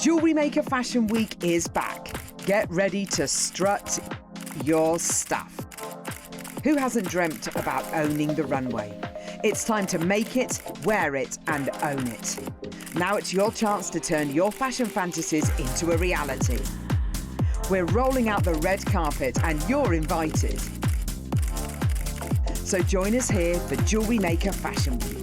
Jewellery Maker Fashion Week is back. Get ready to strut your stuff. Who hasn't dreamt about owning the runway? It's time to make it, wear it, and own it. Now it's your chance to turn your fashion fantasies into a reality. We're rolling out the red carpet and you're invited. So join us here for Jewellery Maker Fashion Week.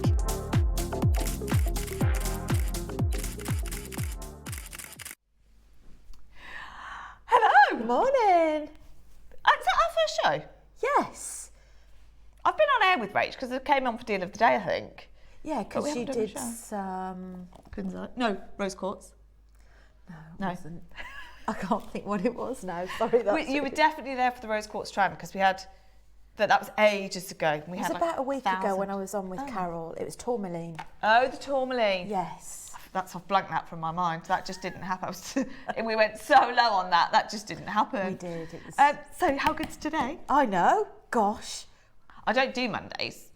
Good morning. Is that our first show? Yes. I've been on air with Rach because it came on for Deal of the Day, I think. Yeah, because you did some... No, rose quartz. No, it wasn't. I can't think what it was now. Sorry, you were definitely there for the rose quartz tram because we had... That was ages ago. It was about a week ago when I was on with Carol. It was tourmaline. Oh, the tourmaline. Yes. I've blanked that from my mind. That just didn't happen. We went so low on that. That just didn't happen. We did. It was... So how good's today? I know. Gosh. I don't do Mondays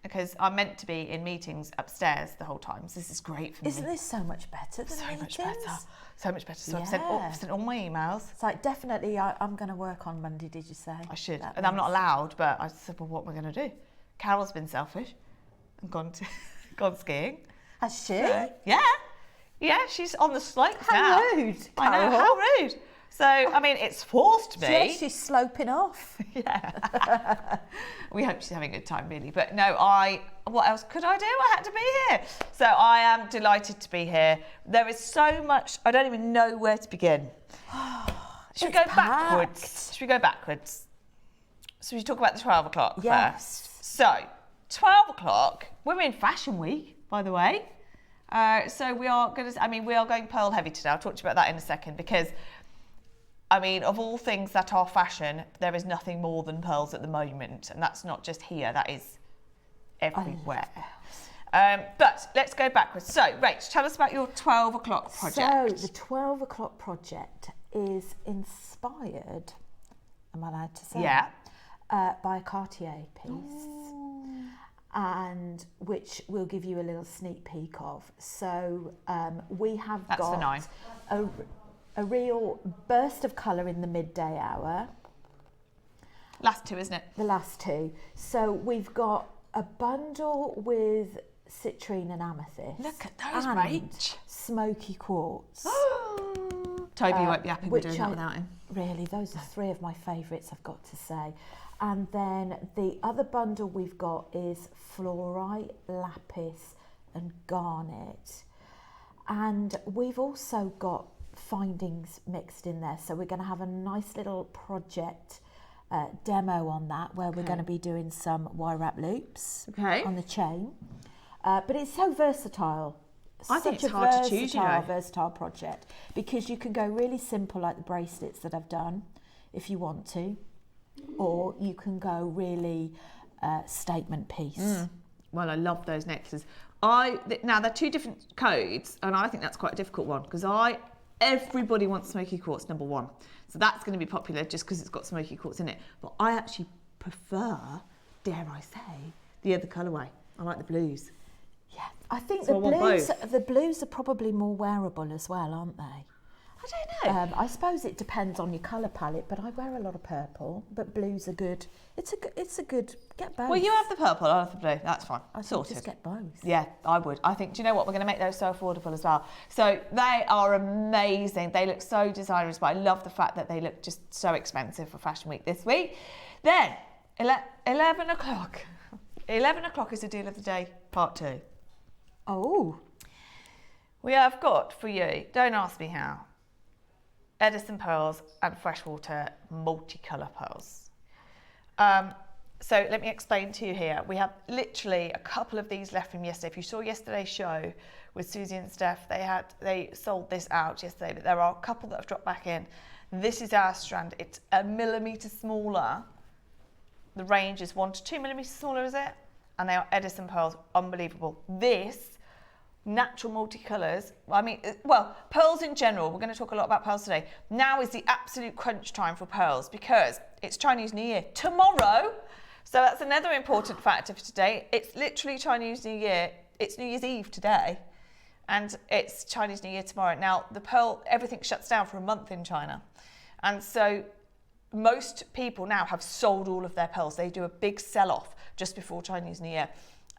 because I'm meant to be in meetings upstairs the whole time. So this is great for me. Isn't this so much better than so meetings? Much better. So much better. So Yeah. I've sent all my emails. It's like, definitely I'm going to work on Monday, did you say? I should. And I'm not allowed, but I said, well, what am I going to do? Carol's been selfish and gone skiing. Has she? So, yeah. Yeah, she's on the slopes how now. Rude, I know, how rude. So, I mean, it's forced me. Yeah, she's sloping off. Yeah. We hope she's having a good time, really. But no, what else could I do? I had to be here. So I am delighted to be here. There is so much, I don't even know where to begin. Should we go backwards? Should we go backwards? So we talk about the 12 o'clock first. So, 12 o'clock, we're in Fashion Week, by the way. So we are going pearl heavy today. I'll talk to you about that in a second because, I mean, of all things that are fashion, there is nothing more than pearls at the moment. And that's not just here, that is everywhere. But let's go backwards. So, Rach, tell us about your 12 o'clock project. So, the 12 o'clock project is inspired, am I allowed to say? Yeah. By a Cartier piece. Ooh. And which we'll give you a little sneak peek of. So we have got a real burst of colour in the midday hour. Last two, isn't it? The last two. So we've got a bundle with citrine and amethyst. Look at those, and Rach. Smoky quartz. Toby won't be happy with doing that without him. Really, those are three of my favourites, I've got to say. And then the other bundle we've got is fluorite, lapis and garnet. And we've also got findings mixed in there. So we're going to have a nice little project demo on that where we're going to be doing some wire wrap loops on the chain. But it's so versatile. I think it's hard to choose, versatile project because you can go really simple like the bracelets that I've done if you want to. Or you can go really statement piece. Well, I love those necklaces. Now, they're two different codes, and I think that's quite a difficult one because everybody wants smoky quartz, number one. So that's going to be popular just because it's got smoky quartz in it. But I actually prefer, dare I say, the other colourway. I like the blues. Yeah, I think the blues are probably more wearable as well, aren't they? I don't know. I suppose it depends on your colour palette, but I wear a lot of purple. But blues are good. It's a good. Get both. Well, you have the purple, I have the blue. That's fine. I thought just get both. Yeah, I would. I think. Do you know what? We're going to make those so affordable as well. So they are amazing. They look so designerous, but I love the fact that they look just so expensive for Fashion Week this week. Then 11 o'clock. 11 o'clock is the Deal of the Day, part 2. Oh. We have got for you. Don't ask me how. Edison pearls and freshwater multicolour pearls. So let me explain to you here. We have literally a couple of these left from yesterday. If you saw yesterday's show with Susie and Steph, they sold this out yesterday, but there are a couple that have dropped back in. This is our strand. It's a millimetre smaller. The range is 1 to 2 millimetres smaller, is it? And they are Edison pearls, unbelievable. This natural multicolours, pearls in general, we're going to talk a lot about pearls today. Now is the absolute crunch time for pearls because it's Chinese New Year. Tomorrow, So that's another important factor for today. It's literally Chinese New Year. It's New Year's Eve today, and it's Chinese New Year tomorrow. Now, the pearl, everything shuts down for a month in China. And so most people now have sold all of their pearls. They do a big sell-off just before Chinese New Year.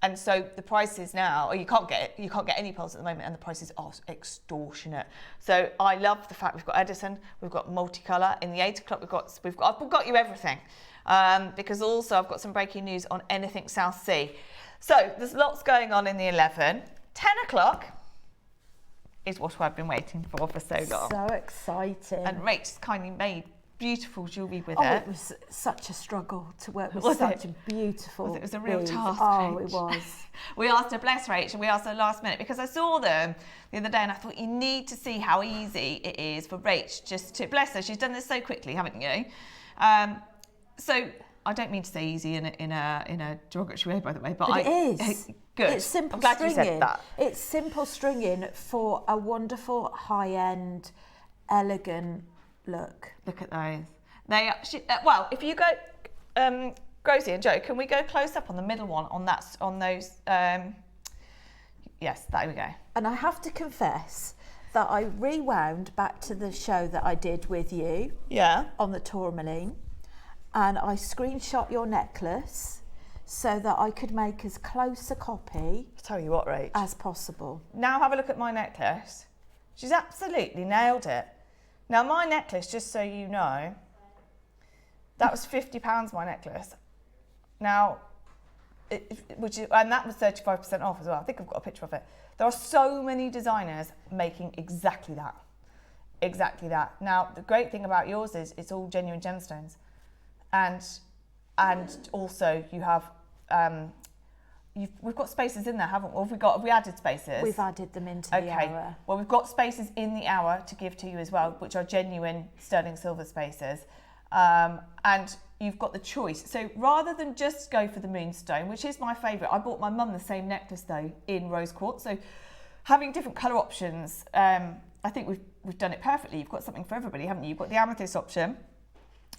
And so the prices now, you can't get any pearls at the moment, and the prices are extortionate. So I love the fact we've got Edison, we've got multicolour. In the 8 o'clock, I've got you everything. Because also I've got some breaking news on anything South Sea. So there's lots going on in the 11. 10 o'clock is what I've been waiting for so long. So exciting. And Rachel's kindly made beautiful jewellery with it. Oh, it was such a struggle to work with such a beautiful It was a real task. Oh, Rach. it was. We asked her, bless Rachel, we asked her last minute because I saw them the other day and I thought you need to see how easy it is for Rach just to, bless her, she's done this so quickly, haven't you? So I don't mean to say easy in a derogatory way, by the way, but it is. Good. It's simple I'm glad stringing. you said that. It's simple stringing for a wonderful, high-end, elegant look. Look at those. They well, if you go, Grosie and Joe, can we go close up on the middle one on those? Yes, there we go. And I have to confess that I rewound back to the show that I did with you. Yeah. On the tourmaline, and I screenshot your necklace so that I could make as close a copy I'll tell you what, Rach. as possible. Now have a look at my necklace. She's absolutely nailed it. Now my necklace, just so you know, that was £50 my necklace. Now, and that was 35% off as well. I think I've got a picture of it. There are so many designers making exactly that. Exactly that. Now, the great thing about yours is it's all genuine gemstones. And also you have, we've got spaces in there, haven't we? Have we added spaces? We've added them into the hour. Well, we've got spaces in the hour to give to you as well, which are genuine sterling silver spaces. And you've got the choice. So rather than just go for the moonstone, which is my favourite, I bought my mum the same necklace though in rose quartz. So having different colour options, I think we've done it perfectly. You've got something for everybody, haven't you? You've got the amethyst option,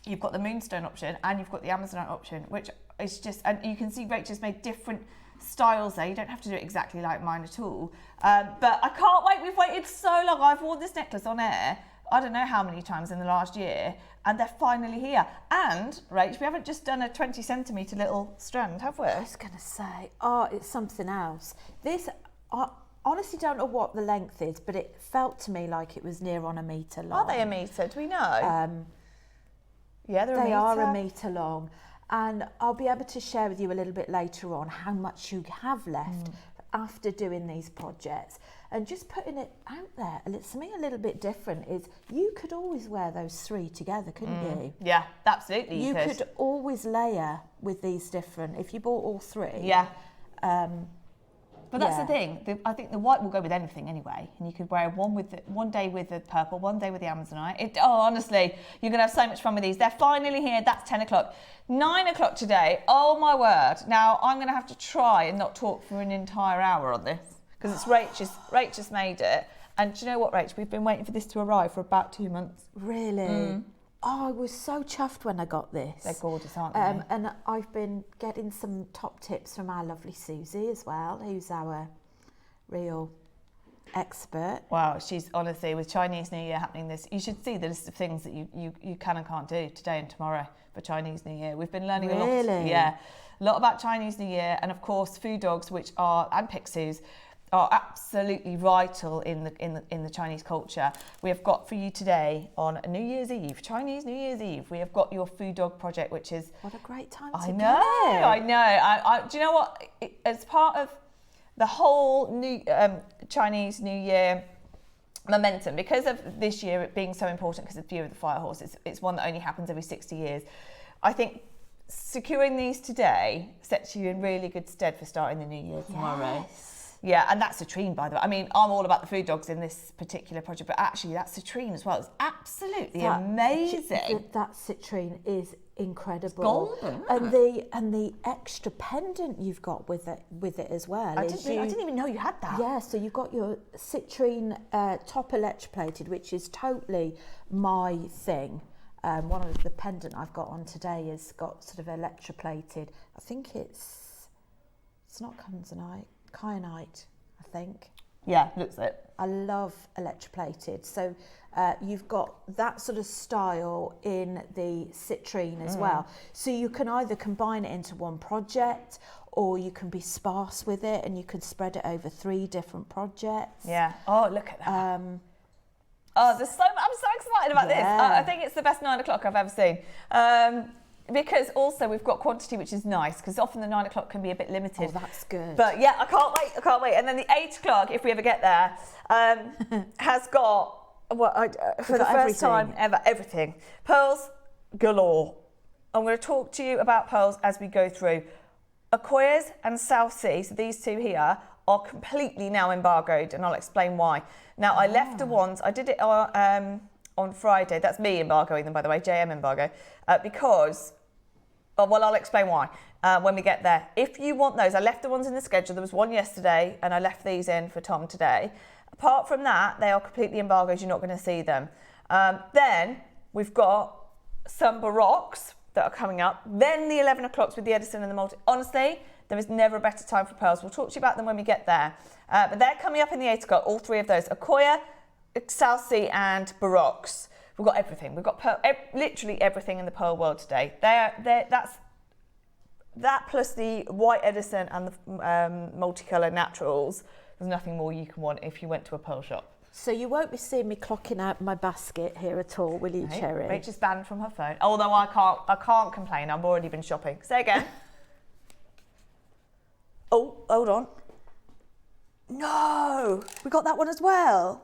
you've got the moonstone option, and you've got the amazonite option, which is just, and you can see Rachel's made different styles there. You don't have to do it exactly like mine at all. But I can't wait. We've waited so long. I've worn this necklace on air, I don't know how many times in the last year, and they're finally here. And, Rach, we haven't just done a 20 centimetre little strand, have we? I was going to say, oh, it's something else. This, I honestly don't know what the length is, but it felt to me like it was near on a metre long. Are they a metre? Do we know? Yeah, they are a metre long. And I'll be able to share with you a little bit later on how much you have left after doing these projects. And just putting it out there, something a little bit different is you could always wear those three together, couldn't you? Yeah, absolutely. You could always layer with these different, if you bought all three. Yeah. But that's the thing. I think the white will go with anything anyway, and you could wear one day with the purple, one day with the amazonite. Honestly, you're going to have so much fun with these. They're finally here. That's 10 o'clock. 9 o'clock today. Oh my word! Now I'm going to have to try and not talk for an entire hour on this because it's Rach just made it. And do you know what, Rach? We've been waiting for this to arrive for about 2 months. Really? Oh, I was so chuffed when I got this. They're gorgeous, aren't they? And I've been getting some top tips from our lovely Susie as well, who's our real expert. Wow, she's honestly, with Chinese New Year happening you should see the list of things that you can and can't do today and tomorrow for Chinese New Year. We've been learning a lot. Yeah, a lot about Chinese New Year, and of course food dogs, and pixies, are absolutely vital in the Chinese culture. We have got for you today on New Year's Eve, Chinese New Year's Eve, we have got your food dog project, which is... What a great time to get it. I know. Do you know what? As part of the whole Chinese New Year momentum, because of this year it being so important because of the Year of the Fire Horse, it's one that only happens every 60 years. I think securing these today sets you in really good stead for starting the new year tomorrow. Yes. Yeah, and that's citrine, by the way. I mean, I'm all about the food dogs in this particular project, but actually that's citrine as well. It's absolutely amazing. That citrine is incredible. It's golden. And the extra pendant you've got with it as well. I didn't even know you had that. Yeah, so you've got your citrine top electroplated, which is totally my thing. One of the pendant I've got on today has got sort of electroplated. I think it's not kyanite, I think. Yeah, looks it. I love electroplated. So you've got that sort of style in the citrine as well. So you can either combine it into one project, or you can be sparse with it and you can spread it over 3 different projects. Yeah. Oh, look at that. There's so much. I'm so excited about this. I think it's the best 9 o'clock I've ever seen. Because also we've got quantity, which is nice, because often the 9 o'clock can be a bit limited. Oh, that's good. But yeah, I can't wait. And then the 8 o'clock, if we ever get there, has got, for the first time ever, everything. Pearls galore. I'm going to talk to you about pearls as we go through. Acquoias and South Sea, so these two here, are completely now embargoed, and I'll explain why. Now, I left the ones, I did it on Friday. That's me embargoing them, by the way, JM embargo, because, well, I'll explain why when we get there. If you want those, I left the ones in the schedule. There was one yesterday, and I left these in for Tom today. Apart from that, they are completely embargoed. You're not going to see them. Then we've got some Baroques that are coming up. Then the 11 o'clocks with the Edison and the multi. Honestly, there is never a better time for pearls. We'll talk to you about them when we get there. But they're coming up in the 8 o'clock, all 3 of those. Acquoia, South Sea and Baroques. We've got everything. We've got pearl, literally everything in the pearl world today. That's that plus the white Edison and the multicolour naturals. There's nothing more you can want if you went to a pearl shop. So you won't be seeing me clocking out my basket here at all, will you, Cherry? Rachel's banned from her phone. Although I can't complain. I've already been shopping. Say again. Oh, hold on. No, we got that one as well.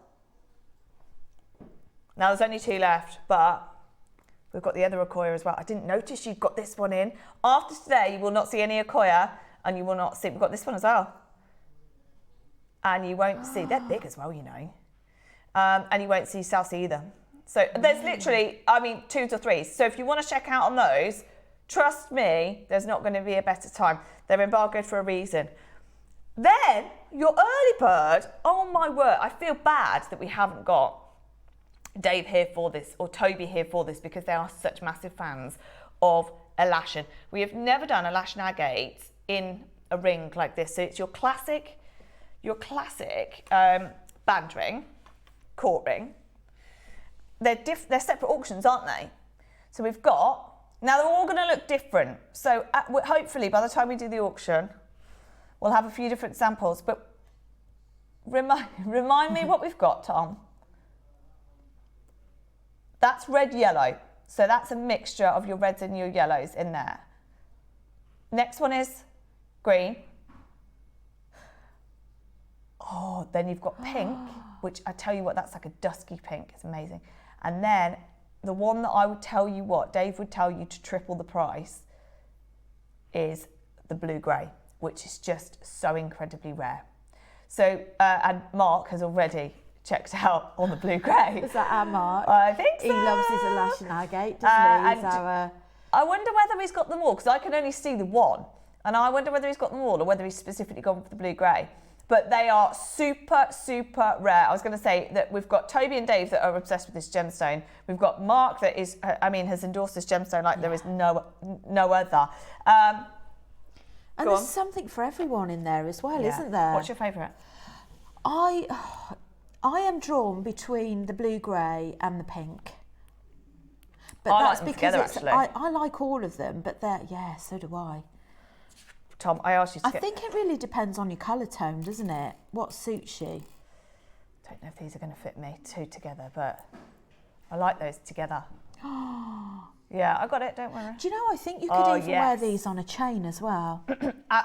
Now there's only 2 left, but we've got the other Acquoia as well. I didn't notice you'd got this one in. After today, you will not see any Acquoia, and you will not see, we've got this one as well. And you won't see, they're big as well, you know. And you won't see South Sea either. So there's literally, 2s or 3s. So if you want to check out on those, trust me, there's not going to be a better time. They're embargoed for a reason. Then, your early bird, oh my word, I feel bad that we haven't got Dave here for this, or Toby here for this, because they are such massive fans of Alashan. We have never done Alashan Agate in a ring like this. So it's your classic band ring, court ring. They're separate auctions, aren't they? So we've got, now they're all going to look different. So hopefully by the time we do the auction, we'll have a few different samples. But remind me what we've got, Tom. That's red yellow. So that's a mixture of your reds and your yellows in there. Next one is green. Oh, then you've got pink, which I tell you what, that's like a dusky pink. It's amazing. And then the one that I would tell you what, Dave would tell you to triple the price, is the blue grey, which is just so incredibly rare. So, and Mark has already checked out on the blue grey. Is that our Mark? I think so. He loves his Alashan Agate, doesn't he? I wonder whether he's got them all, because I can only see the one. And I wonder whether he's got them all or whether he's specifically gone for the blue grey. But they are super, super rare. I was going to say that we've got Toby and Dave that are obsessed with this gemstone. We've got Mark that is, has endorsed this gemstone like there is no other. And there's something for everyone in there as well, isn't there? What's your favourite? I am drawn between the blue grey and the pink. But that's like them because together, actually. I like all of them, but so do I. Tom, I asked you to I think it really depends on your colour tone, doesn't it? What suits you? I don't know if these are going to fit me 2 together, but I like those together. Yeah, I got it, don't worry. Do you know, I think you could even wear these on a chain as well.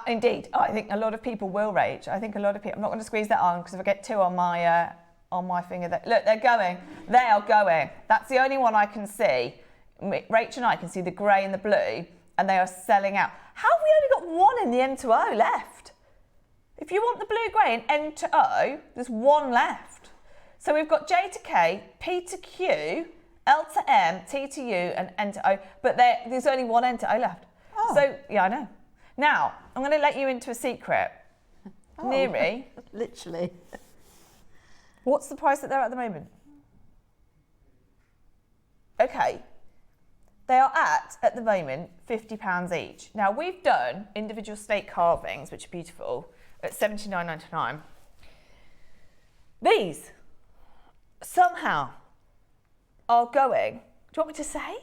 Indeed. I think a lot of people will, Rach. I think a lot of people, I'm not going to squeeze that on, because if I get 2 on my finger, look, they're going. They are going. That's the only one I can see. Rach and I can see the grey and the blue, and they are selling out. How have we only got 1 in the N to O left? If you want the blue grey in N to O, there's 1 left. So we've got J to K, P to Q, L to M, T to U, and N to O. But there's only 1 N to O left. Oh. So, yeah, I know. Now, I'm going to let you into a secret. Oh, Neri. Literally. What's the price that they're at the moment? Okay. They are at the moment, £50 each. Now, we've done individual slate carvings, which are beautiful, at $79.99. These somehow are going, do you want me to say?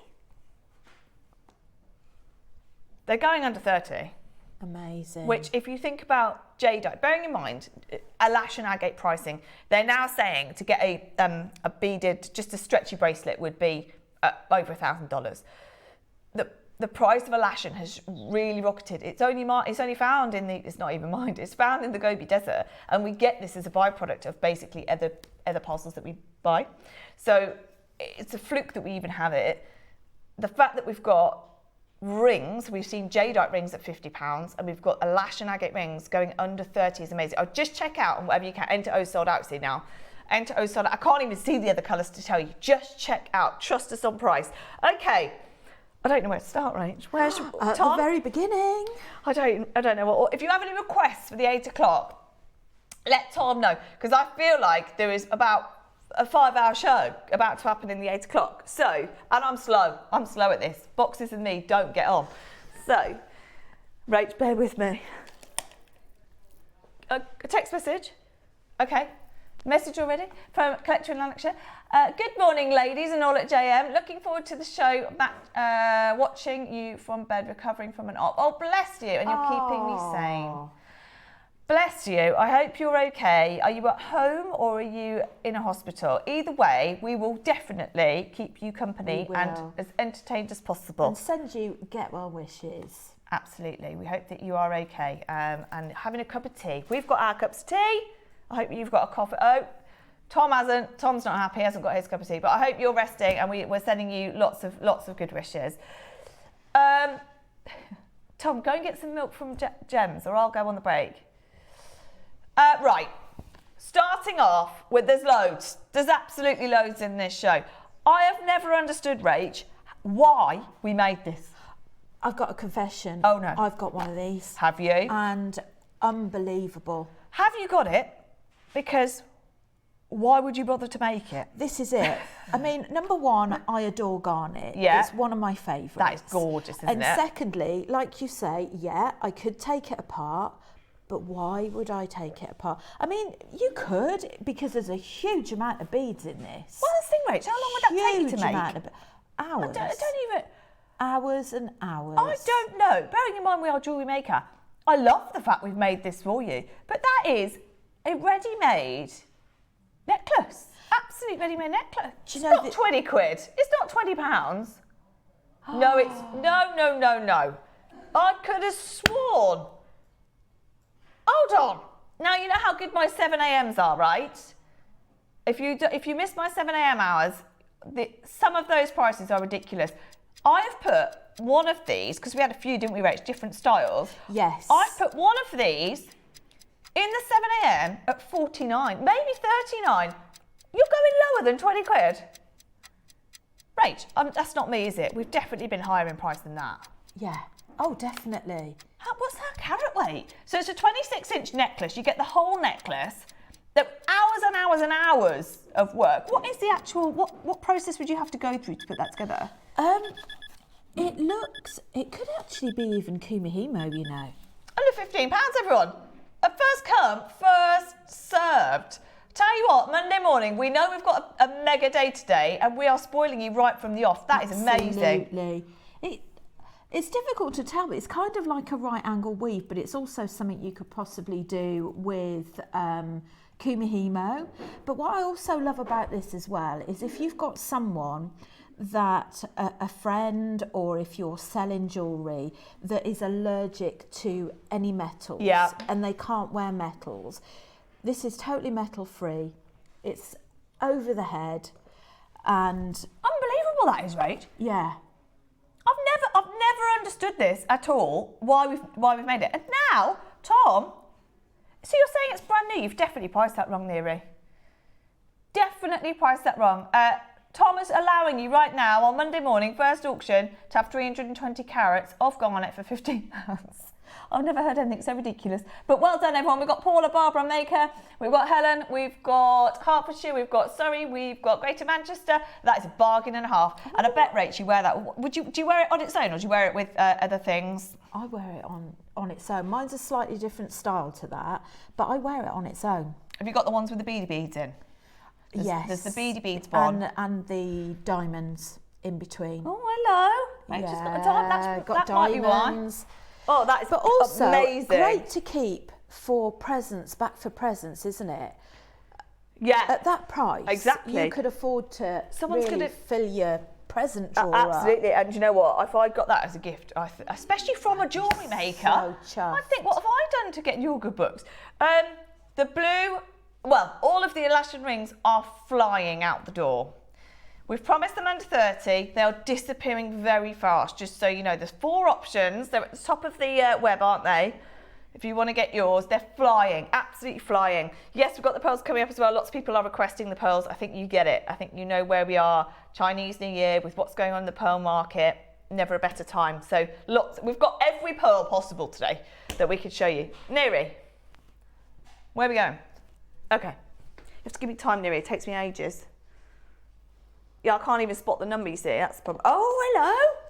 They're going under 30. Amazing. Which, if you think about jadeite, bearing in mind Alashan Agate pricing, they're now saying to get a beaded, just a stretchy bracelet would be over $1,000. The price of Alashan has really rocketed. It's only found in the, it's not even mined, it's found in the Gobi Desert, and we get this as a byproduct of basically other parcels that we buy. So it's a fluke that we even have it. The fact that we've got rings, we've seen jadeite rings at £50, and we've got Alashan Agate rings going under 30 is amazing. I'll just check out on whatever you can. Enter O sold out, see now. Enter O sold out. I can't even see the other colours to tell you. Just check out. Trust us on price. Okay. I don't know where to start, Rach. Where's at Tom? the very beginning. I don't know what. If you have any requests for the 8 o'clock, let Tom know, because I feel like there is about a 5-hour show about to happen in the 8 o'clock. So, and I'm slow at this. Boxes and me don't get on. So, Rach, bear with me. A text message. Okay. Message already from Collector in Lanarkshire. Good morning, ladies and all at JM. Looking forward to the show. Watching you from bed, recovering from an op. Oh, bless you, and you're keeping me sane. Bless you. I hope you're okay. Are you at home or are you in a hospital? Either way, we will definitely keep you company and as entertained as possible. And send you get well wishes. Absolutely. We hope that you are okay and having a cup of tea. We've got our cups of tea. I hope you've got a coffee. Oh, Tom hasn't. Tom's not happy. He hasn't got his cup of tea. But I hope you're resting, and we're sending you lots of good wishes. Tom, go and get some milk from Gems, or I'll go on the break. Right. Starting off with, there's loads. There's absolutely loads in this show. I have never understood, Rach, why we made this. I've got a confession. Oh no. I've got one of these. Have you? And unbelievable. Have you got it? Because why would you bother to make it? This is it. I mean, number one, I adore garnet. Yeah. It's one of my favourites. That is gorgeous, isn't it? And secondly, like you say, yeah, I could take it apart, but why would I take it apart? I mean, you could, because there's a huge amount of beads in this. Well, that's the thing, Rach. How long would that take you to make? Hours. I don't even... Hours and hours. I don't know. Bearing in mind we are Jewellery Maker, I love the fact we've made this for you. But that is a ready-made necklace. Absolute ready-made necklace. It's not 20 quid. It's not £20. No, it's... No. I could have sworn. Hold on. Now, you know how good my 7 a.m.s are, right? If you miss my 7 a.m. hours, some of those prices are ridiculous. I have put one of these, because we had a few, didn't we, Rach, different styles. Yes. I've put one of these in the 7 a.m. at 49, maybe 39. You're going lower than 20 quid. Rach, that's not me, is it? We've definitely been higher in price than that. Yeah. Oh, definitely. What's that carat weight? So it's a 26-inch necklace. You get the whole necklace. Hours and hours and hours of work. What is the actual, what process would you have to go through to put that together? It could actually be even kumihimo, you know. Under £15, everyone. A first come, first served. Tell you what, Monday morning, we know we've got a mega day today, and we are spoiling you right from the off. That is amazing. Absolutely. It's difficult to tell. It's kind of like a right angle weave, but it's also something you could possibly do with kumihimo. But what I also love about this as well is if you've got someone that a friend, or if you're selling jewellery that is allergic to any metals, and they can't wear metals, this is totally metal free. It's over the head, and unbelievable that is, Rach. Yeah. I've never understood this at all. Why we've made it, and now Tom. So you're saying it's brand new? You've definitely priced that wrong, Neary. Definitely priced that wrong. Tom is allowing you right now on Monday morning, first auction, to have 320 carats of garnet for £15. I've never heard anything so ridiculous. But well done, everyone. We've got Paula, Barbara, Maker. We've got Helen. We've got Hertfordshire. We've got Surrey. We've got Greater Manchester. That is a bargain and a half. And I bet, Rach, you wear that. Do you wear it on its own, or do you wear it with other things? I wear it on its own. Mine's a slightly different style to that, but I wear it on its own. Have you got the ones with the beady beads in? Yes. There's the beady beads one. And the diamonds in between. Oh, hello. Rach has got a diamond. Got that might be why. diamonds. Oh, that is But also, amazing. great to keep for presents, back for presents, isn't it? Yeah. At that price, Exactly. you could afford to Someone's really gonna- fill your present drawer Absolutely, and you know what? If I got that as a gift, especially from a jewellery maker, So chuffed. I think, what have I done to get your good books? The blue, well, all of the Alashan rings are flying out the door. We've promised them under 30. They are disappearing very fast, just so you know. There's 4 options. They're at the top of the web, aren't they? If you want to get yours, they're flying, absolutely flying. Yes, we've got the pearls coming up as well. Lots of people are requesting the pearls. I think you get it. I think you know where we are. Chinese New Year, with what's going on in the pearl market, never a better time. So lots, we've got every pearl possible today that we could show you. Neri, where are we going? Okay, you have to give me time, Neri. It takes me ages. Yeah, I can't even spot the number, you see. That's the problem. Oh, hello.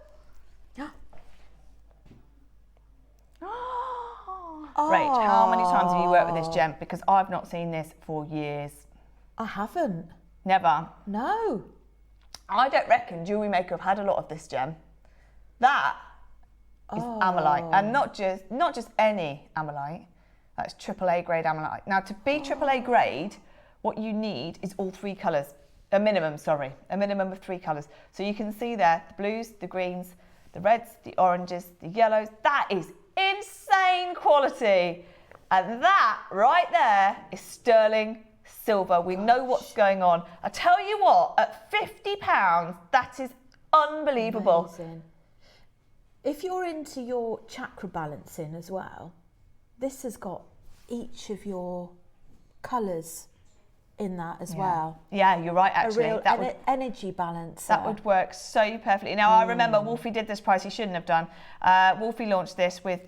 Rach, how many times have you worked with this gem? Because I've not seen this for years. I haven't. Never. No. I don't reckon Jewellery Maker have had a lot of this gem. That is amalite, and not just any amalite. That's AAA grade amalite. Now, to be AAA grade, what you need is all 3 colours. A minimum of 3 colours. So you can see there, the blues, the greens, the reds, the oranges, the yellows. That is insane quality. And that right there is sterling silver. We know what's going on. I tell you what, at £50, that is unbelievable. Amazing. If you're into your chakra balancing as well, this has got each of your colours in that as well. Yeah, you're right, actually. A real energy balance. That would work so perfectly. Now, I remember Wolfie did this price he shouldn't have done. Wolfie launched this with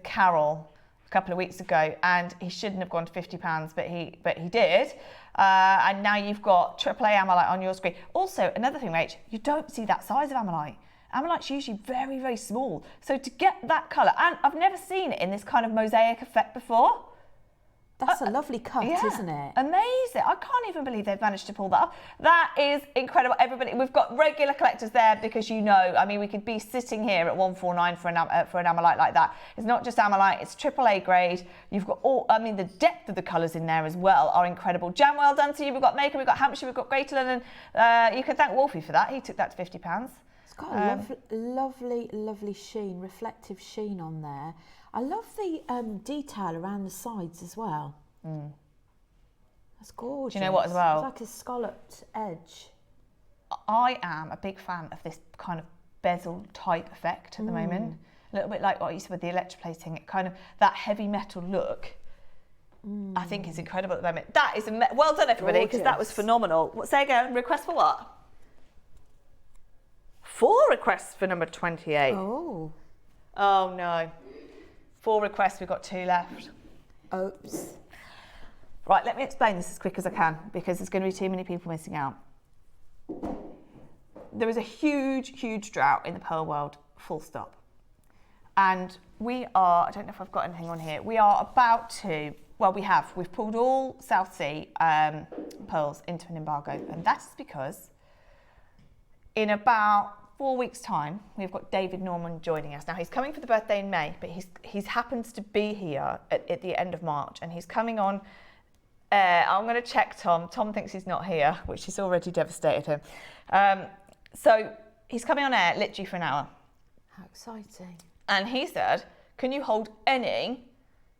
Carol a couple of weeks ago, and he shouldn't have gone to £50, but he did. And now you've got AAA amalite on your screen. Also, another thing, Rach, you don't see that size of amalite. Amalite's usually very, very small. So to get that colour, and I've never seen it in this kind of mosaic effect before. That's a lovely cut, isn't it? Amazing. I can't even believe they've managed to pull that off. That is incredible. Everybody, we've got regular collectors there because you know, I mean, we could be sitting here at 149 for an amalite like that. It's not just amalite, it's AAA grade. You've got all, I mean, the depth of the colours in there as well are incredible. Jan, well done to you. We've got Maker, we've got Hampshire, we've got Greater London. You can thank Wolfie for that. He took that to £50. It's got a lovely sheen, reflective sheen on there. I love the detail around the sides as well. That's gorgeous. Do you know what as well? It's like a scalloped edge. I am a big fan of this kind of bezel type effect at the moment. A little bit like what you said with the electroplating. It kind of, that heavy metal look, I think is incredible at the moment. That is, well done everybody, because that was phenomenal. Say again, request for what? 4 requests for number 28. Oh. Oh no. 4 requests, we've got 2 left. Oops. Right, let me explain this as quick as I can, because there's going to be too many people missing out. There is a huge drought in the pearl world, full stop. And we are, I don't know if I've got anything on here, we are about to, well, we've pulled all South Sea pearls into an embargo, and that's because in about 4 weeks' time, we've got David Norman joining us. Now, he's coming for the birthday in May, but he's happens to be here at the end of March, and he's coming on. I'm going to check Tom. Tom thinks he's not here, which has already devastated him. So he's coming on air literally for an hour. How exciting. And he said, can you hold any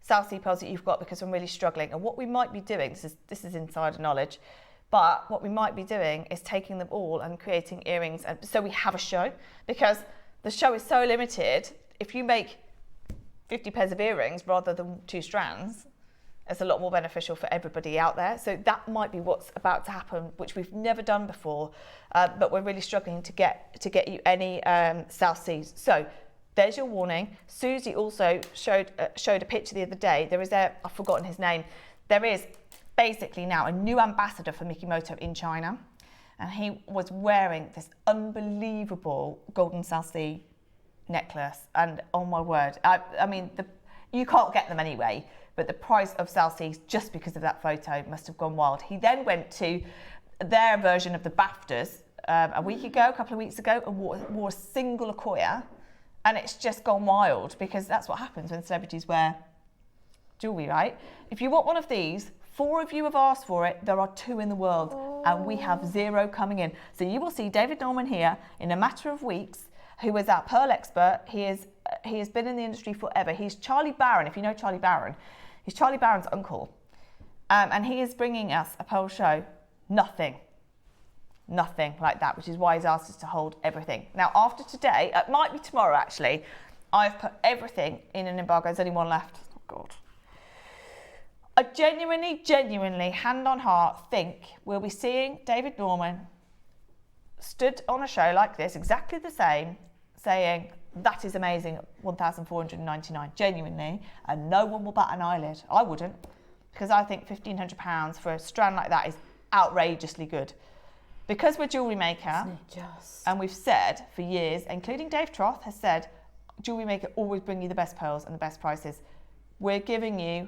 South Sea pearls that you've got, because I'm really struggling. And what we might be doing, this is insider knowledge, but what we might be doing is taking them all and creating earrings. And so we have a show, because the show is so limited. If you make 50 pairs of earrings rather than 2 strands, it's a lot more beneficial for everybody out there. So that might be what's about to happen, which we've never done before, but we're really struggling to get you any South Seas. So There's your warning. Susie also showed a picture the other day. I've forgotten his name. There is basically now a new ambassador for Mikimoto in China, and he was wearing this unbelievable golden South Sea necklace. And oh my word, I mean, you can't get them anyway, but the price of South Seas, just because of that photo, must have gone wild. He then went to their version of the BAFTAs a couple of weeks ago, and wore a single Akoya. And it's just gone wild, because that's what happens when celebrities wear jewellery, right? If you want one of these, 4 of you have asked for it. There are 2 in the world, and we have 0 coming in. So you will see David Norman here in a matter of weeks, who is our pearl expert. He has been in the industry forever. He's Charlie Barron, if you know Charlie Barron. He's Charlie Barron's uncle. And he is bringing us a pearl show. Nothing like that, which is why he's asked us to hold everything. Now, after today, it might be tomorrow actually, I've put everything in an embargo. There's only one left. Oh God. I genuinely, hand on heart, think we'll be seeing David Norman stood on a show like this, exactly the same, saying, that is amazing, 1,499, genuinely, and no one will bat an eyelid. I wouldn't, because I think £1,500 for a strand like that is outrageously good. Because we're Jewellery Maker, Isn't it just? and we've said for years, including Dave Troth has said, Jewellery Maker always bring you the best pearls and the best prices. We're giving you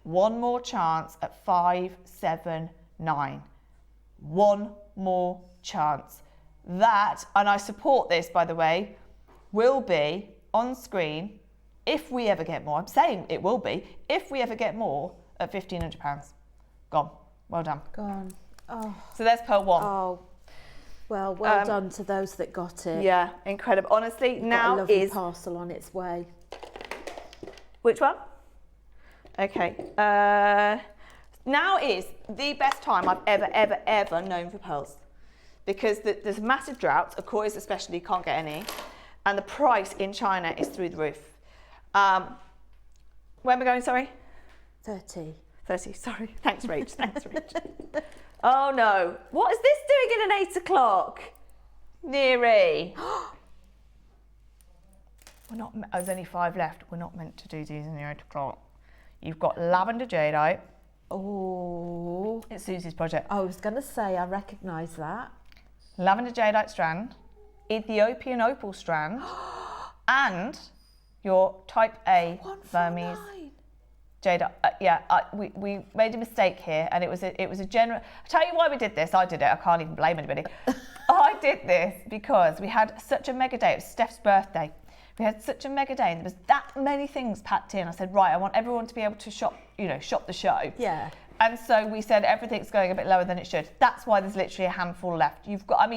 one more chance at 579. One more chance. That, and I support this, by the way, will be on screen if we ever get more. I'm saying it will be if we ever get more at £1,500. Gone. Well done. Gone. Oh. So there's pearl 1. Oh. Well done to those that got it. Yeah, incredible. Honestly, You've now got a lovely is parcel on its way. Which one? Okay. Now is the best time I've ever known for pearls, because there's a massive drought. Akoyas especially can't get any, and the price in China is through the roof. Where am I going? Sorry. 30. Sorry. Thanks, Rach. Oh no! What is this doing in an 8 o'clock? Neary. There's only 5 left. We're not meant to do these in the 8 o'clock. You've got lavender jadeite. Oh. It's Susie's project. I was going to say, I recognise that. Lavender jadeite strand, Ethiopian opal strand, and your type A Burmese jadeite. We made a mistake here, and it was a general. I'll tell you why we did this. I did it. I can't even blame anybody. I did this because we had such a mega day. It was Steph's birthday. We had such a mega day, and there was that many things packed in. I said, right, I want everyone to be able to shop the show. Yeah. And so we said everything's going a bit lower than it should. That's why there's literally a handful left. You've got,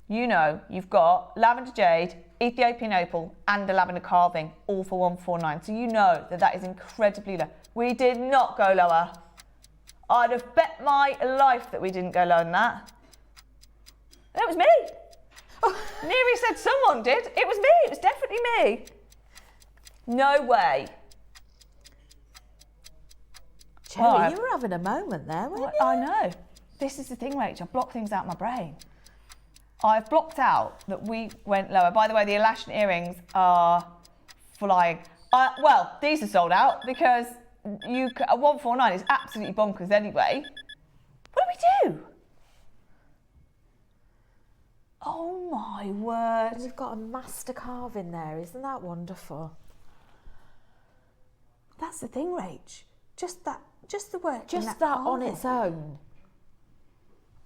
you've got lavender jade, Ethiopian opal, and a lavender carving, all for 149. So you know that is incredibly low. We did not go lower. I'd have bet my life that we didn't go lower than that. And it was me. Neary said someone did. It was me. It was definitely me. No way. Cherry, you were having a moment there, weren't you? I know. This is the thing, Rach. I block things out of my brain. I've blocked out that we went lower. By the way, the Alashan earrings are flying. Well, these are sold out because 149 is absolutely bonkers anyway. What do we do? Oh my word. We've got a master carving there. Isn't that wonderful? That's the thing, Rach. Just the work. Just that on its own.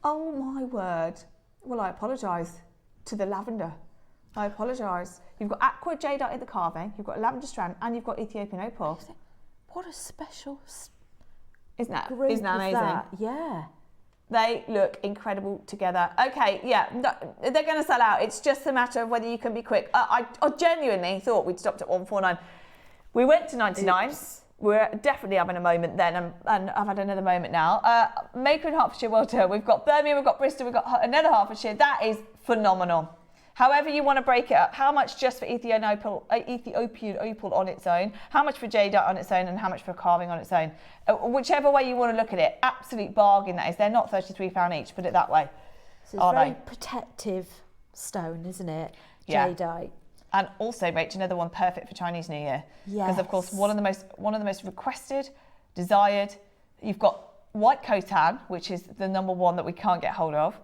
Oh my word. Well, I apologise to the lavender. I apologise. You've got aqua jadeite in the carving, you've got a lavender strand, and you've got Ethiopian opal. What a special Isn't that group amazing? that? Yeah. They look incredible together. Okay, yeah, they're going to sell out. It's just a matter of whether you can be quick. I genuinely thought we'd stopped at 149. We went to 99. Oops. We're definitely having a moment then, and I've had another moment now. Maker in Hertfordshire, well done. We've got Birmingham, we've got Bristol, we've got another Hertfordshire. That is phenomenal. However you want to break it up, how much just for Ethiopian opal on its own, how much for jadeite on its own, and how much for carving on its own. Whichever way you want to look at it, absolute bargain that is. They're not £33 each, put it that way. So it's a very protective stone, isn't it? Yeah. Jadeite. And also, Rach, another one perfect for Chinese New Year. Yes. Because of course, one of the most requested, desired. You've got white Khotan, which is the number one that we can't get hold of,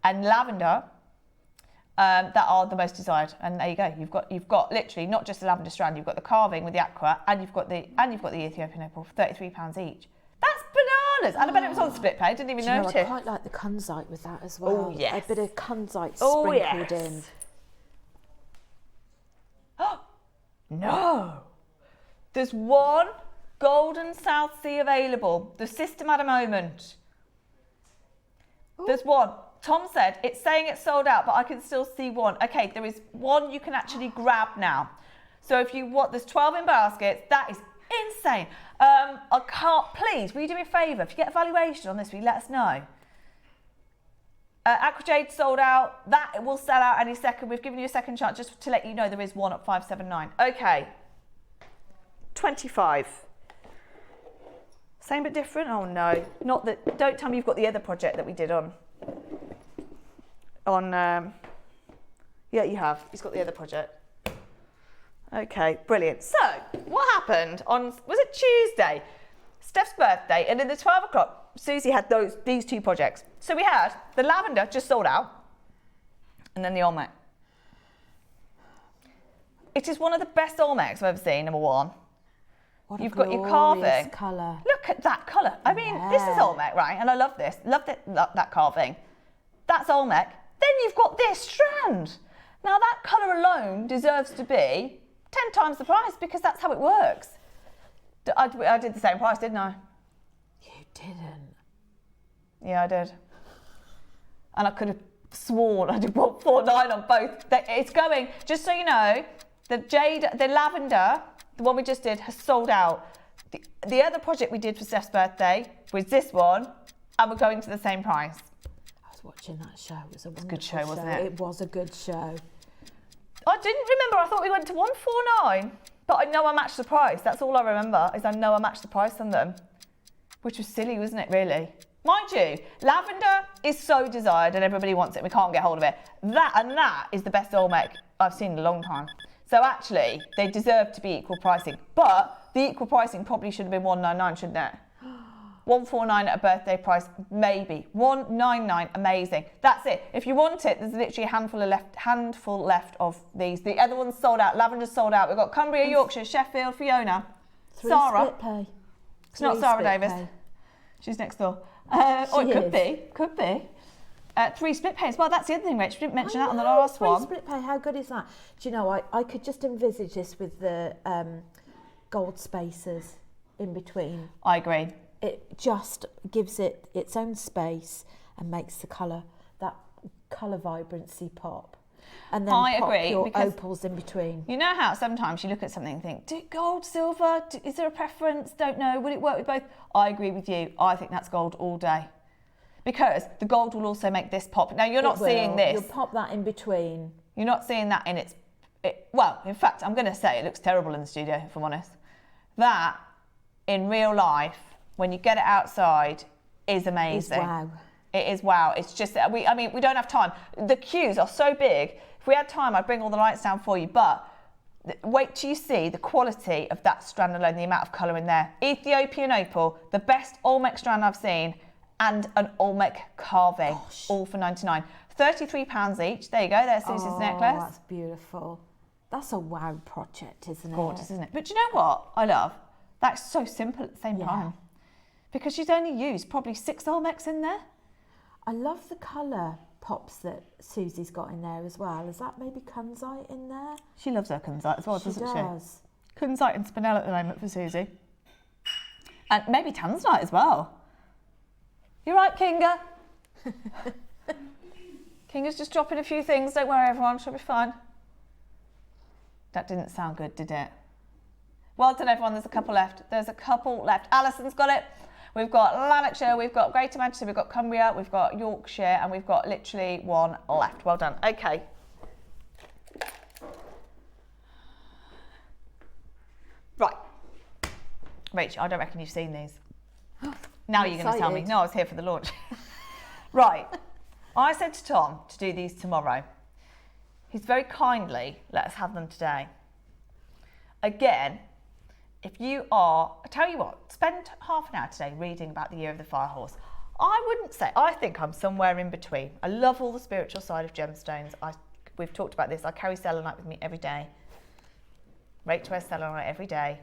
and lavender. That are the most desired, and there you go. You've got literally not just the lavender strand. You've got the carving with the aqua, and you've got the Ethiopian opal for £33 each. That's bananas! And I bet it was on split pay. Didn't even notice. I quite like the kunzite with that as well. Oh yes. A bit of kunzite Oh, sprinkled yes. in. Oh no! There's one golden South Sea available. The system at a moment. Ooh. There's one. Tom said, it's saying it's sold out, but I can still see one. Okay, there is one you can actually grab now. So if you want, there's 12 in baskets. That is insane. I can't, please, will you do me a favour? If you get a valuation on this, will you let us know? Aqua Jade sold out. That will sell out any second. We've given you a second chance just to let you know there is one at 579. Okay. 25. Same but different? Oh no. Not that, don't tell me you've got the other project that we did on yeah, you have. He's got the other project. Okay, brilliant. So, what happened on, was it Tuesday? Steph's birthday, and in the 12 o'clock, Susie had these two projects. So we had the lavender just sold out, and then the Olmec. It is one of the best Olmecs I've ever seen, number one. What You've a got your carving. colour. Look at that colour. I mean, this is Olmec, right? And I love this. Love that carving. That's Olmec. Then you've got this strand. Now that colour alone deserves to be 10 times the price because that's how it works. I did the same price, didn't I? You didn't. Yeah, I did. And I could have sworn I did 149 on both. It's going, just so you know, the lavender, the one we just did, has sold out. The other project we did for Steph's birthday was this one, and we're going to the same price. I was watching that show. It was a wonderful good show, wasn't it? It was a good show. I didn't remember. I thought we went to 149, but I know I matched the price. That's all I remember, is I know I matched the price on them, which was silly, wasn't it, really? Mind you, lavender is so desired and everybody wants it. We can't get hold of it. That is the best Olmec I've seen in a long time. So actually, they deserve to be equal pricing. But the equal pricing probably should have been 199, shouldn't it? 149 at a birthday price, maybe. 199, amazing. That's it. If you want it, there's literally a handful left of these. The other one's sold out. Lavender's sold out. We've got Cumbria, Yorkshire, Sheffield, Fiona, Sarah. Split pay. It's not Sarah Davis. Pay. She's next door. It could is. be. Could be. 3 split pays. Well, that's the other thing, Rach. We didn't mention that on the know, last 3 one. split pay. How good is that? Do you know, I could just envisage this with the gold spaces in between. I agree. It just gives it its own space and makes the colour, that colour vibrancy pop. And then I pop agree, your because opals in between. You know how sometimes you look at something and think, do gold, silver, is there a preference? Don't know. Would it work with both? I agree with you. I think that's gold all day. Because the gold will also make this pop. Now, you're not seeing this. You'll pop that in between. You're not seeing that in well, in fact, I'm going to say it looks terrible in the studio, if I'm honest. That, in real life, when you get it outside, is amazing. It's wow. It is wow. It's just, we don't have time. The queues are so big. If we had time, I'd bring all the lights down for you. But wait till you see the quality of that strand alone, the amount of colour in there. Ethiopian opal, the best Olmec strand I've seen, and an Olmec carving, all for 99. £33 each. There you go. There's Susie's necklace. That's beautiful. That's a wow project, isn't it? Gorgeous, isn't it? But do you know what I love? That's so simple at the same time. Because she's only used probably 6 Olmecs in there. I love the colour pops that Susie's got in there as well. Is that maybe kunzite in there? She loves her kunzite as well, doesn't she? She does. Kunzite and spinel at the moment for Susie. And maybe tanzanite as well. You're right, Kinga. Kinga's just dropping a few things. Don't worry, everyone. She'll be fine. That didn't sound good, did it? Well done, everyone. There's a couple left. Alison's got it. We've got Lanarkshire, we've got Greater Manchester, we've got Cumbria, we've got Yorkshire, and we've got literally 1 left. Well done. Okay. Right. Rach, I don't reckon you've seen these. Now you're going to tell me. No, I was here for the launch. Right. I said to Tom to do these tomorrow. he's very kindly let us have them today. Again, if you are, I tell you what, spend half an hour today reading about the year of the fire horse. I think I'm somewhere in between. I love all the spiritual side of gemstones. We've talked about this. I carry selenite with me every day. Rachel wears selenite every day.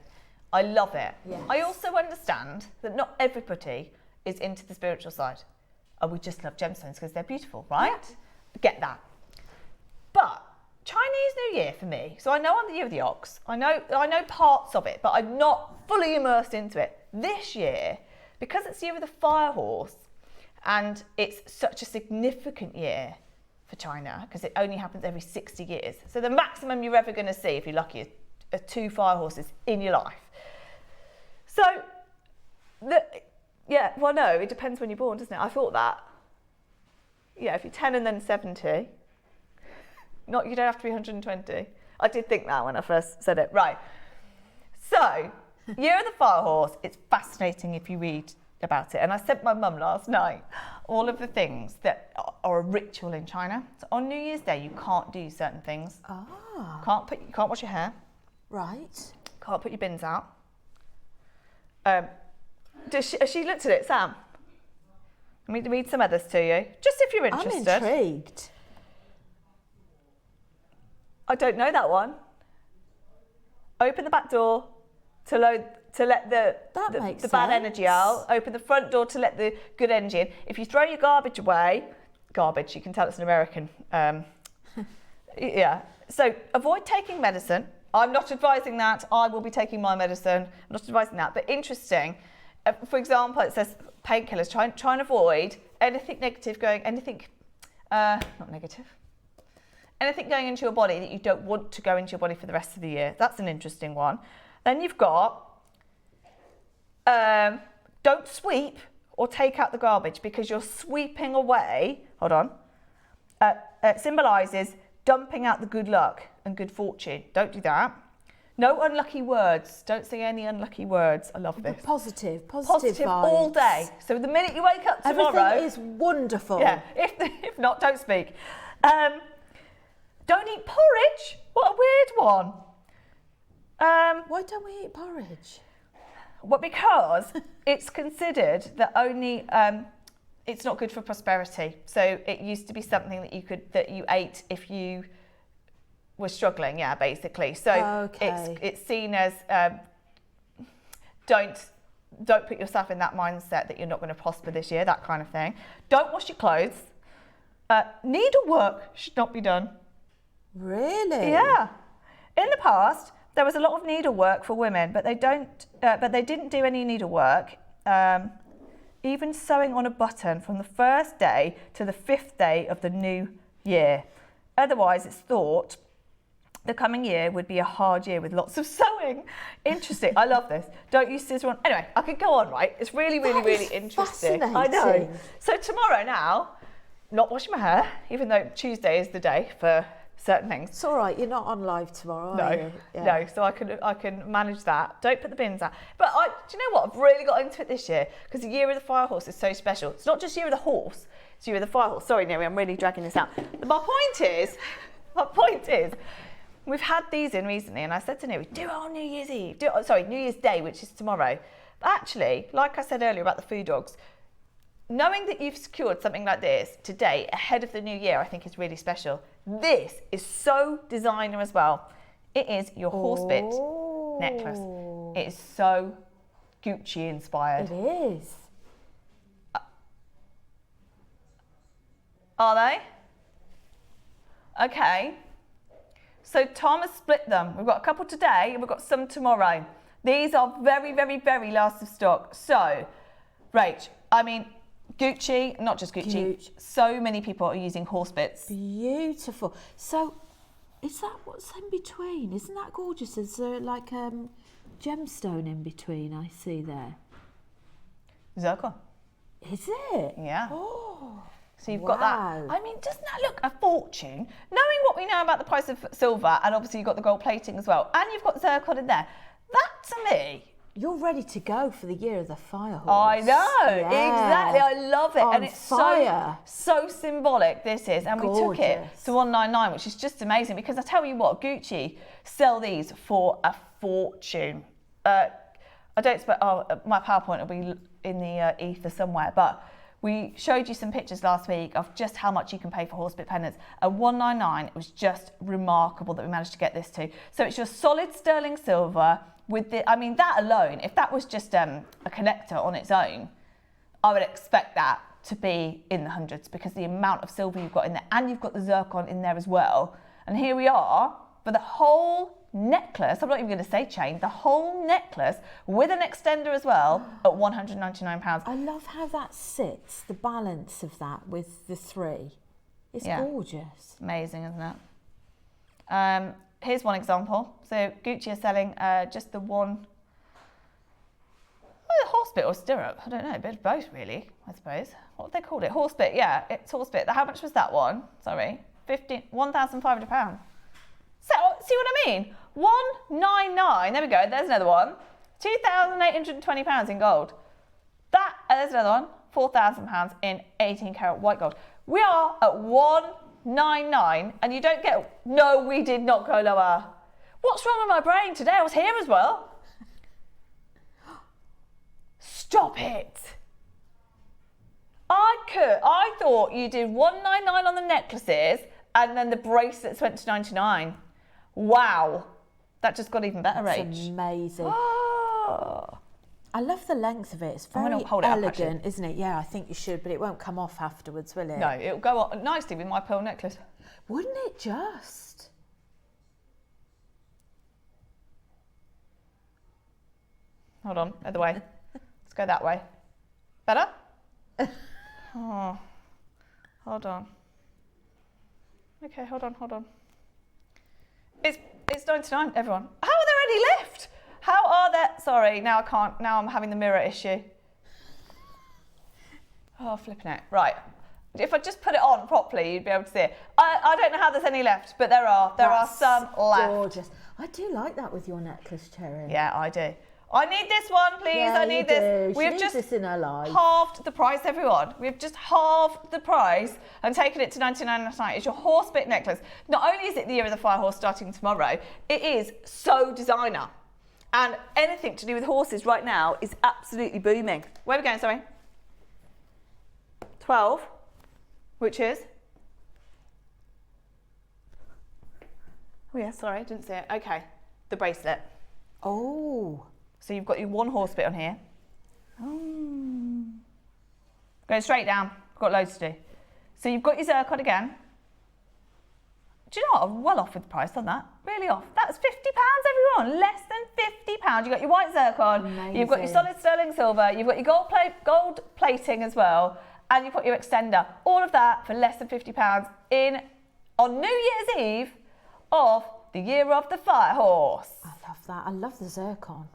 I love it. Yes. I also understand that not everybody is into the spiritual side. And we just love gemstones because they're beautiful, right? Yeah. Get that. But Chinese New Year for me, so I know I'm the year of the ox. I know parts of it, but I'm not fully immersed into it. This year, because it's the year of the fire horse, and it's such a significant year for China, because it only happens every 60 years. So the maximum you're ever going to see, if you're lucky, are 2 fire horses in your life. So, it depends when you're born, doesn't it? I thought that. Yeah, if you're 10 and then 70, you don't have to be 120. I did think that when I first said it. Right. So, Year of the Fire Horse, it's fascinating if you read about it. And I sent my mum last night all of the things that are a ritual in China. So on New Year's Day, you can't do certain things. Ah. You can't wash your hair. Right. Can't put your bins out. Has she looked at it, Sam? Let me read some others to you, just if you're interested. I'm intrigued. I don't know that one. Open the back door to let the bad energy out. Open the front door to let the good energy in. If you throw your garbage away, you can tell it's an American. Yeah. So avoid taking medicine. I'm not advising that. I will be taking my medicine. I'm not advising that. But interesting. For example, it says painkillers. Try and avoid anything negative anything going into your body that you don't want to go into your body for the rest of the year. That's an interesting one. Then you've got don't sweep or take out the garbage, because you're sweeping away. Hold on. It symbolises dumping out the good luck and good fortune. Don't do that. No unlucky words. Don't say any unlucky words. I love this. Positive Positive all vibes. day. So the minute you wake up tomorrow, everything is wonderful. Yeah. If not, don't speak. Don't eat porridge. What a weird one. Why don't we eat porridge? Well, because it's considered that only it's not good for prosperity. So it used to be something that you ate if you were struggling. Yeah, basically. So okay. it's seen as don't put yourself in that mindset that you're not going to prosper this year. That kind of thing. Don't wash your clothes. Needlework should not be done. Really? Yeah. In the past, there was a lot of needlework for women, but they didn't do any needlework. Even sewing on a button from the first day to the 5th day of the new year. Otherwise, it's thought the coming year would be a hard year with lots of sewing. Interesting. I love this. Don't use scissors on. Anyway, I could go on, right? It's really interesting. I know. So tomorrow now, not washing my hair, even though Tuesday is the day for certain things. It's all right. You're not on live tomorrow, are you? Yeah. No. So I can manage that. Don't put the bins out. But do you know what? I've really got into it this year because the year of the fire horse is so special. It's not just year of the horse. It's year of the fire horse. Sorry, Neri, I'm really dragging this out. My point is, we've had these in recently, and I said to Neri, do it on New Year's Eve. New Year's Day, which is tomorrow. But actually, like I said earlier about the food dogs, knowing that you've secured something like this today ahead of the new year, I think is really special. This is so designer as well. It is your horsebit necklace. It is so Gucci inspired. It is. Are they? Okay. So Tom has split them. We've got a couple today and we've got some tomorrow. These are very, very, very last of stock. So, Rach, Gucci, not just Gucci. So many people are using horsebits. Beautiful. So, is that what's in between? Isn't that gorgeous? Is there like gemstone in between? I see there. Zircon. Is it? Yeah. Oh. So you've got that. Doesn't that look a fortune? Knowing what we know about the price of silver, and obviously you've got the gold plating as well, and you've got zircon in there. That to me You're ready to go for the year of the fire horse. I know, exactly. I love it. On and it's fire. so symbolic, this is. And we took it Gorgeous. to 199, which is just amazing because I tell you what, Gucci sell these for a fortune. I don't expect, my PowerPoint will be in the ether somewhere, but we showed you some pictures last week of just how much you can pay for horsebit pendants. At 199, it was just remarkable that we managed to get this to. So it's your solid sterling silver with the, I mean, that alone, if that was just a connector on its own, I would expect that to be in the hundreds because the amount of silver you've got in there, and you've got the zircon in there as well. And here we are for the whole necklace, I'm not even going to say chain, the whole necklace with an extender as well at £199. I love how that sits, the balance of that with the three. It's gorgeous. Amazing, isn't it? Here's one example. So Gucci are selling just the one, horsebit or stirrup. I don't know, a bit of both really, I suppose. What would they call it? Horsebit, yeah, it's horsebit. How much was that one? Sorry, £1,500. So, see what I mean? 199, there we go, there's another one. £2,820 in gold. There's another one, £4,000 in 18 karat white gold. We are at 199 and you don't get, no, we did not go lower. What's wrong with my brain today? I was here as well. Stop it. I thought you did 199 on the necklaces and then the bracelets went to 99. Wow. That just got even better, Rach. It's amazing. Oh. I love the length of it. It's I'm very gonna hold it up, elegant, actually. isn't it? Yeah, I think you should, but it won't come off afterwards, will it? No, it'll go on nicely with my pearl necklace. Wouldn't it just? Hold on, other way. Let's go that way. Better? Oh, hold on. Okay, hold on. It's 99, everyone. How are there any left? How are there? Sorry, now I can't. Now I'm having the mirror issue. Oh, flipping it. Right. If I just put it on properly, you'd be able to see it. I don't know how there's any left, but there are. There are some left. Gorgeous. I do like that with your necklace, Cherry. Yeah, I do. I need this one, please. Yeah, I need this. We have just this in our life. Halved the price, everyone. We've just halved the price and taken it to £99.99. It's your horsebit necklace. Not only is it the year of the fire horse starting tomorrow, it is so designer. And anything to do with horses right now is absolutely booming. Where are we going, sorry? 12, which is? Oh yeah, sorry, didn't see it. Okay, the bracelet. Oh. So you've got your one horsebit on here. Oh. Going straight down. I've got loads to do. So you've got your zircon again. Do you know what? I'm well off with the price on that. Really off. That's £50, everyone. Less than £50. You've got your white zircon. Amazing. You've got your solid sterling silver. You've got your gold plating as well. And you've got your extender. All of that for less than £50 on New Year's Eve of the year of the fire horse. I love that. I love the zircon.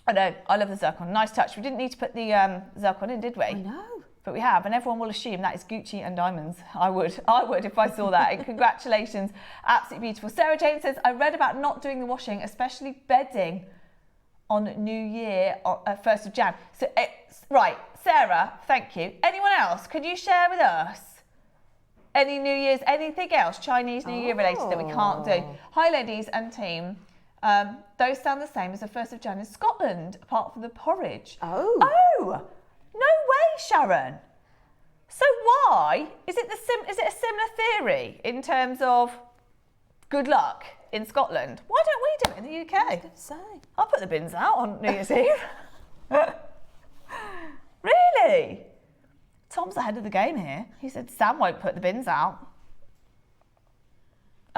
I know, I love the zircon. Nice touch. We didn't need to put the zircon in, did we? I know. But we have, and everyone will assume that is Gucci and diamonds. I would if I saw that. And congratulations, absolutely beautiful. Sarah Jane says, I read about not doing the washing, especially bedding on New Year, 1st of Jan. So, right, Sarah, thank you. Anyone else? Could you share with us any New Year's, anything else Chinese New Year related that we can't do? Hi, ladies and team. Those sound the same as the 1st of Jan in Scotland, apart from the porridge. Oh. Oh, no way, Sharon. So why, is it a similar theory in terms of good luck in Scotland? Why don't we do it in the UK? I was going to say. I'll put the bins out on New Year's Eve. Really? Tom's ahead of the game here. He said Sam won't put the bins out.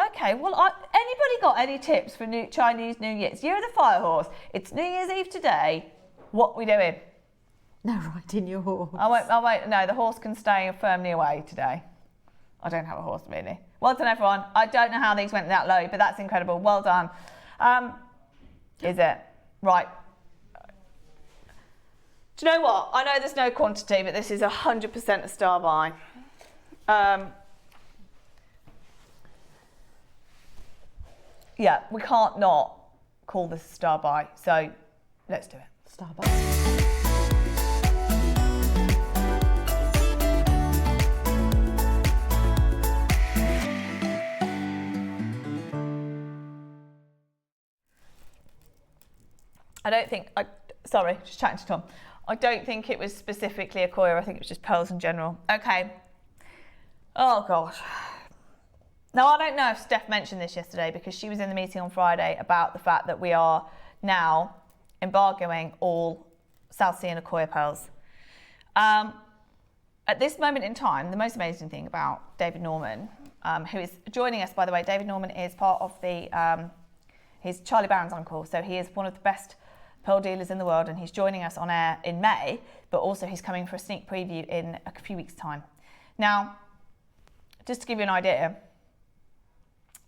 Okay, well, anybody got any tips for Chinese New Year's? Year of the Fire Horse. It's New Year's Eve today. What are we doing? No, riding your horse. I won't. No, the horse can stay firmly away today. I don't have a horse, really. Well done, everyone. I don't know how these went that low, but that's incredible. Well done. Is it? Right. Do you know what? I know there's no quantity, but this is 100% a star buy. Yeah, we can't not call this a star buy. So Let's do it. Starbucks. Sorry, just chatting to Tom. I don't think it was specifically Accoya. I think it was just pearls in general. Okay. Oh, gosh. Now, I don't know if Steph mentioned this yesterday because she was in the meeting on Friday about the fact that we are now embargoing all South Sea and Accoya pearls. At this moment in time, the most amazing thing about David Norman, who is joining us, by the way, David Norman is part of he's Charlie Barron's uncle, so he is one of the best pearl dealers in the world, and he's joining us on air in May, but also he's coming for a sneak preview in a few weeks' time. Now, just to give you an idea,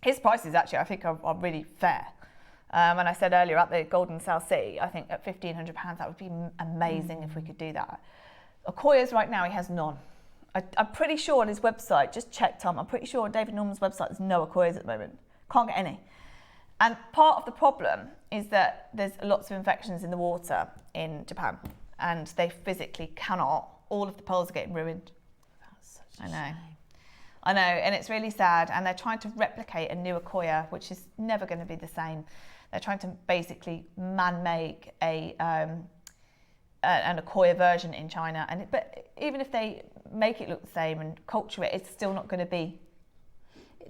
his prices actually, I think, are really fair. And I said earlier, at the Golden South Sea, I think at £1,500, that would be amazing if we could do that. Accoya's right now, he has none. I'm pretty sure on his website, just check, Tom, I'm pretty sure on David Norman's website, there's no Accoya's at the moment. Can't get any. And part of the problem is that there's lots of infections in the water in Japan, and they physically cannot. All of the pearls are getting ruined. That's such a shame. I know, and it's really sad. And they're trying to replicate a new Accoya, which is never going to be the same. They're trying to basically man-make an Accoya version in China. But even if they make it look the same and culture it, it's still not going to be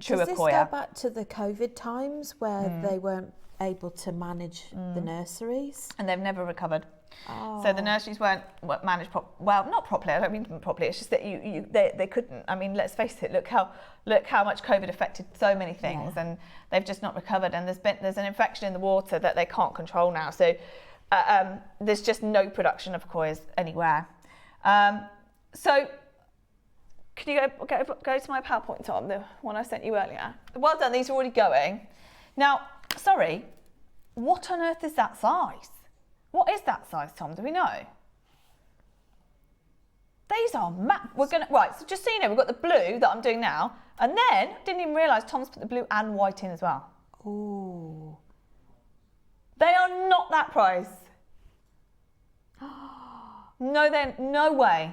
true Does this Accoya. go back to the COVID times where they weren't able to manage the nurseries? And they've never recovered. Oh. So the nurseries weren't managed not properly. I don't mean properly. It's just that they couldn't. I mean, let's face it. Look how much COVID affected so many things, and they've just not recovered. And there's an infection in the water that they can't control now. So there's just no production of Accoyas anywhere. So can you go to my PowerPoint, Tom, the one I sent you earlier? Well done. These are already going. Now, sorry, what on earth is that size? What is that size, Tom? Do we know? These are right, so just so you know, we've got the blue that I'm doing now, and then, I didn't even realise Tom's put the blue and white in as well. Ooh. They are not that price. No way.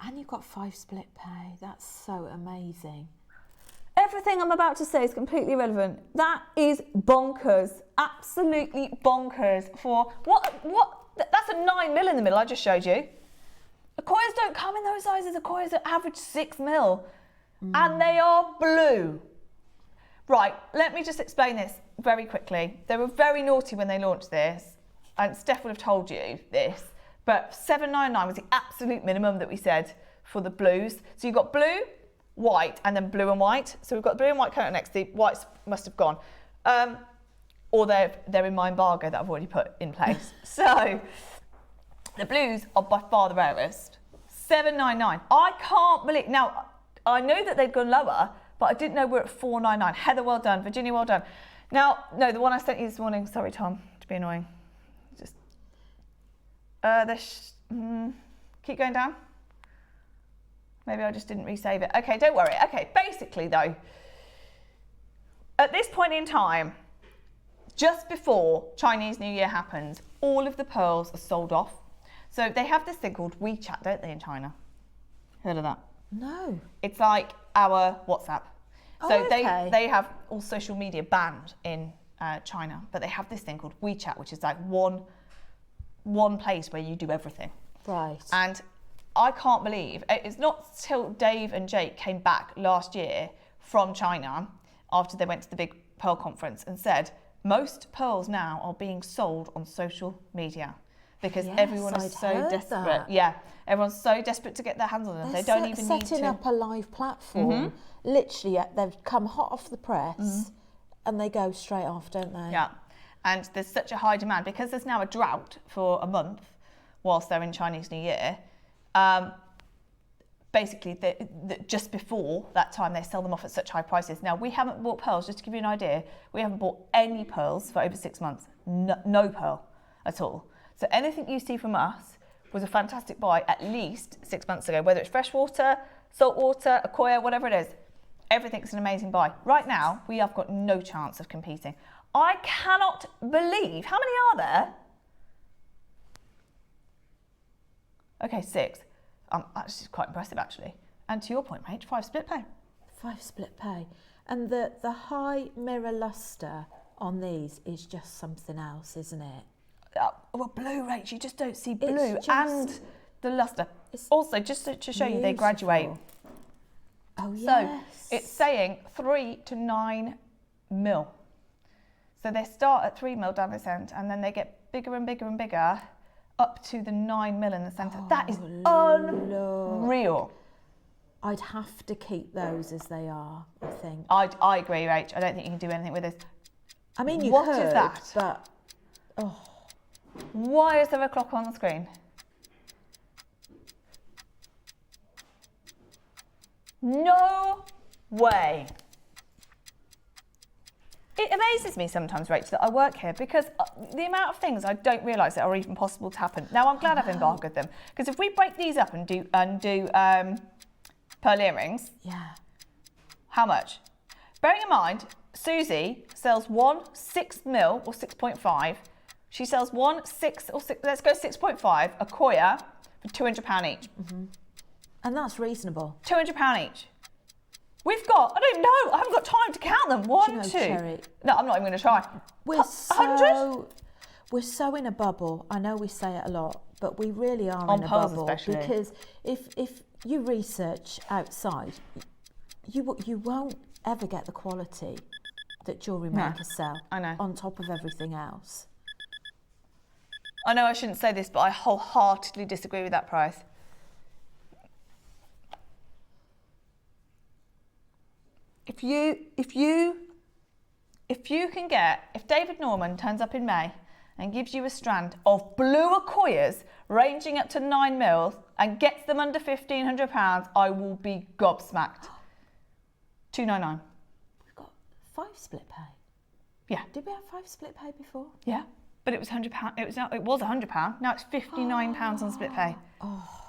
And you've got 5 split pay. That's so amazing. Everything I'm about to say is completely irrelevant. That is bonkers. Absolutely bonkers for what? That's a 9mm in the middle I just showed you. Accoyas don't come in those sizes. Accoyas are average 6mm. And they are blue. Right, let me just explain this very quickly. They were very naughty when they launched this. And Steph would have told you this. But $7.99 was the absolute minimum that we said for the blues. So you've got blue, white, and then blue and white. So we've got blue and white coat next. The whites must have gone. Or they're in my embargo that I've already put in place. So the blues are by far the rarest. $7.99. I can't believe. Now, I know that they'd gone lower, but I didn't know we're at $4.99. Heather, well done. Virginia, well done. Now, no, the one I sent you this morning. Sorry, Tom, to be annoying. Just keep going down. Maybe I just didn't resave it. Okay, don't worry. Okay, basically though, at this point in time, just before Chinese New Year happens, all of the pearls are sold off. So they have this thing called WeChat, don't they, in China? Heard of that? No. It's like our WhatsApp. So okay. they have all social media banned in China, but they have this thing called WeChat, which is like one place where you do everything. Right. And I can't believe, it's not till Dave and Jake came back last year from China after they went to the big pearl conference and said, most pearls now are being sold on social media because everyone is so desperate. That. Yeah, everyone's so desperate to get their hands on them. They don't even need to. Setting up a live platform. Literally, they've come hot off the press and they go straight off, don't they? Yeah, and there's such a high demand because there's now a drought for a month whilst they're in Chinese New Year. Basically, just before that time, they sell them off at such high prices. Now, we haven't bought pearls, just to give you an idea, we haven't bought any pearls for over 6 months. No pearl at all. So anything you see from us was a fantastic buy at least 6 months ago, whether it's freshwater, saltwater, Accoya, whatever it is. Everything's an amazing buy. Right now, we have got no chance of competing. I cannot believe, how many are there? Okay, 6. That's just quite impressive, actually. And to your point, Rach, 5 split pay. 5 split pay. And the high mirror luster on these is just something else, isn't it? Well, blue, Rach, you just don't see blue It's and the luster. Also, just to show you, they graduate. Oh, yes. So it's saying 3 to 9 mil. So they start at 3 mil down this end, and then they get bigger and bigger and bigger up to the 9 mil in the centre. That is unreal. I'd have to keep those as they are, I think. I agree, Rach. I don't think you can do anything with this. I mean, you What could, is that? But, Why is there a clock on the screen? No way. It amazes me sometimes, Rach, that I work here because the amount of things I don't realise that are even possible to happen. Now, I'm glad I've embargoed them because if we break these up and do pearl earrings, yeah. how much? Bearing in mind, Susie sells one 6 mil or 6.5. She sells one 6 or 6, let's go 6.5, a Koya for £200 each. Mm-hmm. And that's reasonable. £200 each. We've got, I don't know, I haven't got time to count them. 1, 2. Cherry, No, I'm not even going to try. We're 100? We're so in a bubble. I know we say it a lot, but we really are On in a pearls bubble. especially. Because if you research outside, you won't ever get the quality that Jewellery Maker sell. I know. On top of everything else. I know I shouldn't say this, but I wholeheartedly disagree with that price. If David Norman turns up in May and gives you a strand of blue Akoyas ranging up to 9 mils and gets them under £1,500, I will be gobsmacked. £299. We've got 5 split pay. Yeah. Did we have 5 split pay before? Yeah. But it was £100. It was £100. Now it's £59 on split pay. Oh.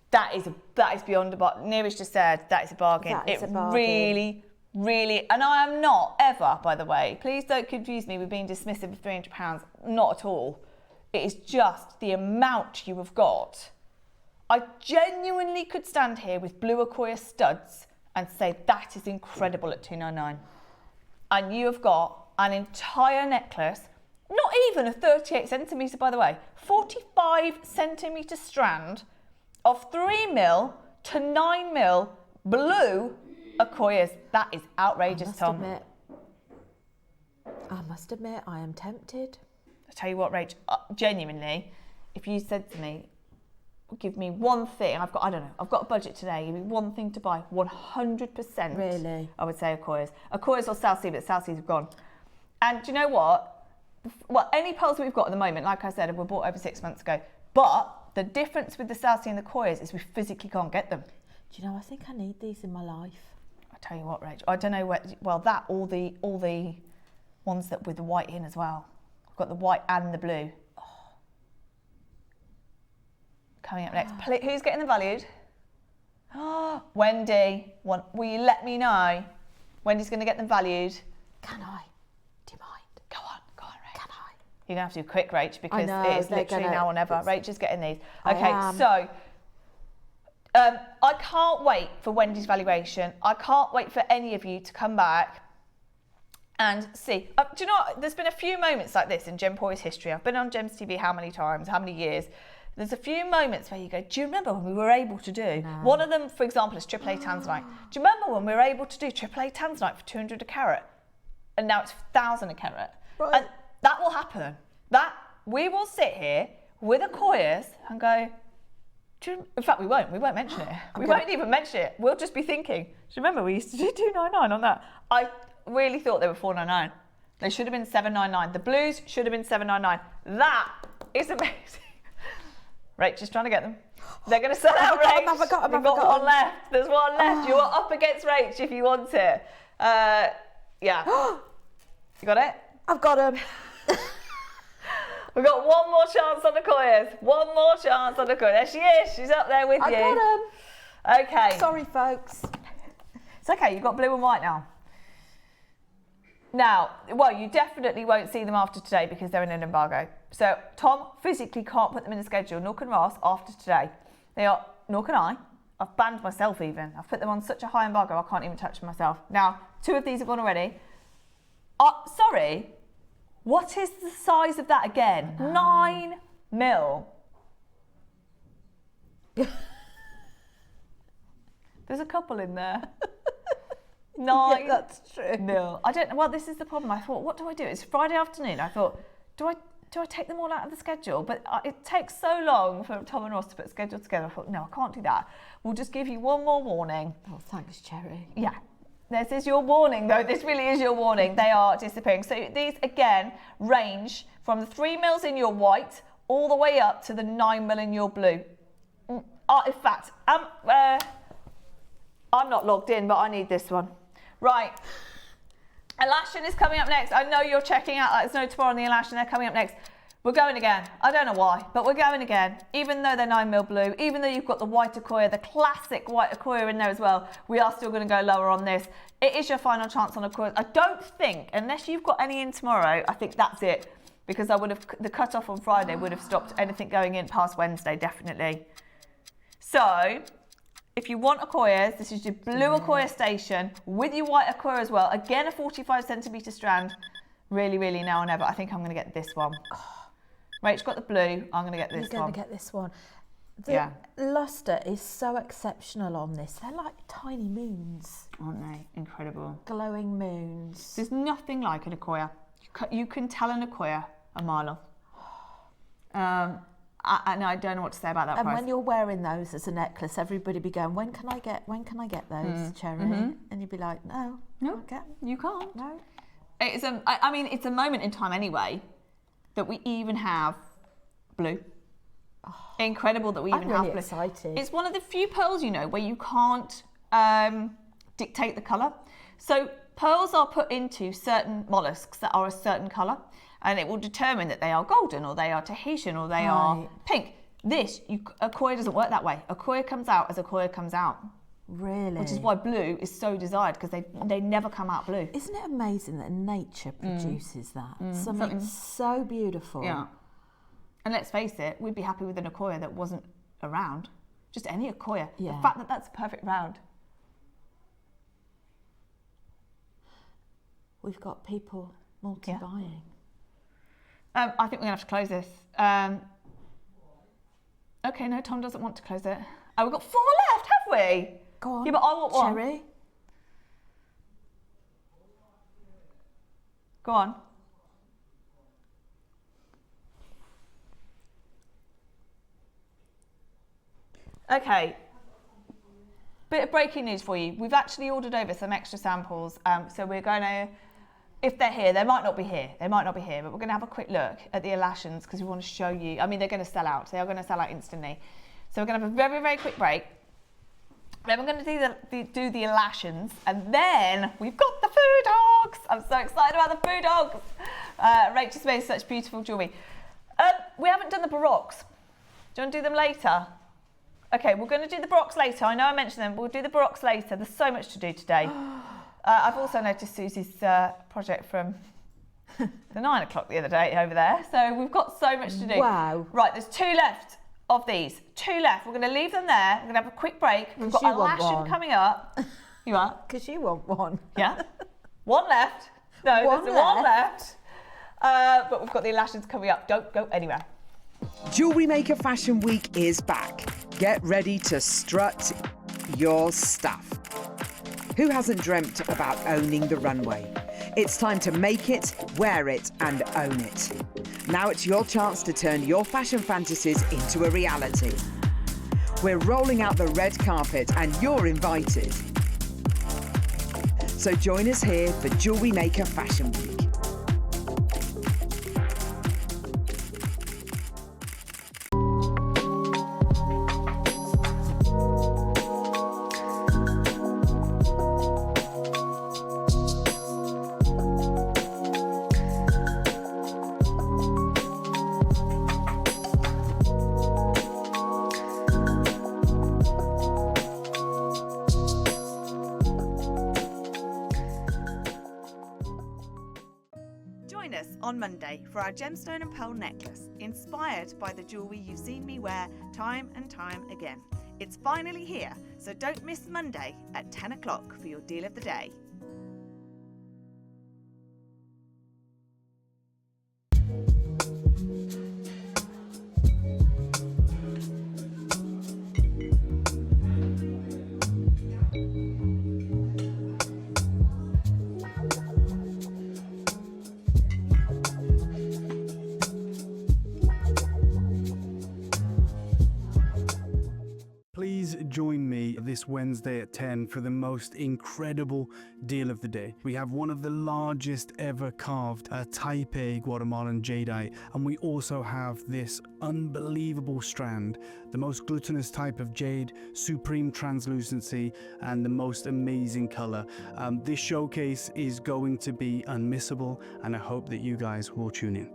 That is beyond a bargain. Neeraj just said that is a bargain. That is a bargain. Really, and I am not ever, by the way, please don't confuse me with being dismissive of £300. Not at all. It is just the amount you have got. I genuinely could stand here with blue Akoya studs and say that is incredible at $299. And you have got an entire necklace, not even a 38 centimetre, by the way, 45 centimetre strand of 3 mil to 9 mil blue Akoyas. That is outrageous, Tom. I must admit, I am tempted. I tell you what, Rach, genuinely, if you said to me, give me one thing, I've got a budget today, give me one thing to buy, 100%. Really? I would say Akoyas. Akoyas or South Sea, but South Seas have gone. And do you know what? Well, any pearls we've got at the moment, like I said, were bought over 6 months ago. But the difference with the South Sea and the Akoyas is we physically can't get them. Do you know, I think I need these in my life. I tell you what, Rach, I don't know where, well, that, all the ones that with the white in as well. I've got the white and the blue. Oh. Coming up next. Who's getting them valued? Oh, Wendy, will you let me know? Wendy's going to get them valued. Can I? Do you mind? Go on, Rach. Can I? You're going to have to do quick, Rach, because know, it is literally now or never. Rach is getting these. Okay, I am. so I can't wait for Wendy's valuation. I can't wait for any of you to come back and see. Do you know what? There's been a few moments like this in Gempore's history. I've been on Gems TV how many times, how many years? There's a few moments where you go, do you remember when we were able to do? No. One of them, for example, is AAA Tanzanite. Do you remember when we were able to do AAA Tanzanite for 200 a carat? And now it's 1,000 a carat. Right. And that will happen. That we will sit here with Akoyas and go, in fact, we won't mention it. We won't even mention it. We'll just be thinking, do you remember we used to do $299 on that? I really thought they were $499. They should have been $799. The blues should have been $799. That is amazing. Rach is trying to get them. They're going to sell out, Rach. I've got them. We've got one left. There's one left. You are up against Rach if you want it. Yeah. You got it? I've got them. We've got one more chance on the Akoyas. One more chance on the Akoyas. There she is. She's up there with you. I got them. Okay. Sorry, folks. It's okay. You've got blue and white now. Now, well, you definitely won't see them after today because they're in an embargo. So Tom physically can't put them in the schedule, nor can Ross after today. They are, nor can I. I've banned myself even. I've put them on such a high embargo, I can't even touch them myself. Now, 2 of these have gone already. Sorry, what is the size of that again? 9 mil. There's a couple in there. 9 that's true. mil. I don't know. Well, this is the problem. I thought, what do I do? It's Friday afternoon. I thought, do I take them all out of the schedule? But it takes so long for Tom and Ross to put a schedule together. I thought, no, I can't do that. We'll just give you one more warning. Oh, thanks, Cherry. Yeah. This is your warning, though. This really is your warning. They are disappearing. So these, again, range from the 3 mils in your white all the way up to the 9 mil in your blue. In fact, I'm not logged in, but I need this one. Right. Alashan is coming up next. I know you're checking out Let Us Know tomorrow on the Alashan. They're coming up next. We're going again. I don't know why, but we're going again. Even though they're 9 mil blue, even though you've got the white Acquoia, the classic white Acquoia in there as well, we are still going to go lower on this. It is your final chance on Acquoia. I don't think, unless you've got any in tomorrow, I think that's it. Because the cut-off on Friday would have stopped anything going in past Wednesday, definitely. So, if you want Acquoias, this is your blue Acquoia station with your white Acquoia as well. Again, a 45 centimetre strand. Really, really now or never. I think I'm going to get this one. Rachel's got the blue. I'm going to get this one. You're going to get this one. The lustre is so exceptional on this. They're like tiny moons. Aren't they? Incredible. Glowing moons. There's nothing like an Acquoia. You can tell an Acquoia a mile off. And I don't know what to say about that and price. when you're wearing those as a necklace, everybody be going, when can I get those, Cherry? And you'd be like, no, can't get them. You can't. No. It's I mean, it's a moment in time anyway that we even have blue. Oh, incredible that we even have blue. Excited. It's one of the few pearls, you know, where you can't dictate the colour. So pearls are put into certain mollusks that are a certain colour, and it will determine that they are golden or they are Tahitian or they are pink. Acquoia doesn't work that way. Acquoia comes out as Acquoia comes out. Really? Which is why blue is so desired, because they never come out blue. Isn't it amazing that nature produces that? Something so beautiful. Yeah. And let's face it, we'd be happy with an Acquoia that wasn't a round. Just any Acquoia. Yeah. The fact that that's a perfect round. We've got people multi-buying. I think we're going to have to close this. Okay, no, Tom doesn't want to close it. Oh, we've got 4 left, have we? Go on, yeah, but I want one. Cherry. Go on. Okay. Bit of breaking news for you. We've actually ordered over some extra samples. So we're going to, if they're here, they might not be here. They might not be here, but we're going to have a quick look at the Alashans because we want to show you. I mean, they're going to sell out. They are going to sell out instantly. So we're going to have a very, very quick break. Then we're going to do the Alashans, and then we've got the food dogs. I'm so excited about the food dogs. Rachel's made such beautiful jewellery. We haven't done the baroques. Do you want to do them later? Okay, we're going to do the baroques later. I know I mentioned them, but we'll do the baroques later. There's so much to do today. I've also noticed Susie's project from the 9 o'clock the other day over there. So we've got so much to do. Wow. Right, there's 2 left of these. 2 left. We're going to leave them there. We're going to have a quick break. We've got Alashan coming up. You are? Because you want one. Yeah. 1 left. No, One there's 1 left. But we've got the Alashans coming up. Don't go anywhere. Jewellery Maker Fashion Week is back. Get ready to strut your stuff. Who hasn't dreamt about owning the runway? It's time to make it, wear it, and own it. Now it's your chance to turn your fashion fantasies into a reality. We're rolling out the red carpet and you're invited. So join us here for Jewellery Maker Fashion Week. on Monday for our Gemstone and Pearl Necklace, inspired by the jewellery you've seen me wear time and time again. It's finally here, so don't miss Monday at 10 o'clock for your deal of the day. Please join me this Wednesday at 10 for the most incredible deal of the day. We have one of the largest ever carved Type A Guatemalan jadeite, and we also have this unbelievable strand, the most glutinous type of jade, supreme translucency, and the most amazing color. This showcase is going to be unmissable, and I hope that you guys will tune in.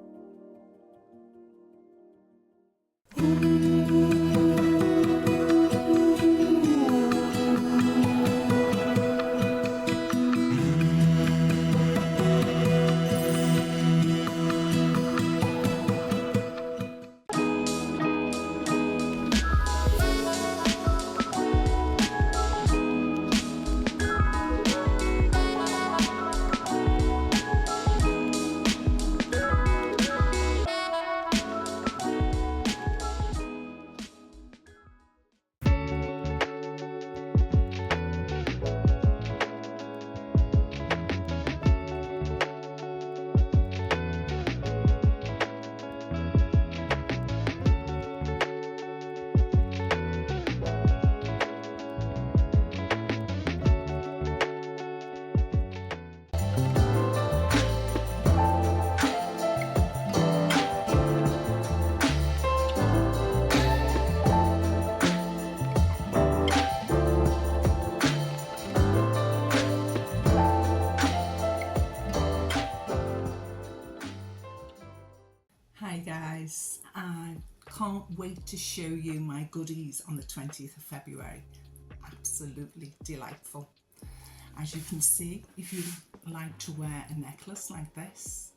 Hi guys, I can't wait to show you my goodies on the 20th of February. Absolutely delightful. As you can see, if you like to wear a necklace like this,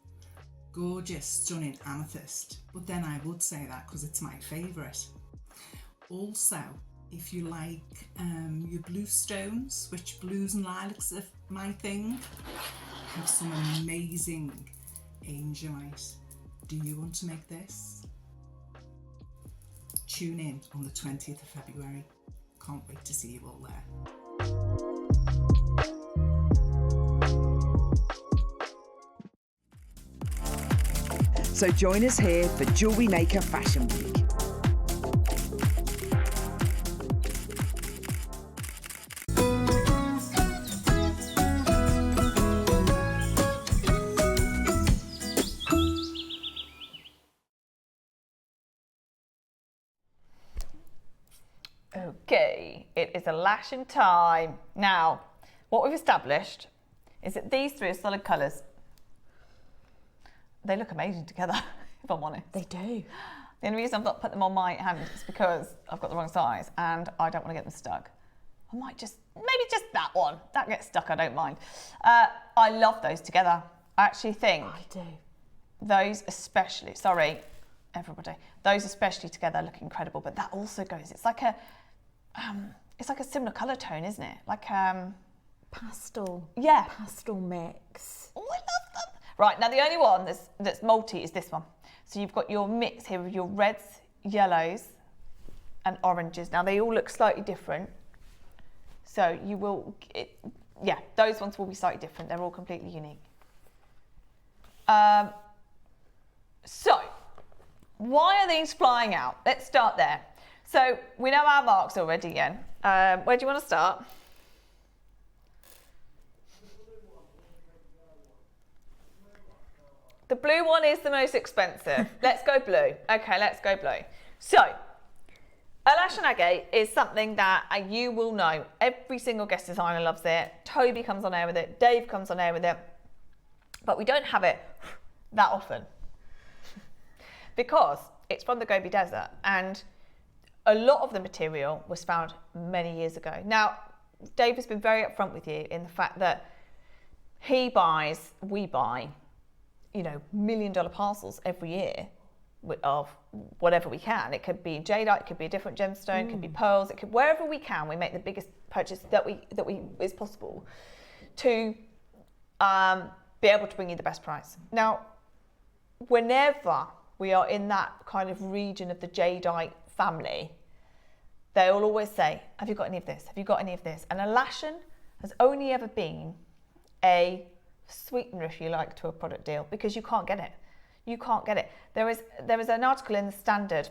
gorgeous, stunning amethyst, but then I would say that because it's my favourite. Also, if you like your blue stones, which blues and lilacs are my thing, I have some amazing angelite. Do you want to make this? Tune in on the 20th of February. Can't wait to see you all there. So join us here for Jewellery Maker Fashion Week. Okay, it is Alashan time. Now, what we've established is that these three are solid colours. They look amazing together, if I'm honest. They do. The only reason I've not put them on my hand is because I've got the wrong size and I don't want to get them stuck. I might maybe just that one. That gets stuck, I don't mind. I love those together. I actually think I do. those especially, sorry, everybody, those especially together look incredible, but that also goes, it's like a similar colour tone, isn't it? Like Pastel. Yeah. Pastel mix. Oh, I love them. Right, now the only one that's multi is this one. So you've got your mix here of your reds, yellows and oranges. Now they all look slightly different. So you will, yeah, those ones will be slightly different. They're all completely unique. So, why are these flying out? Let's start there. So we know our marks already, Yen. Where do you want to start? The blue one is the most expensive. Let's go blue. Okay, let's go blue. So, Alashan Agate is something that you will know. Every single guest designer loves it. Toby comes on air with it. Dave comes on air with it. But we don't have it that often because it's from the Gobi Desert and a lot of the material was found many years ago. Now, Dave has been very upfront with you in the fact that he buys, we buy you know, $1 million parcels every year of whatever we can. It could be jadeite, it could be a different gemstone, it could be pearls, it could, wherever we can, we make the biggest purchase that we is possible to be able to bring you the best price. Now, whenever we are in that kind of region of the jadeite family, they will always say, have you got any of this? Have you got any of this? And Alashan has only ever been a sweetener, if you like, to a product deal, because you can't get it. You can't get it. There was an article in the Standard,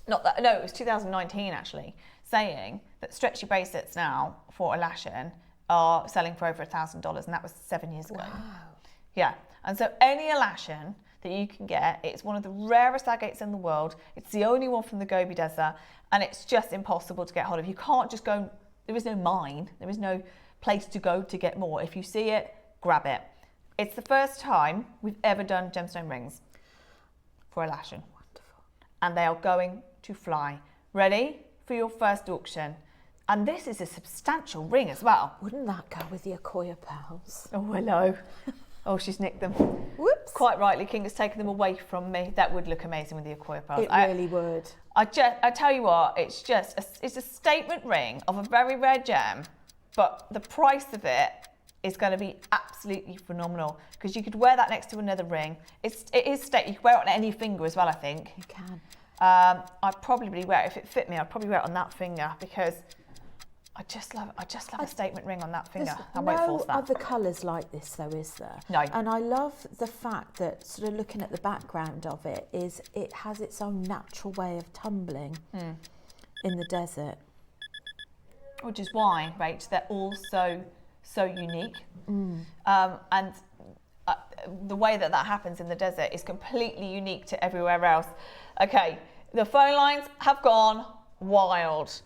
it was 2019 actually, saying that stretchy bracelets now for Alashan are selling for over $1,000, and that was 7 years ago. Wow. Yeah, and so any Alashan that you can get, it's one of the rarest agates in the world. It's the only one from the Gobi Desert, and it's just impossible to get hold of. You can't just go, there is no mine, there is no place to go to get more. If you see it, grab it. It's the first time we've ever done gemstone rings for Alashan. Wonderful. And they are going to fly. Ready for your first auction. And this is a substantial ring as well. Wouldn't that go with the Akoya pearls? Oh, hello. Oh, she's nicked them. Whoops. Quite rightly, King has taken them away from me. That would look amazing with the Akoya pearls. It really would. I tell you what, it's a statement ring of a very rare gem, but the price of it is going to be absolutely phenomenal, because you could wear that next to another ring. You can wear it on any finger as well, I think. You can. I'd probably wear it, if it fit me, I'd probably wear it on that finger, because I just love a statement ring on that finger. I won't force that. No other colours like this though, is there? No. And I love the fact that, sort of looking at the background of it, is it has its own natural way of tumbling in the desert. Which is why, Rach, they're all so unique. And the way that happens in the desert is completely unique to everywhere else. Okay, the phone lines have gone wild.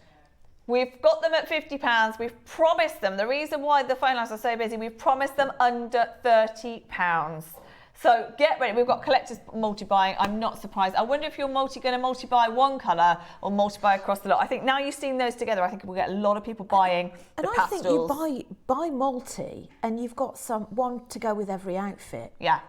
We've got them at £50. We've promised them, the reason why the phone lines are so busy, we've promised them under £30. So get ready. We've got collectors multi-buying. I'm not surprised. I wonder if you're going to multi-buy one colour or multi-buy across the lot. I think now you've seen those together, I think we'll get a lot of people buying the pastels. And I think you buy multi, and you've got one to go with every outfit. Yeah.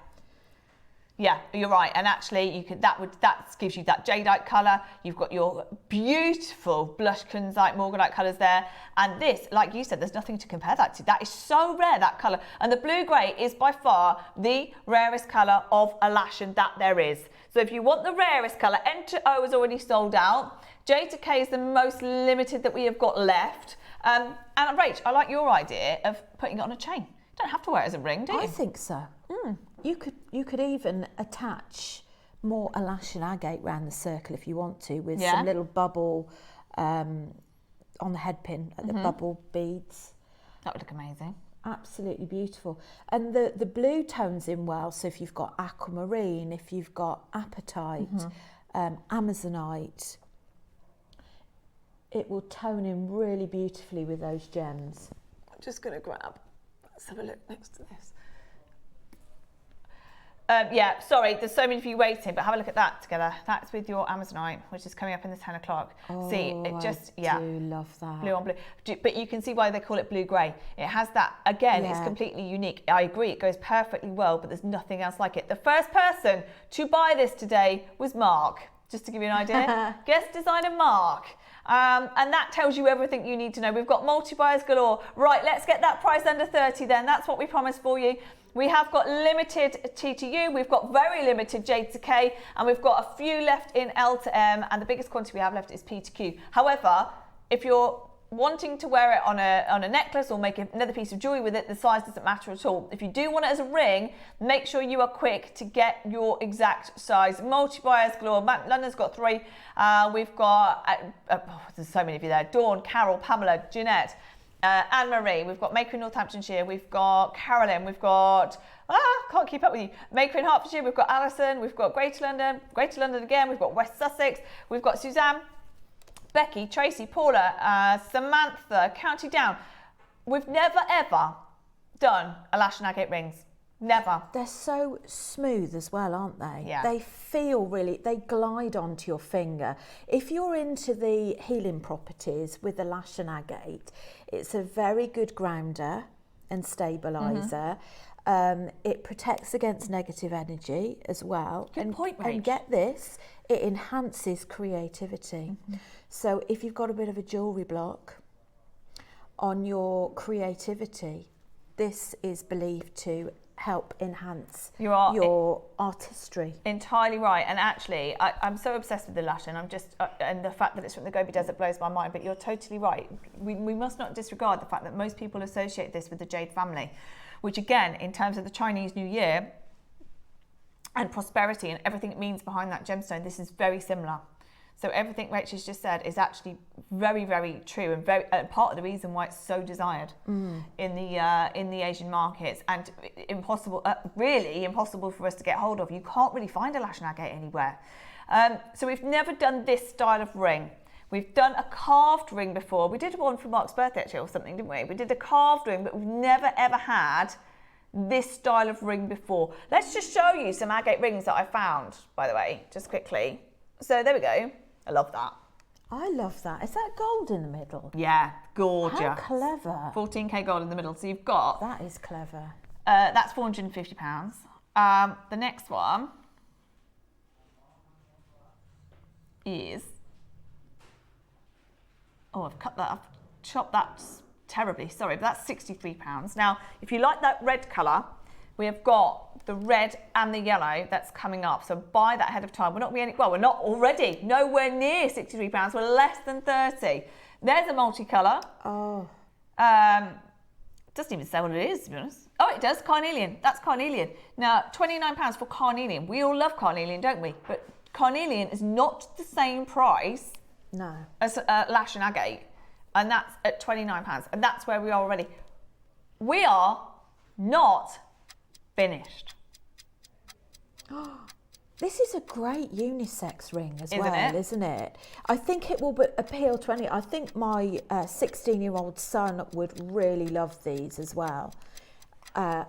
Yeah, you're right. And actually, that gives you that jadeite colour. You've got your beautiful blush kunzite, morganite colours there. And this, like you said, there's nothing to compare that to. That is so rare, that colour. And the blue grey is by far the rarest colour of Alashan that there is. So if you want the rarest colour, Enter O is already sold out. J2K is the most limited that we have got left. And Rach, I like your idea of putting it on a chain. You don't have to wear it as a ring, do you? I think so. You could even attach more Alashan agate around the circle if you want to, with some little bubble on the head pin, at the bubble beads. That would look amazing. Absolutely beautiful. And the blue tones in well, so if you've got aquamarine, if you've got apatite, amazonite, it will tone in really beautifully with those gems. I'm just going to grab, let's have a look next to this. Yeah, sorry, there's so many of you waiting, but have a look at that together. That's with your Amazonite, which is coming up in the 10 o'clock. Oh, see, it just, I do love that. Blue on blue. But you can see why they call it blue-grey. It has that, again, it's completely unique. I agree, it goes perfectly well, but there's nothing else like it. The first person to buy this today was Mark, just to give you an idea. Guest designer Mark. And that tells you everything you need to know. We've got multi-buyers galore. Right, let's get that price under 30 then. That's what we promised for you. We have got limited T2U, we've got very limited J to K, and we've got a few left in L to M, and the biggest quantity we have left is P to Q. However, if you're wanting to wear it on a necklace or make another piece of jewellery with it, the size doesn't matter at all. If you do want it as a ring, make sure you are quick to get your exact size. Multi-buyers galore. London's got 3. We've got, there's so many of you there, Dawn, Carol, Pamela, Jeanette, Anne-Marie, we've got Maker in Northamptonshire, we've got Carolyn, we've got, can't keep up with you, Maker in Hertfordshire, we've got Alison, we've got Greater London again, we've got West Sussex, we've got Suzanne, Becky, Tracy, Paula, Samantha, County Down. We've never ever done Alashan agate rings. Never. They're so smooth as well, aren't they? Yeah. They feel really, they glide onto your finger. If you're into the healing properties with the Alashan agate, it's a very good grounder and stabiliser. It protects against negative energy as well. Good point, Rach. And get this, it enhances creativity. So if you've got a bit of a jewellery block on your creativity, this is believed to help enhance your artistry. Entirely right. And actually, I'm so obsessed with the Alashan. And the fact that it's from the Gobi Desert blows my mind. But you're totally right. We must not disregard the fact that most people associate this with the jade family, which again, in terms of the Chinese New Year and prosperity and everything it means behind that gemstone, this is very similar. So everything Rachel's just said is actually very, very true, and part of the reason why it's so desired in the Asian markets, and really impossible for us to get hold of. You can't really find Alashan Agate anywhere. So we've never done this style of ring. We've done a carved ring before. We did one for Mark's birthday actually or something, didn't we? We did a carved ring, but we've never ever had this style of ring before. Let's just show you some agate rings that I found, by the way, just quickly. So there we go. I love that. I love that. Is that gold in the middle? Yeah, gorgeous. How clever. 14k gold in the middle. So you've got... That is clever. That's £450. The next one is... Oh, I've chopped that terribly, sorry, but that's £63. Now, if you like that red colour, we have got the red and the yellow that's coming up. So buy that ahead of time. We're not already nowhere near £63. We're less than 30. There's a multicolour. Oh. Doesn't even say what it is, to be honest. Oh, it does, carnelian. That's carnelian. Now, £29 for carnelian. We all love carnelian, don't we? But carnelian is not the same price as Alashan Agate. And that's at £29. And that's where we are already. We are not finished. This is a great unisex ring as well, isn't it? I think it will appeal to any. I think my 16-year-old son would really love these as well. I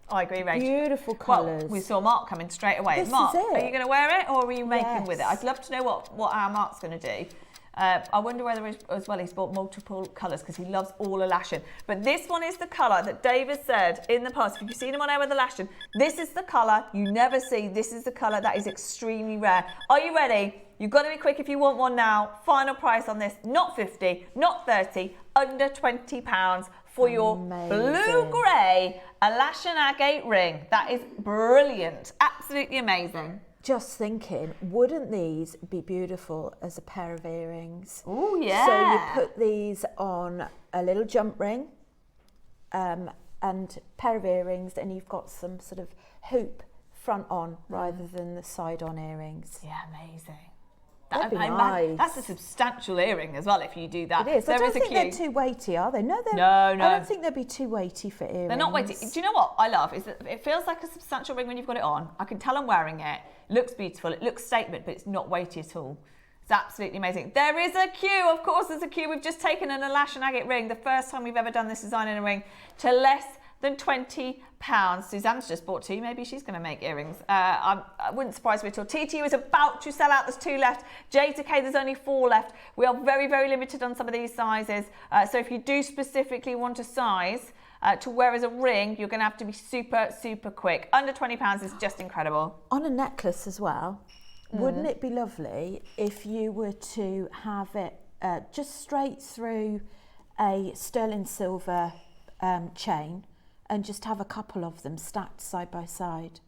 agree, Rachel. Beautiful colours. Well, we saw Mark coming straight away. This Mark, is it. are you going to wear it or are you making with it? Yes. I'd love to know what our Mark's going to do. I wonder whether as well he's bought multiple colours because he loves all Alashan. But this one is the colour that David said in the past. If you've seen him on air with Alashan, this is the colour you never see. This is the colour that is extremely rare. Are you ready? You've got to be quick if you want one now. Final price on this, not 50, not 30, under £20 for your blue-grey Alashan Agate ring. That is brilliant. Absolutely amazing. Just thinking, wouldn't these be beautiful as a pair of earrings? Oh, yeah. So you put these on a little jump ring and pair of earrings, and you've got some sort of hoop front on rather than the side on earrings. Yeah, amazing. That'd be nice. That's a substantial earring as well if you do that. It is. I don't think they're too weighty, are they? No. I don't think they'd be too weighty for earrings. They're not weighty. Do you know what I love? Is that it feels like a substantial ring when you've got it on. I can tell I'm wearing it. It looks beautiful. It looks statement, but it's not weighty at all. It's absolutely amazing. There is a queue. Of course, there's a queue. We've just taken an Alashan Agate ring, the first time we've ever done this design in a ring, to less than £20. Suzanne's just bought two. Maybe she's going to make earrings. I wouldn't surprise me at all. TTU is about to sell out. There's 2 left. J2K, there's only 4 left. We are very, very limited on some of these sizes. So if you do specifically want a size to wear as a ring, you're going to have to be super, super quick. Under £20 is just incredible. On a necklace as well, wouldn't it be lovely if you were to have it just straight through a sterling silver chain, and just have a couple of them stacked side by side?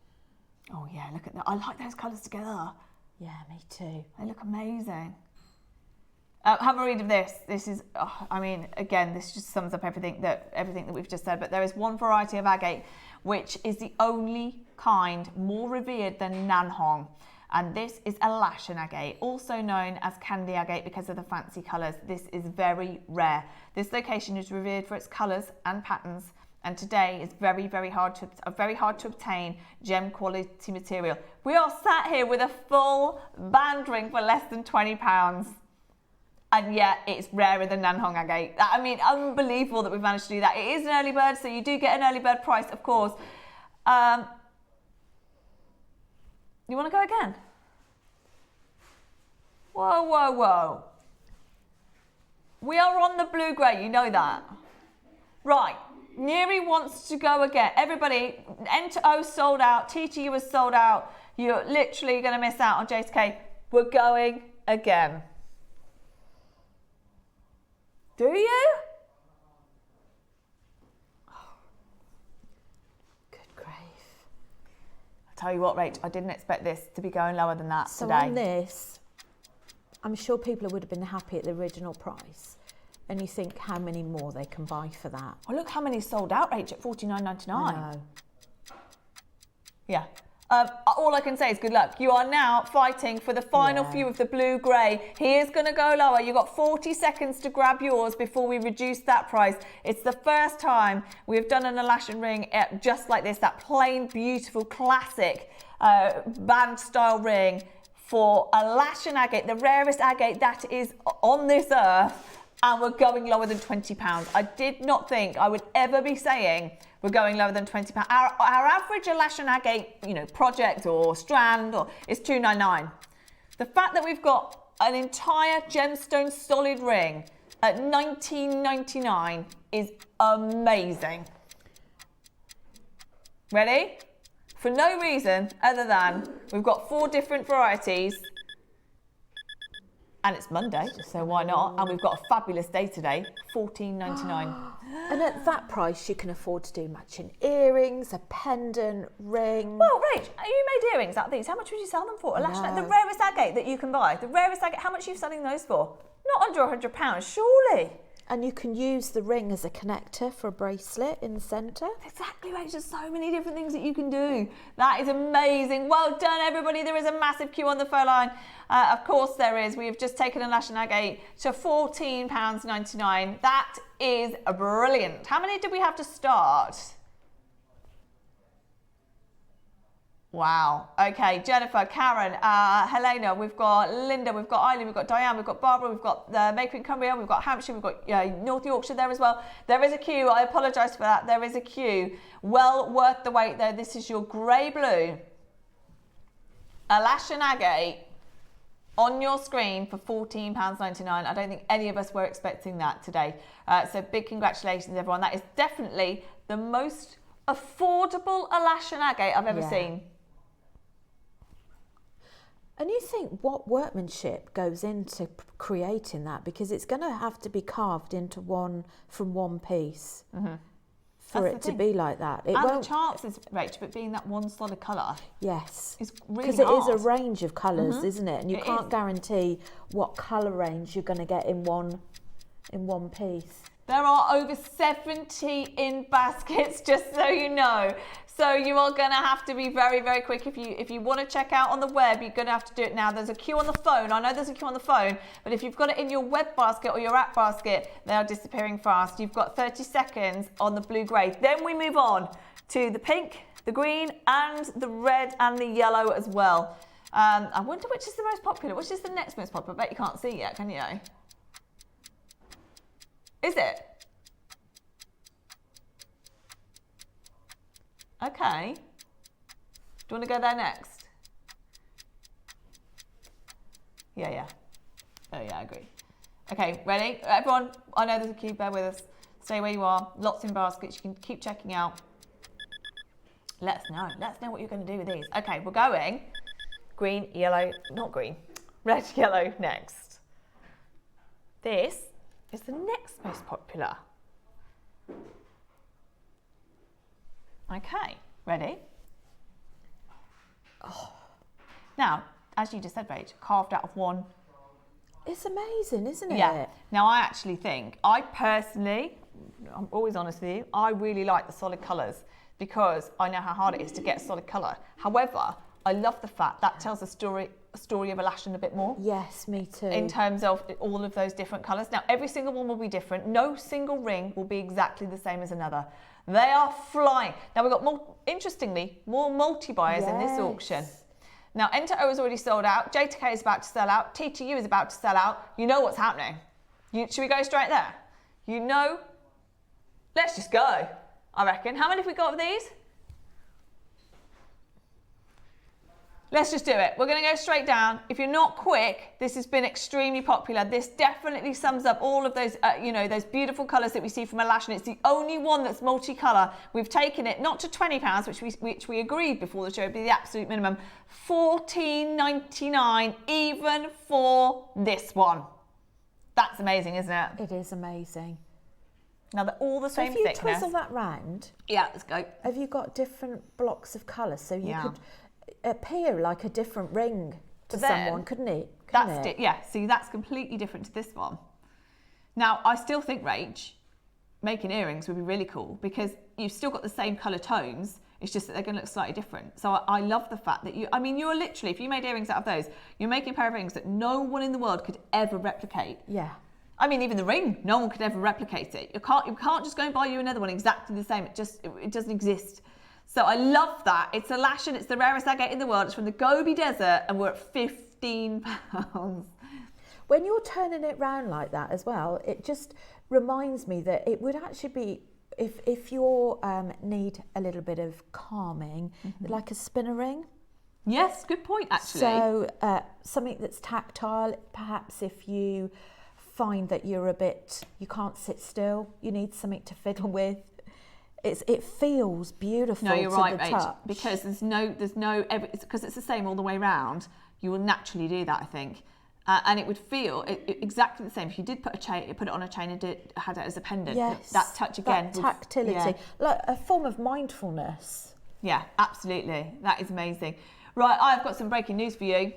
Oh yeah, look at that. I like those colours together. Yeah, me too. They look amazing. Have a read of this. This is, I mean, again, this just sums up everything that we've just said, but there is one variety of agate which is the only kind more revered than Nanhong. And this is Alashan Agate, also known as candy agate because of the fancy colours. This is very rare. This location is revered for its colours and patterns, and today is very, very hard to obtain gem quality material. We are sat here with a full band ring for less than £20, and yet it's rarer than Nanhong Agate. I mean, unbelievable that we've managed to do that. It is an early bird, so you do get an early bird price, of course. You want to go again? Whoa, whoa, whoa. We are on the blue-grey, you know that. Right, Neri wants to go again. Everybody, N2O sold out. TTU is sold out. You're literally going to miss out on J2K. We're going again. Do you? Good grief. I'll tell you what, Rach, I didn't expect this to be going lower than that So today. on this, I'm sure people would have been happy at the original price. And you think how many more they can buy for that. Oh, look how many sold out, Rach, at $49.99. No. Yeah. All I can say is good luck. You are now fighting for the final few of the blue-grey. He is going to go lower. You've got 40 seconds to grab yours before we reduce that price. It's the first time we've done an Alashan ring just like this, that plain, beautiful, classic band-style ring for Alashan agate, the rarest agate that is on this earth. And we're going lower than £20. I did not think I would ever be saying we're going lower than £20. Our average Alashan agate, project or strand is $299. The fact that we've got an entire gemstone solid ring at $19.99 is amazing. Ready? For no reason other than we've got 4 different varieties. And it's Monday, so why not? And we've got a fabulous day today, $14.99. And at that price, you can afford to do matching earrings, a pendant, ring. Well, Rach, you made earrings out of these. How much would you sell them for? Alashan, the rarest agate that you can buy. The rarest agate, how much are you selling those for? Not under £100, surely. And you can use the ring as a connector for a bracelet in the centre. Exactly, Rach. There's so many different things that you can do. That is amazing. Well done, everybody. There is a massive queue on the phone line. Of course there is. We have just taken Alashan agate to £14.99. That is brilliant. How many did we have to start? Wow. Okay, Jennifer, Karen, Helena, we've got Linda, we've got Eileen, we've got Diane, we've got Barbara, we've got Maker in Cumbria, we've got Hampshire, we've got North Yorkshire there as well. There is a queue. I apologise for that. There is a queue. Well worth the wait though. This is your grey blue Alashan agate on your screen for £14.99. I don't think any of us were expecting that today. So big congratulations, everyone. That is definitely the most affordable Alashan agate I've ever seen. And you think what workmanship goes into creating that, because it's going to have to be carved into from one piece for it to be like that. It won't. The chances, Rach, of it being that one solid colour. Yes. Is really because it is hard. a range of colours, isn't it? And you can't guarantee what colour range you're going to get in one piece. There are over 70 in baskets, just so you know. So you are going to have to be very, very quick. If you want to check out on the web, you're going to have to do it now. There's a queue on the phone. I know there's a queue on the phone, but if you've got it in your web basket or your app basket, they are disappearing fast. You've got 30 seconds on the blue-grey. Then we move on to the pink, the green, and the red and the yellow as well. I wonder which is the most popular. Which is the next most popular? I bet you can't see yet, can you? Is it? Okay. Do you want to go there next? Yeah. Oh yeah, I agree. Okay, ready? Everyone, I know there's a queue, bear with us. Stay where you are. Lots in baskets. You can keep checking out. Let us know. Let us know what you're going to do with these. Okay, we're going green, yellow, not green, red, yellow next. This is the next most popular. Okay, ready? Oh. Now, as you just said, Rach, carved out of one. It's amazing, isn't it? Yeah. Now, I personally, I'm always honest with you, I really like the solid colours because I know how hard it is to get a solid colour. However, I love the fact that tells a story of Alashan a bit more. Yes, me too. In terms of all of those different colours. Now, every single one will be different. No single ring will be exactly the same as another. They are flying. Now, we've got more multi-buyers in this auction. Now, N2O is already sold out. J2K is about to sell out. TTU is about to sell out. You know what's happening. Should we go straight there? You know? Let's just go, I reckon. How many have we got of these? Let's just do it. We're going to go straight down. If you're not quick, this has been extremely popular. This definitely sums up all of those, those beautiful colours that we see from Alashan. It's the only one that's multicolour. We've taken it not to £20, which we agreed before the show would be the absolute minimum, $14.99 even for this one. That's amazing, isn't it? It is amazing. Now they're all the same if you thickness. twizzle that round, Yeah, let's go. have you got different blocks of colour? So you could appear like a different ring to But then, someone, couldn't it? That's it. Yeah, see, that's completely different to this one. Now, I still think, Rach, making earrings would be really cool because you've still got the same colour tones. It's just that they're going to look slightly different. So I love the fact that you're literally, if you made earrings out of those, you're making a pair of earrings that no one in the world could ever replicate. Yeah. I mean, even the ring, no one could ever replicate it. You can't just go and buy you another one exactly the same. It doesn't exist. So I love that. It's Alashan, it's the rarest agate in the world. It's from the Gobi Desert and we're at £15. When you're turning it round like that as well, it just reminds me that it would actually be, if you need a little bit of calming, like a spinner ring. Yes, good point, actually. So something that's tactile, perhaps if you find that you can't sit still, you need something to fiddle with. It feels beautiful. No, you're to right, the Rach, touch. because because it's the same all the way round. You will naturally do that, I think, and it would feel exactly the same if you did put it on a chain and had it as a pendant. Yes, that touch again, that tactility, like a form of mindfulness. Yeah, absolutely. That is amazing. Right, I've got some breaking news for you.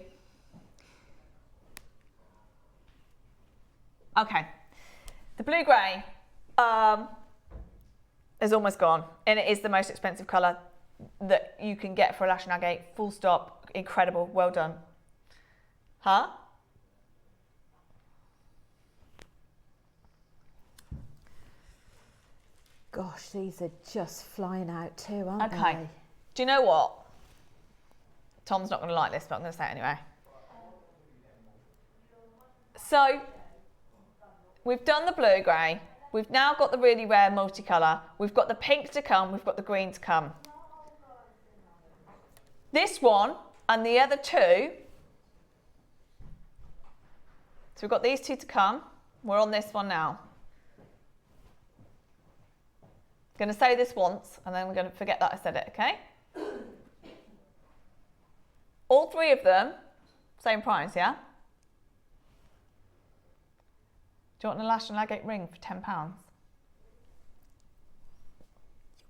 Okay, the blue grey is almost gone, and it is the most expensive colour that you can get for Alashan Agate. Full stop. Incredible. Well done. Huh? Gosh, these are just flying out too, aren't they? Okay. Do you know what? Tom's not going to like this, but I'm going to say it anyway. So, we've done the blue grey. We've now got the really rare multicolour. We've got the pink to come. We've got the green to come. This one and the other two. So we've got these two to come. We're on this one now. I'm going to say this once and then we're going to forget that I said it, okay? All three of them, same price, yeah? Do you want an Alashan Agate ring for £10? You're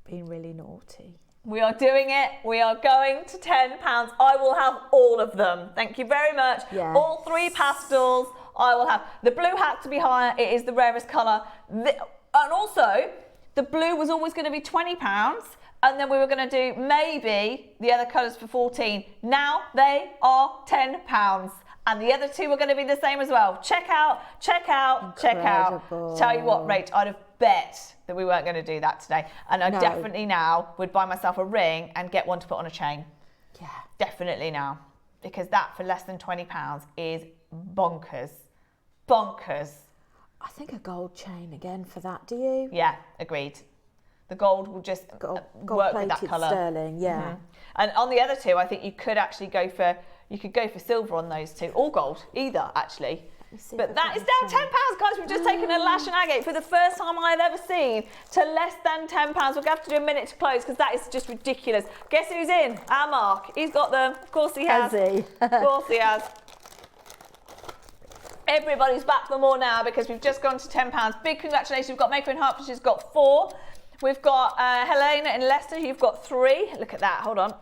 being really naughty. We are doing it. We are going to £10. I will have all of them. Thank you very much. Yes. All three pastels I will have. The blue had to be higher. It is the rarest colour. And also, the blue was always going to be £20. And then we were going to do maybe the other colours for 14. Now they are £10. And the other two are going to be the same as well. Check out, check out, check out. Incredible. Tell you what, Rach, I'd have bet that we weren't going to do that today. And I definitely now would buy myself a ring and get one to put on a chain. Yeah. Definitely now. Because that for less than £20 is bonkers. Bonkers. I think a gold chain again for that, do you? Yeah, agreed. The gold will just work with that colour. Sterling, yeah. Mm-hmm. And on the other two, I think you could actually go for silver on those two, or gold, either actually. But that is down £10, guys. We've just taken a Alashan Agate for the first time I've ever seen to less than £10. We're going to have to do a minute to close because that is just ridiculous. Guess who's in? Our Mark. He's got them. Of course he has. Has he? Of course he has. Everybody's back for more now because we've just gone to £10. Big congratulations. We've got Maker in Hertfordshire, she's got 4. We've got Helena in Leicester, you've got 3. Look at that, hold on.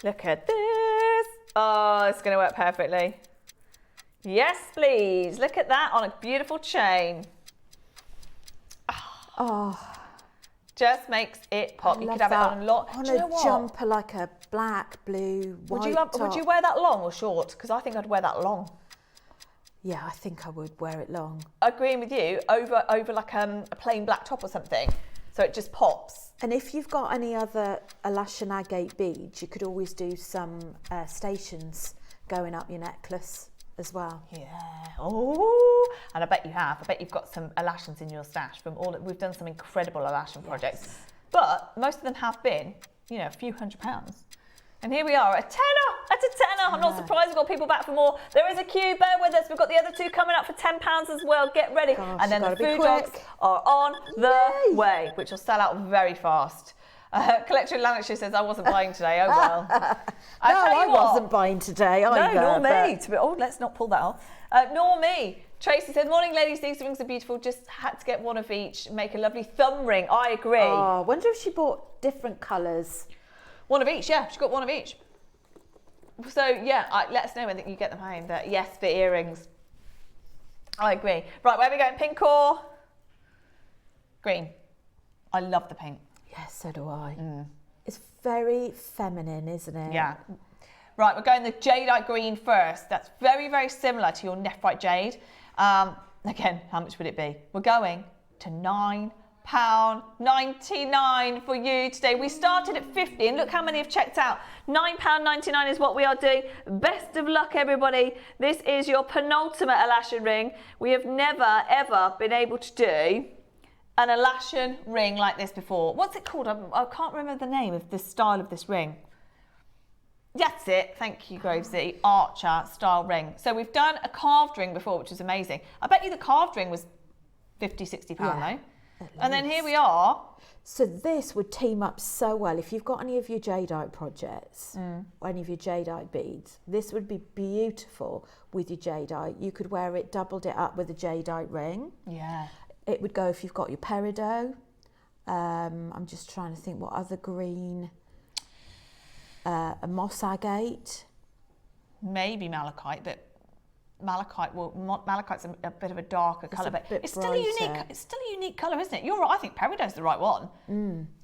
Look at this. Oh, it's going to work perfectly. Yes, please. Look at that on a beautiful chain. Oh, just makes it pop. You could have it on a lot. On Do you know a what? jumper like a black, blue, white top. Would you wear that long or short? Because I think I'd wear that long. Yeah, I think I would wear it long. Agreeing with you, over like a plain black top or something, so it just pops. And if you've got any other Alashan Agate beads, you could always do some stations going up your necklace as well. Yeah. Oh, and I bet you have. I bet you've got some Alashans in your stash from all. We've done some incredible Alashan projects, but most of them have been, a few £100s. And here we are, a tenner. That's a tenner. I'm not surprised we've got people back for more. There is a queue. Bear with us. We've got the other two coming up for £10 as well. Get ready. Gosh, and then the gotta be food quick. dogs are on the way, which will sell out very fast. Collector Lanarkshire says, I wasn't buying today. Oh, well. I wasn't buying today either. No, nor me. Oh, let's not pull that off. Nor me. Tracy says, morning, ladies. These rings are beautiful. Just had to get one of each. Make a lovely thumb ring. I agree. Oh, I wonder if she bought different colours. One of each, yeah. She's got one of each. So, yeah, let us know when you get them home. But yes, for earrings. I agree. Right, where are we going? Pink or green? I love the pink. Yes, so do I. It's very feminine, isn't it? Yeah. Right, we're going the jadeite green first. That's very, very similar to your nephrite jade. Again, how much would it be? We're going to £9.99 for you today. We started at 50 and look how many have checked out. £9.99 is what we are doing. Best of luck, everybody. This is your penultimate Alashan ring. We have never, ever been able to do an Alashan ring like this before. What's it called? I can't remember the name of this style of this ring. That's it. Thank you, Grovesy. Archer style ring. So we've done a carved ring before, which was amazing. I bet you the carved ring was £50, £60 though. And then here we are. So this would team up so well. If you've got any of your jadeite projects, or any of your jadeite beads, this would be beautiful with your jadeite. You could wear it, doubled it up with a jadeite ring. Yeah. It would go if you've got your peridot. I'm just trying to think what other green. A moss agate. Maybe malachite, but malachite's a bit of a darker colour, but it's still brighter. a unique colour, isn't it? You're right. I think peridot's the right one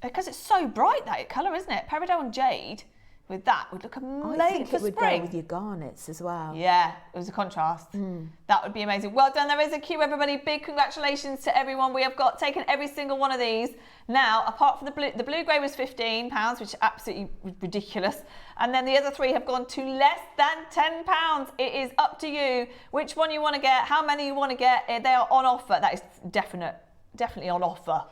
because it's so bright, that colour, isn't it? Peridot and jade with that would look amazing I think for it would spring. go with your garnets as well. Yeah, it was a contrast. That would be amazing. Well done. There is a queue, everybody. Big congratulations to everyone. We have taken every single one of these. Now, apart from the blue grey was £15, which is absolutely ridiculous. And then the other three have gone to less than £10. It is up to you which one you want to get, how many you want to get. They are on offer. That is definitely on offer.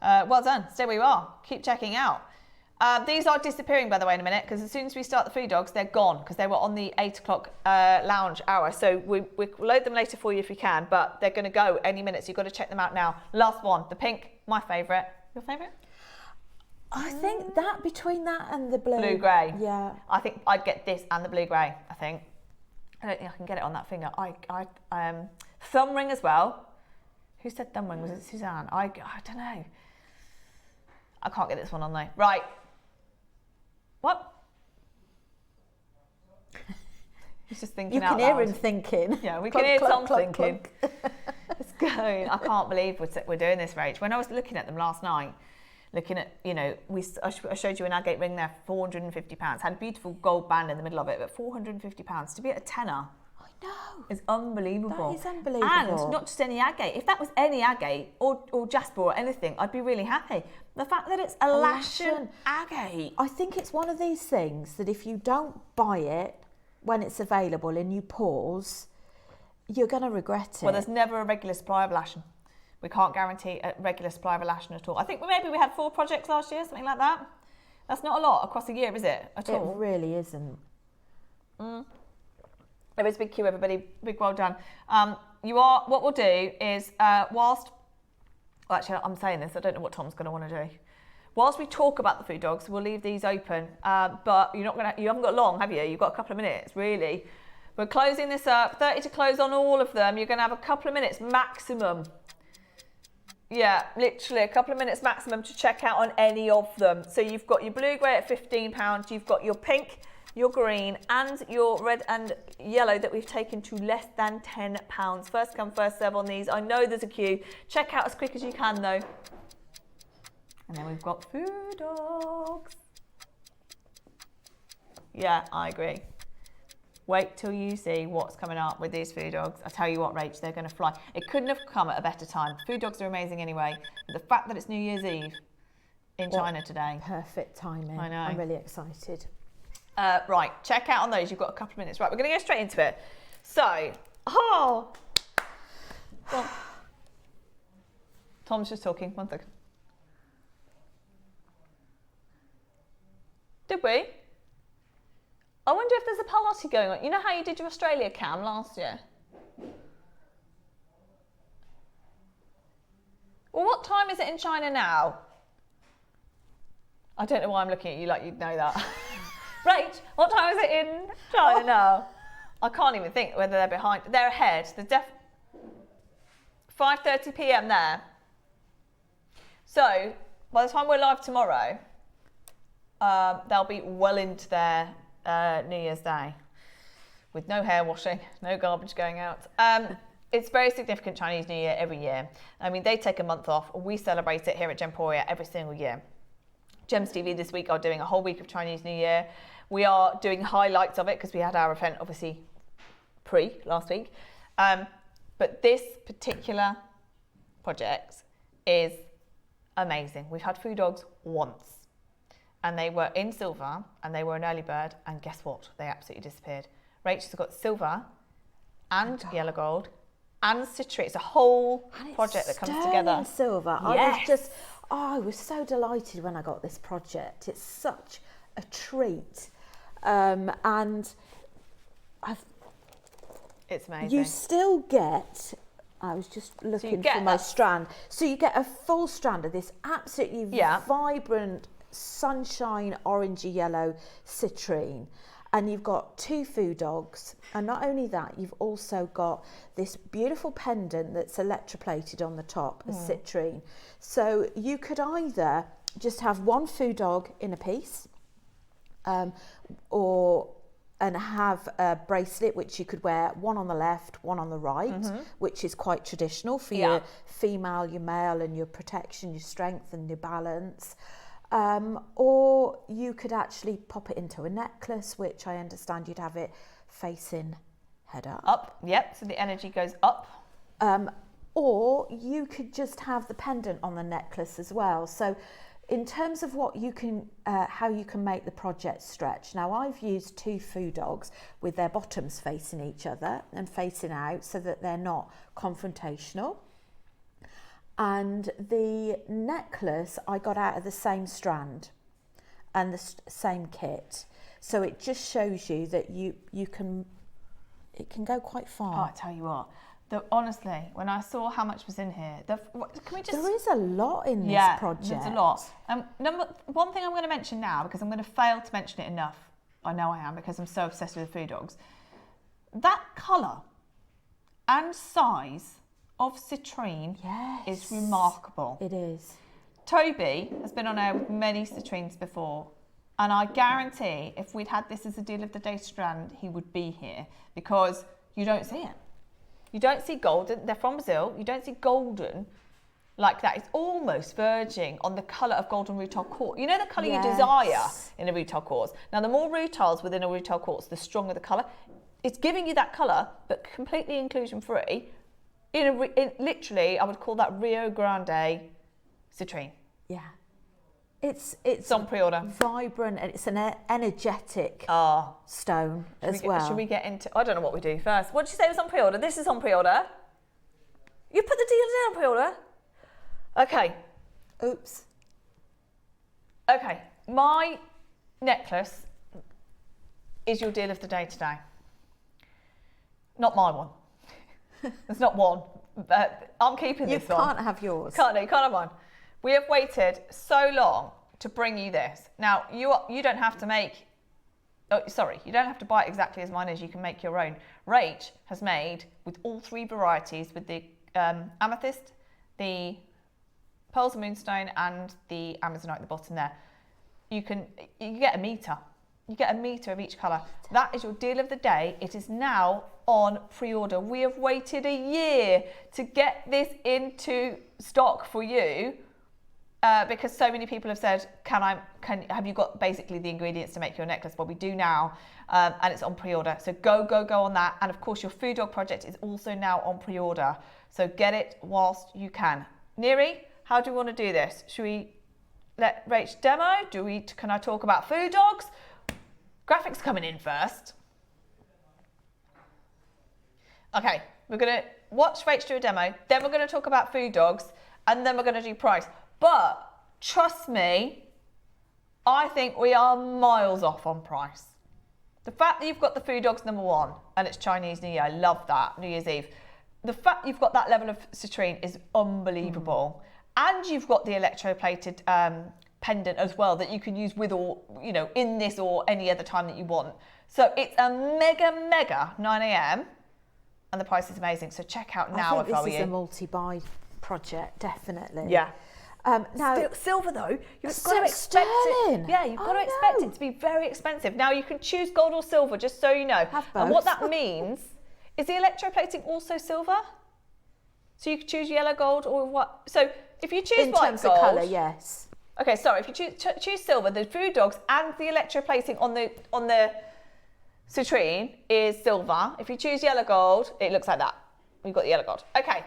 Well done. Stay where you are. Keep checking out. These are disappearing, by the way, in a minute, because as soon as we start the food dogs, they're gone because they were on the 8 o'clock lounge hour. So we'll load them later for you if you can, but they're going to go any minute, so you've got to check them out now. Last one, the pink, my favourite. Your favourite? I think that between that and the blue. Blue grey. Yeah. I think I'd get this and the blue grey, I think. I don't think I can get it on that finger. Thumb ring as well. Who said thumb ring? Was it Suzanne? I don't know. I can't get this one on though. Right. What? He's just thinking out loud. You can hear him thinking. Yeah, we Clunk, can hear clunk, Tom clunk, thinking. clunk. It's going. I can't believe we're doing this, Rach. When I was looking at them last night, looking at, I showed you an agate ring there, £450. Had a beautiful gold band in the middle of it, but £450 to be at a tenner. I know. It's unbelievable. That is unbelievable. And not just any agate. If that was any agate or jasper or anything, I'd be really happy. The fact that it's Alashan agate. I think it's one of these things that if you don't buy it when it's available and you pause, you're going to regret it. Well, there's never a regular supply of Alashan. We can't guarantee a regular supply of Alashan at all. I think maybe we had 4 projects last year, something like that. That's not a lot across a year, is it? At all? It really isn't. There is a big queue, everybody. Big well done. What we'll do is, actually, I'm saying this, I don't know what Tom's going to want to do. Whilst we talk about the food dogs, we'll leave these open, but you haven't got long, have you? You've got a couple of minutes, really. We're closing this up, 30 to close on all of them. You're going to have a couple of minutes maximum. Yeah, literally a couple of minutes maximum to check out on any of them. So you've got your blue grey at £15, you've got your pink, your green and your red and yellow that we've taken to less than £10. First come, first serve on these. I know there's a queue. Check out as quick as you can though. And then we've got food dogs. Yeah, I agree. Wait till you see what's coming up with these food dogs. I tell you what, Rach, they're going to fly. It couldn't have come at a better time. Food dogs are amazing anyway. But the fact that it's New Year's Eve in China today. Perfect timing. I know. I'm really excited. Right, check out on those. You've got a couple of minutes. Right, we're going to go straight into it. So, Tom's just talking. 1 second. Did we? party going on. You know how you did your Australia cam last year? Well, what time is it in China now? I don't know why I'm looking at you like you'd know that. Rach, what time is it in China now? I can't even think whether they're behind. They're ahead. They're 5:30 p.m. there. So by the time we're live tomorrow, they'll be well into their New Year's Day with no hair washing, no garbage going out. It's very significant Chinese New Year every year. I mean, they take a month off. We celebrate it here at Gemporia every single year. Gems TV this week are doing a whole week of Chinese New Year. We are doing highlights of it because we had our event obviously last week. But this particular project is amazing. We've had food dogs once and they were in silver and they were an early bird, and guess what? They absolutely disappeared. Rachel's got silver and yellow gold and citrine. It's a whole project that comes together. Silver. Yes. I was so delighted when I got this project. It's such a treat. And it's amazing. You still get, I was just looking for my strand. So you get a full strand of this absolutely vibrant sunshine orangey yellow citrine. And you've got 2 food dogs. And not only that, you've also got this beautiful pendant that's electroplated on the top of citrine. So you could either just have 1 food dog in a piece, and have a bracelet which you could wear, 1 on the left, 1 on the right, which is quite traditional for your female, your male, and your protection, your strength and your balance. Or you could actually pop it into a necklace, which I understand you'd have it facing head up. Up, yep, so the energy goes up. Or you could just have the pendant on the necklace as well. So in terms of what you can, how you can make the project stretch. Now I've used 2 food dogs with their bottoms facing each other and facing out so that they're not confrontational. And the necklace I got out of the same strand and the same kit. So it just shows you that it can go quite far. Oh, I tell you what, honestly, when I saw how much was in here, there is a lot in this project. There's a lot. One thing I'm going to mention now, because I'm going to fail to mention it enough. I know I am, because I'm so obsessed with food dogs. That colour and size of citrine is remarkable. It is. Toby has been on air with many citrines before, and I guarantee if we'd had this as a deal of the day strand, he would be here, because you don't see it. You don't see golden. They're from Brazil. You don't see golden like that. It's almost verging on the colour of golden rutile quartz. You know the colour you desire in a rutile quartz. Now, the more rutiles within a rutile quartz, the stronger the colour. It's giving you that colour, but completely inclusion free. Literally, I would call that Rio Grande citrine. Yeah. It's on pre-order. Vibrant, and it's an energetic stone as well. Should we get into, I don't know what we do first. What did you say was on pre-order? This is on pre-order. You put the deal down on pre-order? Okay. Oops. Okay, my necklace is your deal of the day today. Not my one. There's not one, but I'm keeping this one. You can't have yours. You can't have mine. We have waited so long to bring you this. Now, you don't have to make, you don't have to buy it exactly as mine is. You can make your own. Rach has made with all 3 varieties, with the amethyst, the pearls of moonstone, and the amazonite at the bottom there. You get a metre. You get a metre of each colour. That is your deal of the day. It is now on pre-order. We have waited a year to get this into stock for you because so many people have said, have you got basically the ingredients to make your necklace? Well, we do now, and it's on pre-order. So go on that. And of course, your food dog project is also now on pre-order. So get it whilst you can. Neri, how do we want to do this? Should we let Rach demo? Can I talk about food dogs? Graphics coming in first. Okay, we're going to watch Rach do a demo, then we're going to talk about food dogs, and then we're going to do price. But trust me, I think we are miles off on price. The fact that you've got the food dogs #1 and it's Chinese New Year, I love that, New Year's Eve. The fact you've got that level of citrine is unbelievable. And you've got the electroplated pendant as well that you can use with or, you know, in this or any other time that you want. So it's a mega 9 a.m. and the price is amazing. So check out now if I were you. I think this is a multi-buy project, definitely. Yeah. Now, silver though, you've So got to expect sterling. it. Yeah, you've got to I expect know. it to be very expensive. Now you can choose gold or silver, just so you know. Have And what both. that means is the electroplating also silver. So you could choose yellow gold or what? So if you choose in white terms gold, of colour, yes. Okay, sorry. If you choose silver, the food dogs and the electroplating on the citrine is silver. If you choose yellow gold, it looks like that. We've got the yellow gold. Okay,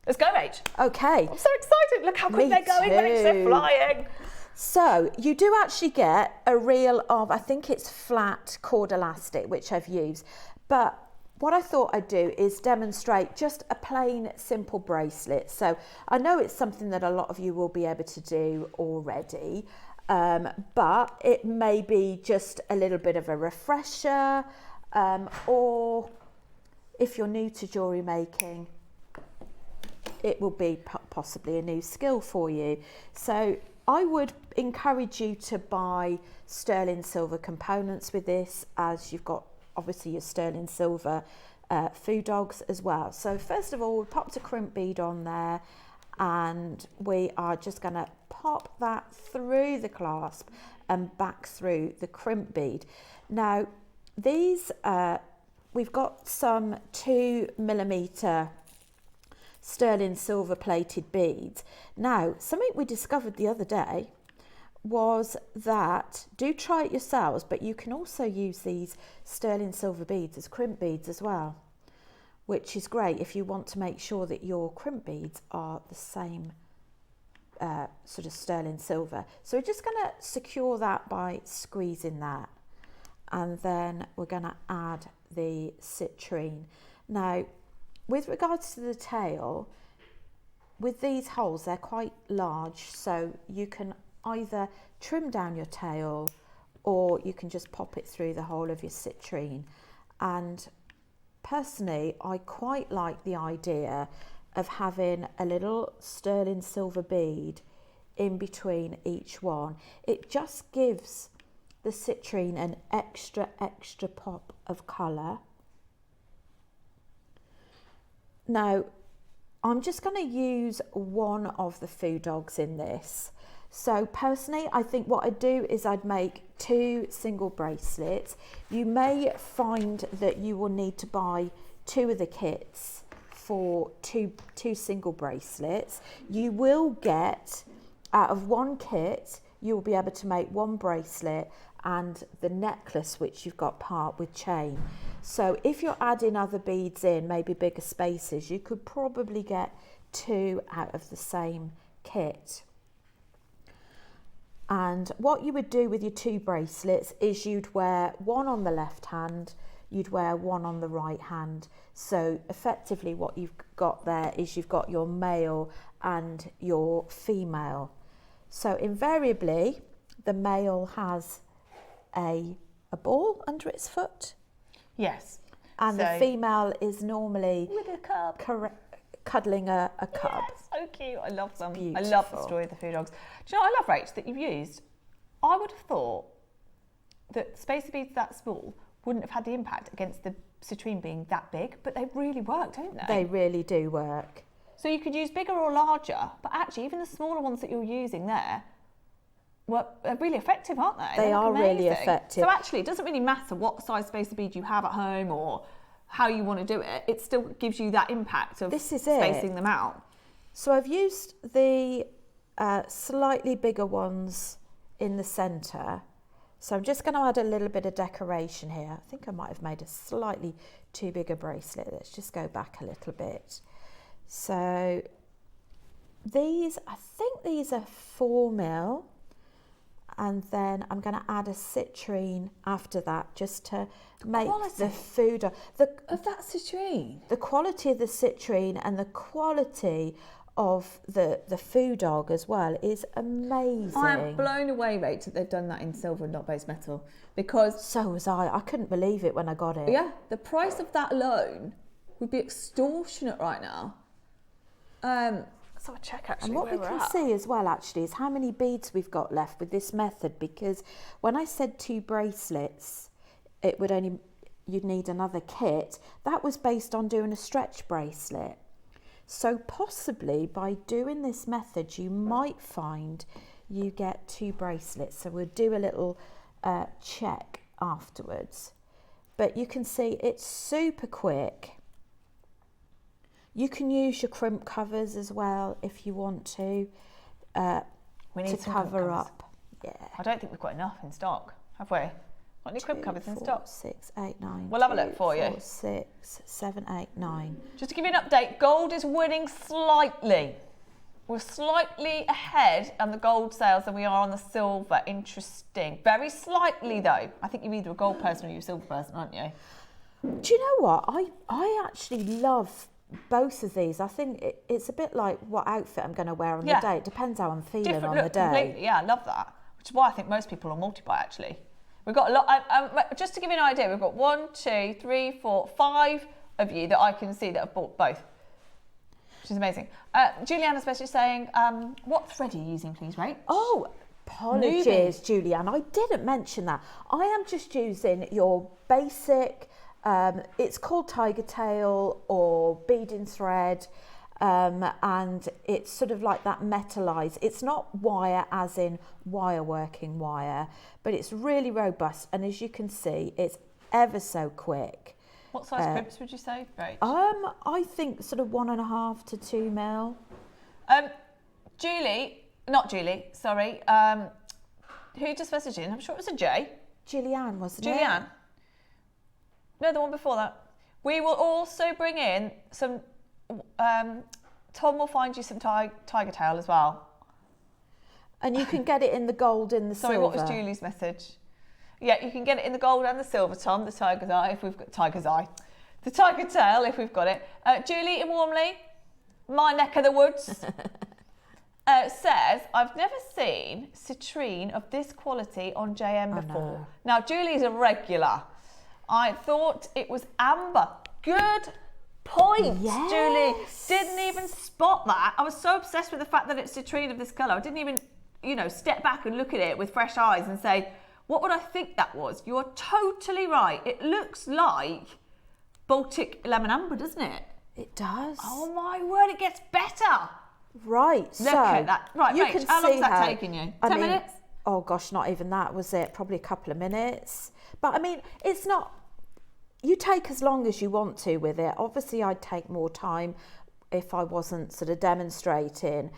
let's go, Rach. Okay. I'm so excited. Look how quick Me they're going. They're too. flying. So you do actually get a reel of, I think it's flat cord elastic, which I've used. But what I thought I'd do is demonstrate just a plain, simple bracelet. So I know it's something that a lot of you will be able to do already, but it may be just a little bit of a refresher, or if you're new to jewellery making, it will be possibly a new skill for you. So I would encourage you to buy sterling silver components with this, as you've got obviously your sterling silver food dogs as well. So first of all, we popped a crimp bead on there, and we are just going to pop that through the clasp and back through the crimp bead. Now these we've got some 2mm sterling silver plated beads. Now something we discovered the other day was that, do try it yourselves, but you can also use these sterling silver beads as crimp beads as well, which is great if you want to make sure that your crimp beads are the same sort of sterling silver. So we're just going to secure that by squeezing that, and then we're going to add the citrine. Now with regards to the tail, with these holes, they're quite large, so you can either trim down your tail or you can just pop it through the hole of your citrine. And personally, I quite like the idea of having a little sterling silver bead in between each one. It just gives the citrine an extra pop of colour. Now I'm just going to use one of the food dogs in this. So personally, I think what I'd do is I'd make 2 single bracelets. You may find that you will need to buy 2 of the kits for two single bracelets. You will get, out of 1 kit, you will be able to make 1 bracelet and the necklace, which you've got part with chain. So if you're adding other beads in, maybe bigger spaces, you could probably get 2 out of the same kit. And what you would do with your 2 bracelets is you'd wear one on the left hand, you'd wear one on the right hand. So effectively what you've got there is you've got your male and your female. So invariably the male has a ball under its foot. Yes. And So- the female is normally With a cub. cuddling a cub. So cute. I love them. I beautiful. love the story of the food dogs. Do you know what I love, Rach, that you've used? I would have thought that spacer beads that small wouldn't have had the impact against the citrine being that big, but they really work, don't they? They really do work. So you could use bigger or larger, but actually even the smaller ones that you're using there are really effective, aren't they? They look are really amazing. effective. So actually it doesn't really matter what size spacer bead you have at home or how you want to do it. It still gives you that impact of This is it. spacing them out. So I've used the slightly bigger ones in the centre. So I'm just going to add a little bit of decoration here. I think I might have made a slightly too big a bracelet. Let's just go back a little bit. So these, I think these are 4mm. And then I'm going to add a citrine after that, just to make quality the food. The Of that citrine? quality of the citrine and the quality of the foo dog as well is amazing. I'm blown away, Rach, that they've done that in silver and not base metal, because So was I. I couldn't believe it when I got it. yeah, the price of that alone would be extortionate right now. So I check actually And what where we we're can at. see as well actually is how many beads we've got left with this method, because when I said 2 bracelets, you'd need another kit. That was based on doing a stretch bracelet. So possibly by doing this method, you might find you get 2 bracelets. So we'll do a little check afterwards. But you can see it's super quick. You can use your crimp covers as well if you want to We need some crimp cover covers. up. Yeah. I don't think we've got enough in stock, have we? Got any crimp covers in 4, stock? 6, 8, 9. We'll have a look for you. 4, 6, 7, 8, 9. Just to give you an update, gold is winning slightly. We're slightly ahead on the gold sales than we are on the silver. Interesting. Very slightly though. I think you're either a gold person or you're a silver person, aren't you? Do you know what? I actually love both of these. I think it's a bit like what outfit I'm going to wear on the day. It depends how I'm feeling Different on look the day. completely. Yeah, I love that. Which is why I think most people are multi-buy actually. We've got a lot. Just to give you an idea, we've got 1, 2, 3, 4, 5 of you that I can see that have bought both, which is amazing. Juliana's especially saying, what thread are you using, please, Rach? Oh, apologies, Julianne. I didn't mention that. I am just using your basic, it's called tiger tail or beading thread. And it's sort of like that metallized. It's not wire as in wire working wire, but it's really robust. And as you can see, it's ever so quick. What size crimps would you say, Rach? I think sort of 1.5 to 2 mil. Sorry. Who just messaged in? I'm sure it was a J. Julianne, wasn't it? Julianne. No, the one before that. We will also bring in some. Tom will find you some tiger tail as well. And you can get it in the gold and the Sorry, silver. what was Julie's message? Yeah, you can get it in the gold and the silver, Tom, the tiger's eye, if we've got the tiger tail, if we've got it. Julie in Warmley, my neck of the woods, says, I've never seen citrine of this quality on JM before. No. Now, Julie's a regular. I thought it was amber. Good point, Yes. Julie. Didn't even spot that. I was so obsessed with the fact that it's citrine of this colour. I didn't even, step back and look at it with fresh eyes and say, what would I think that was? You are totally right. It looks like Baltic lemon amber, doesn't it? It does. Oh my word, it gets better. Right, Look at that. Right, you Rach, can how long's see that taking you? 10 minutes? Oh gosh, not even that, was it? Probably a couple of minutes. But I mean, it's not, you take as long as you want to with it. Obviously, I'd take more time if I wasn't sort of demonstrating.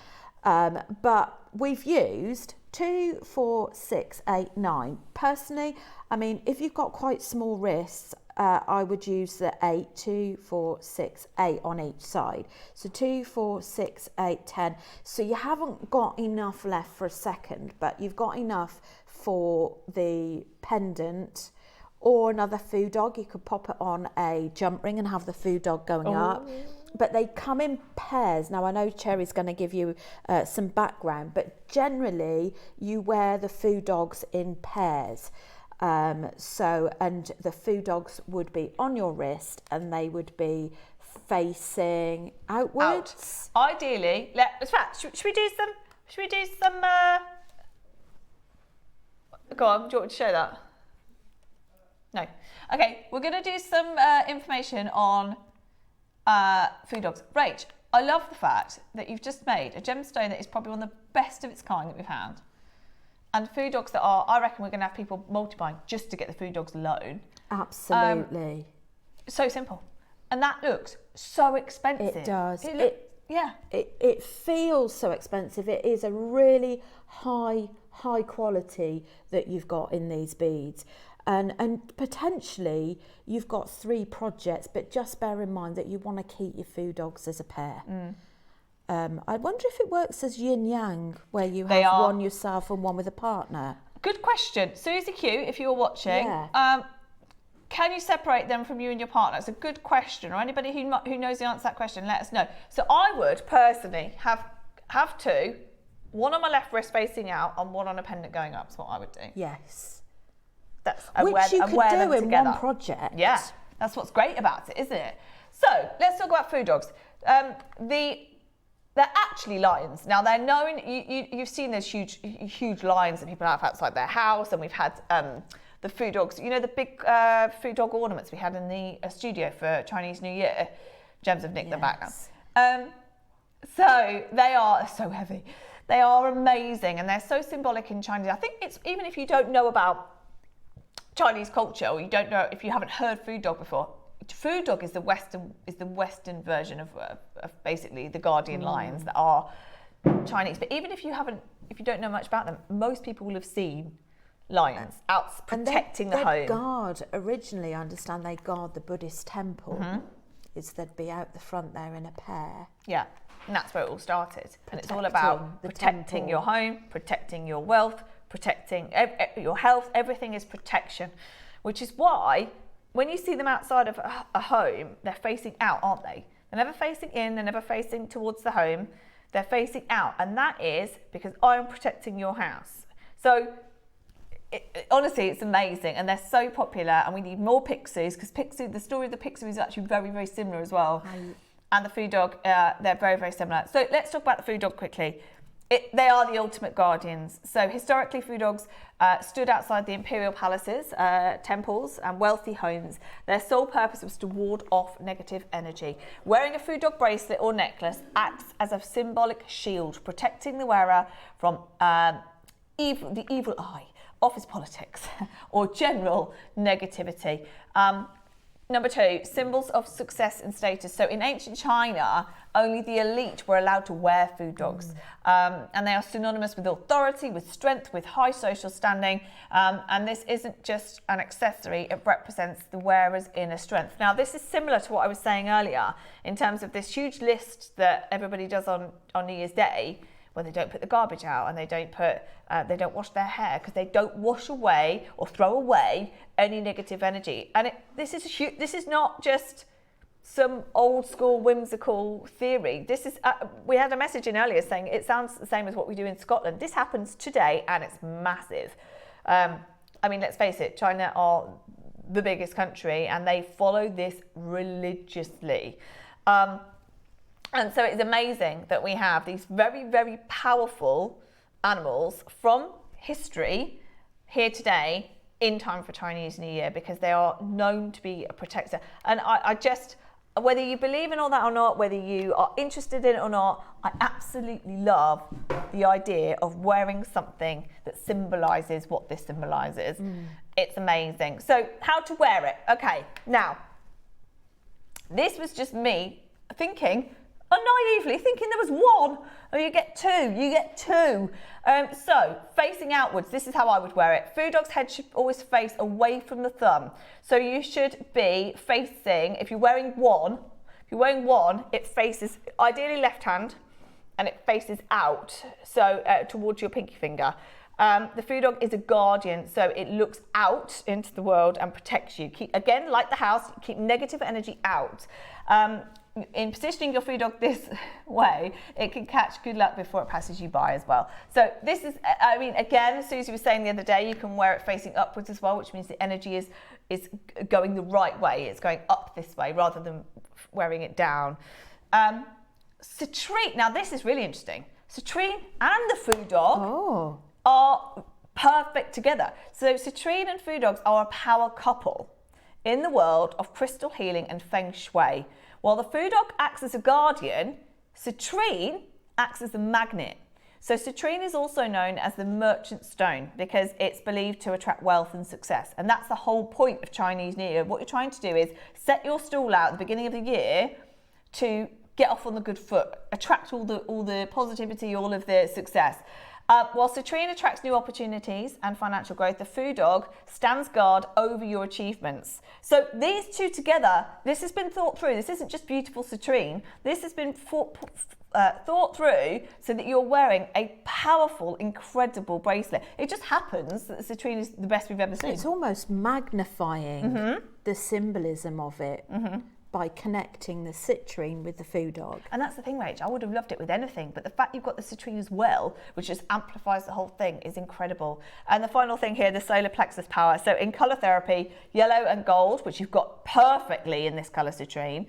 But we've used 2, 4, 6, 8, 9. Personally, I mean, if you've got quite small wrists, I would use the 8, 2, 4, 6, 8 on each side. So 2, 4, 6, 8, 10. So you haven't got enough left for a second, but you've got enough for the pendant or another food dog. You could pop it on a jump ring and have the food dog going up. But they come in pairs. Now, I know Cherry's going to give you some background, but generally you wear the food dogs in pairs. And the food dogs would be on your wrist and they would be facing outwards. Out. Ideally, should we do some, go on, do you want me to show that? No. Okay, we're going to do some information on food dogs. Rach, I love the fact that you've just made a gemstone that is probably one of the best of its kind that we've had. And food dogs that are, I reckon we're going to have people multiplying just to get the food dogs alone. Absolutely. So simple. And that looks so expensive. It does. It feels so expensive. It is a really high quality that you've got in these beads. And potentially you've got 3 projects, but just bear in mind that you want to keep your food dogs as a pair. I wonder if it works as yin yang, where you have one yourself and one with a partner. Good question. Susie Q, if you're watching. Yeah. can you separate them from you and your partner? It's a good question, or anybody who knows the answer to that question, let us know. So I would personally have two, one on my left wrist facing out and one on a pendant going up. That's what I would do. Yes. Which you could do in one project. Yeah, that's what's great about it, isn't it? So let's talk about food dogs. They're actually lions. Now they're known. You've seen those huge lions that people have outside their house, and we've had the food dogs. You know the big food dog ornaments we had in the studio for Chinese New Year. Gems have nicked them back now. So they are so heavy. They are amazing, and they're so symbolic in Chinese. I think it's even if you don't know about Chinese culture, or you don't know if you haven't heard food dog before. Food dog is the Western version of basically the guardian lions that are Chinese. But even if you don't know much about them, most people will have seen lions out protecting the home. Guard originally, I understand they guard the Buddhist temple. Is they'd be out the front there in a pair. Yeah, and that's where it all started. And it's all about protecting your home, protecting your wealth, protecting your health. Everything is protection, which is why when you see them outside of a home, they're facing out, aren't they? They're never facing in, they're never facing towards the home. They're facing out, and that is because I am protecting your house. So honestly, it's amazing, and they're so popular, and we need more pixies, because the story of the pixie is actually very, very similar as well. And the food dog, they're very, very similar. So let's talk about the food dog quickly. They are the ultimate guardians. So historically, food dogs stood outside the imperial palaces, temples, and wealthy homes. Their sole purpose was to ward off negative energy. Wearing a food dog bracelet or necklace acts as a symbolic shield, protecting the wearer from the evil eye, office politics, or general negativity. Number two, symbols of success and status. So in ancient China, only the elite were allowed to wear food dogs. And they are synonymous with authority, with strength, with high social standing. And this isn't just an accessory, it represents the wearer's inner strength. Now, this is similar to what I was saying earlier in terms of this huge list that everybody does on New Year's Day, where they don't put the garbage out and they don't wash their hair, because they don't wash away or throw away any negative energy. And this is not just some old school whimsical theory. This is we had a message in earlier saying it sounds the same as what we do in Scotland. This happens today, and it's massive. I mean, let's face it, China are the biggest country, and they follow this religiously. And so it's amazing that we have these very, very powerful animals from history here today in time for Chinese New Year, because they are known to be a protector. And I just, whether you believe in all that or not, whether you are interested in it or not, I absolutely love the idea of wearing something that symbolises what this symbolises. It's amazing. So how to wear it? Okay, now, this was just me thinking, naively thinking there was one. Oh, you get two. So facing outwards, this is how I would wear it. Food dog's head should always face away from the thumb. So you should be facing, if you're wearing one, it faces ideally left hand, and it faces out, so towards your pinky finger. The food dog is a guardian, so it looks out into the world and protects you. Again, like the house, keep negative energy out. In positioning your food dog this way, it can catch good luck before it passes you by as well. So this is, I mean, again, as Susie was saying the other day, you can wear it facing upwards as well, which means the energy is going the right way. It's going up this way rather than wearing it down. Citrine, now this is really interesting. Citrine and the food dog are perfect together. So citrine and food dogs are a power couple in the world of crystal healing and feng shui. While the food dog acts as a guardian, citrine acts as a magnet. So citrine is also known as the merchant stone because it's believed to attract wealth and success. And that's the whole point of Chinese New Year. What you're trying to do is set your stall out at the beginning of the year to get off on the good foot, attract all the positivity, all of the success. While citrine attracts new opportunities and financial growth, the food dog stands guard over your achievements. So these two together, this has been thought through. This isn't just beautiful citrine. This has been thought through so that you're wearing a powerful, incredible bracelet. It just happens that the citrine is the best we've ever seen. It's almost magnifying the symbolism of it by connecting the citrine with the food dog. And that's the thing, Rach, I would have loved it with anything, but the fact you've got the citrine as well, which just amplifies the whole thing, is incredible. And the final thing here, the solar plexus power. So in colour therapy, yellow and gold, which you've got perfectly in this colour citrine,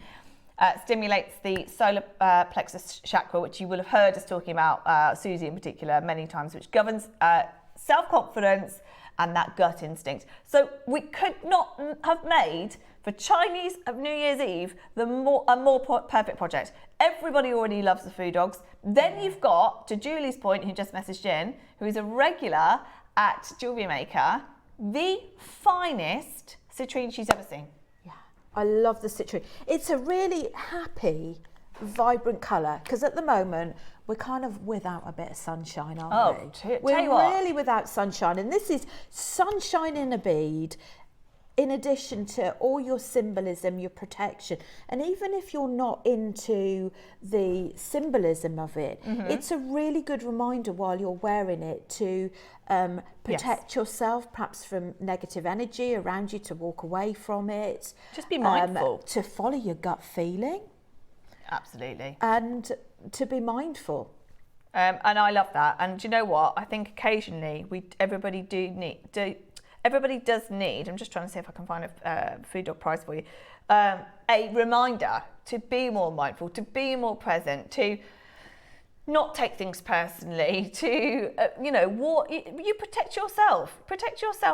stimulates the solar plexus chakra, which you will have heard us talking about, Susie in particular, many times, which governs self-confidence and that gut instinct. So we could not have made, for Chinese New Year's Eve, a more perfect project. Everybody already loves the food dogs. Then you've got, to Julie's point, who just messaged in, who is a regular at Jewellery Maker, the finest citrine she's ever seen. Yeah, I love the citrine. It's a really happy, vibrant colour, because at the moment we're kind of without a bit of sunshine, aren't we? Tell you what. Really without sunshine, and this is sunshine in a bead, in addition to all your symbolism, your protection. And even if you're not into the symbolism of it, it's a really good reminder while you're wearing it to protect yourself, perhaps from negative energy around you, to walk away from it. Just be mindful. To follow your gut feeling. Absolutely. And to be mindful. And I love that. And do you know what? I think occasionally everybody does need, I'm just trying to see if I can find a food dog prize for you, a reminder to be more mindful, to be more present, to not take things personally, to, you protect yourself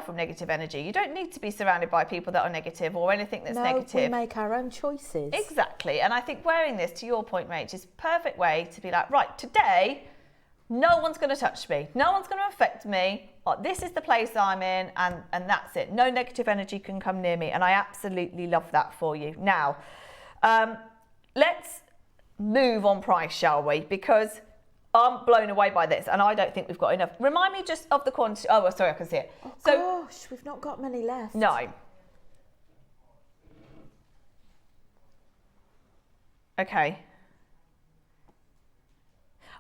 from negative energy. You don't need to be surrounded by people that are negative or anything that's negative. We make our own choices. Exactly. And I think wearing this, to your point, Rach, is a perfect way to be like, right, today, no one's going to touch me. No one's going to affect me. This is the place I'm in, and that's it. No negative energy can come near me. And I absolutely love that for you. Now, let's move on price, shall we? Because I'm blown away by this, and I don't think we've got enough. Remind me just of the quantity. Oh, sorry, I can see it. Oh, gosh, we've not got many left. No. Okay.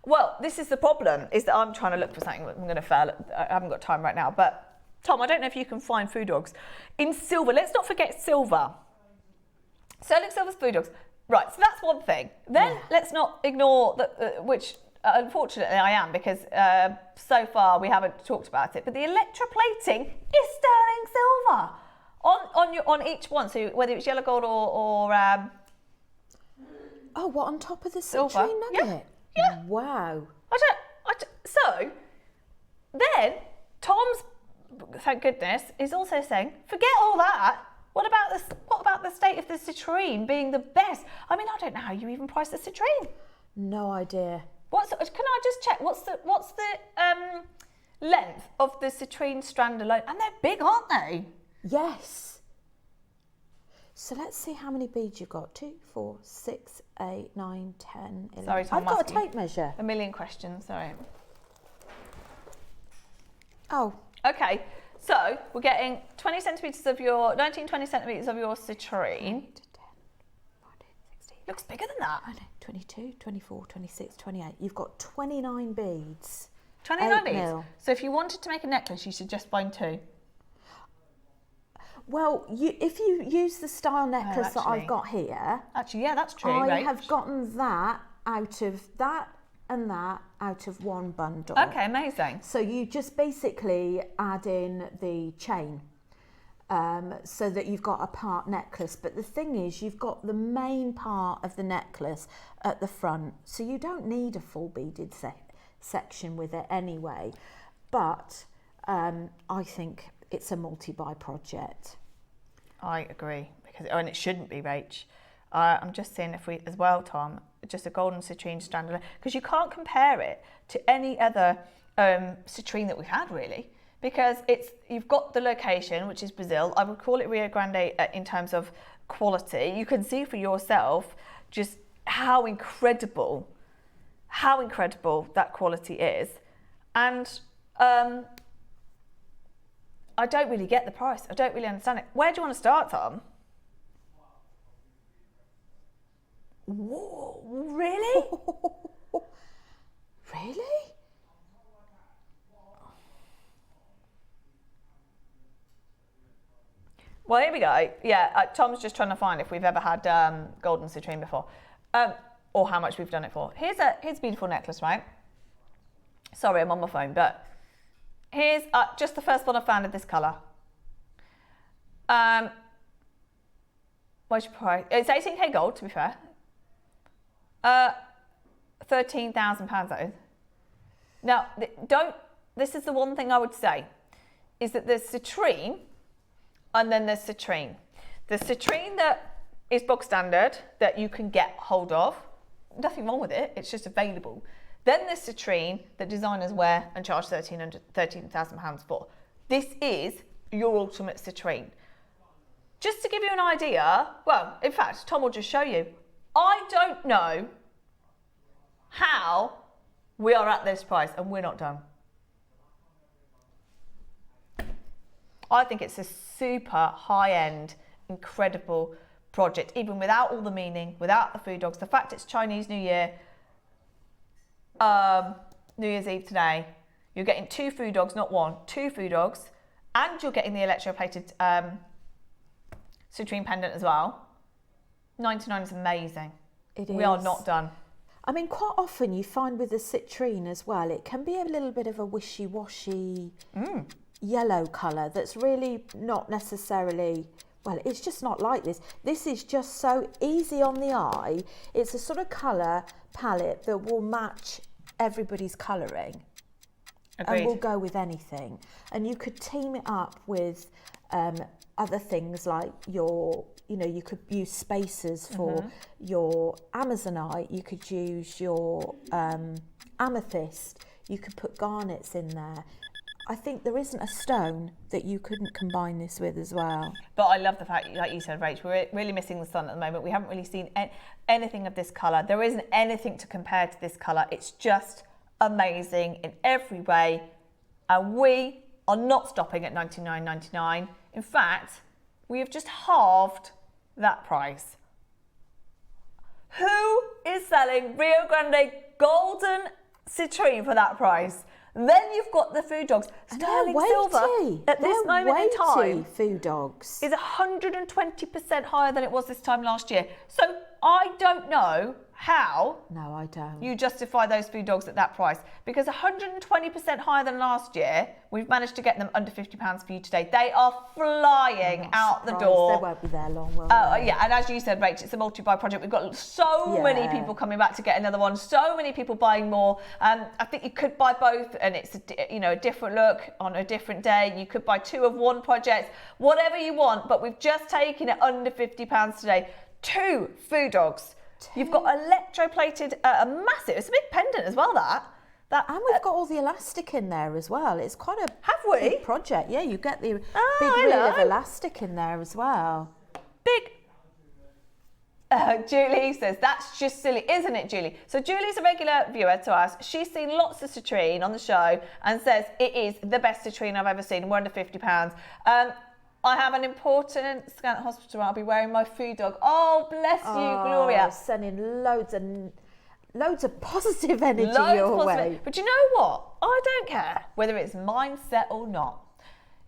Well, this is the problem, is that I'm trying to look for something. I'm going to fail. I haven't got time right now. But, Tom, I don't know if you can find food dogs in silver. Let's not forget silver. Sterling silver's food dogs. Right, so that's one thing. Then let's not ignore, which unfortunately I am, because so far we haven't talked about it, but the electroplating is sterling silver on each one. So whether it's yellow gold or oh, what, on top of the silver citrine nugget? Yeah. Wow. So then Tom's, thank goodness, is also saying, forget all that. What about the state of the citrine being the best? I mean, I don't know how you even price the citrine. No idea. Can I just check? What's the length of the citrine strand alone? And they're big, aren't they? Yes. So let's see how many beads you've got. 2, 4, 6, 8, 9, 10, 11. Sorry, Tom, I've got a tape measure. A million questions, sorry. Oh. Okay, so we're getting 20 centimetres of your, 20 centimetres of your citrine. 8, 10, 14, 16. Looks bigger than that. I know, 22, 24, 26, 28. You've got 29 beads. 29 beads? Mil. So if you wanted to make a necklace, you should just find 2. Well, if you use the style necklace that I've got here... Actually, yeah, that's true, I have gotten that out of that and that out of one bundle. Okay, amazing. So you just basically add in the chain so that you've got a part necklace. But the thing is, you've got the main part of the necklace at the front. So you don't need a full beaded section with it anyway. But I think it's a multi-buy project. I agree, and it shouldn't be, Rach. I'm just seeing if we, as well, Tom, just a golden citrine strand, because you can't compare it to any other citrine that we've had, really, because you've got the location, which is Brazil. I would call it Rio Grande in terms of quality. You can see for yourself just how incredible that quality is, and I don't really get the price. I don't really understand it. Where do you want to start, Tom? Whoa, really? Really? Well, here we go. Yeah, Tom's just trying to find if we've ever had golden citrine before, or how much we've done it for. Here's a beautiful necklace, right? Sorry, I'm on my phone, but here's just the first one I found of this colour. What's your price? It's 18k gold, to be fair. £13,000 that is. Now, this is the one thing I would say, is that there's citrine and then there's citrine. The citrine that is bog standard, that you can get hold of, nothing wrong with it, it's just available. Then there's citrine that designers wear and charge £13,000 for. This is your ultimate citrine. Just to give you an idea, well, in fact, Tom will just show you. I don't know how we are at this price and we're not done. I think it's a super high-end, incredible project, even without all the meaning, without the food dogs. The fact it's Chinese New Year, New Year's Eve today, you're getting 2 food dogs, not 1, 2 food dogs, and you're getting the electroplated citrine pendant as well. 99 is amazing. It is. We are not done. I mean, quite often you find with the citrine as well, it can be a little bit of a wishy-washy yellow colour that's really not necessarily, well, it's just not like this. This is just so easy on the eye. It's a sort of colour palette that will match everybody's colouring. Agreed. And will go with anything. And you could team it up with other things like you could use spacers for your Amazonite, you could use your amethyst, you could put garnets in there. I think there isn't a stone that you couldn't combine this with as well. But I love the fact, like you said, Rach, we're really missing the sun at the moment. We haven't really seen anything of this colour. There isn't anything to compare to this colour. It's just amazing in every way. And we are not stopping at $99.99. In fact, we have just halved that price. Who is selling Rio Grande golden citrine for that price? Then you've got the food dogs. Sterling silver at this moment in time food dogs is 120% higher than it was this time last year. So I don't know how No, I don't. you justify those food dogs at that price, because 120% higher than last year, we've managed to get them under £50 for you today. They are flying out the door. They won't be there long, will they? Yeah, and as you said, Rach, it's a multi-buy project. We've got so many people coming back to get another one, so many people buying more. I think you could buy both, and it's a different look on a different day. You could buy 2 of one project, whatever you want, but we've just taken it under £50 today. 2 food dogs. You've got electroplated, a massive, it's a big pendant as well, that. And we've got all the elastic in there as well. It's quite a Have we? big project. Yeah, you get the big reel of elastic in there as well. Big. Julie says, that's just silly, isn't it, Julie? So Julie's a regular viewer to us. She's seen lots of citrine on the show and says it is the best citrine I've ever seen. We're under £50. I have an important scan at hospital. I'll be wearing my food dog. Oh, bless you, Gloria. Sending loads of positive energy your way. But you know what? I don't care whether it's mindset or not.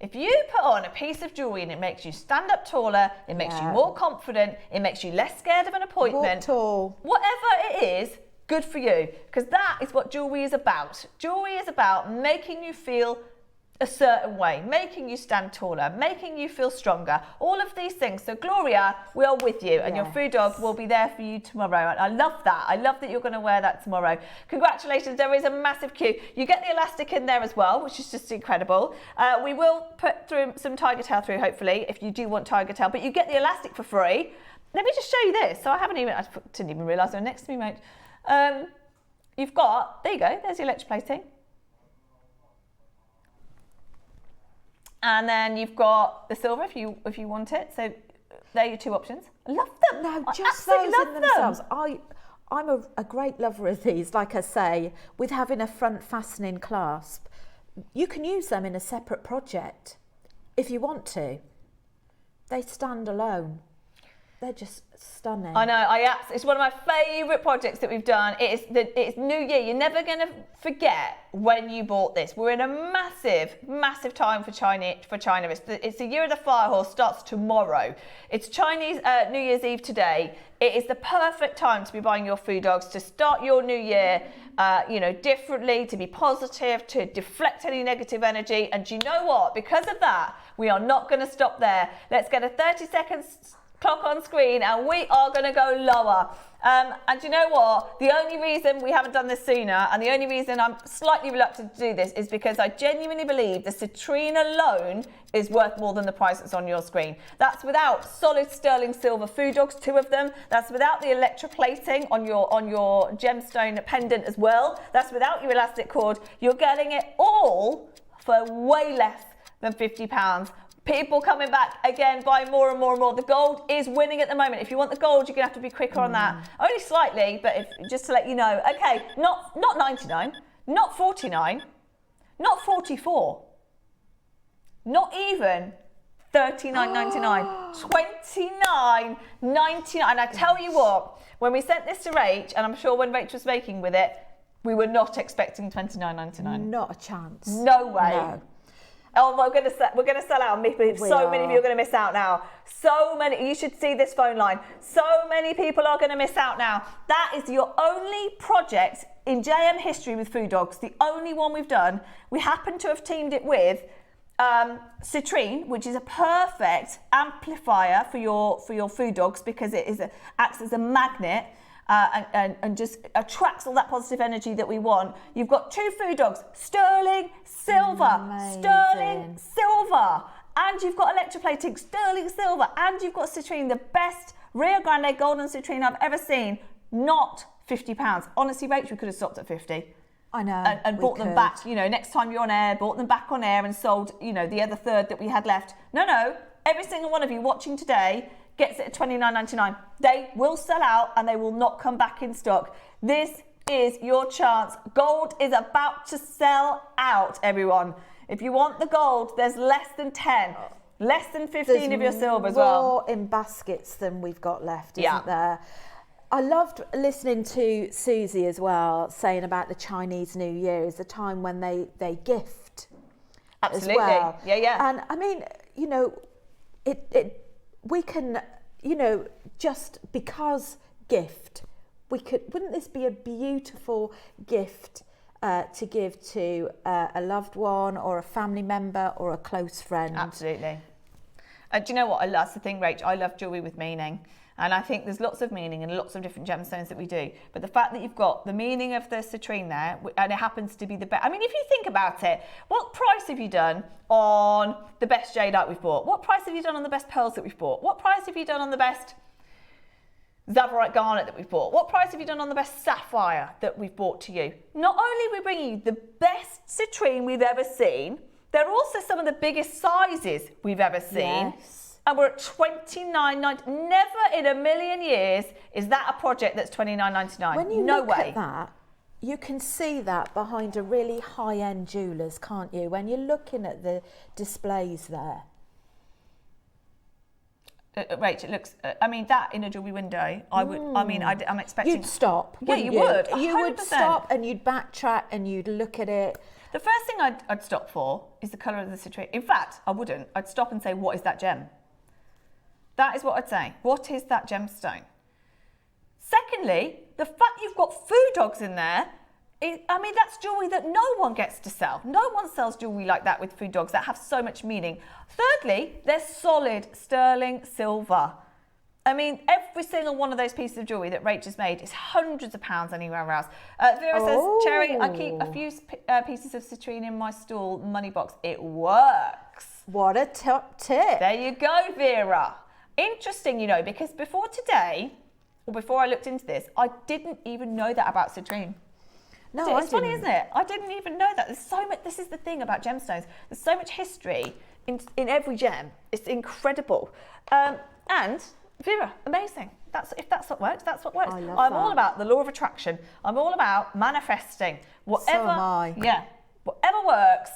If you put on a piece of jewellery and it makes you stand up taller, it makes you more confident, it makes you less scared of an appointment. Walk tall. Whatever it is, good for you. Because that is what jewellery is about. Jewellery is about making you feel a certain way, making you stand taller, making you feel stronger, all of these things. So Gloria, we are with you, and your food dog will be there for you tomorrow. And I love that. I love that you're going to wear that tomorrow. Congratulations, there is a massive queue. You get the elastic in there as well, which is just incredible. We will put through some tiger tail through, hopefully, if you do want tiger tail, but you get the elastic for free. Let me just show you this. So I didn't even realise they were next to me, mate. You've got, there you go, there's your electroplating. And then you've got the silver if you want it. So there are your 2 options. I love them. No, I just absolutely those love in them. themselves. I'm a great lover of these, like I say, with having a front fastening clasp. You can use them in a separate project if you want to. They stand alone. they're just stunning. I know, it's one of my favourite projects that we've done. It's New Year. You're never going to forget when you bought this. We're in a massive, massive time for China. It's the Year of the Fire Horse, starts tomorrow. It's Chinese New Year's Eve today. It is the perfect time to be buying your food dogs, to start your new year, differently, to be positive, to deflect any negative energy. And do you know what? Because of that, we are not going to stop there. Let's get a 30 seconds clock on screen and we are going to go lower. And you know what? The only reason we haven't done this sooner, and the only reason I'm slightly reluctant to do this, is because I genuinely believe the citrine alone is worth more than the price that's on your screen. That's without solid sterling silver food dogs, 2 of them. That's without the electroplating on your gemstone pendant as well. That's without your elastic cord. You're getting it all for way less than £50. People coming back again, buying more and more and more. The gold is winning at the moment. If you want the gold, you're going to have to be quicker on that. Only slightly, but just to let you know. Okay, not 99, not 49, not 44, not even $39.99, $29.99. And I tell you what, when we sent this to Rach, and I'm sure when Rach was making with it, we were not expecting $29.99. Not a chance. No way. No. Oh, we're going to sell out. So many of you are going to miss out now. So many. You should see this phone line. So many people are going to miss out now. That is your only project in JM history with food dogs. The only one we've done. We happen to have teamed it with citrine, which is a perfect amplifier for your food dogs, because it acts as a magnet. And just attracts all that positive energy that we want. You've got 2 food dogs, sterling silver, sterling silver, and you've got electroplating, sterling silver, and you've got citrine, the best Rio Grande golden citrine I've ever seen. Not £50. Honestly, Rach, we could have stopped at 50. I know. And bought them back. Next time you're on air, bought them back on air and sold, the other third that we had left. No. Every single one of you watching today gets it at $29.99. They will sell out and they will not come back in stock. This is your chance. Gold is about to sell out, everyone. If you want the gold, there's less than 10, less than 15 of your silver as well. More in baskets than we've got left, isn't there? I loved listening to Susie as well, saying about the Chinese New Year is a time when they gift. Absolutely. As well. Yeah. And I mean, we can, just because gift, wouldn't this be a beautiful gift to give to a loved one or a family member or a close friend? Absolutely. Do you know what? That's the thing, Rach. I love jewellery with meaning. And I think there's lots of meaning and lots of different gemstones that we do. But the fact that you've got the meaning of the citrine there, and it happens to be the best. I mean, if you think about it, what price have you done on the best jadeite we've bought? What price have you done on the best pearls that we've bought? What price have you done on the best Zavarite garnet that we've bought? What price have you done on the best sapphire that we've bought to you? Not only are we bringing you the best citrine we've ever seen, they're also some of the biggest sizes we've ever seen. Yes. And we're at $29.99. Never in a million years is that a project that's $29.99. When you no look way. at that, you can see that behind a really high-end jewellers, can't you? When you're looking at the displays there. Rach, it looks. That in a jewellery window, I would. I'm expecting. You'd stop. Yeah, you you would. You would 100%. stop and you'd backtrack and you'd look at it. The first thing I'd stop for is the colour of the citrine. In fact, I wouldn't. I'd stop and say, what is that gem? That is what I'd say. What is that gemstone? Secondly, the fact you've got food dogs in there, that's jewellery that no one gets to sell. No one sells jewellery like that with food dogs that have so much meaning. Thirdly, they're solid sterling silver. Every single one of those pieces of jewellery that Rach has made is hundreds of pounds anywhere else. Vera says, Cherry, I keep a few pieces of citrine in my stall money box. It works. What a top tip. There you go, Vera. Interesting, because before today, or before I looked into this, I didn't even know that about citrine. No, It's funny, isn't it? I didn't even know that. There's so much. This is the thing about gemstones. There's so much history in every gem. It's incredible. And Vera, amazing. If that's what works, that's what works. I love I'm that. all about the law of attraction. I'm all about manifesting. Whatever. So am I. Yeah. Whatever works,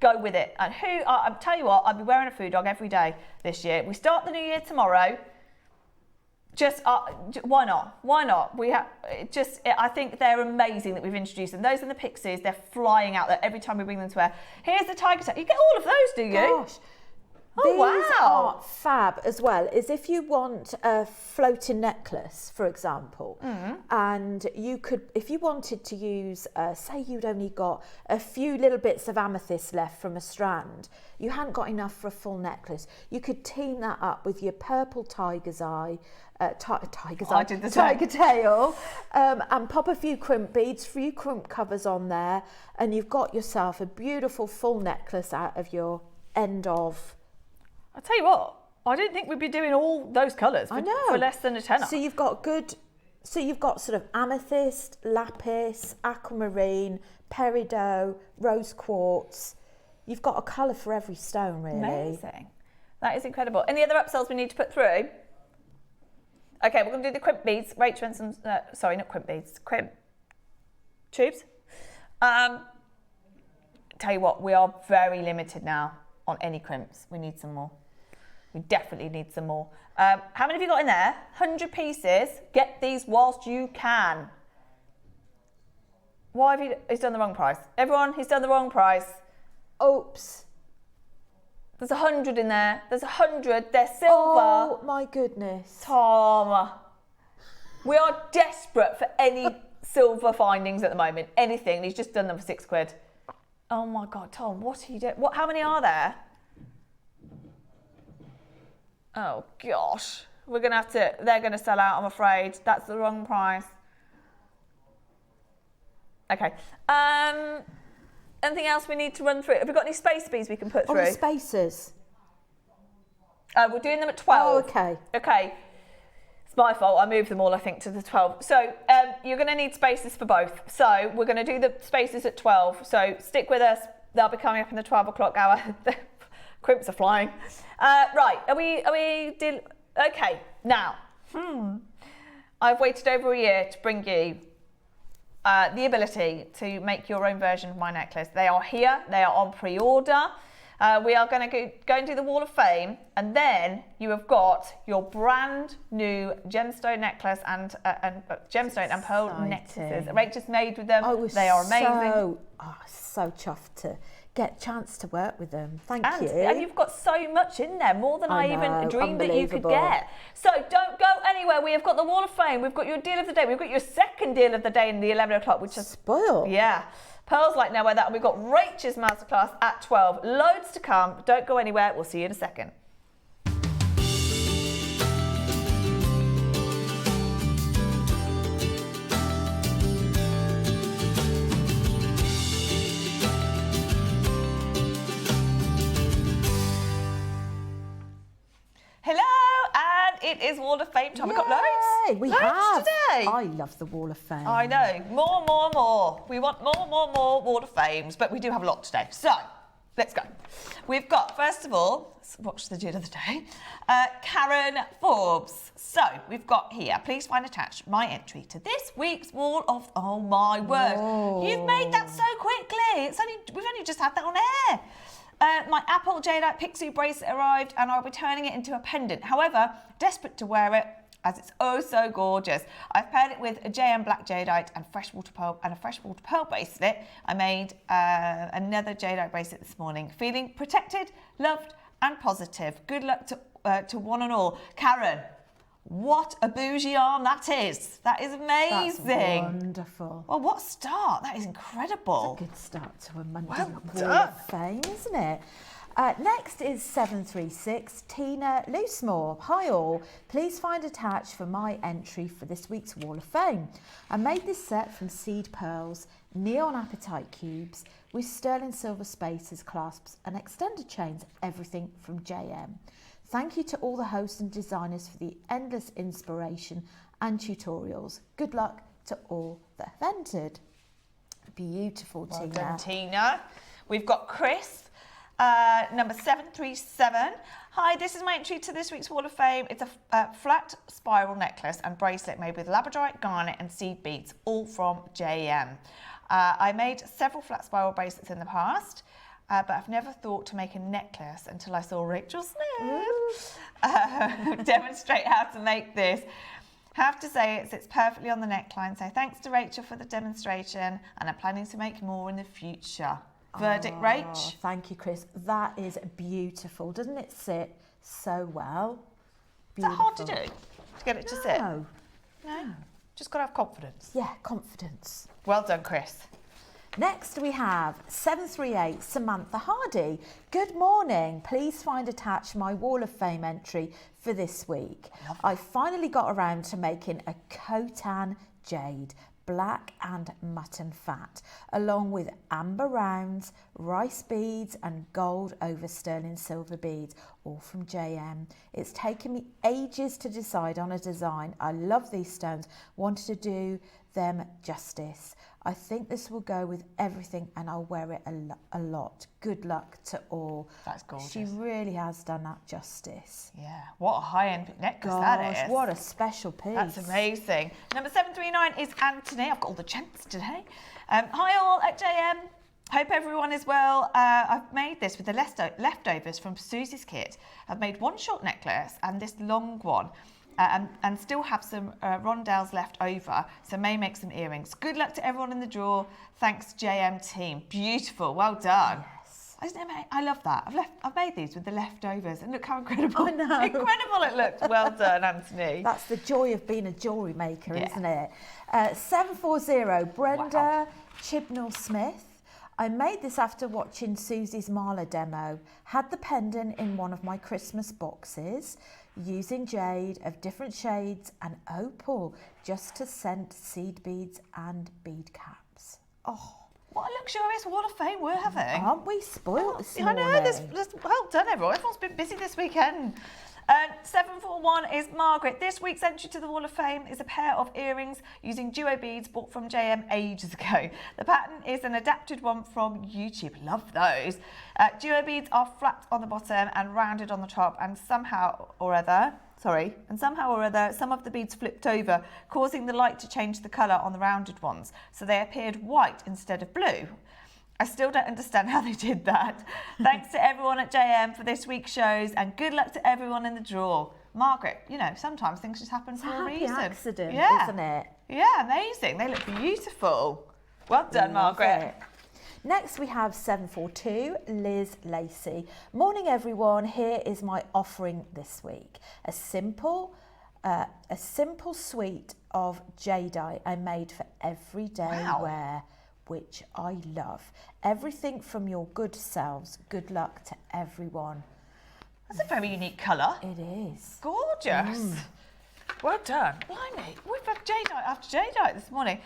go with it. And I'll tell you what, I'll be wearing a food dog every day this year. We start the new year tomorrow. Just why not? Why not? I think they're amazing that we've introduced them. Those are the pixies. They're flying out there every time we bring them to wear. Here's the tiger tail. You get all of those, do you? Gosh. Oh, These wow. are fab as well. Is if you want a floating necklace, for example, and you could, if you wanted to use, say you'd only got a few little bits of amethyst left from a strand, you hadn't got enough for a full necklace, you could team that up with your purple tiger's eye, tiger tail, and pop a few crimp beads, few crimp covers on there, and you've got yourself a beautiful full necklace out of your end of. I'll tell you what, I didn't think we'd be doing all those colours for less than a tenner. So you've got sort of amethyst, lapis, aquamarine, peridot, rose quartz. You've got a colour for every stone, really. Amazing. That is incredible. Any other upsells we need to put through? Okay, we're going to do the crimp beads. Rachel and some, sorry, not crimp beads, crimp tubes. Tell you what, we are very limited now on any crimps. We need some more. We definitely need some more. How many have you got in there? 100 pieces. Get these whilst you can. Why have you... He's done the wrong price. Everyone, he's done the wrong price. Oops. There's 100 in there. There's 100. They're silver. Oh, my goodness. Tom. We are desperate for any silver findings at the moment. Anything. And he's just done them for £6. Oh, my God, Tom, what are you doing? How many are there? Oh, gosh. We're going to have to... They're going to sell out, I'm afraid. That's the wrong price. Okay. Anything else we need to run through? Have we got any space beads we can put through? Oh, the spacers. We're doing them at 12. Oh, okay. Okay. It's my fault. I moved them all, I think, to the 12. So you're going to need spaces for both. So we're going to do the spaces at 12. So stick with us. They'll be coming up in the 12 o'clock hour. The crimps are flying. Right. Are we okay. Now, I've waited over a year to bring you the ability to make your own version of my necklace. They are here. They are on pre-order. We are going to go and do the Wall of Fame, and then you have got your brand new gemstone necklace and gemstone and pearl necklaces. Rachel's made with them. They are amazing. So chuffed to get a chance to work with them. Thank you. And you've got so much in there, more than I even dreamed that you could get. So don't go anywhere. We have got the Wall of Fame. We've got your deal of the day. We've got your second deal of the day in the 11 o'clock, which is spoiled. Yeah. Pearls like nowhere that. And we've got Rachel's Masterclass at 12. Loads to come. Don't go anywhere. We'll see you in a second. Hello, and it is Wall of Fame time. We've got loads. We loads have. Today. I love the Wall of Fame. I know. More. We want more Wall of Fames, but we do have a lot today. So, let's go. We've got, first of all, let's watch the deal of the day, Karen Forbes. So, we've got here, please find attached my entry to this week's Wall of... Oh, my word. Oh. You've made that so quickly. We've only just had that on air. My Apple Jadeite Pixie bracelet arrived and I'll be turning it into a pendant. However, desperate to wear it as it's oh so gorgeous. I've paired it with a JM Black Jadeite and freshwater pearl bracelet. I made another Jadeite bracelet this morning. Feeling protected, loved and positive. Good luck to one and all. Karen, what a bougie arm that is. That is amazing. That's wonderful. Well, what a start. That is incredible. It's a good start to a Monday Well Wall of Fame, isn't it? Next is 736, Tina Loosemore. Hi all, please find attached for my entry for this week's Wall of Fame. I made this set from seed pearls, neon apatite cubes with sterling silver spacers, clasps and extended chains, everything from JM. Thank you to all the hosts and designers for the endless inspiration and tutorials. Good luck to all that have entered. Beautiful, Well Tina. done, Tina. We've got Chris, number 737. Hi, this is my entry to this week's Wall of Fame. It's a flat spiral necklace and bracelet made with labradorite, garnet and seed beads, all from JM. I made several flat spiral bracelets in the past. but I've never thought to make a necklace until I saw Rachel Smith demonstrate how to make this. Have to say it sits perfectly on the neckline, so thanks to Rachel for the demonstration, and I'm planning to make more in the future. Verdict, Rach? Thank you, Chris. That is beautiful. Doesn't it sit so well? Is that hard to do, to get it to sit? No. No? Just got to have confidence. Yeah, confidence. Well done, Chris. Next we have 738 Samantha Hardy. Good morning. Please find attached my Wall of Fame entry for this week. I finally got around to making a Khotan jade, black and mutton fat, along with amber rounds, rice beads and gold over sterling silver beads, all from JM. It's taken me ages to decide on a design. I love these stones, wanted to do them justice. I think this will go with everything and I'll wear it a lot. Good luck to all. That's gorgeous. She really has done that justice. Yeah, what a high-end necklace that is. What a special piece. That's amazing. Number 739 is Anthony. I've got all the chants today. Hi all at JM. Hope everyone is well. I've made this with the leftovers from Susie's kit. I've made one short necklace and this long one. And still have some rondelles left over, so may make some earrings. Good luck to everyone in the draw. Thanks, JM team. Beautiful, well done. Yes. I love that. I've made these with the leftovers, and look how incredible! I know. Incredible it looked. Well done, Anthony. That's the joy of being a jewellery maker, Yeah. isn't it? 740 Brenda Chibnall Smith. I made this after watching Susie's Marla demo. Had the pendant in one of my Christmas boxes, using jade of different shades and opal just to scent seed beads and bead caps. Oh, What a luxurious Wall of Fame we're having. aren't we spoiled this I morning? know, well done everyone. Everyone's been busy this weekend. 741 is Margaret. This week's entry to the Wall of Fame is a pair of earrings using duo beads bought from JM ages ago. The pattern is an adapted one from YouTube. Love those. Duo beads are flat on the bottom and rounded on the top, and somehow or other, some of the beads flipped over, causing the light to change the colour on the rounded ones. So they appeared white instead of blue. I still don't understand how they did that. Thanks to everyone at JM for this week's shows, and good luck to everyone in the draw. Margaret, you know, sometimes things just happen for a Happy reason. accident, yeah. isn't it? Yeah, amazing. They look beautiful. Well done, Love Margaret. it. Next we have 742 Liz Lacey. Morning everyone, here is my offering this week. A simple suite of jadeite I made for everyday wear, which I love. Everything from your good selves. Good luck to everyone. That's a very unique colour. It is. Gorgeous. Well done. Blimey, we've had jadeite after jadeite this morning.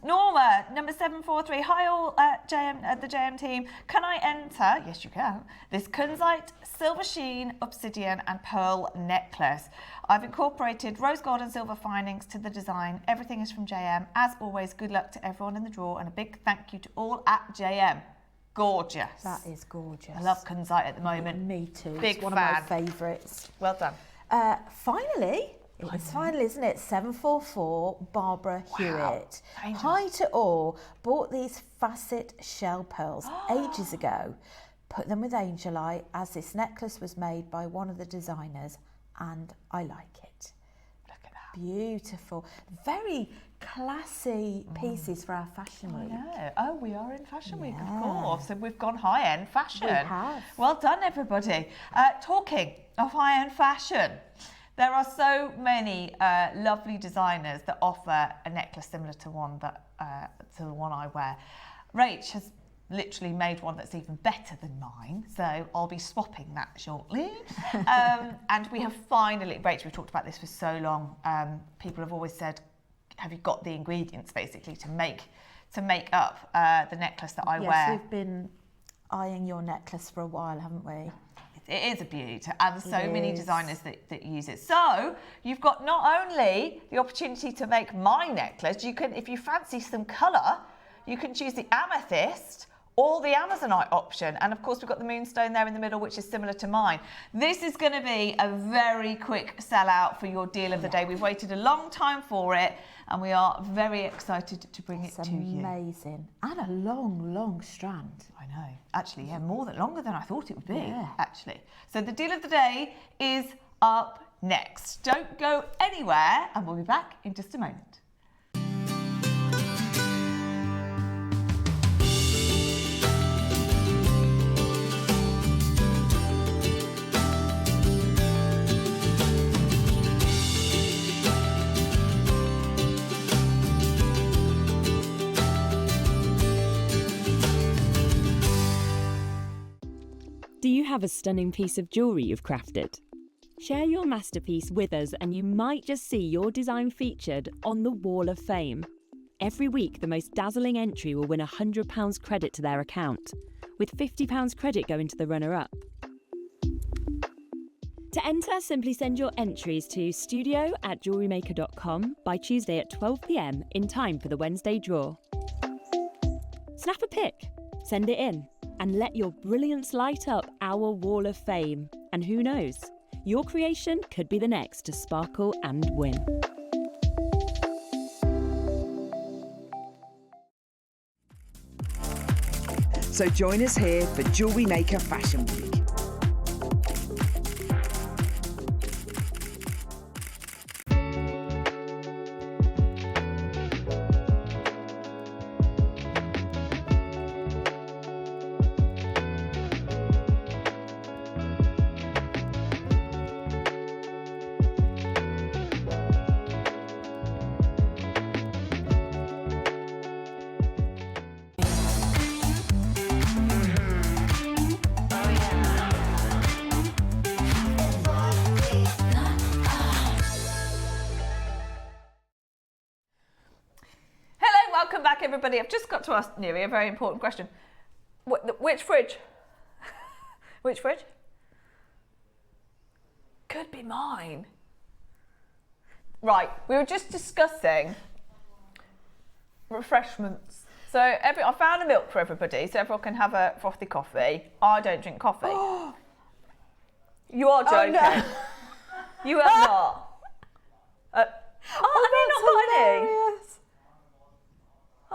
Norma, number 743. Hi all at the JM team. Can I enter? Yes, you can. This kunzite, silver sheen, obsidian and pearl necklace. I've incorporated rose gold and silver findings to the design. Everything is from JM. As always, good luck to everyone in the draw, and a big thank you to all at JM. Gorgeous. That is gorgeous. I love kunzite at the moment. Me too. Big it's one fan. of my favourites. Well done. Finally, it's finally, isn't it? 744 Barbara Hewitt. Angels. Hi to all. Bought these facet shell pearls ages ago. Put them with Angel Eye, as this necklace was made by one of the designers, and I like it. Look at that. Beautiful. Very classy pieces for our fashion week. No. Oh, we are in Fashion Week, of Yeah. course. So we've gone high-end fashion. We have. Well done, everybody. Talking of high-end fashion, there are so many lovely designers that offer a necklace similar to the one I wear. Rach has literally made one that's even better than mine, so I'll be swapping that shortly. And we have finally, Rach, we've talked about this for so long. People have always said, have you got the ingredients basically to make up the necklace that I wear? Yes, we've been eyeing your necklace for a while, haven't we? It is a beauty, and there's so many designers that use it. So you've got not only the opportunity to make my necklace, you can, if you fancy some colour, you can choose the amethyst or the Amazonite option. And of course, we've got the moonstone there in the middle, which is similar to mine. This is going to be a very quick sellout for your deal of the day. We've waited a long time for it, and we are very excited to bring it to you. Amazing. And a long, long strand. I know. Actually, yeah, longer than I thought it would be, Yeah. actually. So the deal of the day is up next. Don't go anywhere, and we'll be back in just a moment. Do you have a stunning piece of jewellery you've crafted? Share your masterpiece with us and you might just see your design featured on the Wall of Fame. Every week, the most dazzling entry will win £100 credit to their account, with £50 credit going to the runner-up. To enter, simply send your entries to studio@jewellerymaker.com by Tuesday at 12 p.m. in time for the Wednesday draw. Snap a pic, send it in, and let your brilliance light up our Wall of Fame. And who knows, your creation could be the next to sparkle and win. So join us here for Jewellery Maker Fashion Week. Welcome back, everybody. I've just got to ask Neri a very important question. Which fridge? Which fridge? Could be mine. Right, we were just discussing refreshments. So I found a milk for everybody, so everyone can have a frothy coffee. I don't drink coffee. You are joking. Oh, no. You have not. Have you not got any?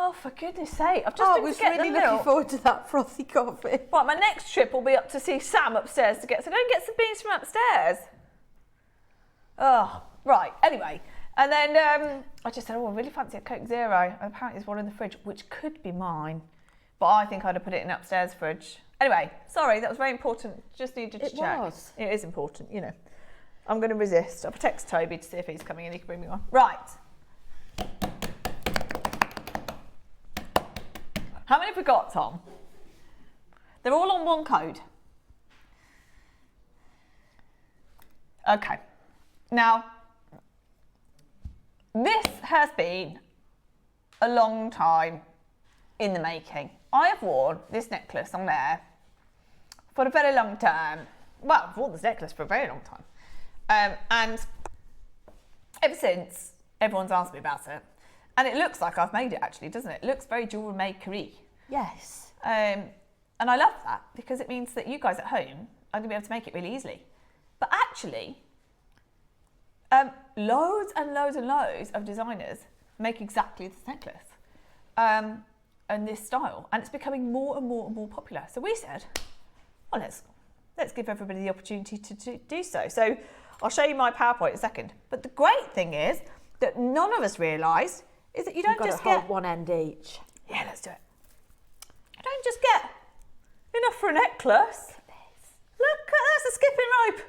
Oh, for goodness sake. I've just been I was to get really the milk. looking forward to that frothy coffee. Right, my next trip will be up to see Sam upstairs to go and get some beans from upstairs. Oh, right, anyway. And then I just said, I really fancy a Coke Zero. And apparently there's one in the fridge, which could be mine. But I think I'd have put it in upstairs fridge. Anyway, sorry, that was very important. Just needed to check. It was. It is important, you know. I'm going to resist. I'll text Toby to see if he's coming in. He can bring me one. Right. How many have we got, Tom? They're all on one code. Okay. Now, this has been a long time in the making. I have worn this necklace on there for a very long time. Well, I've worn this necklace for a very long time. And ever since, everyone's asked me about it. And it looks like I've made it, actually, doesn't it? It looks very Jewellery Maker-y. Yes. And I love that because it means that you guys at home are going to be able to make it really easily. But actually, loads and loads and loads of designers make exactly this necklace and this style. And it's becoming more and more and more popular. So we said, well, let's give everybody the opportunity to do so. So I'll show you my PowerPoint in a second. But the great thing is that none of us realised is that you don't just get... hold one end each. Yeah, let's do it. You don't just get enough for a necklace. Look, that's a skipping rope.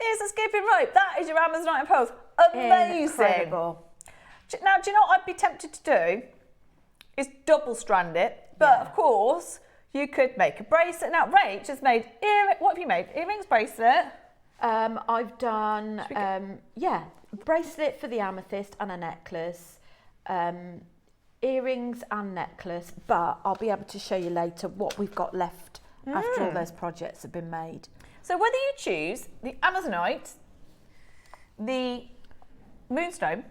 It's a skipping rope. That is your Amazonite and pearls. Amazing. Incredible. Now, do you know what I'd be tempted to do? Is double strand it. But of course, you could make a bracelet. Now, Rach has made what have you made? Earrings, bracelet? I've done, bracelet for the amethyst and a necklace. Earrings and necklace, but I'll be able to show you later what we've got left after all those projects have been made. So whether you choose the Amazonite, the moonstone,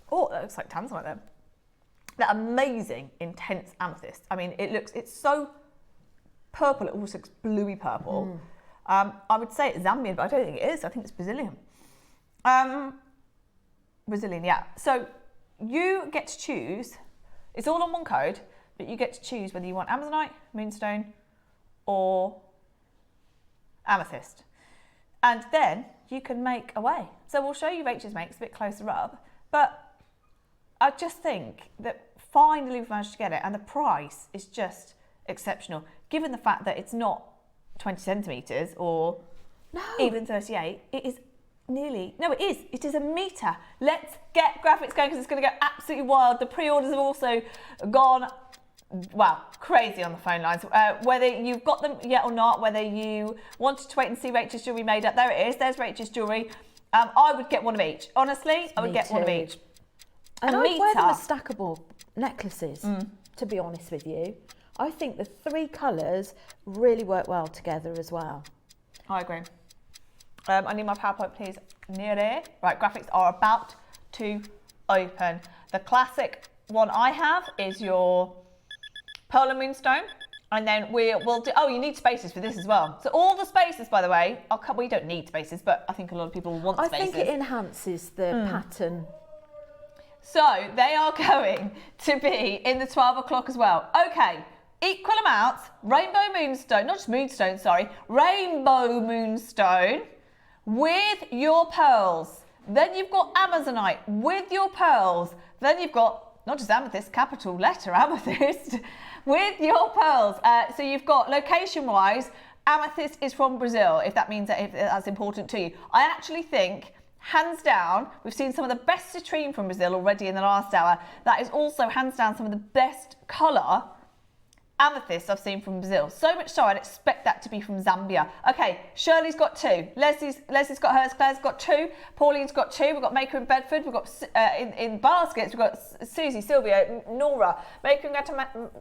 that looks like tanzanite there, that amazing intense amethyst. I mean, it's so purple, it almost looks bluey purple. I would say it's Zambian, but I don't think it is. I think it's Brazilian. Brazilian, yeah. So you get to choose, it's all on one code, but you get to choose whether you want Amazonite, moonstone, or amethyst. And then you can make away. So we'll show you Rachel's makes a bit closer up, but I just think that finally we've managed to get it, and the price is just exceptional, given the fact that it's not 20 centimetres or even 38. It is nearly, no, it is a metre. Let's get graphics going because it's going to go absolutely wild. The pre-orders have also gone, well, crazy on the phone lines. Whether you've got them yet or not, whether you wanted to wait and see Rachel's jewellery made up, there it is, there's Rachel's jewellery. I would get one of each. Honestly, I would get one of each. And I'd wear them as stackable necklaces, to be honest with you. I think the 3 colours really work well together as well. I agree. I need my PowerPoint, please, near there. Right, graphics are about to open. The classic one I have is your Pearl and Moonstone. And then we'll do, oh, you need spaces for this as well. So all the spaces, by the way, we don't need spaces, but I think a lot of people want spaces. I think it enhances the pattern. So they are going to be in the 12 o'clock as well. Okay, equal amounts, rainbow moonstone, not just moonstone, sorry, rainbow moonstone with your pearls. Then you've got Amazonite with your pearls. Then you've got, not just amethyst, capital letter amethyst, with your pearls. So you've got, location-wise, amethyst is from Brazil, if that means that if that's important to you. I actually think, hands down, we've seen some of the best citrine from Brazil already in the last hour. That is also, hands down, some of the best colour amethyst I've seen from Brazil. So much so I'd expect that to be from Zambia. Okay, Shirley's got 2. Leslie's got hers. Claire's got 2. Pauline's got 2. We've got Maker in Bedford. We've got in baskets. We've got Susie, Sylvia, Nora. Maker in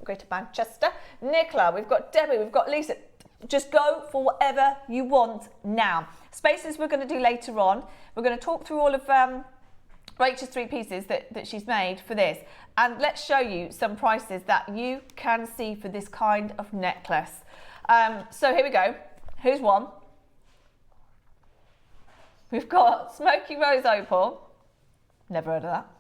Greater Manchester. Nicola. We've got Debbie. We've got Lisa. Just go for whatever you want now. Spaces we're going to do later on. We're going to talk through all of Rachel's 3 pieces that she's made for this. And let's show you some prices that you can see for this kind of necklace. So here we go. Here's one. We've got Smoky Rose Opal. Never heard of that.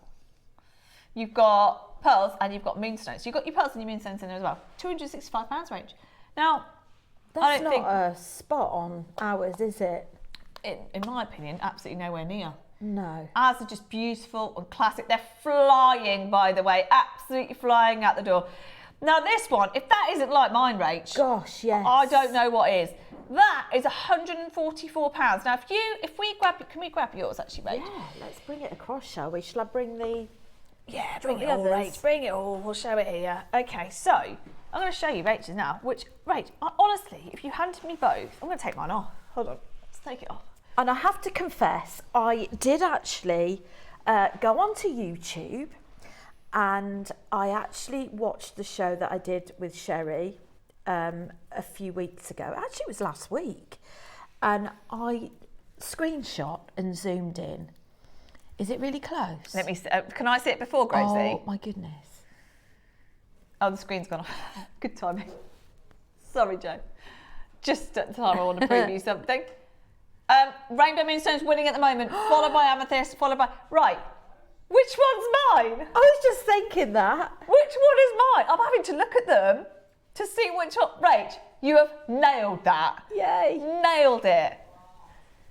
You've got pearls and you've got moonstones. So you've got your pearls and your moonstones in there as well. £265, Rach. Now, that's not a spot on ours, is it? In my opinion, absolutely nowhere near. No. Ours are just beautiful and classic. They're flying, by the way, absolutely flying out the door. Now this one, if that isn't like mine, Rach. Gosh, yes. I don't know what is. That is £144. Now, can we grab yours actually, Rach? Yeah, let's bring it across, shall we? Shall I bring the... Yeah, bring it all, Rach. Bring it all. We'll show it here. Okay, so I'm going to show you Rach's now. Which, Rach, honestly, if you handed me both, I'm going to take mine off. Hold on, let's take it off. And I have to confess, I did actually go onto YouTube and I actually watched the show that I did with Sherry a few weeks ago. Actually, it was last week. And I screenshot and zoomed in. Is it really close? Let me see. Can I see it before, Gracie? Oh, my goodness. Oh, the screen's gone off. Good timing. Sorry, Joe. Just at the time I want to prove you something. Rainbow Moonstone's winning at the moment, followed by Amethyst, followed by... Right, which one's mine? I was just thinking that. Which one is mine? I'm having to look at them to see which one... Rach, you have nailed that. Yay. Nailed it.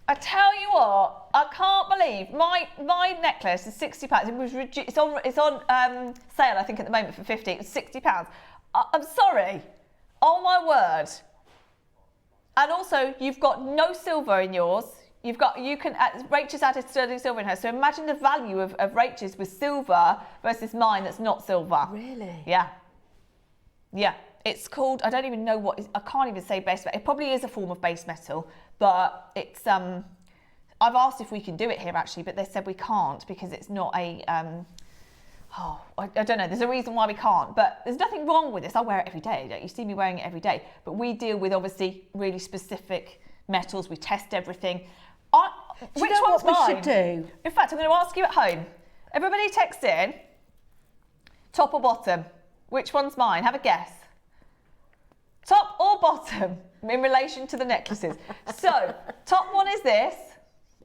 I tell you what, I can't believe my necklace is £60. It was it's on sale, I think, at the moment for £50. It was £60. I'm sorry. Oh my word. And also, you've got no silver in yours. Rachel's added sterling silver in her. So imagine the value of Rachel's with silver versus mine that's not silver. Really? Yeah. Yeah. It's called, I don't even know I can't even say base metal. It probably is a form of base metal, but it's, I've asked if we can do it here actually, but they said we can't because it's not a, I don't know, there's a reason why we can't, but there's nothing wrong with this. I wear it every day, don't you see me wearing it every day, but we deal with obviously really specific metals. We test everything. Which one's mine? Should do? In fact, I'm going to ask you at home. Everybody text in. Top or bottom? Which one's mine? Have a guess. Top or bottom in relation to the necklaces? So, top one is this,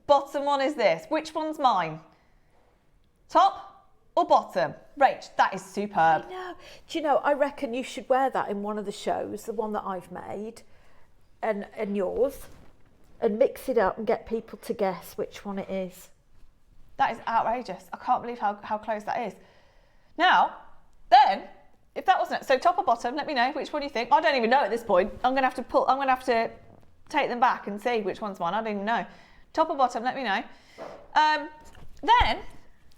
bottom one is this. Which one's mine? Top or bottom? Rach, that is superb. I know. Do you know, I reckon you should wear that in one of the shows, the one that I've made, and yours, and mix it up and get people to guess which one it is. That is outrageous. I can't believe how close that is. Now, then, if that wasn't it, so top or bottom, let me know which one you think. I don't even know at this point. I'm gonna have to take them back and see which one's mine. I don't even know. Top or bottom, let me know. Then,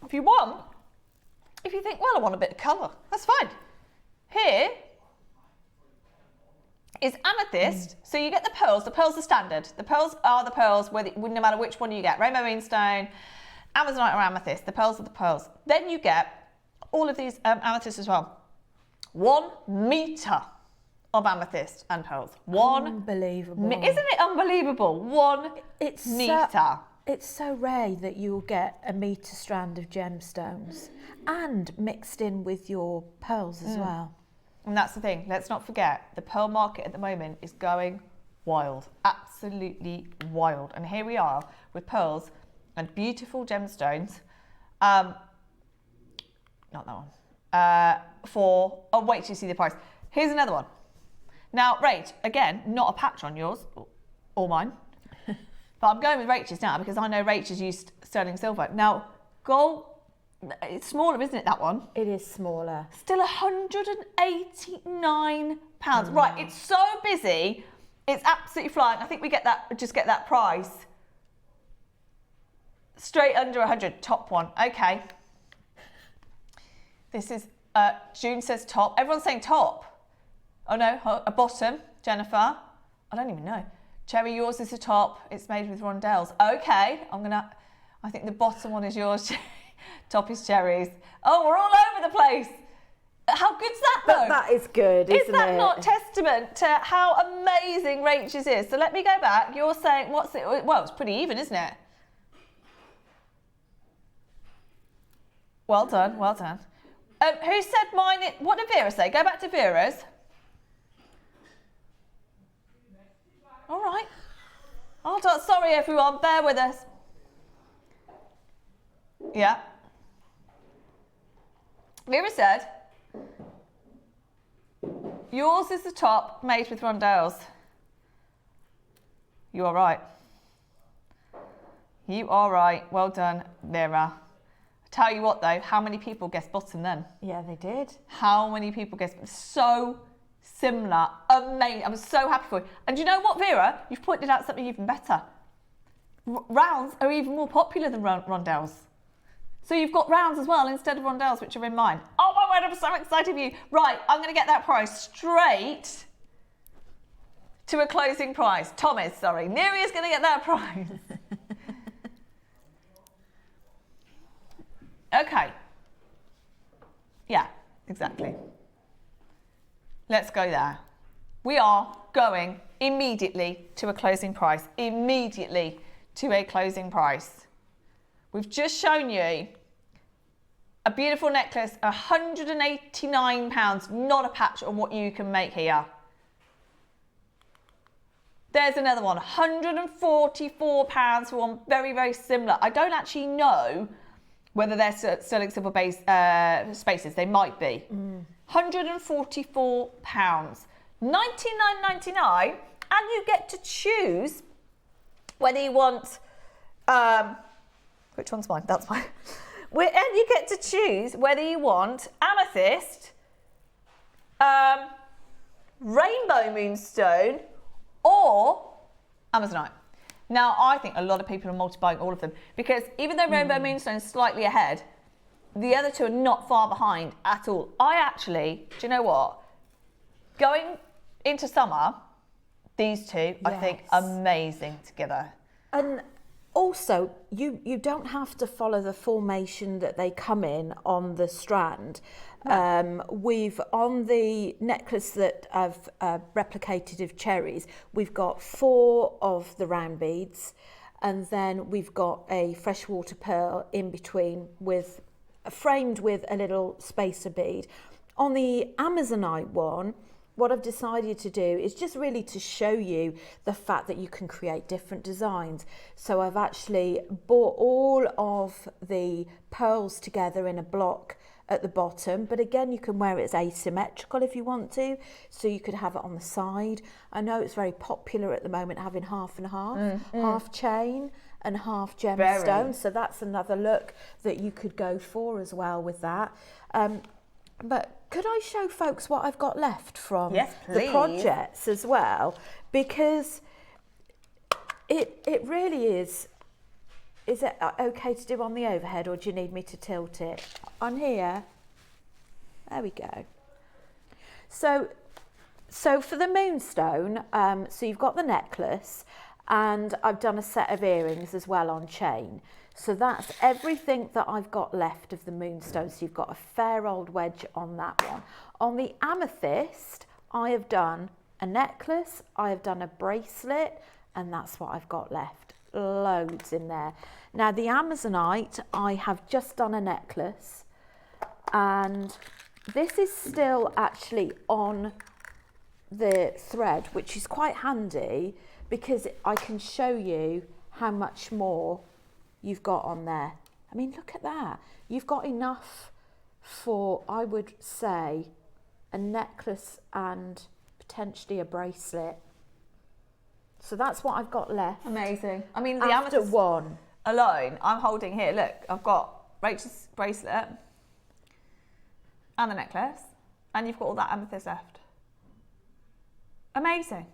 if you think, well, I want a bit of colour, that's fine. Here is amethyst. So you get the pearls. The pearls are standard. The pearls are the pearls, no matter which one you get. Rainbow moonstone, amazonite or amethyst. The pearls are the pearls. Then you get all of these amethysts as well. 1 metre of amethyst and pearls. Unbelievable. Isn't it unbelievable? 1 metre. It's so rare that you'll get a metre strand of gemstones and mixed in with your pearls as well. And that's the thing. Let's not forget, the pearl market at the moment is going wild. Absolutely wild. And here we are with pearls and beautiful gemstones. Not that one. Wait till you see the price. Here's another one. Now, Rach, again, not a patch on yours or mine, but I'm going with Rach's now because I know Rach has used sterling silver. Now, gold, it's smaller, isn't it, that one? It is smaller. Still £189. Right, it's so busy, it's absolutely flying. I think we get that price straight under 100. Top one, okay. This is, June says top. Everyone's saying top. Oh no, a bottom, Jennifer. I don't even know. Cherry, yours is the top. It's made with rondelles. Okay, I think the bottom one is yours. Top is Cherry's. Oh, we're all over the place. How good's that though? That is good, isn't it? Is that not testament to how amazing Rachel's is? So let me go back. You're saying, what's it? Well, it's pretty even, isn't it? Well done, well done. Who said mine? What did Vera say? Go back to Vera's. All right. Hold on. Sorry, everyone. Bear with us. Yeah. Vera said, yours is the top made with rondelles. You are right. You are right. Well done, Vera. Tell you what though, how many people guessed bottom then? Yeah, they did. How many people guessed? So similar. Amazing. I'm so happy for you. And you know what, Vera? You've pointed out something even better. Rounds are even more popular than rondelles. So you've got rounds as well instead of rondelles, which are in mine. Oh my word, I'm so excited for you. Right, I'm going to get that price straight to a closing price. Tom is, sorry. Neri is going to get that price. Okay. Yeah, exactly. Let's go there. We are going immediately to a closing price. Immediately to a closing price. We've just shown you a beautiful necklace, £189, not a patch on what you can make here. There's another one, £144 for one very, very similar. I don't actually know whether they're sterling silver base spaces. They might be. £144, $99.99, and you get to choose whether you want. Which one's mine? That's mine. And you get to choose whether you want amethyst, rainbow moonstone, or amazonite. Now, I think a lot of people are multiplying all of them because even though rainbow moonstone is slightly ahead, the other two are not far behind at all. I actually, do you know what? Going into summer, these two, I think, amazing together. And also, you don't have to follow the formation that they come in on the strand. No. We've, on the necklace that I've replicated of cherries, we've got 4 of the round beads, and then we've got a freshwater pearl in between with framed with a little spacer bead. On the Amazonite one, what I've decided to do is just really to show you the fact that you can create different designs. So I've actually bought all of the pearls together in a block at the bottom, but again, you can wear it as asymmetrical if you want to. So you could have it on the side. I know it's very popular at the moment having half and half, half chain and half gemstone. So that's another look that you could go for as well with that. But could I show folks what I've got left from the projects as well? Because it really is it okay to do on the overhead, or do you need me to tilt it? On here, there we go. So for the moonstone, so you've got the necklace, and I've done a set of earrings as well on chain. So that's everything that I've got left of the moonstone. So you've got a fair old wedge on that one. On the amethyst, I have done a necklace, I have done a bracelet, and that's what I've got left. Loads in there. Now the Amazonite, I have just done a necklace, and this is still actually on the thread, which is quite handy because I can show you how much more you've got on there. I mean, look at that. You've got enough for, I would say, a necklace and potentially a bracelet. So that's what I've got left. Amazing. I mean, the After amethyst one. alone, I'm holding here, look, I've got Rachel's bracelet and the necklace, and you've got all that amethyst left. Amazing.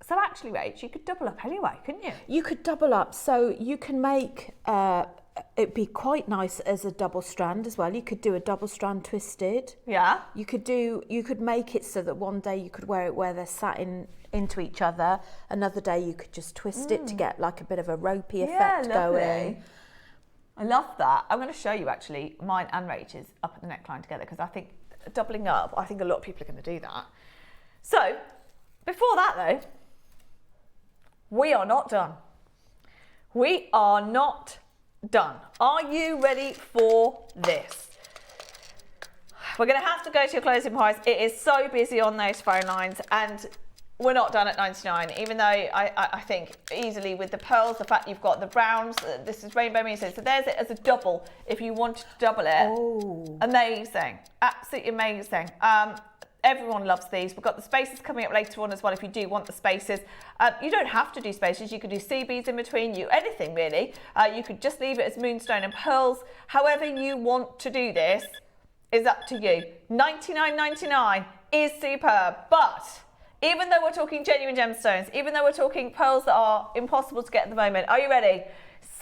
So actually, Rach, you could double up anyway, couldn't you? You could double up. So you can make, it'd be quite nice as a double strand as well. You could do a double strand twisted. Yeah. You could make it so that one day you could wear it where they're sat into each other. Another day you could just twist it to get like a bit of a ropey effect going. I love that. I'm going to show you actually mine and Rachel's up at the neckline together, because I think doubling up, I think a lot of people are going to do that. So before that though, we are not done. We are not done. Are you ready for this? We're going to have to go to your closing price. It is so busy on those phone lines, and we're not done at $99, even though I think easily with the pearls, the fact you've got the browns, this is rainbow moonstone. So there's it as a double if you wanted to double it. Oh. Amazing. Absolutely amazing. Everyone loves these. We've got the spaces coming up later on as well if you do want the spaces. You don't have to do spaces. You could do sea beads in between, anything really. You could just leave it as moonstone and pearls. However you want to do this is up to you. $99.99 is superb, but even though we're talking genuine gemstones, even though we're talking pearls that are impossible to get at the moment, are you ready?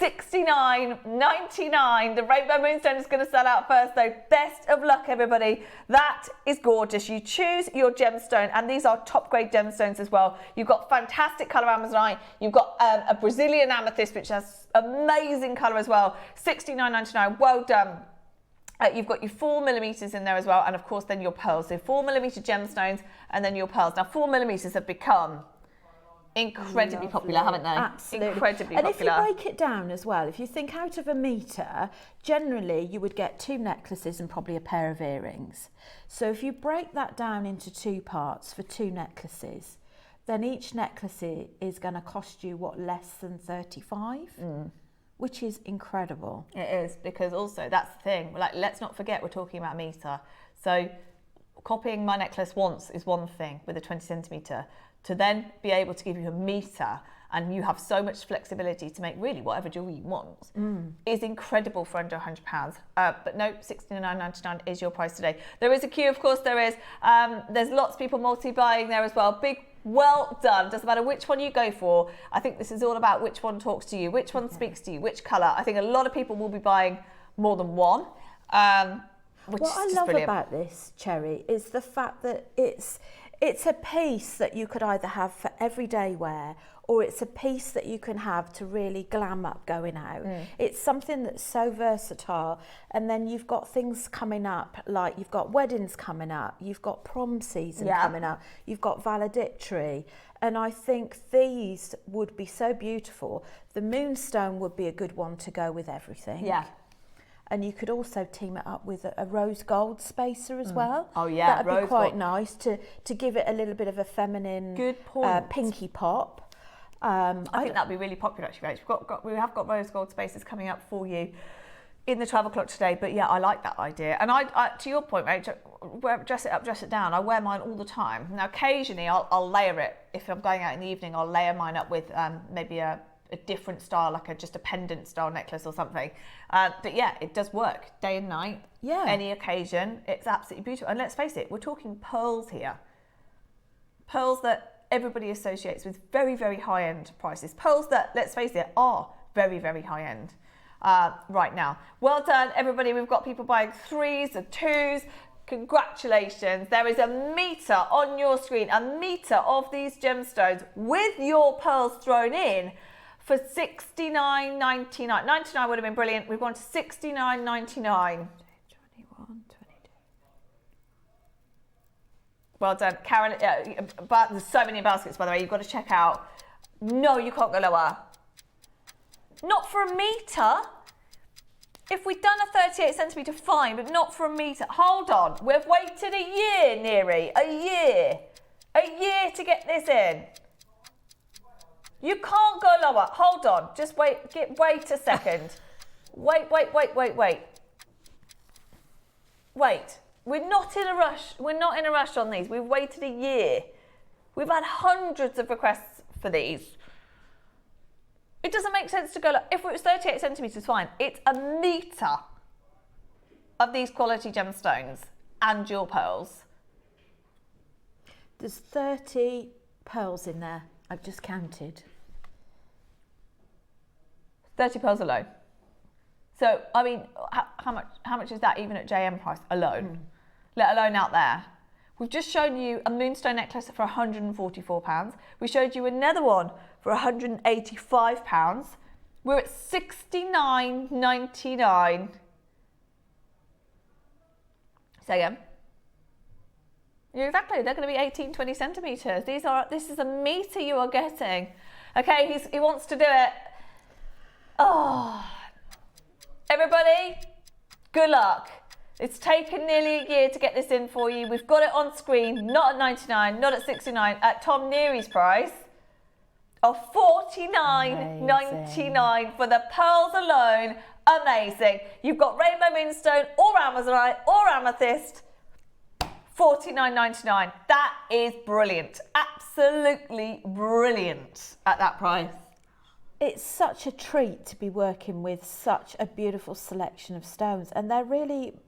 $69.99. The rainbow moonstone is going to sell out first though. Best of luck, everybody. That is gorgeous. You choose your gemstone, and these are top grade gemstones as well. You've got fantastic colour Amazonite. You've got a Brazilian amethyst, which has amazing colour as well. $69.99. Well done. You've got your 4mm in there as well, and of course then your pearls. So 4mm gemstones and then your pearls. Now 4mm have become incredibly popular, haven't they? Absolutely. Incredibly and popular. if you break it down as well, if you think out of a metre, generally you would get 2 necklaces and probably a pair of earrings. So if you break that down into 2 parts for 2 necklaces, then each necklace is going to cost you, what, less than 35? Which is incredible. It is, because also that's the thing. Like, let's not forget we're talking about a metre. So copying my necklace once is one thing with a 20 centimetre. To then be able to give you a metre, and you have so much flexibility to make really whatever jewellery you want, is incredible for under £100. But no, $69.99 is your price today. There is a queue, of course there is. There's lots of people multi-buying there as well. Big well done. Doesn't matter which one you go for. I think this is all about which one talks to you, which one speaks to you, which colour. I think a lot of people will be buying more than one. What I love about this, Cherry, is the fact that it's a piece that you could either have for everyday wear, or it's a piece that you can have to really glam up going out. It's something that's so versatile. And then you've got things coming up, like you've got weddings coming up, you've got prom season coming up, you've got valedictory. And I think these would be so beautiful. The moonstone would be a good one to go with everything. Yeah. and you could also team it up with a rose gold spacer as well. Oh yeah, that'd be rose quite gold. nice to give it a little bit of a feminine, Good point. pinky pop. I think that'd be really popular actually, Rach. We have got rose gold spaces coming up for you in the 12 o'clock today, but yeah, I like that idea. And I to your point, Rach, dress it up, dress it down. I wear mine all the time. Now, occasionally I'll layer it. If I'm going out in the evening, I'll layer mine up with maybe a different style, like just a pendant style necklace or something. But yeah, it does work day and night. Yeah. Any occasion, it's absolutely beautiful. And let's face it, we're talking pearls here. Pearls that everybody associates with very, very high-end prices. Pearls that, let's face it, are very, very high-end. Right now. Well done, everybody. We've got people buying 3s and 2s. Congratulations. There is a meter on your screen, a meter of these gemstones with your pearls thrown in for $69.99. $99 would have been brilliant. We've gone to $69.99. 21, 22. Well done, Karen. But there's so many baskets, by the way. You've got to check out. No, you can't go lower. Not for a metre. If we'd done a 38 centimetre, fine, but not for a metre. Hold on, we've waited a year, Neri, a year to get this in. You can't go lower. Hold on, just wait a second. Wait. We're not in a rush. We're not in a rush on these. We've waited a year. We've had hundreds of requests for these. It doesn't make sense to go, if it was 38 centimetres, fine. It's a metre of these quality gemstones and jewel pearls. There's 30 pearls in there. I've just counted. 30 pearls alone. So, I mean, how much is that even at JM price alone? Let alone out there. We've just shown you a moonstone necklace for £144. We showed you another one for £185. We're at $69.99. Say again. Yeah, exactly. They're going to be 18, 20 centimetres. This is a metre you are getting. Okay, he wants to do it. Oh, everybody, good luck. It's taken nearly a year to get this in for you. We've got it on screen, not at 99, not at 69, at Tom Neary's price of $49.99 for the pearls alone. Amazing. You've got rainbow moonstone or amazonite or amethyst. $49.99. That is brilliant. Absolutely brilliant at that price. It's such a treat to be working with such a beautiful selection of stones, and they're really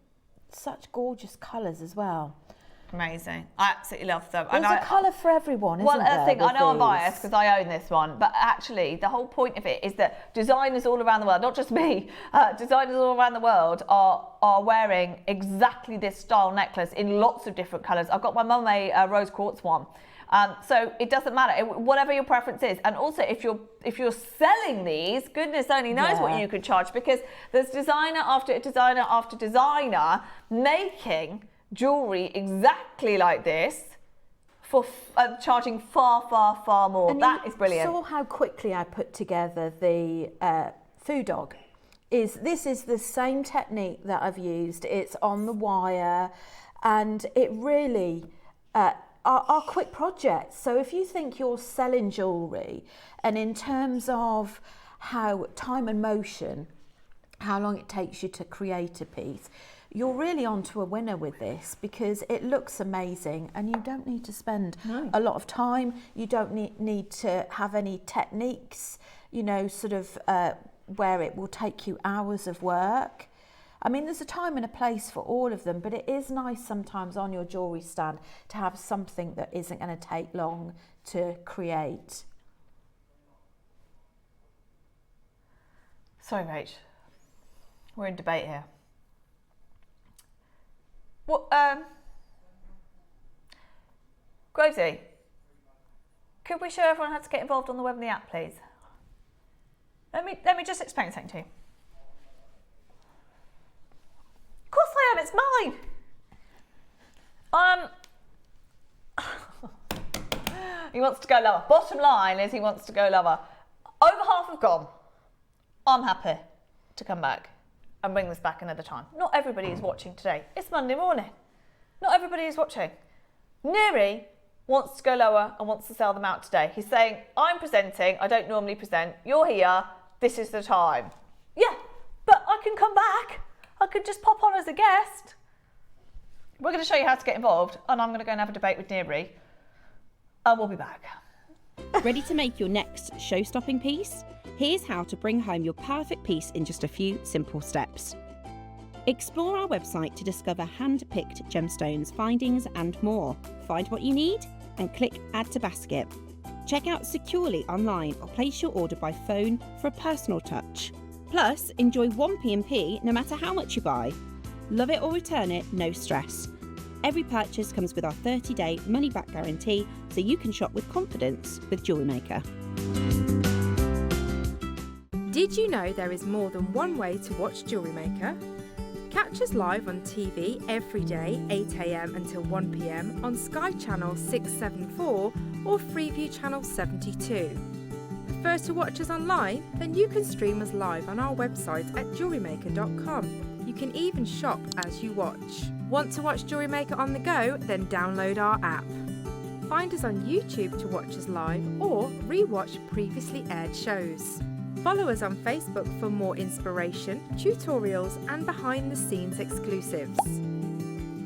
such gorgeous colours as well. Amazing. I absolutely love them. There's a colour for everyone, isn't there? Well, I think I know I'm these? biased because I own this one, but actually the whole point of it is that designers all around the world, not just me, designers all around the world are wearing exactly this style necklace in lots of different colours. I've got my mum a rose quartz one. So it doesn't matter, whatever your preference is. And also if you're selling these, goodness only knows what you could charge, because there's designer after designer after designer making jewellery exactly like this for charging far, far, far more. And that is brilliant. You saw how quickly I put together the food dog. This is the same technique that I've used. It's on the wire, and it really are quick projects. So if you think you're selling jewellery, and in terms of how time and motion, how long it takes you to create a piece, you're really onto a winner with this, because it looks amazing and you don't need to spend a lot of time. You don't need to have any techniques, you know, sort of where it will take you hours of work. I mean, there's a time and a place for all of them, but it is nice sometimes on your jewellery stand to have something that isn't going to take long to create. Sorry, Rach. We're in debate here. What, Grovesy, could we show everyone how to get involved on the web and the app, please? Let me just explain something to you. Of course I am, it's mine. He wants to go lower. Bottom line is he wants to go lower. Over half have gone. I'm happy to come back. and bring this back another time. Not everybody is watching today. It's Monday morning. Not everybody is watching. Neri wants to go lower and wants to sell them out today. He's saying, I'm presenting, I don't normally present, you're here, this is the time. Yeah, but I can come back. I could just pop on as a guest. We're going to show you how to get involved, and I'm going to go and have a debate with Neri, and we'll be back. Ready to make your next show-stopping piece? Here's how to bring home your perfect piece in just a few simple steps. Explore our website to discover hand-picked gemstones, findings and more. Find what you need and click Add to Basket. Check out securely online or place your order by phone for a personal touch. Plus, enjoy 1P&P no matter how much you buy. Love it or return it, no stress. Every purchase comes with our 30-day money-back guarantee, so you can shop with confidence with Jewellery Maker. Did you know there is more than one way to watch Jewellery Maker? Catch us live on TV every day, 8 AM until 1 PM on Sky Channel 674 or Freeview Channel 72. Prefer to watch us online? Then you can stream us live on our website at JewelleryMaker.com. You can even shop as you watch. Want to watch Jewellery Maker on the go? Then download our app. Find us on YouTube to watch us live or re-watch previously aired shows. Follow us on Facebook for more inspiration, tutorials and behind-the-scenes exclusives.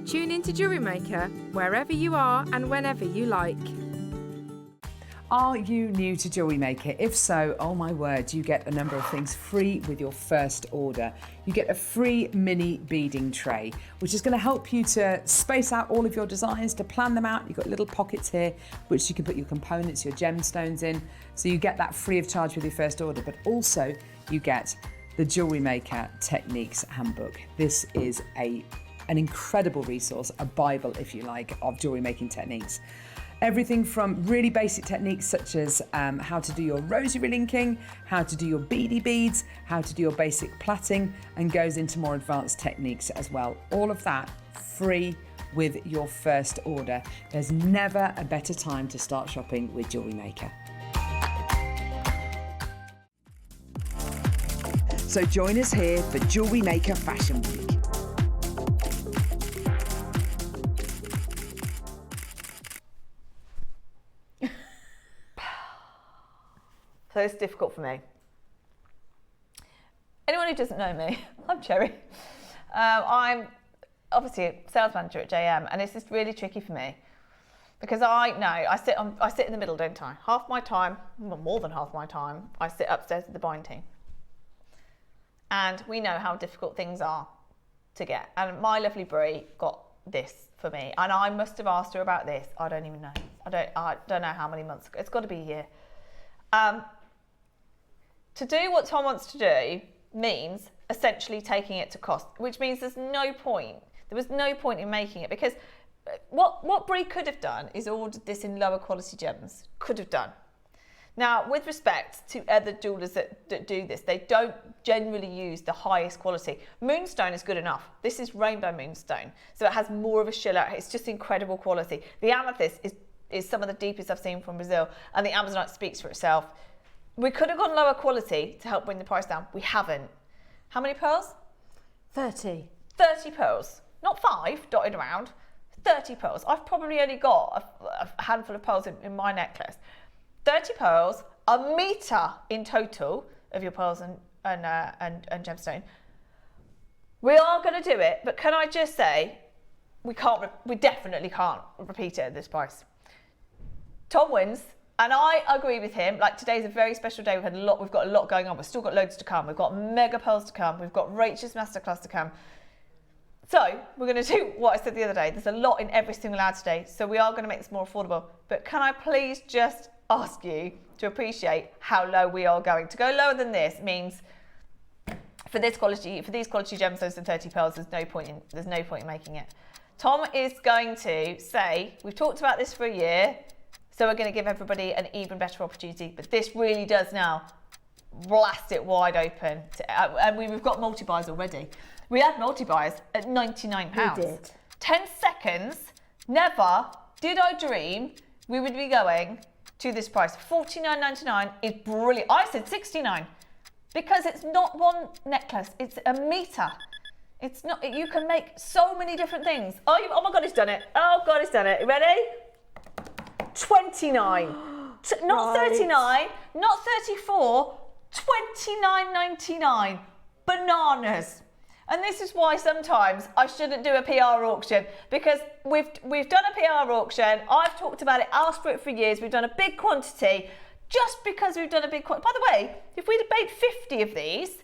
Tune in to Jewellery Maker wherever you are and whenever you like. Are you new to Jewellery Maker? If so, oh my word, you get a number of things free with your first order. You get a free mini beading tray, which is going to help you to space out all of your designs, to plan them out. You've got little pockets here, which you can put your components, your gemstones in. So you get that free of charge with your first order, but also you get the Jewellery Maker Techniques Handbook. This is an incredible resource, a Bible, if you like, of jewellery making techniques. Everything from really basic techniques such as how to do your rosary linking, how to do your beady beads, how to do your basic plaiting, and goes into more advanced techniques as well. All of that free with your first order. There's never a better time to start shopping with Jewellery Maker. So join us here for Jewellery Maker Fashion Week. So it's difficult for me. Anyone who doesn't know me, I'm Cherry. I'm obviously a sales manager at JM, and it's just really tricky for me because I sit in the middle, don't I? Half my time, well, more than half my time, I sit upstairs with the buying team, and we know how difficult things are to get. And my lovely Brie got this for me, and I must have asked her about this. I don't even know. I don't know how many months ago. It's got to be a year. To do what Tom wants to do means essentially taking it to cost, which means there was no point in making it, because what Brie could have done is ordered this in lower quality gems, could have done. Now, with respect to other jewellers that do this, they don't generally use the highest quality. Moonstone is good enough. This is rainbow moonstone, so it has more of a shell out. It's just incredible quality. The amethyst is some of the deepest I've seen from Brazil, and the Amazonite speaks for itself. We could have gone lower quality to help bring the price down. We haven't. How many pearls? 30. 30 pearls. Not 5 dotted around. 30 pearls. I've probably only got a handful of pearls in my necklace. 30 pearls, a metre in total of your pearls and gemstone. We are going to do it, but can I just say, we definitely can't repeat it at this price. Tom wins. And I agree with him. Like, today's a very special day. We've got a lot going on. We've still got loads to come. We've got mega pearls to come. We've got Rachel's Masterclass to come. So we're going to do what I said the other day. There's a lot in every single ad today. So we are going to make this more affordable. But can I please just ask you to appreciate how low we are going? To go lower than this means for these quality gemstones and 30 pearls, there's no point in making it. Tom is going to say, we've talked about this for a year. So we're going to give everybody an even better opportunity. But this really does now blast it wide open. And we've got multi-buys already. We had multi-buys at £99. We did. 10 seconds, never did I dream we would be going to this price. £49.99 is brilliant. I said £69. Because it's not one necklace, it's a meter. It's not, you can make so many different things. Oh my God, he's done it. Oh God, he's done it. You ready? 29. Not 39, not 34, 29.99. Bananas. And this is why sometimes I shouldn't do a PR auction, because we've done a PR auction. I've talked about it, asked for it for years. We've done a big quantity. Just because we've done a big quantity. By the way, if we'd have made 50 of these,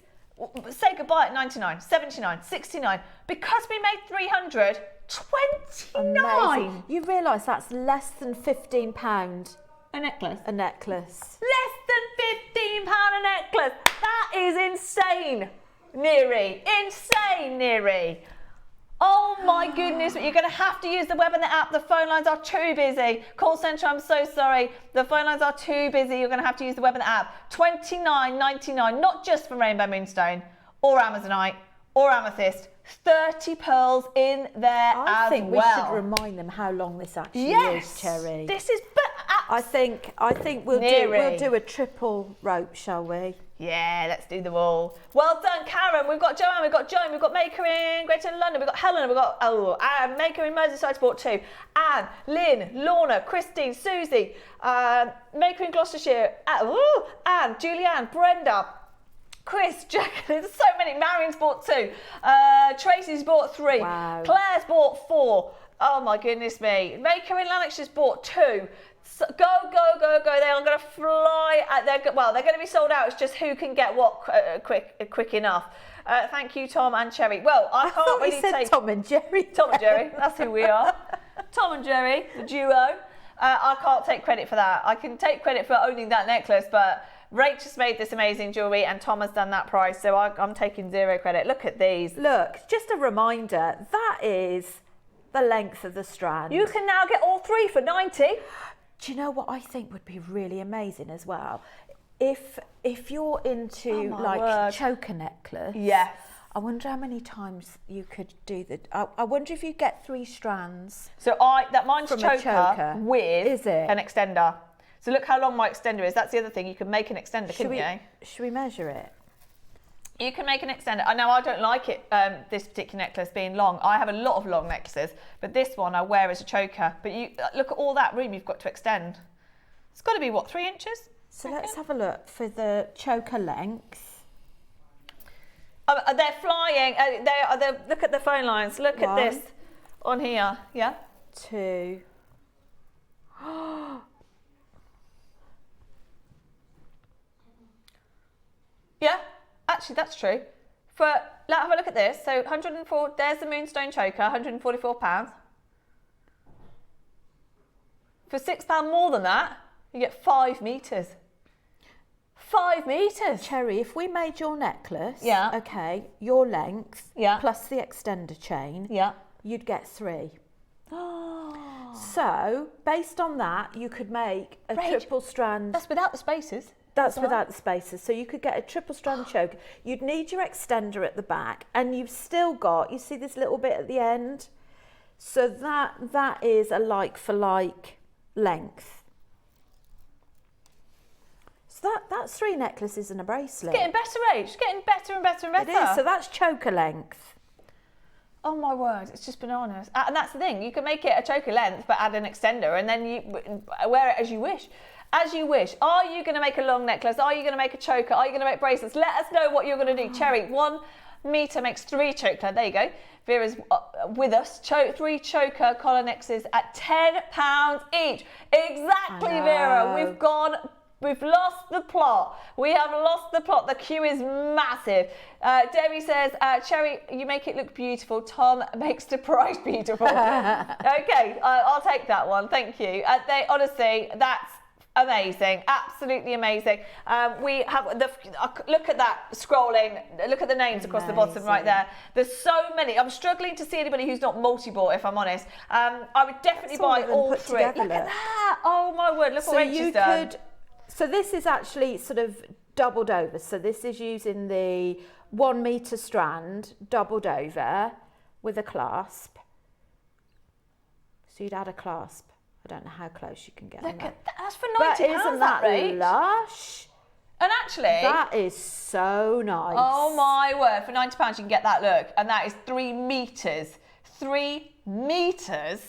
say goodbye at 99, 79, 69, because we made 300, 29. Amazing. You realise that's less than £15 A necklace. a necklace. Less than £15 a necklace. That is insane, Neri. Insane, Neri. Oh my goodness, you're going to have to use the web and the app. The phone lines are too busy. Call centre, I'm so sorry. The phone lines are too busy. You're going to have to use the web and the app. $29.99, not just for Rainbow Moonstone or Amazonite or Amethyst. 30 pearls in there as well. I think we should remind them how long this actually is, Cherry. This is, I think we'll do a triple rope, shall we? Yeah, let's do them all. Well done, Karen. We've got Joanne, we've got Joan, we've got Maker in Greater London, we've got Helen, we've got Maker in Merseyside bought 2. Anne, Lynn, Lorna, Christine, Susie, Maker in Gloucestershire, Anne, Julianne, Brenda, Chris, Jack, there's so many. Marion's bought 2. Tracy's bought 3. Wow. Claire's bought 4. Oh my goodness me. Maker in Lanarkshire's bought 2. So go. They are going to fly. They're going to be sold out. It's just who can get what quick enough. Thank you, Tom and Cherry. Well, I can't really take Tom and Jerry. Tom and Jerry. That's who we are. Tom and Jerry, the duo. I can't take credit for that. I can take credit for owning that necklace, but Rach has made this amazing jewellery and Tom has done that price, so I'm taking 0 credit. Look at these. Look, just a reminder, that is the length of the strand. You can now get all 3 for 90. Do you know what I think would be really amazing as well? If you're into choker necklace. Yes. I wonder how many times you could do the. I wonder if you get 3 strands. So mine's from choker with is it? an extender. So look how long my extender is. That's the other thing. You can make an extender, couldn't you? Should we measure it? You can make an extender. I know I don't like it, this particular necklace being long. I have a lot of long necklaces, but this one I wear as a choker. But you look at all that room you've got to extend. It's got to be, what, 3 inches? So let's have a look for the choker length. They're flying. Look at the phone lines. Look at this on here. Yeah? 2. Yeah, actually that's true. Have a look at this. So 104, there's the Moonstone choker, £144. For £6 more than that, you get 5 metres. 5 metres. Cherry, if we made your necklace, yeah, okay, your length, yeah, plus the extender chain, yeah, you'd get 3. So, based on that, you could make a triple strand. That's without the spaces. That's without the spaces. So you could get a triple strand choker. You'd need your extender at the back, and you've still got, you see this little bit at the end? So that is a like for like length. So that's 3 necklaces and a bracelet. It's getting better, Rach. It's getting better and better and better. It is. So that's choker length. Oh my word, it's just bananas. And that's the thing, you can make it a choker length but add an extender and then you wear it as you wish. As you wish. Are you going to make a long necklace? Are you going to make a choker? Are you going to make bracelets? Let us know what you're going to do. Cherry, 1 metre makes 3 choker. There you go. Vera's with us. 3 choker collar necklaces at £10 each. Exactly, Vera. We've lost the plot. We have lost the plot. The queue is massive. Debbie says, Cherry, you make it look beautiful. Tom makes the price beautiful. Okay, I'll take that one. Thank you. Honestly, that's amazing. Absolutely amazing. We have look at that scrolling. Look at the names across the bottom right there. There's so many. I'm struggling to see anybody who's not multi-bought, if I'm honest. I would definitely buy all 3. Look at that. Oh my word. Look what Rachel's done. So this is actually sort of doubled over. So this is using the 1 metre strand doubled over with a clasp. So you'd add a clasp. I don't know how close you can get on that. That's for £90, but isn't that lush? And actually, That is so nice. oh my word, for £90 you can get that look, and that is 3 metres. 3 metres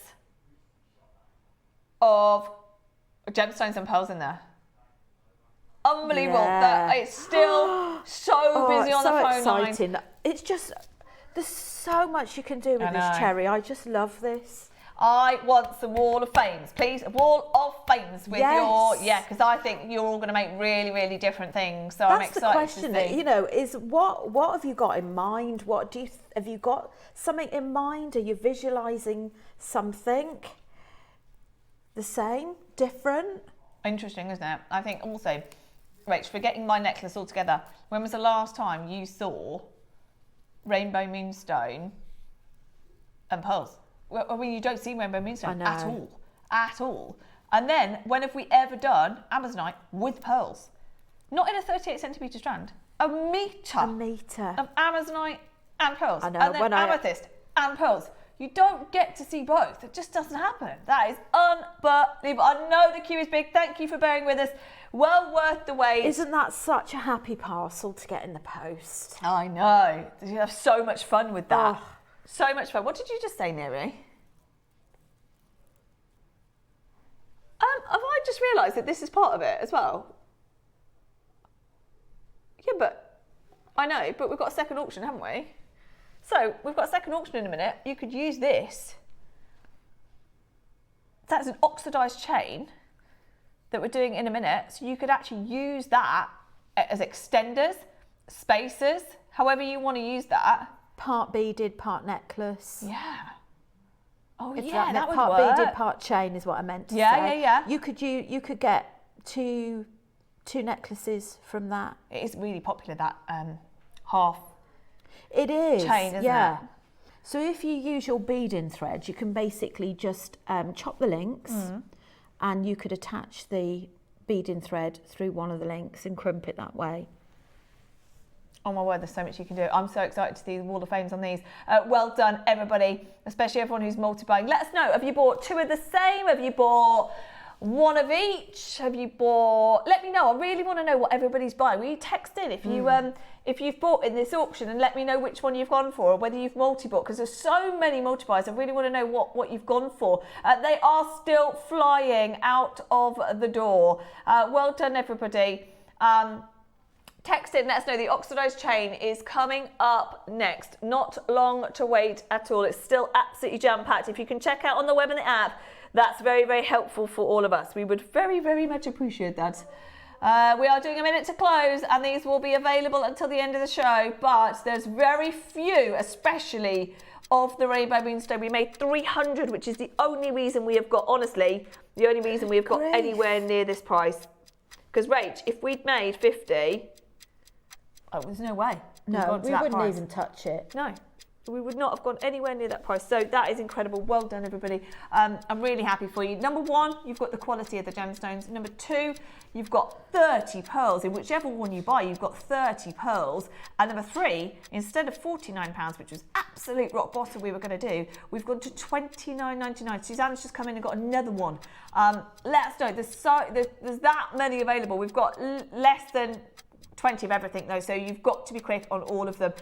of gemstones and pearls in there. Unbelievable. Yeah. That it's still so busy on the phone so line. exciting. It's just, there's so much you can do with I this, know. Cherry. I just love this. I want some wall of fames, please. A wall of fames with because I think you're all going to make really, really different things. So I'm That's the excited question. to see. You know, is what have you got in mind? What do you have you got something in mind? Are you visualizing something the same, different? Interesting, isn't it? I think also, Rach, forgetting my necklace altogether, when was the last time you saw rainbow moonstone and pearls? Well, I mean, you don't see rainbow moonstone at all. At all. And then, when have we ever done Amazonite with pearls? Not in a 38 centimetre strand. A metre. A metre. Of Amazonite and pearls. I know, And then when I- amethyst and pearls. You don't get to see both. It just doesn't happen. That is unbelievable. I know the queue is big. Thank you for bearing with us. Well worth the wait. Isn't that such a happy parcel to get in the post? I know. You have so much fun with that. Oh. So much fun. What did you just say, Neri? Have I just realised that this is part of it as well? Yeah, but I know, but we've got a second auction, haven't we? So we've got a second auction in a minute. You could use this. That's an oxidised chain that we're doing in a minute. So you could actually use that as extenders, spacers, however you want to use that. Part beaded, part necklace. Yeah. Oh It's yeah, that would part work. beaded, part chain is what I meant to say. Yeah. You could get two necklaces from that. It is really popular, that half It is. chain, isn't yeah. it? So if you use your beading thread, you can basically just chop the links and you could attach the beading thread through one of the links and crimp it that way. Oh my word, there's so much you can do. I'm so excited to see the wall of fames on these. Well done, everybody, especially everyone who's multi-buying. Let us know, have you bought 2 of the same? Have you bought 1 of each? Have you bought... Let me know, I really want to know what everybody's buying. Will you text in if you've bought in this auction and let me know which one you've gone for or whether you've multi-bought, because there's so many multi-buys. I really want to know what you've gone for. They are still flying out of the door. Well done, everybody. Text in, let us know. The oxidised chain is coming up next. Not long to wait at all. It's still absolutely jam-packed. If you can check out on the web and the app, that's very, very helpful for all of us. We would very, very much appreciate that. We are doing a minute to close, and these will be available until the end of the show, but there's very few, especially of the rainbow moonstone. We made 300, which is the only reason we have got, honestly, the only reason we have got anywhere near this price. Because, Rach, if we'd made 50... Oh, there's no way. No, we wouldn't even touch it. No, we would not have gone anywhere near that price. So that is incredible. Well done, everybody. I'm really happy for you. Number 1, you've got the quality of the gemstones. Number 2, you've got 30 pearls. In whichever one you buy, you've got 30 pearls. And number 3, instead of £49, which was absolute rock bottom we were going to do, we've gone to $29.99. Suzanne's just come in and got another one. Let us know. There's that many available. We've got less than 20 of everything though, so you've got to be quick on all of them.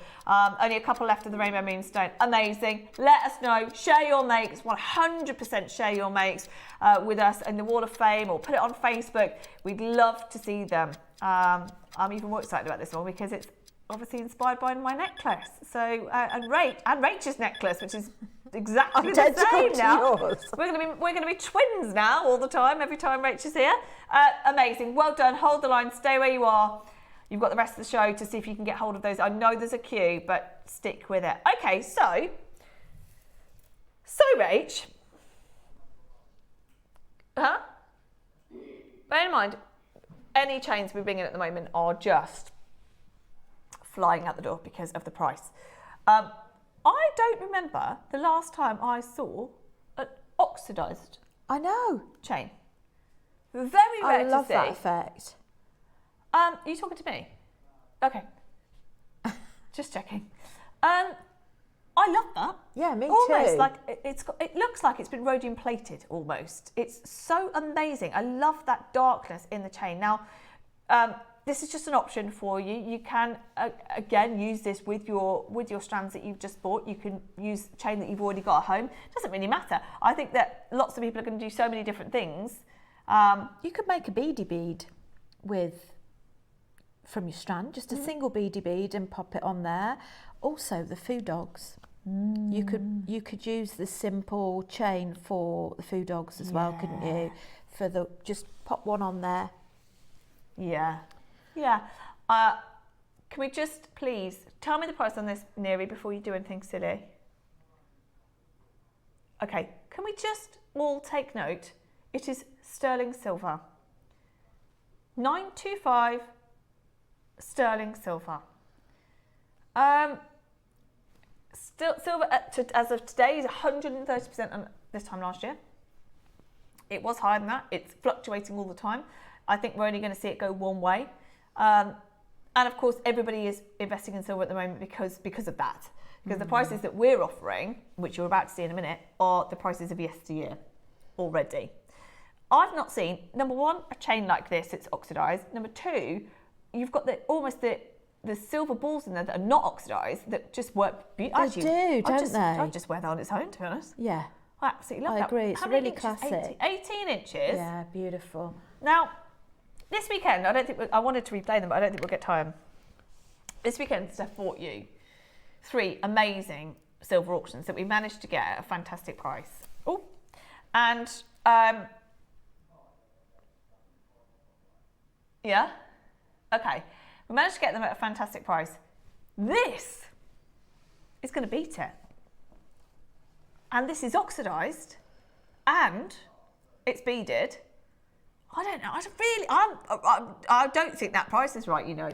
Only a couple left of the rainbow moonstone. Amazing. Let us know. Share your makes. 100% share your makes with us in the Wall of Fame, or put it on Facebook. We'd love to see them. I'm even more excited about this one because it's obviously inspired by my necklace. So and Rachel's necklace, which is exactly the same now. We're gonna be twins now all the time. Every time Rachel's here. Amazing. Well done. Hold the line. Stay where you are. You've got the rest of the show to see if you can get hold of those. I know there's a queue, but stick with it. Okay, so Rach, bear in mind, any chains we bring in at the moment are just flying out the door because of the price. I don't remember the last time I saw an oxidised I know. chain. Very rare to see. I love that effect. Are you talking to me? Okay. Just checking. I love that. Yeah, me almost too. Like it looks like it's been rhodium plated almost. It's so amazing. I love that darkness in the chain. Now, this is just an option for you. You can again use this with your strands that you've just bought. You can use chain that you've already got at home. It doesn't really matter. I think that lots of people are going to do so many different things. You could make a beady bead from your strand, just a single beady bead, and pop it on there. Also, the food dogs. You could use the simple chain for the food dogs as well, couldn't you? Just pop one on there. Yeah. Can we just please tell me the price on this, Neri, before you do anything silly? Okay, can we just all take note? It is sterling silver. 925 sterling silver. Silver as of today is 130% on this time last year. It was higher than that. It's fluctuating all the time. I think we're only going to see it go one way. And of course, everybody is investing in silver at the moment because of that. Because the prices that we're offering, which you're about to see in a minute, are the prices of yesteryear already. I've not seen, number one, a chain like this, it's oxidised. Number two, you've got the silver balls in there that are not oxidised that just work beautifully. They do, don't they? I'd just wear that on its own, to be honest. Yeah. I absolutely love I that. agree, it's How many really inches? classic. 18 inches. Yeah, beautiful. Now, this weekend, I wanted to replay them, but I don't think we'll get time. This weekend, Steph bought you 3 amazing silver auctions that we managed to get at a fantastic price. Oh, and yeah, okay. We managed to get them at a fantastic price. This is going to beat it. And this is oxidised and it's beaded. I don't know. I don't think that price is right, you know.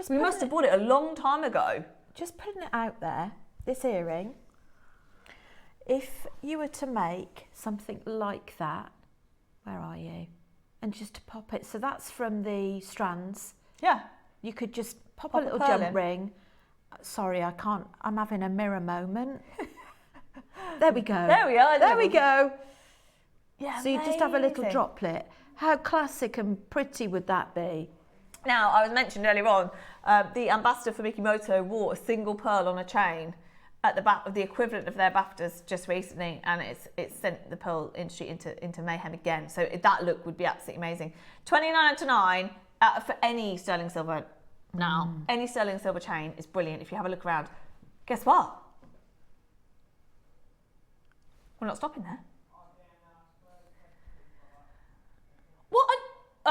We must have bought it a long time ago. Just putting it out there, this earring, if you were to make something like that, where are you? And just to pop it, so that's from the strands. Yeah. You could just pop a little jump ring. Sorry, I can't, I'm having a mirror moment. There we go. There we are. There we go. Yeah, so you just have a little droplet. How classic and pretty would that be? Now, I was mentioned earlier on, the ambassador for Mikimoto wore a single pearl on a chain at the back of the equivalent of their BAFTAs just recently, and it's sent the pearl industry into mayhem again. So that look would be absolutely amazing. $29.99 for any sterling silver. Now, any sterling silver chain is brilliant. If you have a look around, guess what? We're not stopping there. What?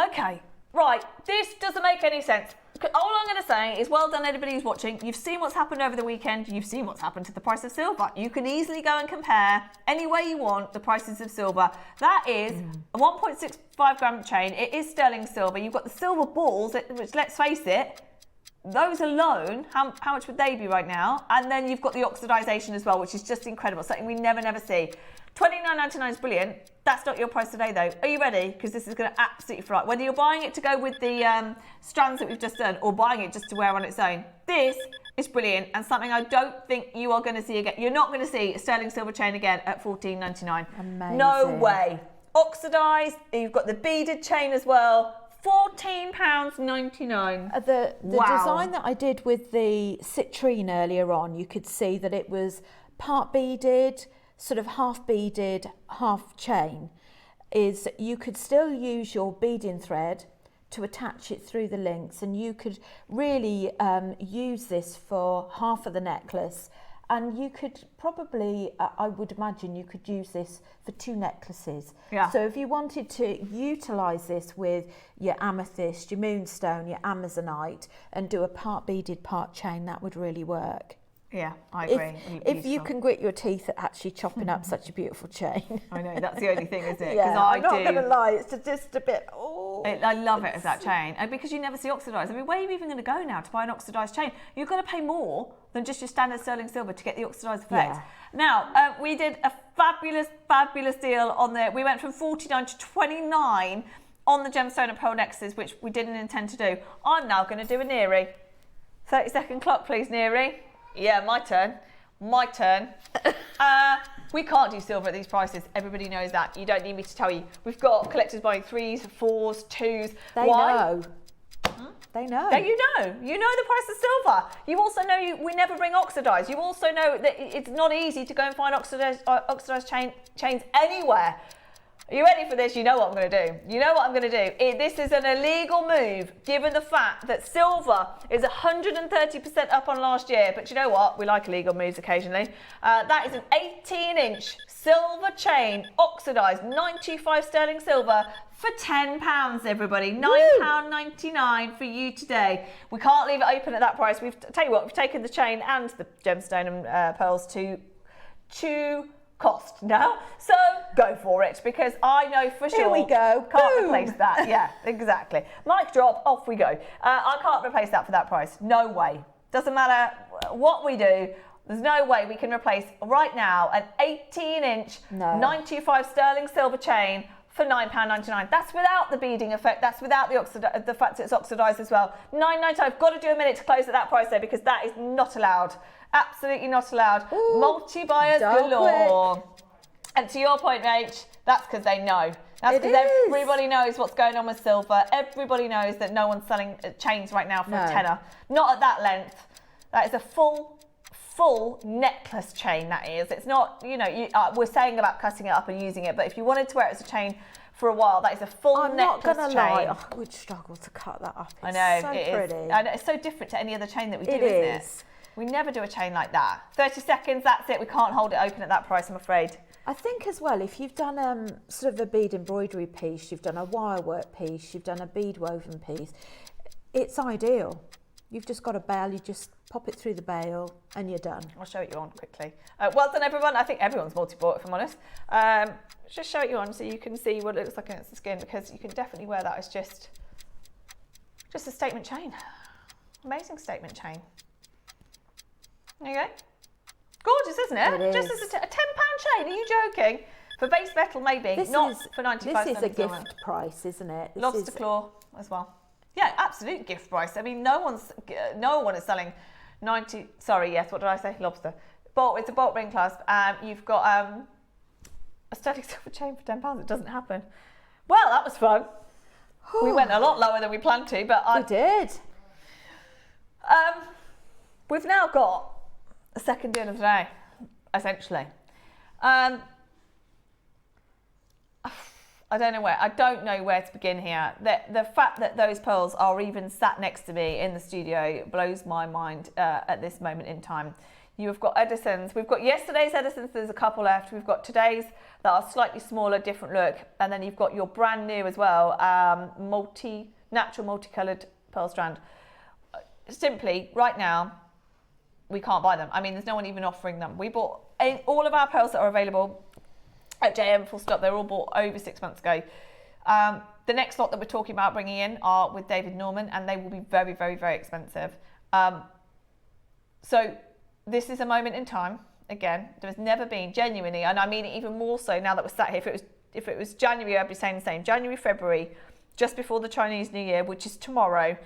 Okay, right. This doesn't make any sense. All I'm going to say is well done, everybody who's watching. You've seen what's happened over the weekend. You've seen what's happened to the price of silver. You can easily go and compare any way you want the prices of silver. That is a 1.65 gram chain. It is sterling silver. You've got the silver balls, which, let's face it, those alone, how much would they be right now? And then you've got the oxidisation as well, which is just incredible. Something we never see. $29.99 is brilliant. That's not your price today, though. Are you ready? Because this is going to absolutely fly. Whether you're buying it to go with the strands that we've just done or buying it just to wear on its own, this is brilliant and something I don't think you are going to see again. You're not going to see a sterling silver chain again at $14.99. Amazing. No way. Oxidised. You've got the beaded chain as well. £14.99. The Wow. design that I did with the citrine earlier on, you could see that it was part beaded, sort of half beaded, half chain. Is you could still use your beading thread to attach it through the links, and you could really use this for half of the necklace. And you could probably, I would imagine, you could use this for 2 necklaces. Yeah. So if you wanted to utilise this with your amethyst, your moonstone, your amazonite, and do a part beaded, part chain, that would really work. Yeah, I agree. If you can grit your teeth at actually chopping up such a beautiful chain. I know, that's the only thing, isn't it? Yeah, I'm not going to do. lie, it's just a bit, I love it as that chain. And because you never see oxidised. I mean, where are you even going to go now to buy an oxidised chain? You're going to pay more than just your standard sterling silver to get the oxidised effect. Yeah. Now, we did a fabulous deal on the, we went from 49 to 29 on the Gemstone and Pearl Necklaces, which we didn't intend to do. I'm now going to do a Neri. 30-second clock, please, Neri. Yeah, my turn. We can't do silver at these prices. Everybody knows that. You don't need me to tell you. We've got collectors buying 3s, 4s, 2s. They know. They know. You know the price of silver. You also know we never bring oxidized. You also know that it's not easy to go and find oxidized chains anywhere. Are you ready for this? You know what I'm going to do. You know what I'm going to do. This is an illegal move, given the fact that silver is 130% up on last year. But you know what? We like illegal moves occasionally. That is an 18-inch silver chain, oxidized 925 sterling silver for £10, everybody. £9.99 for you today. We can't leave it open at that price. Tell you what, we've taken the chain and the gemstone and pearls to cost now, so go for it, because I know for sure. Here we go. Can't Boom. replace that. Yeah, exactly. Mic drop, off we go. I can't replace that for that price. No way. Doesn't matter what we do. There's no way we can replace right now an 18-inch 925 sterling silver chain for £9.99. That's without the beading effect. That's without the fact it's oxidized as well. £9.99. I've got to do a minute to close at that price though, because that is not allowed. Absolutely not allowed. Multi-buyers galore. And to your point, Rach, that's because they know. That's because everybody knows what's going on with silver. Everybody knows that no one's selling chains right now for a tenner. Not at that length. That is a full necklace chain, that is. It's not, we're saying about cutting it up and using it, but if you wanted to wear it as a chain for a while, that is a full necklace chain. I'm not going to lie, I would struggle to cut that up. It's I know, so it pretty. is. And it's so different to any other chain that we do, isn't it? We never do a chain like that. 30 seconds, that's it. We can't hold it open at that price, I'm afraid. I think as well, if you've done sort of a bead embroidery piece, you've done a wire work piece, you've done a bead woven piece, it's ideal. You've just got a bail, you just pop it through the bail and you're done. I'll show it you on quickly. Well done, everyone. I think everyone's multi-bought, if I'm honest. Just show it you on so you can see what it looks like against the skin, because you can definitely wear that as just a statement chain. Amazing statement chain. There you go. Gorgeous, isn't it? It just is. as a £10 chain. Are you joking? For base metal, maybe. Not for 95 This is a gift price, isn't it? Lobster claw as well. Yeah, absolute gift price. I mean, no one is selling 90. Sorry, yes. What did I say? Lobster. Bolt. It's a bolt ring clasp. You've got a sterling silver chain for £10. It doesn't happen. Well, that was fun. We went a lot lower than we planned to, but we did. We've now got a second deal of the day, essentially. I don't know where to begin here. The fact that those pearls are even sat next to me in the studio blows my mind at this moment in time. You've got Edison's. We've got yesterday's Edison's. There's a couple left. We've got today's that are slightly smaller, different look, and then you've got your brand new as well, natural multicolored pearl strand. Simply, right now, we can't buy them. I mean, there's no one even offering them. We bought all of our pearls that are available at JM full stop. They're all bought over 6 months ago. The next lot that we're talking about bringing in are with David Norman, and they will be very, very, very expensive. So this is a moment in time. Again, there has never been, genuinely, and I mean it even more so now that we're sat here. If it was January, I'd be saying the same. January, February, just before the Chinese New Year, which is tomorrow.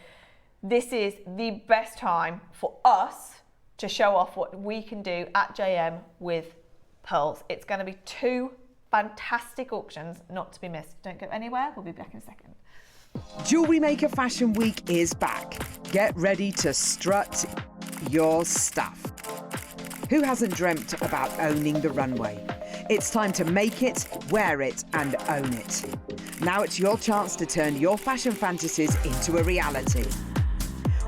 This is the best time for us to show off what we can do at JM with pearls. It's going to be 2 fantastic auctions not to be missed. Don't go anywhere. We'll be back in a second. Jewellery Maker Fashion Week is back. Get ready to strut your stuff. Who hasn't dreamt about owning the runway? It's time to make it, wear it, and own it. Now it's your chance to turn your fashion fantasies into a reality.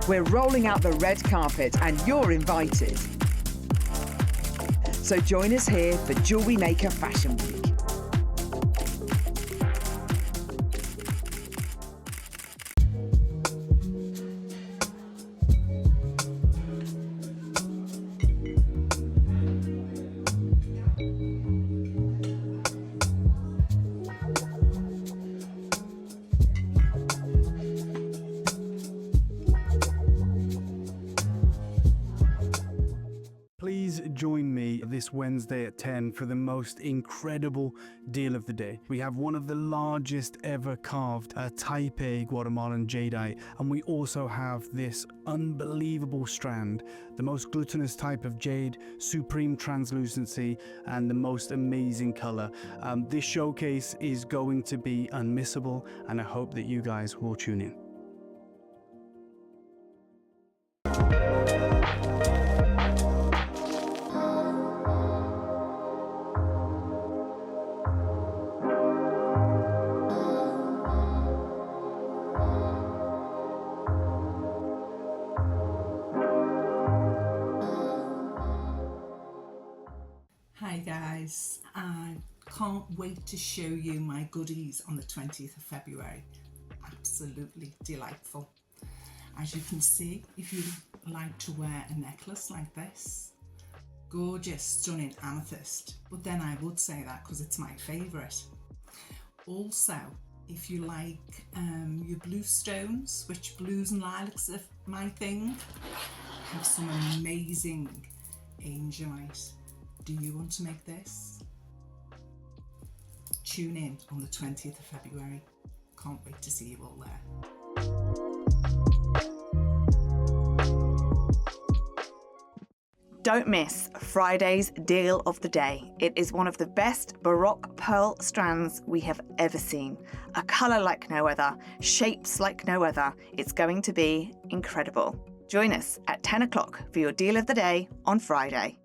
We're rolling out the red carpet and you're invited. So join us here for Jewellery Maker Fashion Week. Please join me this Wednesday at 10 for the most incredible deal of the day. We have one of the largest ever carved type A Guatemalan jadeite, and we also have this unbelievable strand, the most glutinous type of jade, supreme translucency, and the most amazing color. This showcase is going to be unmissable, and I hope that you guys will tune in. guys, I can't wait to show you my goodies on the 20th of February. Absolutely delightful. As you can see, if you like to wear a necklace like this, gorgeous, stunning amethyst, but then I would say that because it's my favourite. Also, if you like your blue stones, which blues and lilacs are my thing, I have some amazing angelite. Do you want to make this? Tune in on the 20th of February. Can't wait to see you all there. Don't miss Friday's deal of the day. It is one of the best Baroque pearl strands we have ever seen. A colour like no other, shapes like no other. It's going to be incredible. Join us at 10 o'clock for your deal of the day on Friday.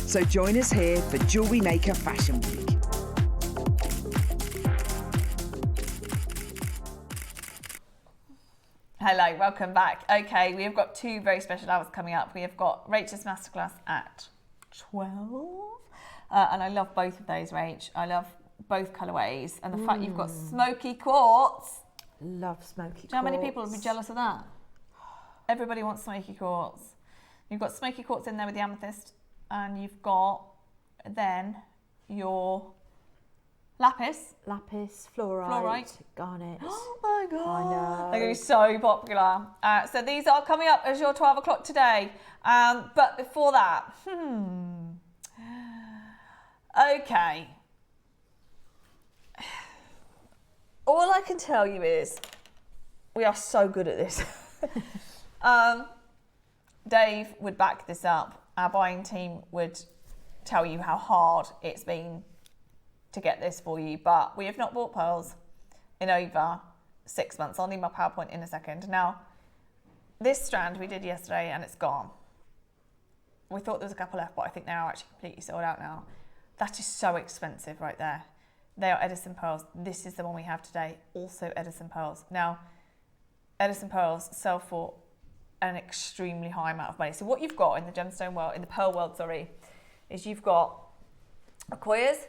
So join us here for Jewellery Maker Fashion Week. Hello, welcome back. Okay, we have got two very special hours coming up. We have got Rachel's Masterclass at 12. And I love both of those, Rach. I love both colourways. And the fact you've got smoky quartz. Love smoky quartz. Do you know how many people would be jealous of that? Everybody wants smoky quartz. You've got smoky quartz in there with the amethyst. And you've got then your lapis. Lapis, fluorite, garnet. Oh my God. I know. They're going to be so popular. So these are coming up as your 12 o'clock today. But before that, okay. All I can tell you is we are so good at this. Dave would back this up. Our buying team would tell you how hard it's been to get this for you, but we have not bought pearls in over 6 months. I'll need my PowerPoint in a second. Now, this strand we did yesterday and it's gone. We thought there was a couple left, but I think they are actually completely sold out now. That is so expensive right there. They are Edison pearls. This is the one we have today, also Edison pearls. Now, Edison pearls sell for an extremely high amount of money. So what you've got in the gemstone world, in the pearl world, sorry, is you've got Akoyas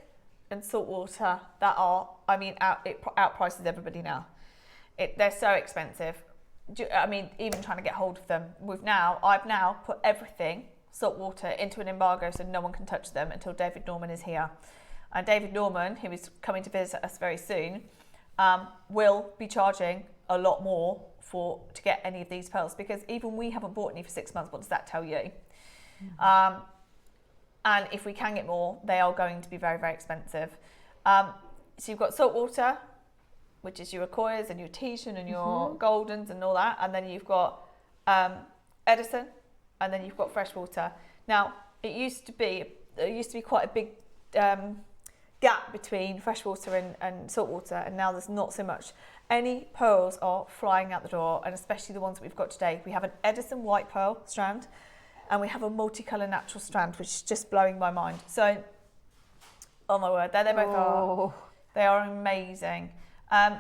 and saltwater that are, I mean, it outprices everybody now. They're so expensive. I mean, even trying to get hold of them. I've now put everything saltwater into an embargo so no one can touch them until David Norman is here. And David Norman, who is coming to visit us very soon, will be charging a lot more to get any of these pearls, because even we haven't bought any for 6 months. What does that tell you? And if we can get more, they are going to be very, very expensive. So you've got saltwater, which is your Akoyas and your Tahitian and your Goldens and all that. And then you've got Edison, and then you've got freshwater. Now, there used to be quite a big gap between freshwater and saltwater, and now there's not so much. Any pearls are flying out the door, and especially the ones that we've got today. We have an Edison white pearl strand, and we have a multicolour natural strand, which is just blowing my mind. So, oh my word, there they both are. They are amazing. I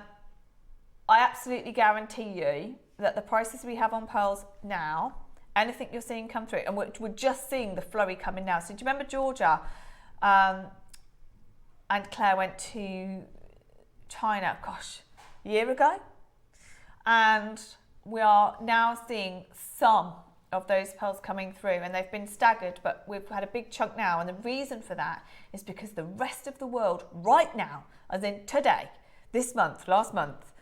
absolutely guarantee you that the prices we have on pearls now anything you're seeing come through, and we're just seeing the flurry coming now. So do you remember Georgia and Claire went to China, gosh, a year ago? And we are now seeing some of those pearls coming through, and they've been staggered, but we've had a big chunk now. And the reason for that is because the rest of the world right now, as in today, this month, last month,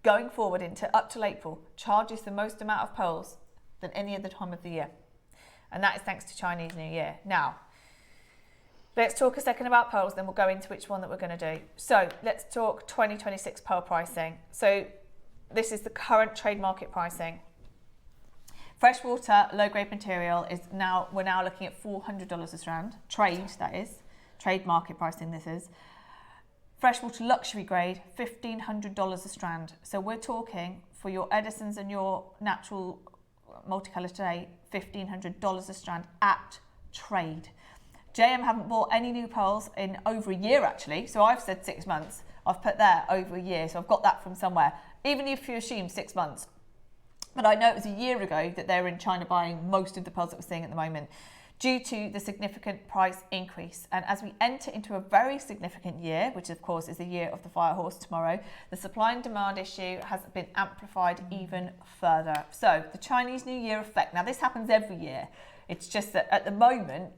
going forward into up till April, charges the most amount of pearls than any other time of the year. And that is thanks to Chinese New Year. Now, let's talk a second about pearls, then we'll go into which one that we're going to do. So let's talk 2026 pearl pricing. So this is the current trade market pricing. Freshwater low-grade material is now, we're now looking at $400 a strand. Trade, that is. Trade market pricing this is. Freshwater luxury grade, $1,500 a strand. So we're talking for your Edisons and your natural multicolour today, $1,500 a strand at trade. JM haven't bought any new pearls in over a year actually. So I've said 6 months. I've put there over a year. So I've got that from somewhere. Even if you assume 6 months. But I know it was a year ago that they were in China buying most of the pearls that we're seeing at the moment due to the significant price increase. And as we enter into a very significant year, which of course is the year of the fire horse tomorrow, the supply and demand issue has been amplified even further. So the Chinese New Year effect, now this happens every year. It's just that at the moment,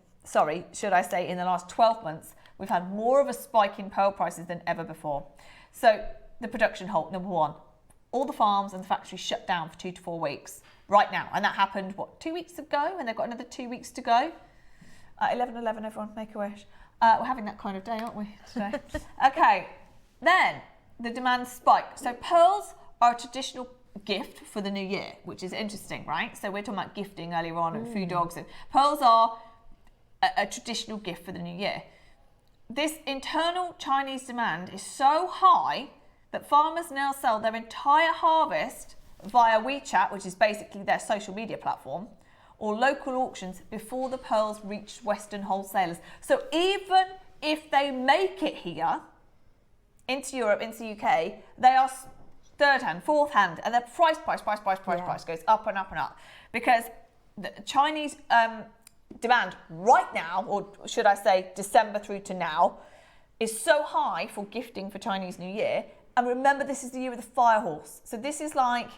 should I say in the last 12 months, we've had more of a spike in pearl prices than ever before. So the production halt, number one. All the farms and the factories shut down for 2 to 4 weeks right now. And that happened, 2 weeks ago? And they've got another 2 weeks to go. 11/11, everyone, make a wish. We're having that kind of day, aren't we, today? Okay, then the demand spike. So pearls are a traditional gift for the new year, which is interesting, right? So we're talking about gifting earlier on and food dogs. And pearls are a traditional gift for the new year. This internal Chinese demand is so high that farmers now sell their entire harvest via WeChat, which is basically their social media platform, or local auctions before the pearls reach Western wholesalers. So even if they make it here, into Europe, into the UK, they are third hand, fourth hand, and their price goes up and up and up. Because the Chinese demand right now, or should I say December through to now, is so high for gifting for Chinese New Year. And remember, this is the year of the fire horse. So this is like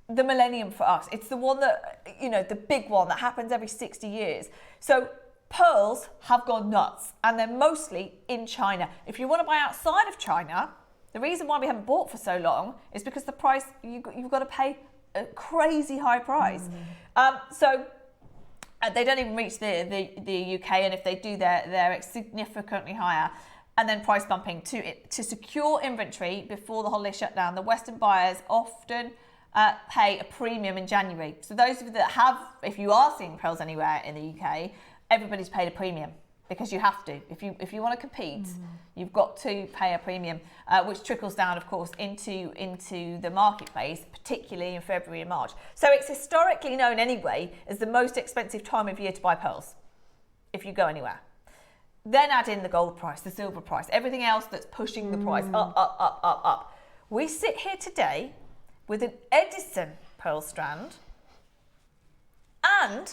the millennium for us. It's the one that, the big one that happens every 60 years. So pearls have gone nuts, and they're mostly in China. If you want to buy outside of China, the reason why we haven't bought for so long is because the price, you've got to pay a crazy high price. So they don't even reach the UK, and if they do, they're significantly higher. And then price bumping to secure inventory before the holiday shutdown. The Western buyers often pay a premium in January. So those of you that have, if you are seeing pearls anywhere in the UK, everybody's paid a premium because you have to. If you want to compete, you've got to pay a premium, which trickles down, of course, into the marketplace, particularly in February and March. So it's historically known anyway as the most expensive time of year to buy pearls, if you go anywhere. Then add in the gold price, the silver price, everything else that's pushing the price up. We sit here today with an Edison pearl strand and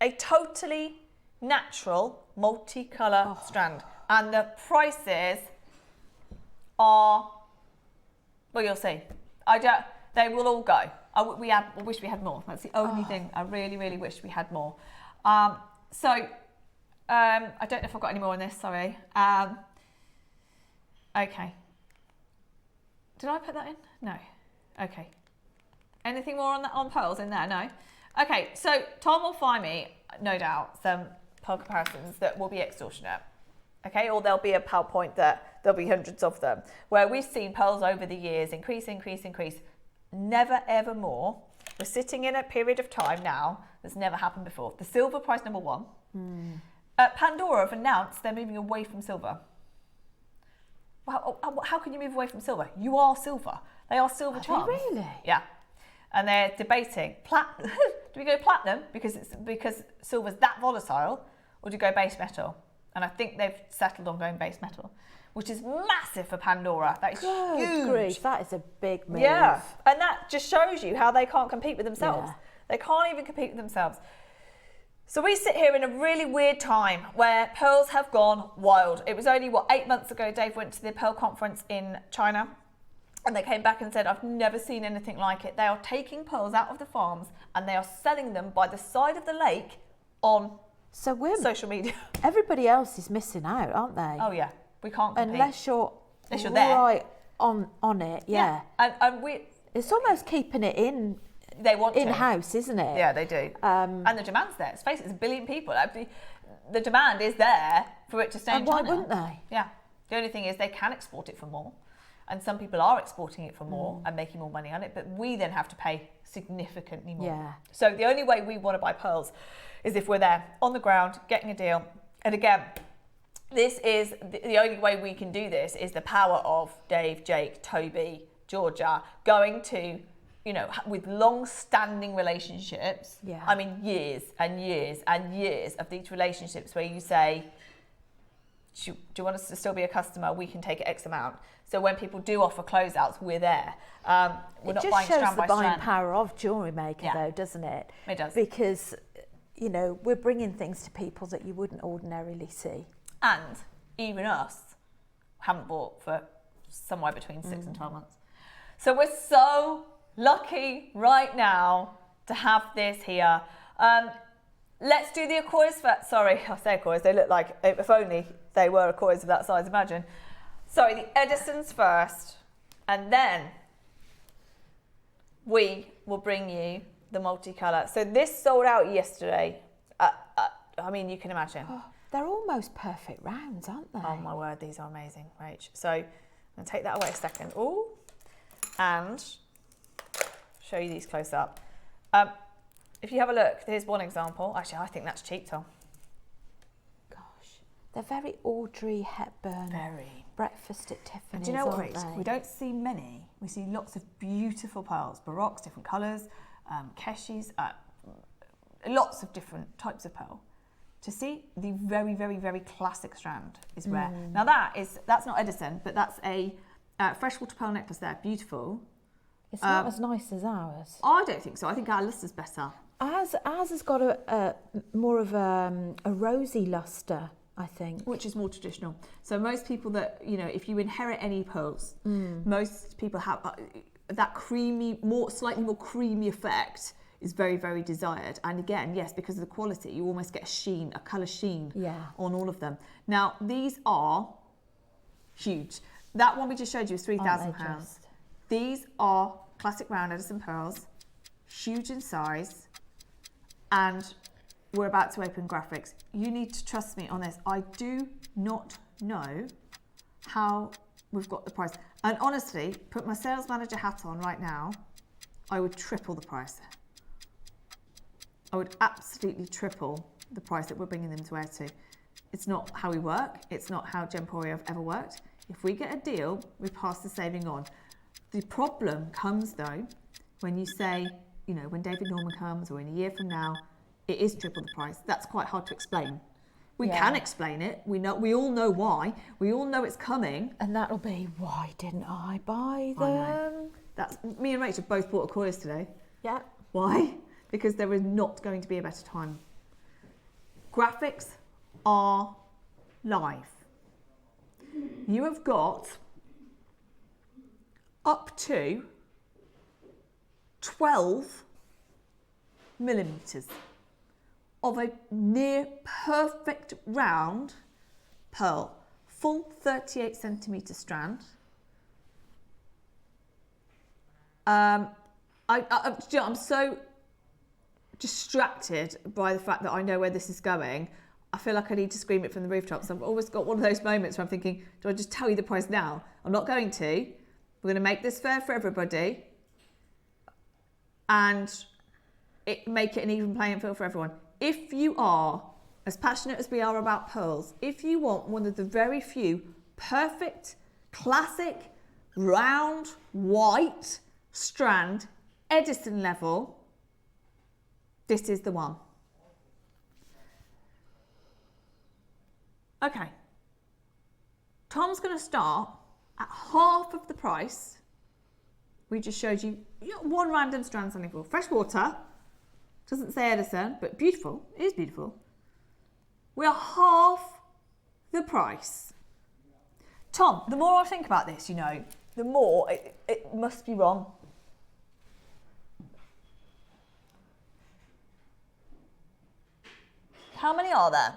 a totally natural multicolour strand. And the prices are, well, you'll see. They will all go. I wish we had more. That's the only thing. I really, really wish we had more. I don't know if I've got any more on this, sorry. Okay. Did I put that in? No. Okay. Anything more on pearls in there? No. Okay, so Tom will find me, no doubt, some pearl comparisons that will be extortionate. Okay, or there'll be a PowerPoint that there'll be hundreds of them, where we've seen pearls over the years increase. Never ever more. We're sitting in a period of time now that's never happened before. The silver price, number one. Pandora have announced they're moving away from silver. Well, how can you move away from silver? You are silver. They are silver charms. Really? Yeah. And they're debating, do we go platinum because silver's that volatile, or do you go base metal? And I think they've settled on going base metal, which is massive for Pandora. That is huge. Grief, that is a big move. Yeah, and that just shows you how they can't compete with themselves. Yeah. They can't even compete with themselves. So we sit here in a really weird time where pearls have gone wild. It was only, 8 months ago, Dave went to the Pearl Conference in China, and they came back and said, I've never seen anything like it. They are taking pearls out of the farms and they are selling them by the side of the lake on social media. Everybody else is missing out, aren't they? Oh yeah, we can't compete. Unless you're there. Right on it, yeah. And it's almost keeping it in-house, isn't it? Yeah, they do. And the demand's there. Let's face it, it's 1 billion people. The demand is there for it to stay in China. Why wouldn't they? Yeah. The only thing is they can export it for more. And some people are exporting it for more and making more money on it, but we then have to pay significantly more. Yeah. So the only way we want to buy pearls is if we're there on the ground, getting a deal. And again, this is the only way we can do this is the power of Dave, Jake, Toby, Georgia, going to, with long-standing relationships. Yeah. I mean, years and years and years of these relationships where you say, do you want us to still be a customer? We can take X amount. So when people do offer closeouts, we're there. We're not buying strand by strand. It just shows the buying power of Jewellery Maker, though, doesn't it? It does. Because, we're bringing things to people that you wouldn't ordinarily see. And even us haven't bought for somewhere between 6 and 12 months. So we're so lucky right now to have this here. Let's do the Accoys first. Sorry, I say Accoys, they look like, if only they were Accoys of that size, imagine. Sorry, the Edisons first, and then we will bring you the multicolour. So this sold out yesterday. I mean, you can imagine. Oh, they're almost perfect rounds, aren't they? Oh my word, these are amazing, Rach. So I'm going to take that away a second. Ooh, and show you these close up. If you have a look, here's one example. Actually, I think that's cheap, Tom. Gosh, they're very Audrey Hepburn. Very. Breakfast at Tiffany's, do you know what, aren't Rach? they? We don't see many. We see lots of beautiful pearls, baroques, different colours, keshis, lots of different types of pearl. To see the very, very, very classic strand is rare. Now that's not Edison, but that's a freshwater pearl necklace there, beautiful. It's not as nice as ours. I don't think so. I think our luster's better. Ours has got a more of a rosy luster, I think. Which is more traditional. So most people that, if you inherit any pearls, most people have that creamy, slightly more creamy effect is very, very desired. And again, yes, because of the quality, you almost get a sheen, a colour sheen on all of them. Now, these are huge. That one we just showed you is £3,000. These are classic round Edison pearls, huge in size, and we're about to open graphics. You need to trust me on this. I do not know how we've got the price. And honestly, put my sales manager hat on right now, I would triple the price. I would absolutely triple the price that we're bringing them to air to. It's not how we work. It's not how Gemporia have ever worked. If we get a deal, we pass the saving on. The problem comes though, when you say, when David Norman comes or in a year from now, it is triple the price. That's quite hard to explain. We can explain it. We all know why. We all know it's coming. And that'll be, why didn't I buy them? I know. That's me and Rachel both bought Accoys today. Yeah. Why? Because there is not going to be a better time. Graphics are live. You have got up to 12 millimetres of a near perfect round pearl, full 38 centimetre strand. I'm so distracted by the fact that I know where this is going. I feel like I need to scream it from the rooftops. I've always got one of those moments where I'm thinking, do I just tell you the price now? I'm not going to. We're going to make this fair for everybody and make it an even playing field for everyone. If you are as passionate as we are about pearls, if you want one of the very few perfect, classic, round, white strand, Edison level, this is the one. Okay. Tom's going to start at half of the price we just showed you. One random strand selling for freshwater, Doesn't say Edison, but beautiful. It is beautiful. We are half the price. Tom, the more I think about this, you know, the more it must be wrong. How many are there?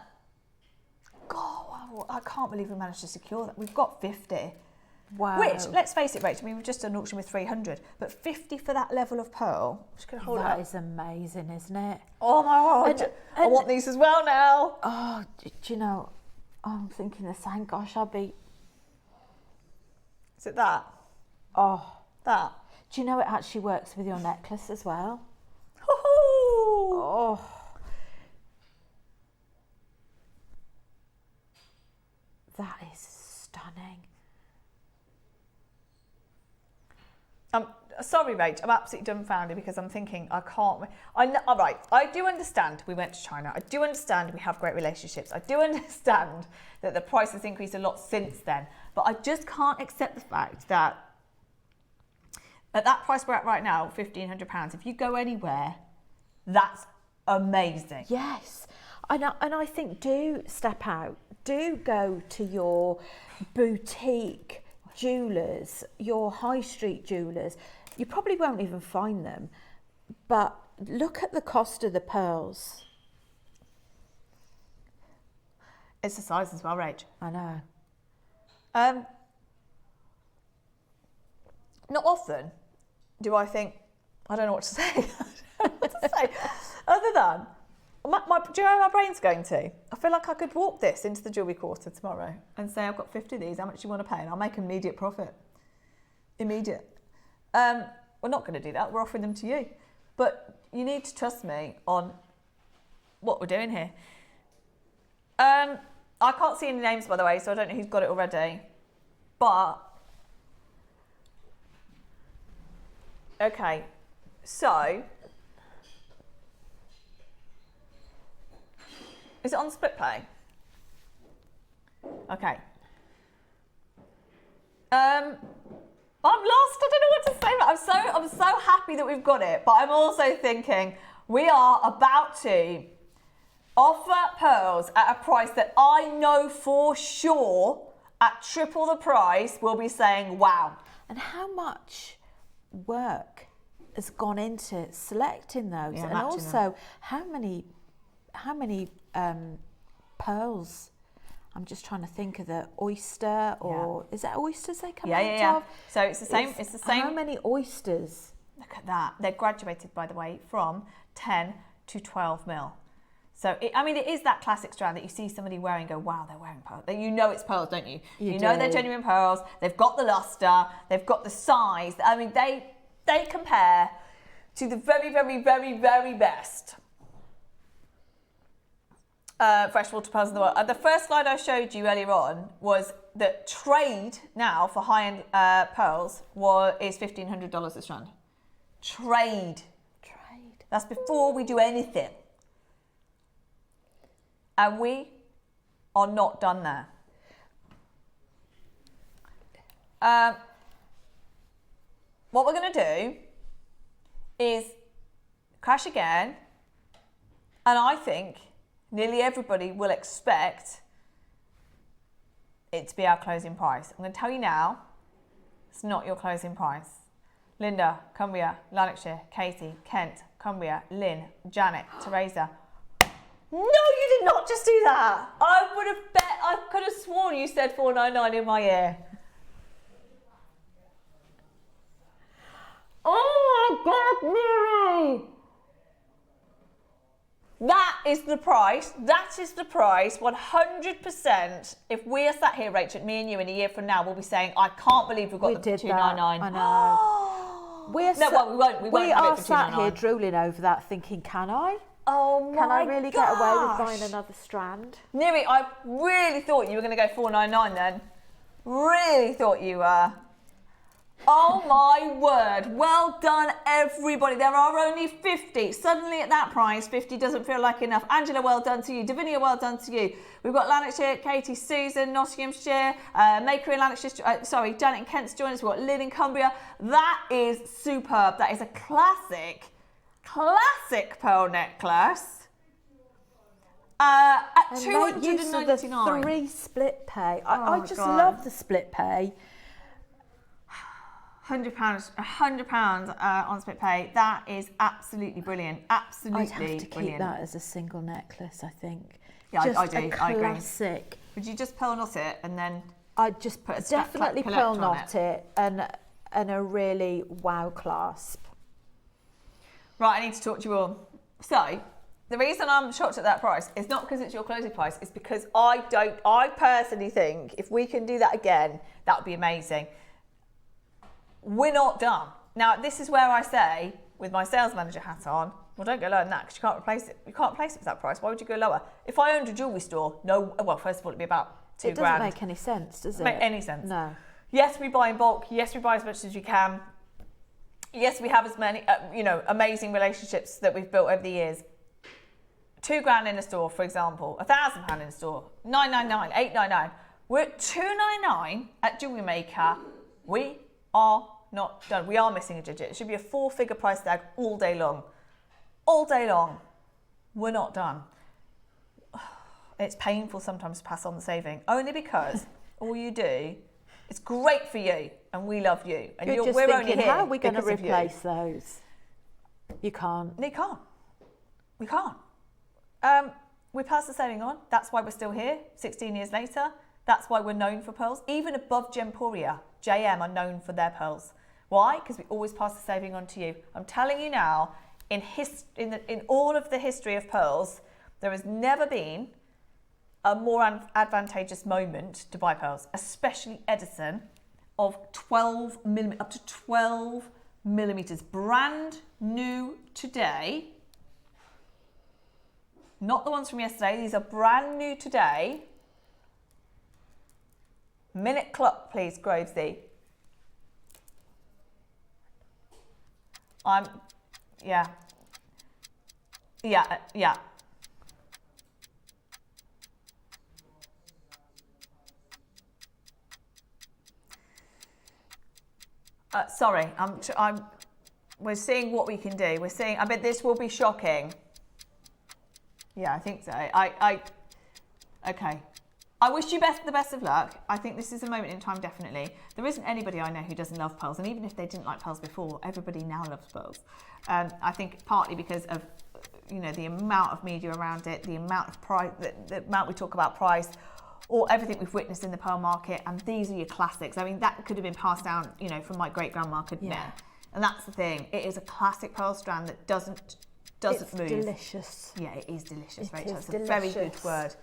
God, wow, I can't believe we managed to secure that. We've got 50. Wow. Which, let's face it, Rachel, I mean, we've just done an auction with 300, but 50 for that level of pearl. I'm just going to hold it up. That is amazing, isn't it? Oh my God, I want these as well now. Oh, do you know, I'm thinking the same. Gosh, I'll be... Is it that? Oh. That? Do you know it actually works with your necklace as well? Oh. That is stunning. Sorry, Rach, I'm absolutely dumbfounded because I'm thinking I can't. All right, I do understand we went to China. I do understand we have great relationships. I do understand that the price has increased a lot since then. But I just can't accept the fact that at that price we're at right now, £1,500, if you go anywhere, that's amazing. Yes. And I think do step out. Do go to your boutique jewellers, your high street jewellers. You probably won't even find them, but look at the cost of the pearls. It's the size as well, Rach. I know. Not often do I think, I don't know what to say. I don't know what to say. Other than, do you know where my brain's going to? I feel like I could walk this into the jewellery quarter tomorrow and say, I've got 50 of these, how much do you want to pay? And I'll make immediate profit. Immediate. We're not going to do that, we're offering them to you. But you need to trust me on what we're doing here. I can't see any names, by the way, so I don't know who's got it already. But, okay, so, is it on split pay? Okay. I'm lost. I don't know what to say. I'm so happy that we've got it, but I'm also thinking we are about to offer pearls at a price that I know for sure at triple the price we'll be saying wow. And how much work has gone into selecting those, Yeah, and also them. how many pearls? I'm just trying to think of the oyster, or is that oysters they come out of? So it's the same. It's the same. How many oysters? Look at that. They're graduated, by the way, from 10 to 12 mil. So it is that classic strand that you see somebody wearing, and go, wow, they're wearing pearls. You know it's pearls, don't you? You know they're genuine pearls. They've got the luster. They've got the size. I mean, they compare to the very, very, very, very best freshwater pearls in the world. The first slide I showed you earlier on was that trade now for high-end pearls is $1,500 a strand. Trade. That's before we do anything. And we are not done there. What we're going to do is crash again, and I think nearly everybody will expect it to be our closing price. I'm going to tell you now, it's not your closing price. Linda, Cumbria, Lanarkshire, Katie, Kent, Cumbria, Lynn, Janet, Teresa. No, you did not just do that. I could have sworn you said $499 in my ear. Oh my God, Mary! That is the price. That is the price. 100%. If we are sat here, Rachel, me and you, in a year from now, we'll be saying, "I can't believe we've got the $299." I know. we won't. We won't have it for $299. Sat here drooling over that, thinking, "Can I? Oh my Can I really gosh. get away with buying another strand?" Neri, I really thought you were going to go $499 then. Really thought you were. Oh my word. Well done, everybody. There are only 50. Suddenly at that price, 50 doesn't feel like enough. Angela, well done to you. Davinia, well done to you. We've got Lanarkshire, Katie, Susan, Nottinghamshire, Maker in Lanarkshire, Janet and Kent's joined us. We've got Lynn in Cumbria. That is superb. That is a classic classic pearl necklace at And make use of the $299. 3 split pay. I Oh, just God. love the split pay. £100 on split pay. That is absolutely brilliant. Absolutely I'd have to keep brilliant. that as a single necklace, I think. Yeah, just I do. A I agree. classic. Would you just pearl knot it and then I'd just Put a strap definitely collect pearl on knot it and a really wow clasp. Right, I need to talk to you all. So, the reason I'm shocked at that price is not because it's your closing price, it's because I personally think if we can do that again, that would be amazing. We're not done. Now, this is where I say, with my sales manager hat on, well, don't go lower than that because you can't replace it. You can't replace it for that price. Why would you go lower? If I owned a jewellery store, no, well, first of all, it'd be about £2,000. It doesn't make any sense, does it? Make any sense. No. Yes, we buy in bulk. Yes, we buy as much as we can. Yes, we have as many, amazing relationships that we've built over the years. £2,000 in a store, for example, £1,000 in a store, $999, $899. We're at $299 at Jewellery Maker. We are not done. We are missing a digit. It should be a 4-figure price tag all day long. All day long. We're not done. It's painful sometimes to pass on the saving, only because all you do, it's great for you, and we love you. And You're just we're thinking, only here how are we going to because of you. replace those? You can't. We can't. We can't. We passed the saving on. That's why we're still here 16 years later. That's why we're known for pearls. Even above Gemporia, JM are known for their pearls. Why? Because we always pass the saving on to you. I'm telling you now, in all of the history of pearls, there has never been a more advantageous moment to buy pearls, especially Edison, of 12 millimeters, up to 12 millimeters, brand new today. Not the ones from yesterday, these are brand new today. Minute clock, please, Grovesy. Yeah. Sorry, we're seeing what we can do. We're seeing, I bet this will be shocking. Yeah, I think so. Okay. I wish you the best of luck. I think this is a moment in time, definitely. There isn't anybody I know who doesn't love pearls, and even if they didn't like pearls before, everybody now loves pearls. I think partly because of, the amount of media around it, the amount of price, the amount we talk about price, or everything we've witnessed in the pearl market, and these are your classics. I mean, that could have been passed down, from my great-grandma, couldn't it? And that's the thing. It is a classic pearl strand that doesn't move. It's delicious. Yeah, it is delicious, It Rachel. is That's a very good delicious. word.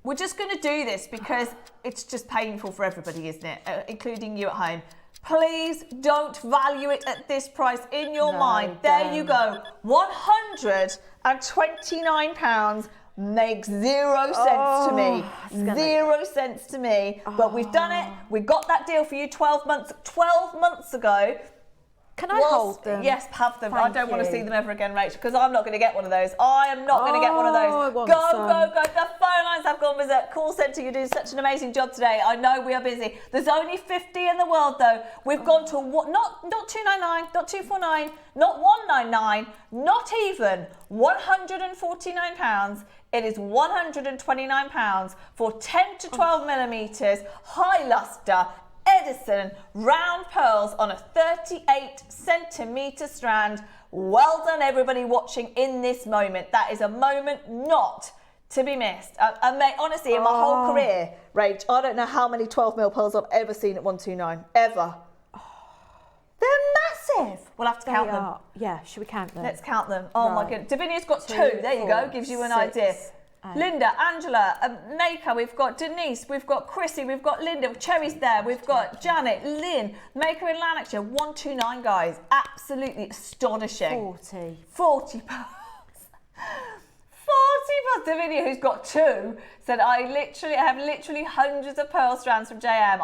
We're just going to do this because it's just painful for everybody, isn't it? Including you at home. Please don't value it at this price in your mind. There you go. £129 makes 0 cents to me. 0 cents to me. But we've done it. We got that deal for you 12 months ago. Can I hold them? Yes, have them. Thank I don't want to you. see them ever again, Rachel, because I'm not going to get one of those. I am not going to get one of those. I want Go. some. The phone lines have gone berserk. Call centre, you're doing such an amazing job today. I know we are busy. There's only 50 in the world, though. We've gone to not 299, not 249, not 199, not even £149. It is £129 for 10 to 12 millimetres, high lustre, Edison round pearls on a 38 centimetre strand. Well done, everybody watching in this moment. That is a moment not to be missed. Honestly, in my whole career, Rach, I don't know how many 12mm pearls I've ever seen at 129, ever. They're massive. We'll have to count them. Yeah, should we count them? Let's count them. Oh my goodness. Davinia's got 2. There you go. Gives you an 6, idea. 8. Linda, Angela, Maker, we've got Denise, we've got Chrissy, we've got Linda, Cherry's there, we've got Janet, Lynn, Maker in Lanarkshire, 129 guys. Absolutely astonishing. 40 pounds. 40 pounds. Davinia, who's got 2, said, I have literally hundreds of pearl strands from JM.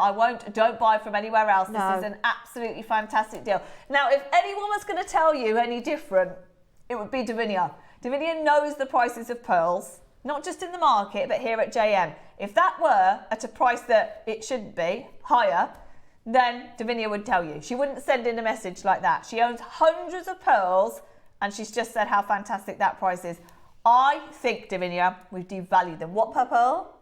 Don't buy from anywhere else. No. This is an absolutely fantastic deal. Now, if anyone was going to tell you any different, it would be Davinia. Davinia knows the prices of pearls. Not just in the market, but here at JM. If that were at a price that it shouldn't be, higher, then Davinia would tell you. She wouldn't send in a message like that. She owns hundreds of pearls and she's just said how fantastic that price is. I think, Davinia, we've devalued them. What per pearl?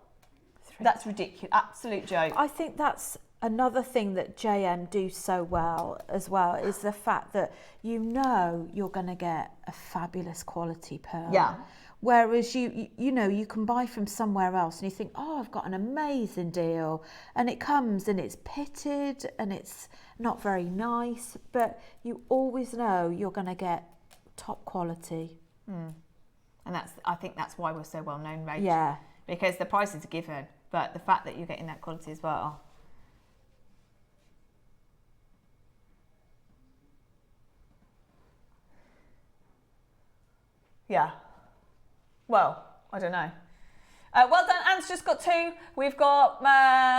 That's ridiculous. Absolute joke. I think that's another thing that JM do so well as well, is the fact that you know you're going to get a fabulous quality pearl. Yeah. Whereas you know, you can buy from somewhere else and you think, oh, I've got an amazing deal, and it comes and it's pitted and it's not very nice, but you always know you're going to get top quality. And I think that's why we're so well known, Rach. Yeah. Because the prices are given, but the fact that you're getting that quality as well. Yeah. Well, I don't know. Well done, Anne's just got 2. We've got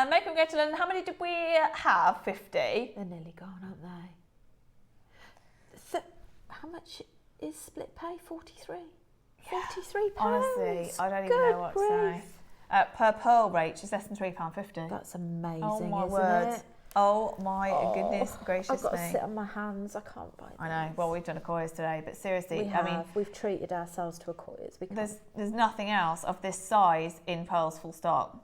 Make 'em Go to London. How many did we have? 50. They're nearly gone, aren't they? How much is split pay? 43? Yeah. 43 pounds? Honestly, I don't even know what to say. Per pearl rate, is less than £3.50. That's amazing, oh my isn't word. it? Oh my goodness gracious I've got me. to sit on my hands. I can't buy this. I know. Well, we've done Akoya's today, but seriously, I mean, We've treated ourselves to Akoya's. there's nothing else of this size in pearls, full stop.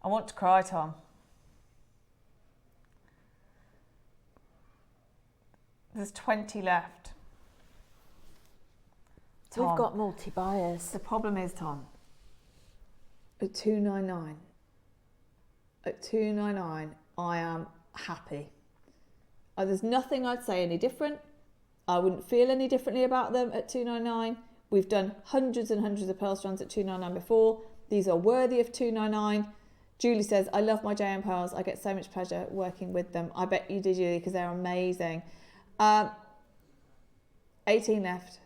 I want to cry, Tom. There's 20 left. Tom, We've got multi-buyers. the problem is, Tom, at £299, I am happy. There's nothing I'd say any different. I wouldn't feel any differently about them at £299. We've done hundreds and hundreds of pearl strands at £299 before. These are worthy of £299. Julie says, I love my JM pearls. I get so much pleasure working with them. I bet you do, Julie, because they're amazing. 18 left.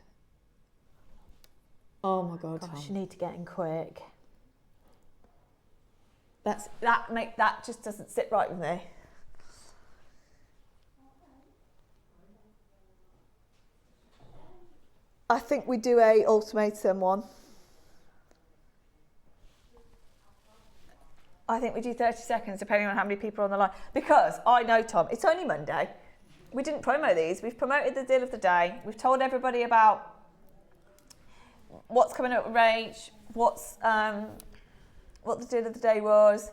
Oh my God, Gosh, Tom. you need to get in quick. That just doesn't sit right with me. I think we do a ultimatum one. I think we do 30 seconds, depending on how many people are on the line. Because I know, Tom, it's only Monday. We didn't promo these. We've promoted the deal of the day. We've told everybody about what's coming up with Rach, what the deal of the day was.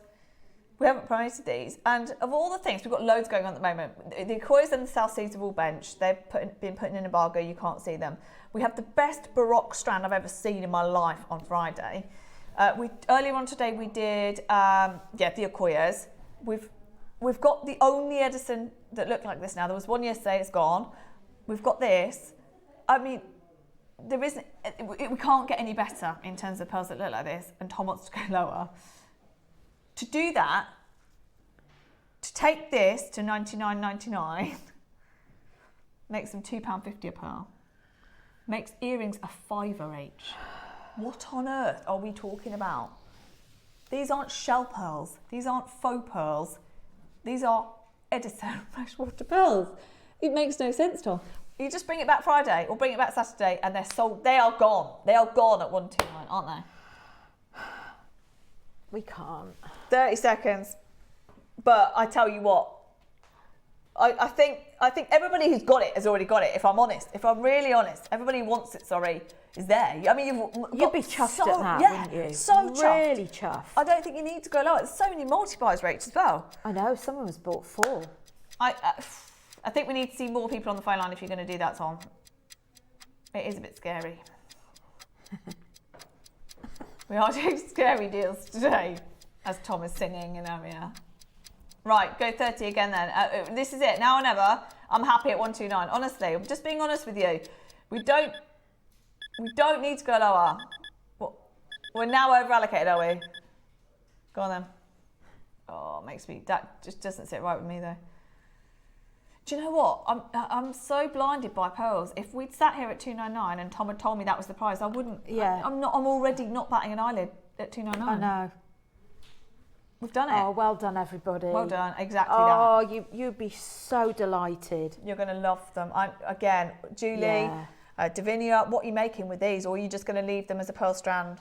We haven't promoted these. And of all the things, we've got loads going on at the moment. The Akoyas and the South Seas are all benched. They've been put in an embargo. You can't see them. We have the best Baroque strand I've ever seen in my life on Friday. Earlier on today, we did, the Akoyas. We've got the only Edison that looked like this now. There was one yesterday, it's gone. We've got this. I mean, there isn't, we can't get any better in terms of pearls that look like this, and Tom wants to go lower. To do that, to take this to $99.99, makes them £2.50 a pearl. Makes earrings a $5 each. What on earth are we talking about? These aren't shell pearls. These aren't faux pearls. These are Edison freshwater pearls. It makes no sense, Tom. You just bring it back Friday or bring it back Saturday and they're sold. They are gone. They are gone at 129, aren't they? We can't. 30 seconds. But I tell you what, I think everybody who's got it has already got it, if I'm honest. If I'm really honest, everybody who wants it, is there. I mean, You'd be chuffed at that, wouldn't you? So chuffed. Really chuffed. I don't think you need to go lower. There's so many multi-buys, Rach, as well. I know, someone was bought 4. I think we need to see more people on the phone line if you're going to do that, Tom. It is a bit scary. We are doing scary deals today, as Tom is singing in our ear. Right, go 30 again then. This is it, now or never. I'm happy at 129. Honestly, I'm just being honest with you. We don't need to go lower. We're now over allocated, are we? Go on then. Oh, that just doesn't sit right with me though. Do you know what? I'm so blinded by pearls. If we'd sat here at 299 and Tom had told me that was the price, I wouldn't. Yeah. I'm already not batting an eyelid at 299. I know. We've done it. Oh, well done, everybody. Well done, exactly that. Oh, you'd be so delighted. You're going to love them. Again, Julie, Davinia, what are you making with these? Or are you just going to leave them as a pearl strand?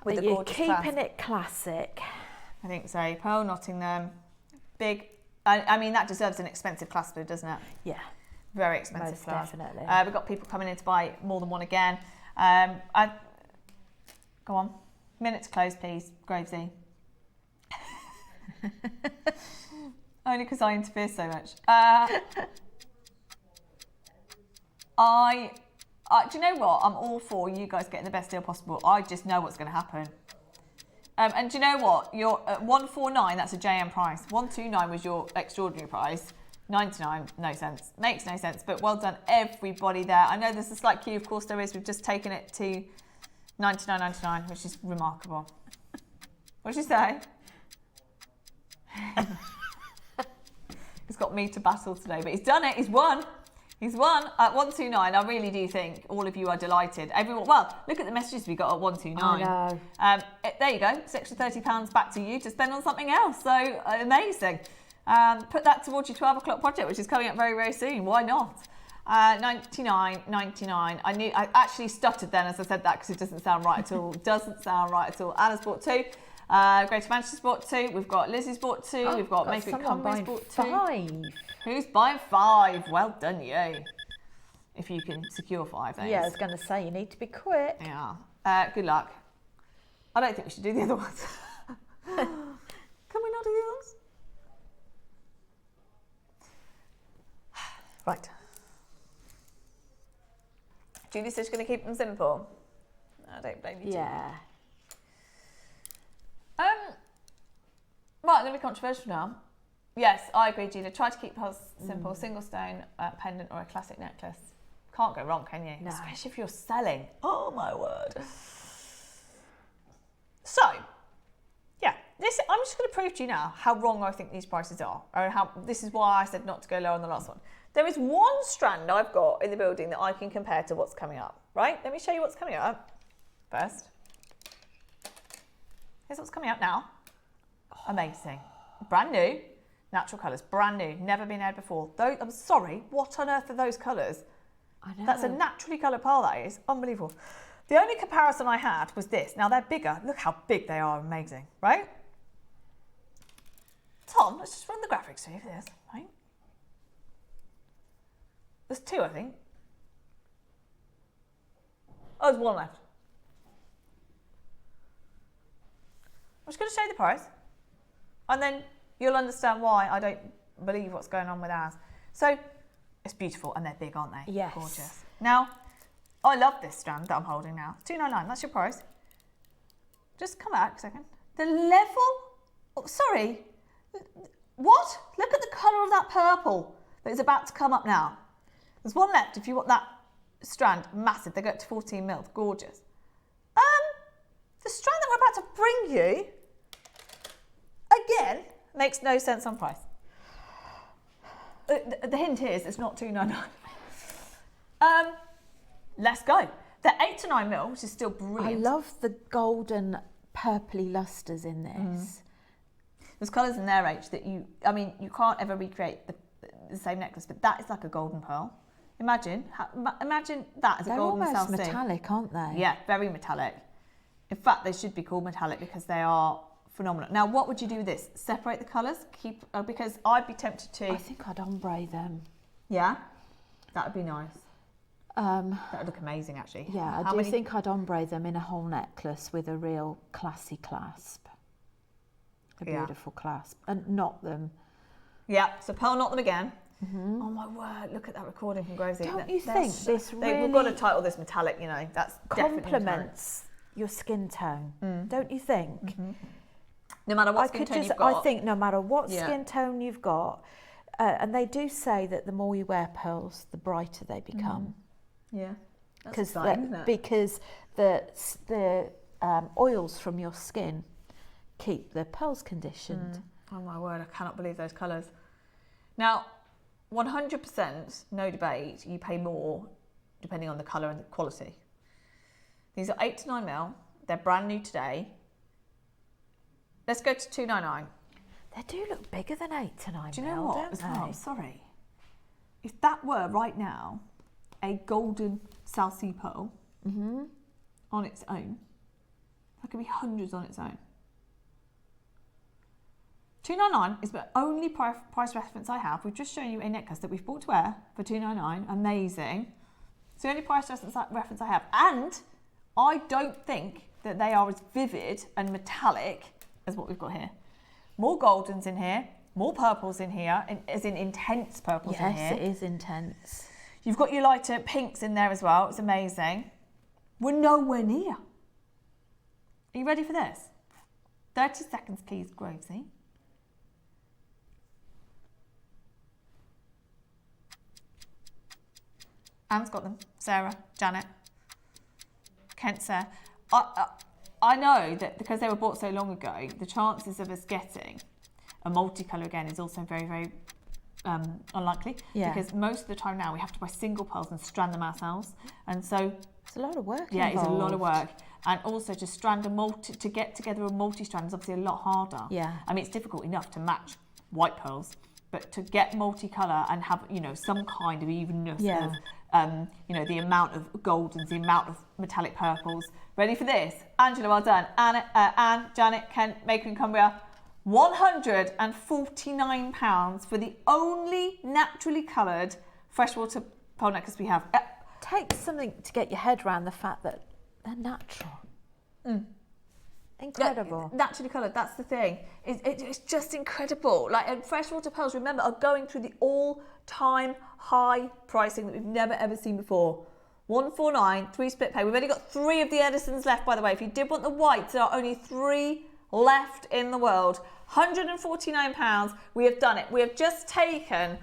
With the You're gorgeous keeping clasp? it classic. I think so. Pearl knotting them. Big. I mean, that deserves an expensive clasp, doesn't it? Yeah. Very expensive Most clasp. definitely. We've got people coming in to buy more than one again. Go on. Minute to close, please, Gravesy. Only because I interfere so much. Do you know what? I'm all for you guys getting the best deal possible. I just know what's going to happen. And do you know what? You're at 149, that's a JM price. 129 was your extraordinary price. 99, no sense. Makes no sense, but well done everybody there. I know there's a slight queue, of course there is. We've just taken it to 99.99, which is remarkable. What did you say? He's got me to battle today, but he's done it. He's won. He's won at 129. I really do think all of you are delighted. Everyone, well, look at the messages we got at 129. I know. There you go. It's extra £30 back to you to spend on something else. So amazing. Put that towards your 12 o'clock project, which is coming up very, very soon. Why not? 99.99. I actually stuttered then as I said that because it doesn't sound right at all. Doesn't sound right at all. Anna's bought 2. Greater Manchester's bought 2. We've got Lizzie's bought 2. We've got Make It Cumbry's bought 2. 5. Who's buying 5? Well done, you. If you can secure 5 things. Yeah, I was going to say, you need to be quick. Yeah. Good luck. I don't think we should do the other ones. Can we not do the other ones? Right. Julie says she's going to keep them simple. I don't blame you. Yeah. Right, I'm going to be controversial now. Yes, I agree, Gina. Try to keep hers simple. Single stone pendant or a classic necklace. Can't go wrong, can you? No. Especially if you're selling. Oh, my word. So, yeah, I'm just going to prove to you now how wrong I think these prices are. Or how this is why I said not to go lower on the last one. There is one strand I've got in the building that I can compare to what's coming up, right? Let me show you what's coming up first. Here's what's coming up now. Amazing. Brand new. Natural colours. Brand new. Never been aired before. Though, I'm sorry, what on earth are those colours? I know. That's a naturally coloured pearl, that is. Unbelievable. The only comparison I had was this. Now, they're bigger. Look how big they are. Amazing, right? Tom, let's just run the graphics through this, right? There's 2, I think. Oh, there's 1 left. I'm just going to show you the price. And then you'll understand why I don't believe what's going on with ours. So, it's beautiful and they're big, aren't they? Yes. Gorgeous. Now, I love this strand that I'm holding now. $2.99, that's your price. Just come back a second. The level, oh, sorry, what? Look at the colour of that purple that is about to come up now. There's 1 left if you want that strand, massive. They go up to 14 mil, gorgeous. The strand that we're about to bring you, again, makes no sense on price. The hint is it's not $2.99. Let's go. They're 8 to 9 mil, which is still brilliant. I love the golden purpley lustres in this. There's colours in their age that you can't ever recreate the same necklace, but that is like a golden pearl. Imagine that as a They're golden almost South Sea. metallic, aren't they? Yeah, very metallic. In fact, they should be called metallic because they are phenomenal. Now, what would you do with this? Separate the colours? Because I'd be tempted to... I think I'd ombre them. Yeah? That would be nice. That would look amazing, actually. Yeah, I think I'd ombre them in a whole necklace with a real classy clasp. A beautiful clasp. And knot them. Yeah, so pearl knot them again. Oh my word, look at that recording from Grovesy. Don't you think this really... We've got to title this metallic, you know. That's complements your skin tone, don't you think? No matter what skin tone you've got. I think no matter what skin tone you've got, and they do say that the more you wear pearls, the brighter they become. Yeah, because the oils from your skin keep the pearls conditioned. Oh my word, I cannot believe those colours. Now, 100%, no debate, you pay more depending on the colour and the quality. These are 8 to 9 mil. They're brand new today. Let's go to $2.99. They do look bigger than 8 to 9 mil. Do you know what? Don't they? I'm sorry. If that were right now, a golden South Sea pearl on its own. That could be hundreds on its own. $299 is the only price reference I have. We've just shown you a necklace that we've bought to wear for $299. Amazing. It's the only price reference I have. And I don't think that they are as vivid and metallic as what we've got here. More goldens in here, more purples in here, as in intense purples in here. Yes, it is intense. You've got your lighter pinks in there as well. It's amazing. We're nowhere near. Are you ready for this? 30 seconds, please, Grovesy. Anne's got them. Sarah, Janet, Kent, Sarah. I know that because they were bought so long ago, the chances of us getting a multicolour again is also very, very unlikely. Yeah. Because most of the time now we have to buy single pearls and strand them ourselves. And so... It's a lot of work Yeah, involved. it's a lot of work. And also to strand to get together a multi-strand is obviously a lot harder. Yeah. I mean, it's difficult enough to match white pearls, but to get multicolour and have, you know, some kind of evenness of, you know, the amount of goldens, the amount of metallic purples. Ready for this? Angela, well done. Anne, Janet, Kent, Maker in Cumbria. £149 for the only naturally coloured freshwater pearl necklace we have. Takes something to get your head around the fact that they're natural. Incredible. Yeah, naturally coloured, that's the thing. It's just incredible. Like, and freshwater pearls, remember, are going through the all-time high pricing that we've never ever seen before. $149, 3 split pay. We've only got 3 of the Edisons left, by the way. If you did want the whites, there are only 3 left in the world. £149. We have done it. We have just taken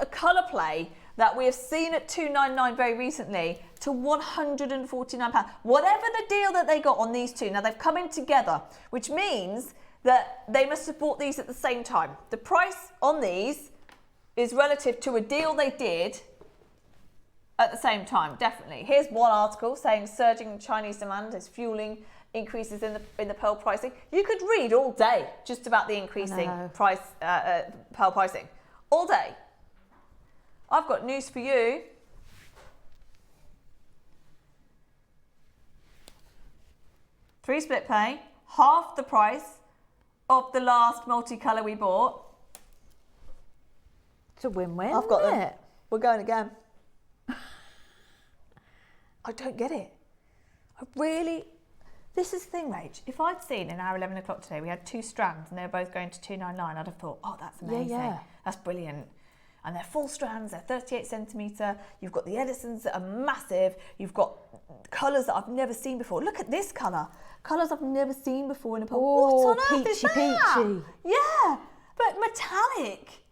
a colour play that we have seen at $299 very recently to £149. Whatever the deal that they got on these two, now they've come in together, which means that they must have bought these at the same time. The price on these is relative to a deal they did at the same time, definitely. Here's one article saying surging Chinese demand is fueling increases in the pearl pricing. You could read all day just about the increasing price pearl pricing. All day. I've got news for you. Three split pay, half the price of the last multicolour we bought. It's a win-win. I've got isn't them. it? We're going again. I don't get it. This is the thing, Rach. If I'd seen in our 11 o'clock today, we had 2 strands and they were both going to $299, I'd have thought, oh, that's amazing. Yeah. That's brilliant. And they're full strands, they're 38 centimetre. You've got the Edisons that are massive. You've got colours that I've never seen before. Look at this colour. Colours I've never seen before in a pearl. Oh, what on earth is that? peachy. Yeah, but metallic.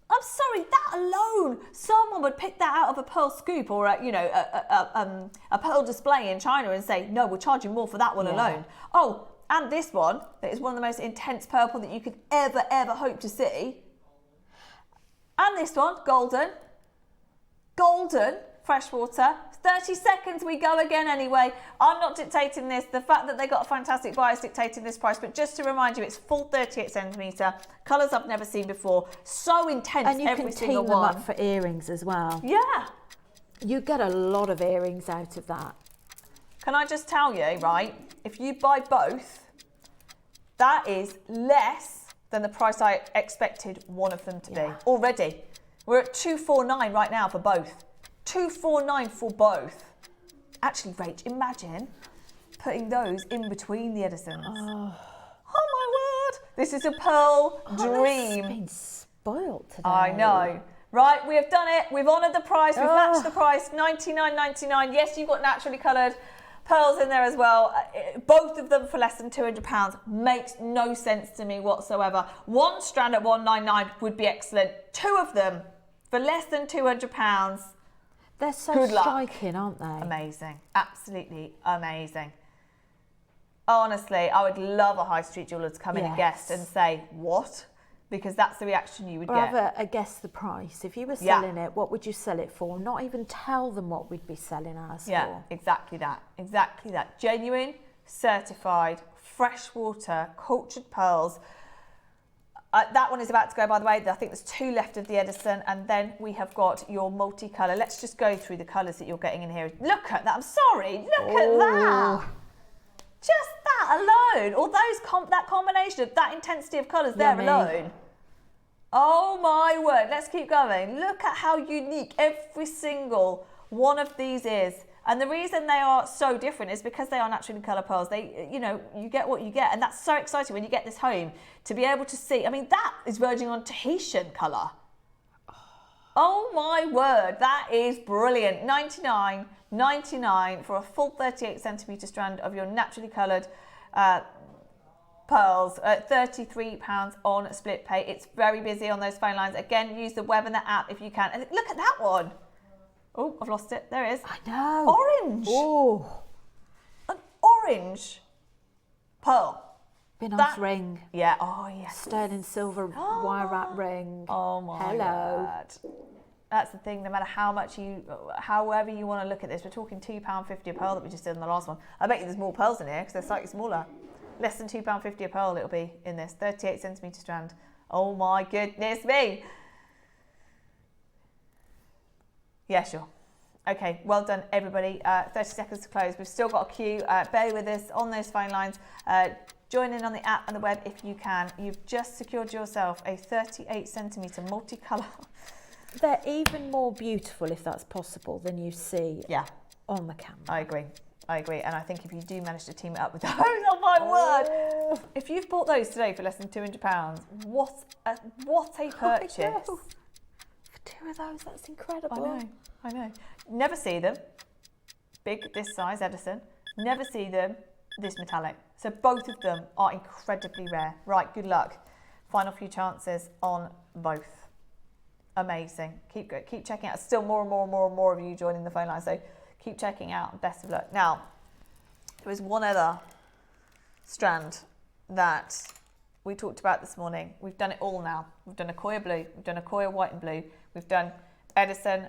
I'm sorry, that alone, someone would pick that out of a pearl scoop or a pearl display in China and say, no, we're charging more for that one alone. Oh, and this one, that is one of the most intense purple that you could ever hope to see. And this one, golden, freshwater. 30 seconds, we go again anyway. I'm not dictating this. The fact that they got a fantastic buyer is dictating this price. But just to remind you, it's full 38 centimetre. Colours I've never seen before. So intense, And you every can single team them one. up for earrings as well. Yeah. You get a lot of earrings out of that. Can I just tell you, right, if you buy both, that is less than the price I expected one of them to be already. We're at $249 right now for both. $249 for both. Actually, Rach, imagine putting those in between the Edisons. Oh my word. This is a pearl dream. Been spoilt today. I know. Right, we have done it. We've honoured the price. We've matched the price. $99.99. Yes, you've got naturally coloured pearls in there as well. Both of them for less than £200 makes no sense to me whatsoever. One strand at $199 would be excellent. 2 of them for less than £200. They're so Good luck. striking, aren't they? Amazing. Absolutely amazing. Honestly, I would love a high street jeweller to come in and guess and say, what? Because that's the reaction you would get. Rather, guess the price. If you were selling it, what would you sell it for? Not even tell them what we'd be selling ours for. Yeah, exactly that. Exactly that. Genuine, certified, freshwater, cultured pearls. That one is about to go, by the way. I think there's 2 left of the Edison, and then we have got your multicolour. Let's just go through the colours that you're getting in here. Look at that. I'm sorry. Look at that. Just that alone. Or that combination of that intensity of colours there alone. Oh my word. Let's keep going. Look at how unique every single one of these is. And the reason they are so different is because they are naturally colour pearls. They, you know, you get what you get. And that's so exciting when you get this home to be able to see. I mean, that is verging on Tahitian colour. Oh my word, that is brilliant. $99.99 for a full 38 centimetre strand of your naturally coloured pearls at £33 on split pay. It's very busy on those phone lines. Again, use the web and the app if you can. And look at that one. Oh, I've lost it. There it is. I know. Orange. Oh. An orange pearl. Binance ring. Yeah. Oh, yes. Sterling silver wire wrap ring. Oh, my God. That's the thing. No matter how much however you want to look at this, we're talking £2.50 a pearl that we just did in the last one. I bet you there's more pearls in here because they're slightly smaller. Less than £2.50 a pearl it'll be in this 38 centimetre strand. Oh, my goodness me. Yeah, sure. Okay, well done, everybody. 30 seconds to close. We've still got a queue. Bear with us on those phone lines. Join in on the app and the web if you can. You've just secured yourself a 38 centimetre multicolour. They're even more beautiful, if that's possible, than you see on the camera. I agree. And I think if you do manage to team it up with those, oh my word! If you've bought those today for less than £200, what a purchase! For 2 of those, that's incredible. I know. Never see them. Big, this size, Edison. Never see them this metallic. So both of them are incredibly rare. Right, good luck. Final few chances on both. Amazing. Keep checking out. Still more and more of you joining the phone line. So keep checking out. Best of luck. Now, there was one other strand that we talked about this morning. We've done it all now. We've done Akoya blue. We've done Akoya white and blue. We've done Edison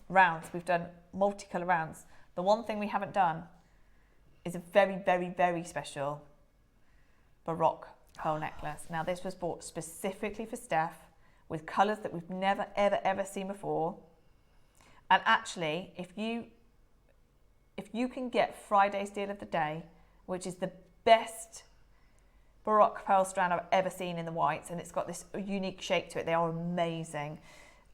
rounds. We've done multicolour rounds. The one thing we haven't done is a very, very, very special Baroque pearl necklace. Now, this was bought specifically for Steph with colours that we've never, ever, ever seen before. And actually, if you can get Friday's deal of the day, which is the best Baroque pearl strand I've ever seen in the whites, and it's got this unique shape to it, they are amazing.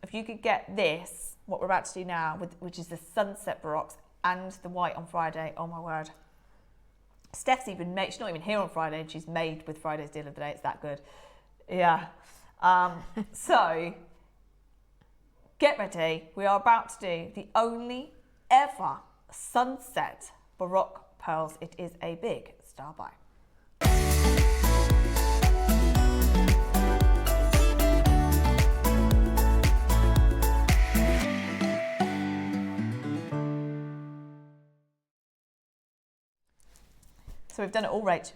If you could get this, what we're about to do now, which is the sunset Baroques and the white on Friday, oh my word. Steph's even made, she's not even here on Friday, and she's made with Friday's deal of the day, it's that good. Yeah. So, get ready. We are about to do the only ever sunset Baroque pearls. It is a big star buy. So we've done it all, Rach.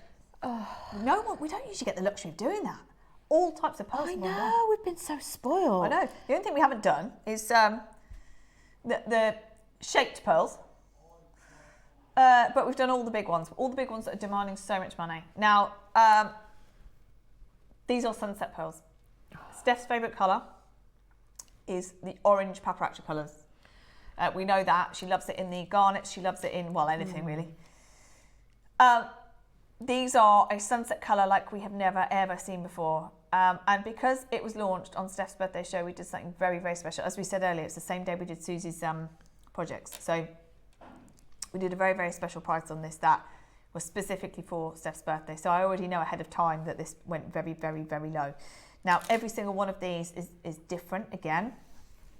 We don't usually get the luxury of doing that. All types of pearls. I know, we've been so spoiled. I know. The only thing we haven't done is the shaped pearls. But we've done all the big ones. All the big ones that are demanding so much money. Now, these are sunset pearls. Steph's favourite colour is the orange paparazzi colours. We know that. She loves it in the garnet. She loves it in, well, anything really. These are a sunset colour like we have never, ever seen before. And because it was launched on Steph's birthday show, we did something very, very special. As we said earlier, it's the same day we did Susie's projects. So we did a very, very special price on this that was specifically for Steph's birthday. So I already know ahead of time that this went very, very, very low. Now, every single one of these is different again.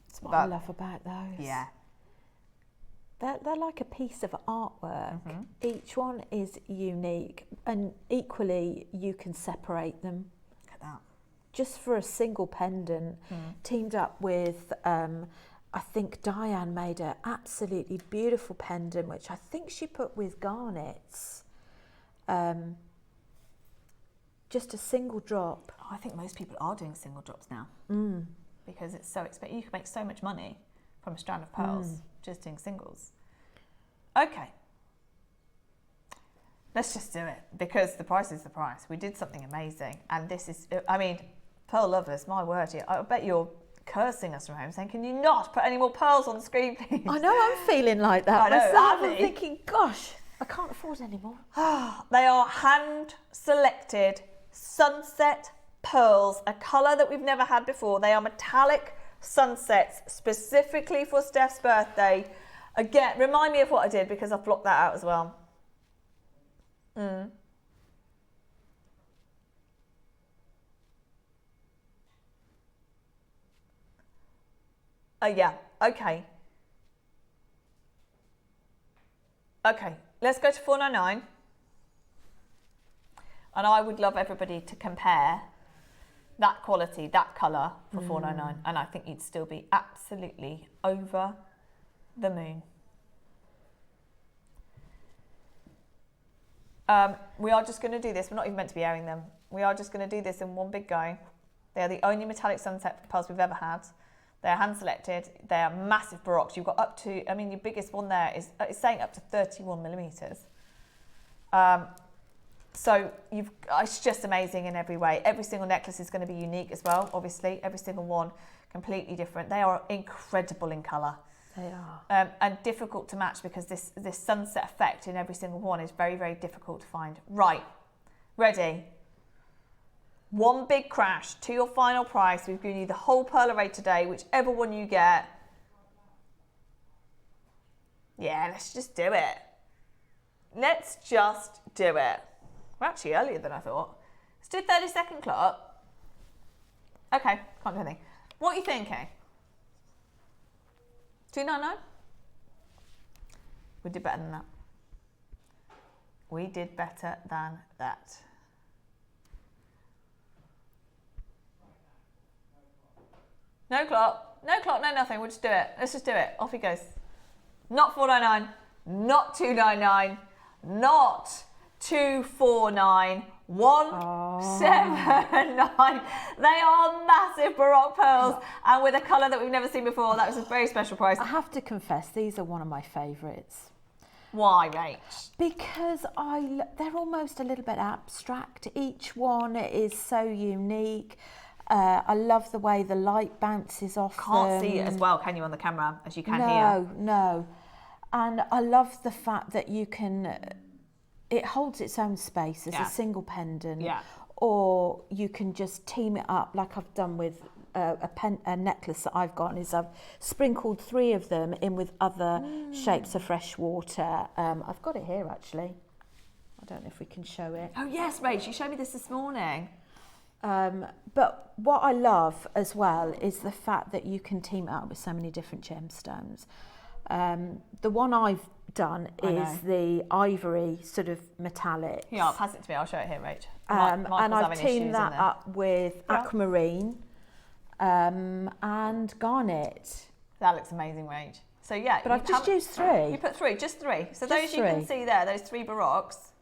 That's what I love about those. Yeah. They're like a piece of artwork. Mm-hmm. Each one is unique, and equally you can separate them. Look at that. Just for a single pendant, teamed up with, I think Diane made an absolutely beautiful pendant, which I think she put with garnets. Just a single drop. Oh, I think most people are doing single drops now. Because it's so expensive. You can make so much money from a strand of pearls just doing singles. Okay. Let's just do it, because the price is the price. We did something amazing, and this is, I mean, pearl lovers, my word, I bet you're cursing us from home saying, can you not put any more pearls on the screen, please? I know, I'm feeling like that I know, myself. I'm Abby. thinking, gosh, I can't afford any more. They are hand-selected sunset pearls, a colour that we've never had before. They are metallic sunsets specifically for Steph's birthday. Again, remind me of what I did, because I've blocked that out as well. Yeah, okay. Okay, let's go to 499. And I would love everybody to compare that quality, that colour for 499. And I think you'd still be absolutely over the moon. We are just going to do this. We're not even meant to be airing them. We are just going to do this in one big go. They are the only metallic sunset pearls we've ever had. They are hand selected. They are massive baroques. You've got up to, I mean, your biggest one there is saying up to 31 millimetres. So it's just amazing in every way. Every single necklace is going to be unique as well, obviously. Every single one completely different. They are incredible in colour. They are. And difficult to match, because this sunset effect in every single one is very, very difficult to find. Right, ready? One big crash to your final price. We've given you the whole pearl array today, whichever one you get. Yeah, let's just do it. Let's just do it. We're actually earlier than I thought. Let's do 30-second clock. Okay, can't do anything. What are you thinking? 299? We did better than that. We did better than that. No clock, no nothing. We'll just do it. Let's just do it. Off he goes. Not 499, not 299, not 249, 179. They are massive baroque pearls, and with a colour that we've never seen before. That was a very special price. I have to confess, these are one of my favourites. Why, Rach? Because they're almost a little bit abstract. Each one is so unique. I love the way the light bounces off Can't them. see it as well, can you, on the camera, as you can here? No. And I love the fact that you can, it holds its own space as a single pendant. Yeah. Or you can just team it up like I've done with a necklace that I've got, is I've sprinkled 3 of them in with other shapes of fresh water. I've got it here actually. I don't know if we can show it. Oh yes, Rach, you showed me this morning. But what I love as well is the fact that you can team it up with so many different gemstones. The one I've done is the ivory sort of metallic. Yeah, pass it to me. I'll show it here, Rach. And I've teamed that up with aquamarine and garnet. That looks amazing, Rach. So yeah, but I've just used 3. You put 3, just 3. So just those 3. you can see there, those 3 baroques.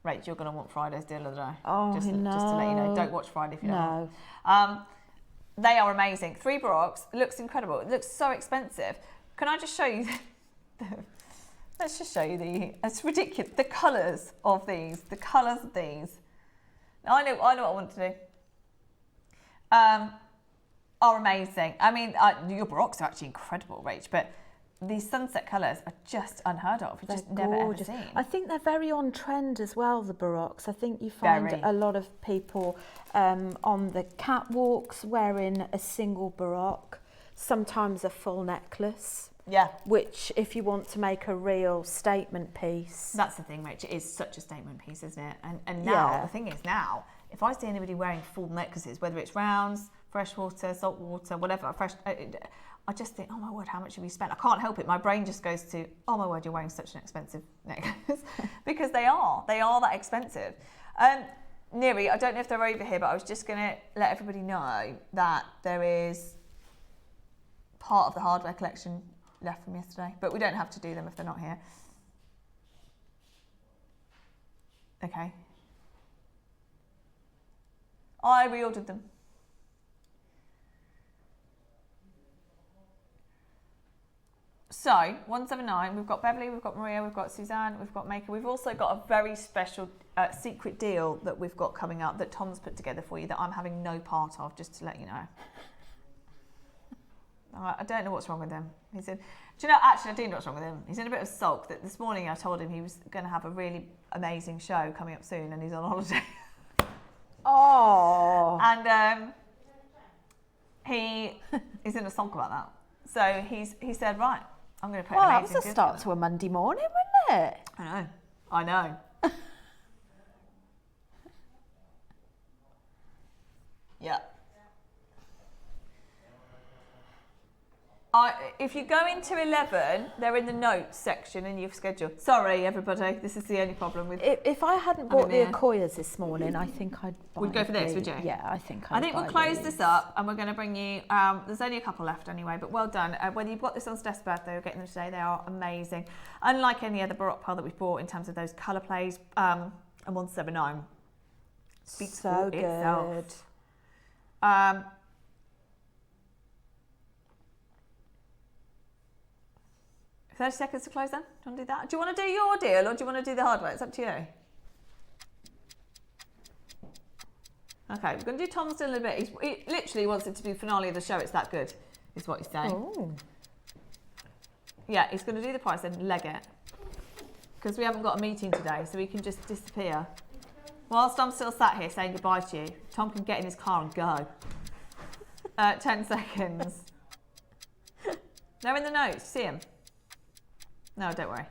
Rach, you're going to want Friday's deal of the day. Oh, just to let you know, don't watch Friday if you don't want. They are amazing. 3 baroques. It looks incredible. It looks so expensive. Can I just show you? Let's just show you it's ridiculous. The colours of these. The colours of these. Now, I know what I want to do. Are amazing. I mean, your baroques are actually incredible, Rach, but these sunset colours are just unheard of. We've just never ever seen. I think they're very on trend as well, the baroques. I think you find a lot of people on the catwalks wearing a single baroque, sometimes a full necklace. Yeah. Which, if you want to make a real statement piece. That's the thing, Rach. It is such a statement piece, isn't it? And now, the thing is now, if I see anybody wearing full necklaces, whether it's rounds, freshwater, saltwater, whatever, I just think, oh my word, how much have you spent? I can't help it. My brain just goes to, oh my word, you're wearing such an expensive necklace. Because they are that expensive. Neri, I don't know if they're over here, but I was just going to let everybody know that there is part of the hardware collection left from yesterday, but we don't have to do them if they're not here. Okay. I reordered them. So So 179, we've got Beverly, we've got Maria, we've got Suzanne, we've got Maker. We've also got a very special secret deal that we've got coming up that Tom's put together for you that I'm having no part of, just to let you know. I don't know what's wrong with him. He said, do you know, actually I do know what's wrong with him. He's in a bit of sulk that this morning I told him he was going to have a really amazing show coming up soon and he's on holiday. Oh. And he's in a sulk about that. So he said, right, I'm going to put an Well, that amazing was a deal start together. to a Monday morning, wasn't it? I know. Yeah. If you go into 11, they're in the notes section in your schedule. Sorry, everybody, this is the only problem with. If I hadn't bought the Akoyas this morning, I think I'd buy Would go for this, would you? Yeah, I think I think we'll close this up and we're going to bring you, there's only a couple left anyway, but well done. Whether you've got this on Steph's birthday or getting them today, they are amazing. Unlike any other Baroque pearl that we've bought in terms of those colour plays, and 179 speaks so for itself. good. 30 seconds to close then? Do you want to do that? Do you want to do your deal or do you want to do the hardware? It's up to you. Okay, we're going to do Tom's deal in a bit. He literally wants it to be the finale of the show. It's that good, is what he's saying. Oh. Yeah, he's going to do the price and leg it. Because we haven't got a meeting today, so he can just disappear. Whilst I'm still sat here saying goodbye to you, Tom can get in his car and go. 10 seconds. They're in the notes. See him? No, don't worry.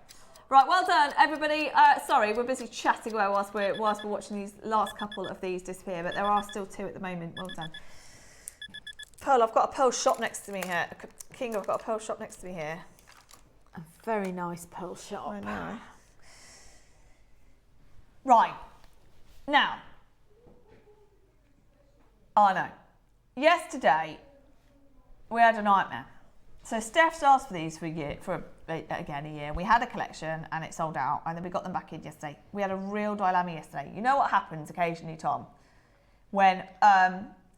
Right, well done, everybody. Sorry, we're busy chatting away whilst we're watching these last couple of these disappear, but there are still 2 at the moment. Well done. Pearl, I've got a pearl shop next to me here. King, I've got a pearl shop next to me here. A very nice pearl shop. I know. Right. Now. I know. Yesterday, we had a nightmare. So Steph's asked for these for a year. We had a collection and it sold out, and then we got them back in yesterday. We had a real dilemma yesterday. You know what happens occasionally, Tom, when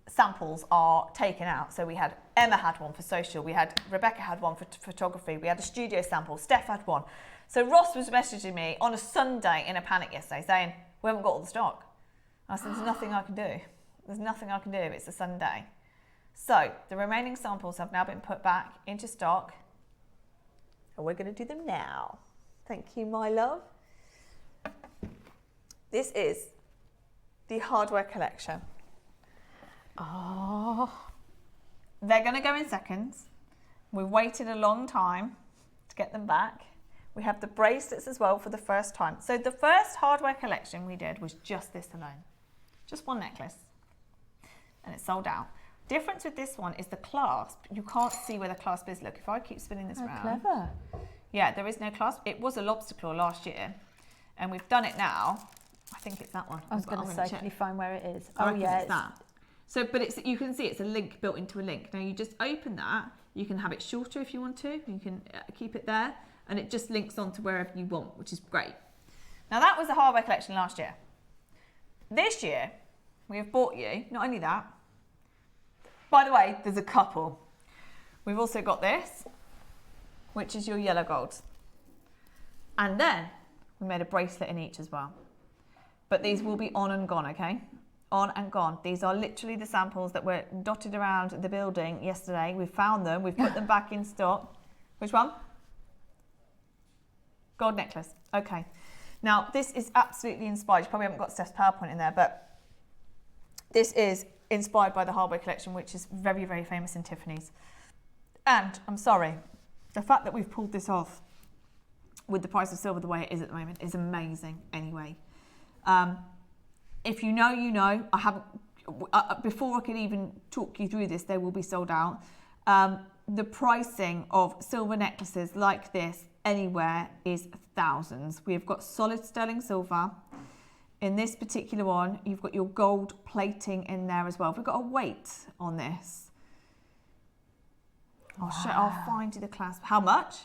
samples are taken out? So we had Emma had one for social, we had Rebecca had one for photography, we had a studio sample, Steph had one. So Ross was messaging me on a Sunday in a panic yesterday saying, we haven't got all the stock. I said, there's nothing I can do. There's nothing I can do. It's a Sunday. So the remaining samples have now been put back into stock. And we're going to do them now. Thank you, my love. This is the hardware collection. Oh. They're going to go in seconds. We've waited a long time to get them back. We have the bracelets as well for the first time. So the first hardware collection we did was just this alone. Just one necklace. And it sold out. Difference with this one is the clasp. You can't see where the clasp is. Look, if I keep spinning this round. Clever. Yeah, there is no clasp. It was a lobster claw last year, and we've done it now. I think it's that one. I was going to say, can you find where it is? I reckon it's that. So, but you can see it's a link built into a link. Now you just open that. You can have it shorter if you want to. You can keep it there, and it just links onto wherever you want, which is great. Now that was the hardware collection last year. This year, we have bought you, not only that, by the way, there's a couple. We've also got this, which is your yellow gold. And then we made a bracelet in each as well. But these will be on and gone, okay? On and gone. These are literally the samples that were dotted around the building yesterday. We found them, we've put them back in stock. Which one? Gold necklace, okay. Now, this is absolutely inspired. You probably haven't got Steph's PowerPoint in there, but this is inspired by the hardware collection, which is very, very famous in Tiffany's. And I'm sorry, the fact that we've pulled this off with the price of silver the way it is at the moment is amazing anyway. If you know, you know. I haven't, before I could even talk you through this, they will be sold out. The pricing of silver necklaces like this anywhere is thousands. We've got solid sterling silver. In this particular one, you've got your gold plating in there as well. We've got a weight on this. I'll find you the clasp. How much?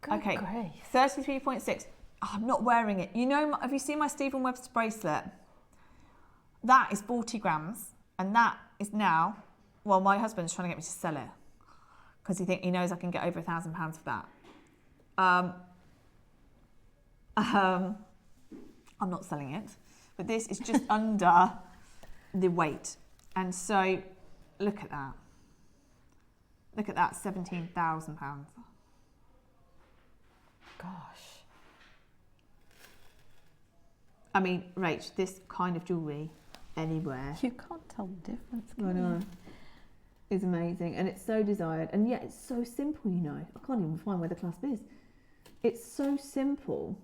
Good okay, grief. 33.6. Oh, I'm not wearing it. You know, have you seen my Stephen Webster bracelet? That is 40 grams, and that is now, well, my husband's trying to get me to sell it because he knows I can get over £1,000 for that. I'm not selling it, but this is just under the weight. And so look at that. Look at that, £17,000. Gosh. I mean, Rach, this kind of jewellery anywhere. You can't tell the difference, I can know. you? Is amazing, and it's so desired, and yet it's so simple, you know. I can't even find where the clasp is. It's so simple.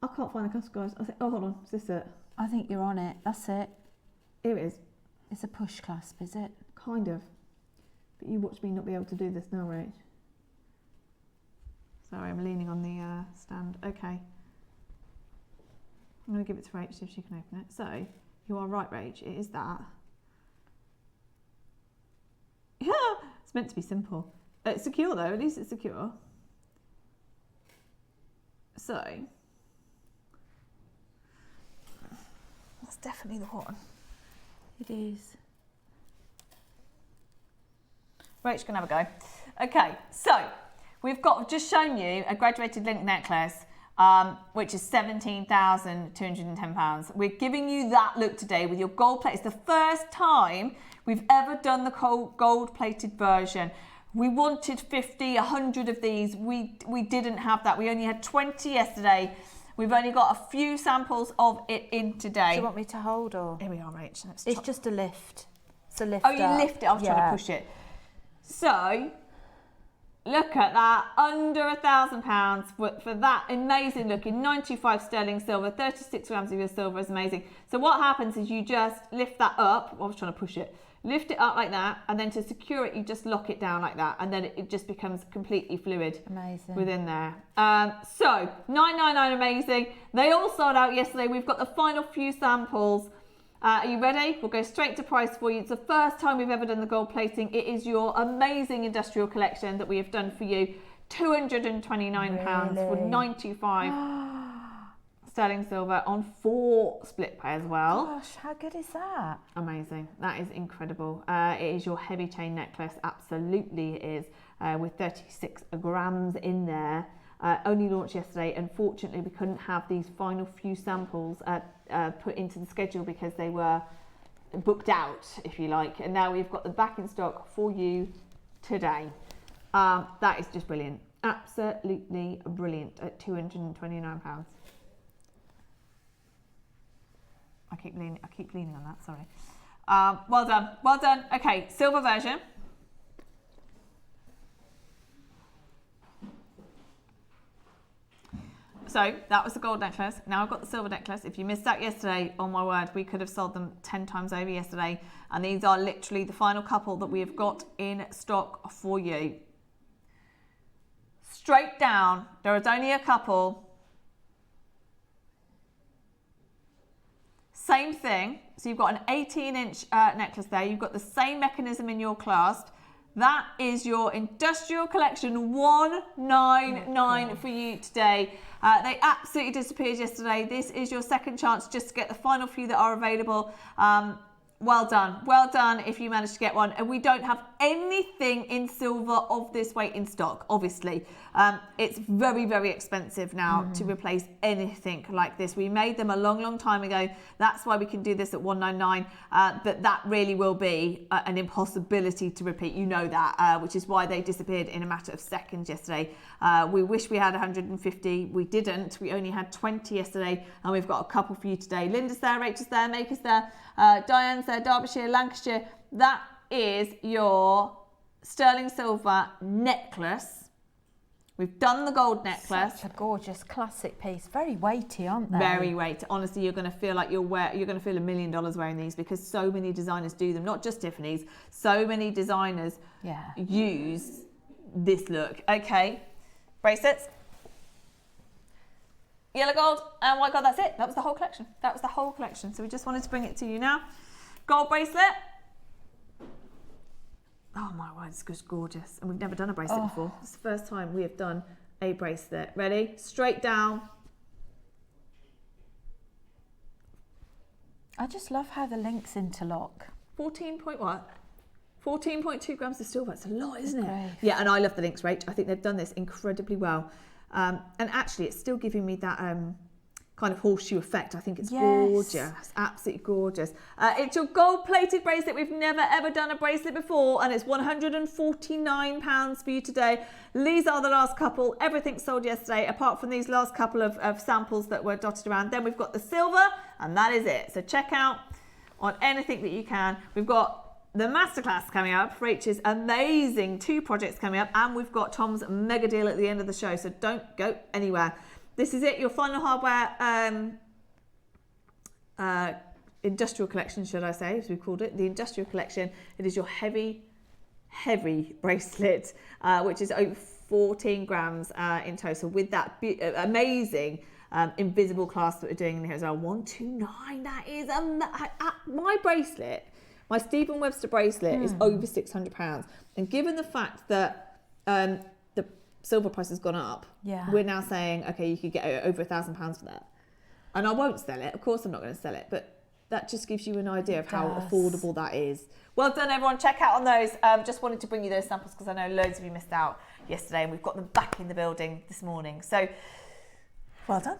I can't find the clasp, guys. I think, oh, hold on, is this it? I think you're on it. That's it. Here it is. It's a push clasp, is it? Kind of. But you watch me not be able to do this now, Rach. Sorry, I'm leaning on the stand. Okay. I'm going to give it to Rach, see if she can open it. So, you are right, Rach. It is that. Yeah, it's meant to be simple. It's secure, though. At least it's secure. So, that's definitely the one. It is. Rach can have a go. Okay, so we've got just shown you a graduated link necklace, which is £17,210. We're giving you that look today with your gold plate. It's the first time we've ever done the gold plated version. We wanted 50, 100 of these. We didn't have that. We only had 20 yesterday. We've only got a few samples of it in today. Do you want me to hold or? Here we are, Rach. It's just a lift. It's a lift. Oh, you lift it. I was trying to push it. So, look at that, under £1,000 for that amazing looking 95 sterling silver, 36 grams of your silver is amazing. So what happens is you just lift that up. I was trying to push it. Lift it up like that, and then to secure it, you just lock it down like that, and then it just becomes completely fluid. Amazing. Within there. So, £9.99, amazing. They all sold out yesterday. We've got the final few samples. Are you ready? We'll go straight to price for you. It's the first time we've ever done the gold plating. It is your amazing industrial collection that we have done for you. £229 for 95 sterling silver on 4 split pay as well. Gosh, how good is that? Amazing. That is incredible. It is your heavy chain necklace. Absolutely it is. With 36 grams in there. Only launched yesterday. Unfortunately, we couldn't have these final few samples put into the schedule because they were booked out, if you like. And now we've got them back in stock for you today. That is just brilliant. Absolutely brilliant at £229. I keep leaning on that, sorry. Well done, well done. Okay, silver version. So that was the gold necklace. Now I've got the silver necklace. If you missed that yesterday, oh my word, we could have sold them 10 times over yesterday. And these are literally the final couple that we have got in stock for you. Straight down, there is only a couple. Same thing. So you've got an 18-inch necklace there. You've got the same mechanism in your clasp. That is your industrial collection, $199 for you today. They absolutely disappeared yesterday. This is your second chance just to get the final few that are available. Well done if you managed to get one. And we don't have anything in silver of this weight in stock, obviously. It's very, very expensive now to replace anything like this. We made them a long, long time ago. That's why we can do this at $199. But that really will be an impossibility to repeat. You know that, which is why they disappeared in a matter of seconds yesterday. We wish we had 150. We didn't. We only had 20 yesterday, and we've got a couple for you today. Linda's there, Rachel's there, Maker's there, Diane's there, Derbyshire, Lancashire. That is your sterling silver necklace. We've done the gold necklace. Such a gorgeous classic piece. Very weighty, aren't they? Very weighty. Honestly, you're going to feel like you're going to feel $1 million wearing these because so many designers do them. Not just Tiffany's. So many designers use this look. Okay, bracelets. Yellow gold and white gold. That's it. That was the whole collection. That was the whole collection. So we just wanted to bring it to you now. Gold bracelet. Oh my word, it's just gorgeous. And we've never done a bracelet before. It's the first time we have done a bracelet. Ready? Straight down. I just love how the links interlock. 14 point what? 14.2 grams of silver. It's a lot, isn't it? Brave. Yeah, and I love the links, Rach. I think they've done this incredibly well. And actually, it's still giving me that kind of horseshoe effect. I think it's gorgeous, absolutely gorgeous. It's your gold-plated bracelet. We've never, ever done a bracelet before, and it's £149 for you today. These are the last couple. Everything sold yesterday, apart from these last couple of samples that were dotted around. Then we've got the silver, and that is it. So check out on anything that you can. We've got the Masterclass coming up, Rachel's amazing 2 projects coming up, and we've got Tom's mega deal at the end of the show, so don't go anywhere. This is it, your final hardware industrial collection, should I say, as we called it, the industrial collection. It is your heavy bracelet, which is over 14 grams in total, with that amazing invisible clasp that we're doing in here as well. 129, that is my bracelet. My Stephen Webster bracelet is over £600, and given the fact that the silver price has gone up, we're now saying, okay, you could get over £1,000 for that. And I won't sell it. Of course I'm not going to sell it, but that just gives you an idea of how affordable that is. Well done, everyone. Check out on those. Just wanted to bring you those samples because I know loads of you missed out yesterday, and we've got them back in the building this morning. So, well done.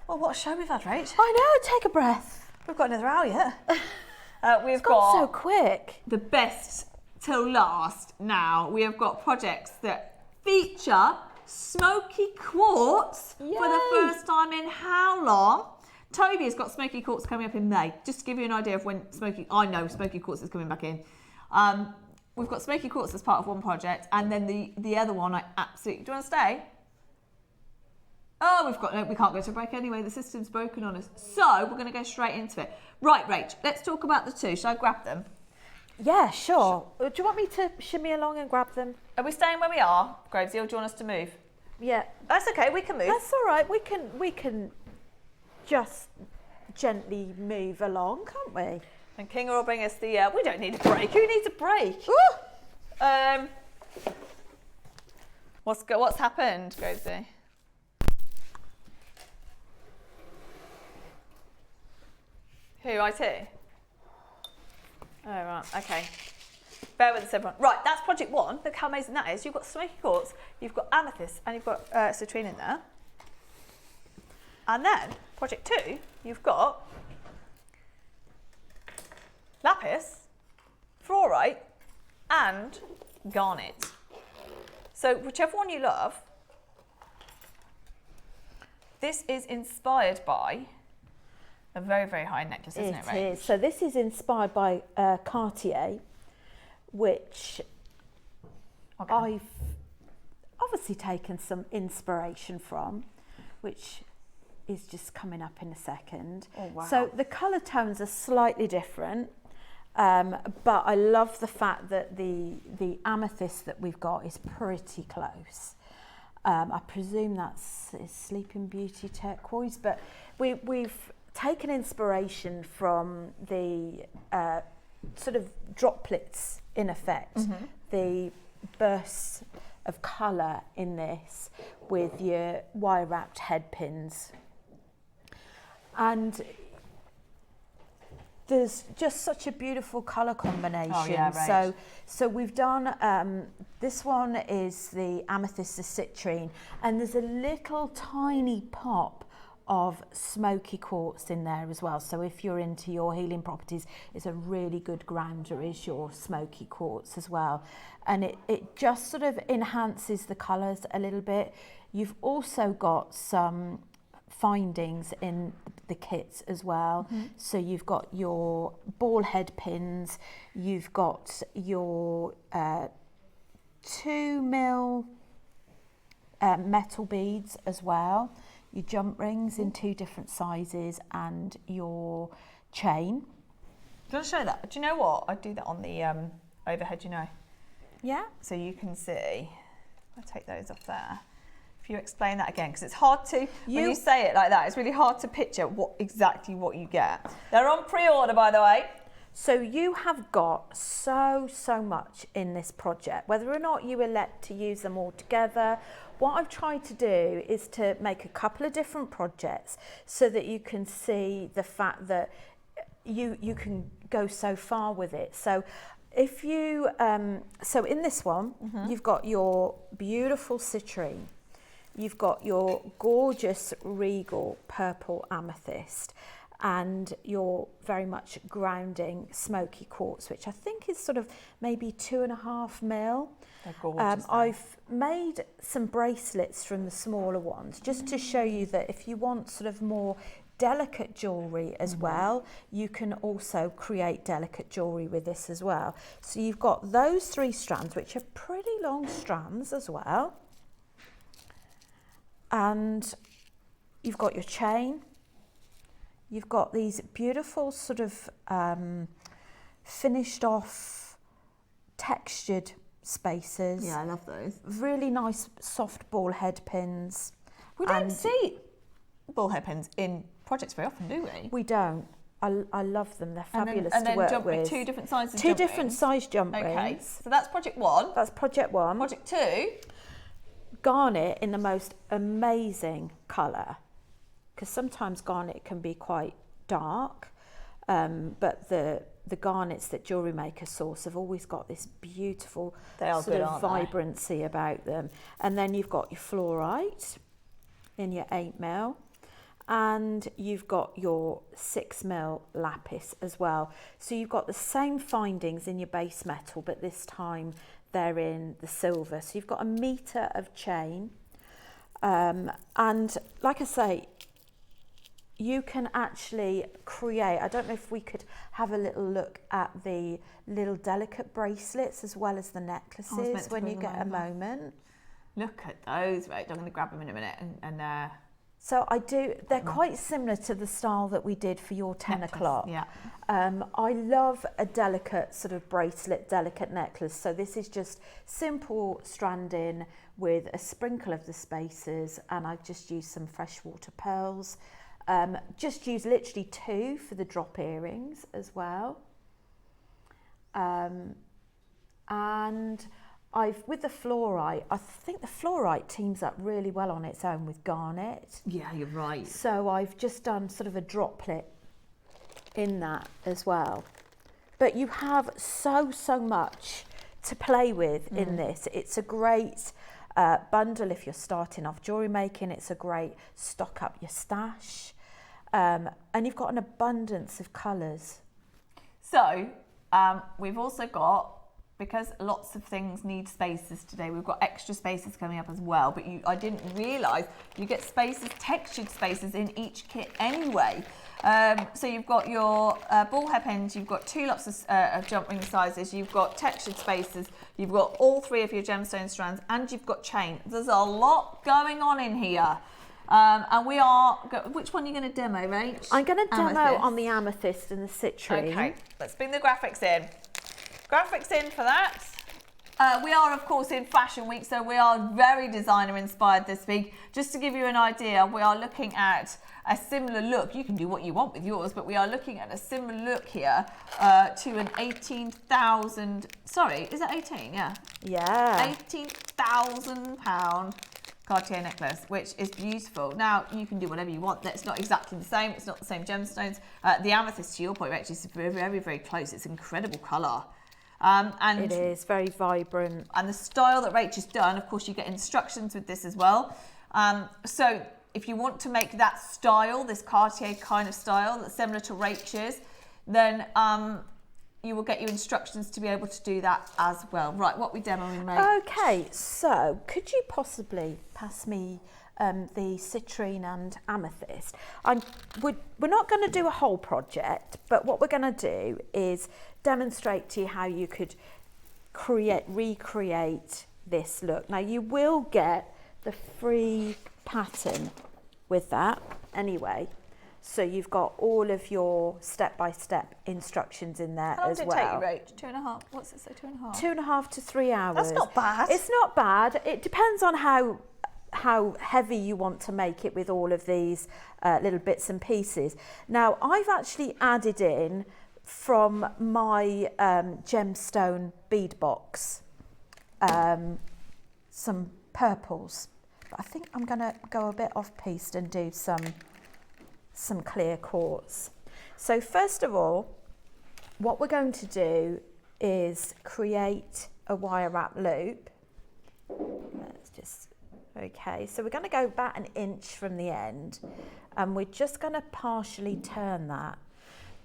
Well, what a show we've had, Rach. I know, take a breath. We've got another hour yet. We've Gone got so quick. the best till last now. We have got projects that feature smoky quartz for the first time in how long? Toby has got smoky quartz coming up in May. Just to give you an idea of when smoky quartz is coming back in. We've got smoky quartz as part of one project, and then the other one I absolutely... Do you want to stay? Oh, we can't go to break anyway. The system's broken on us. So we're going to go straight into it. Right, Rach, let's talk about the 2. Shall I grab them? Yeah, sure. Do you want me to shimmy along and grab them? Are we staying where we are, Gravesy, or do you want us to move? Yeah. That's okay, we can move. That's all right. We can just gently move along, can't we? And Kinga will bring us the... we don't need a break. Who needs a break? What's happened, Gravesy? Who, IT? Oh, right, okay. Bear with us, everyone. Right, that's project 1. Look how amazing that is. You've got smoky quartz, you've got amethyst, and you've got citrine in there. And then, project 2, you've got lapis, fluorite, and garnet. So whichever one you love, this is inspired by a very, very high necklace, isn't it, Ray? It is. So this is inspired by Cartier, which I've obviously taken some inspiration from, which is just coming up in a second. Oh, wow. So the colour tones are slightly different, but I love the fact that the amethyst that we've got is pretty close. I presume that's Sleeping Beauty turquoise, but we've taken inspiration from the sort of droplets in effect, the bursts of colour in this with your wire wrapped head pins. And there's just such a beautiful colour combination. Oh, yeah, right. So we've done, this one is the amethyst of citrine, and there's a little tiny pop of smoky quartz in there as well. So if you're into your healing properties, it's a really good grounder is your smoky quartz as well. And it just sort of enhances the colours a little bit. You've also got some findings in the kits as well. So you've got your ball head pins, you've got your 2mm metal beads as well, your jump rings in 2 different sizes, and your chain. Do you want to show that? Do you know what? I do that on the overhead, you know. Yeah. So you can see. I'll take those off there. If you explain that again, because it's hard to, when you say it like that, it's really hard to picture exactly what you get. They're on pre-order, by the way. So you have got so much in this project, whether or not you elect to use them all together. What I've tried to do is to make a couple of different projects so that you can see the fact that you can go so far with it. So if you, so in this one, you've got your beautiful citrine, you've got your gorgeous regal purple amethyst, and your very much grounding smoky quartz, which I think is sort of maybe 2.5 mil. They're gorgeous. I've made some bracelets from the smaller ones, just to show you that if you want sort of more delicate jewellery as well, you can also create delicate jewellery with this as well. So you've got those 3 strands, which are pretty long strands as well. And you've got your chain. You've got these beautiful sort of finished off textured spaces. Yeah, I love those. Really nice soft ball head pins. We don't see ball head pins in projects very often, do we? We don't. I love them. They're fabulous and to then work with. 2 different sizes. Two different size jump rings. Okay, so that's project 1. That's project 1. Project 2. Garnet in the most amazing colour, because sometimes garnet can be quite dark, but the garnets that Jewellery Maker source have always got this beautiful sort of vibrancy about them. And then you've got your fluorite in your 8 mil, and you've got your 6 mil lapis as well. So you've got the same findings in your base metal, but this time they're in the silver. So you've got 1 metre of chain, and like I say, you can actually create, I don't know if we could have a little look at the little delicate bracelets as well as the necklaces when you get a moment. Look at those, right? I'm going to grab them in a minute and so they're quite similar to the style that we did for your 10 o'clock. Yeah. I love a delicate sort of bracelet, delicate necklace. So this is just simple stranding with a sprinkle of the spaces, and I've just used some freshwater pearls. Just use literally 2 for the drop earrings as well. And with the fluorite, I think the fluorite teams up really well on its own with garnet. Yeah, you're right. So I've just done sort of a droplet in that as well. But you have so much to play with in this. It's a great bundle if you're starting off jewellery making. It's a great stock up your stash. And you've got an abundance of colours. So we've also got, because lots of things need spaces today, we've got extra spaces coming up as well, but I didn't realise you get spaces, textured spaces in each kit anyway. So you've got your ball head pins, you've got 2 lots of jump ring sizes, you've got textured spaces, you've got all 3 of your gemstone strands, and you've got chain. There's a lot going on in here. And we are, which one are you going to demo, Rach? I'm going to demo on the amethyst and the citrine. Okay, let's bring the graphics in. Graphics in for that. We are, of course, in Fashion Week, so we are very designer inspired this week. Just to give you an idea, we are looking at a similar look. You can do what you want with yours, but we are looking at a similar look here to an 18,000, sorry, is that 18? Yeah. Yeah. £18,000 Cartier necklace, which is beautiful. Now, you can do whatever you want. It's not exactly the same. It's not the same gemstones. The amethyst, to your point, actually, is very, very, very close. It's an incredible colour. And it is very vibrant. And the style that Rach has done, of course, you get instructions with this as well. So if you want to make that style, this Cartier kind of style that's similar to Rach's, then you will get your instructions to be able to do that as well. Right, what we demoing, Rach? Okay, so could you possibly pass me the citrine and amethyst? We're not going to do a whole project, but what we're going to do is demonstrate to you how you could recreate this look. Now, you will get the free pattern with that anyway. So you've got all of your step-by-step instructions in there as well. How long did it take you, Rach? 2.5? What's it say, 2.5? 2.5 to 3 hours. That's not bad. It's not bad. It depends on how heavy you want to make it with all of these little bits and pieces. Now, I've actually added in from my gemstone bead box some purples. But I think I'm going to go a bit off-piste and do some clear quartz. So first of all, what we're going to do is create a wire wrap loop. Let's just, okay, so we're going to go about an inch from the end, and we're just going to partially turn that.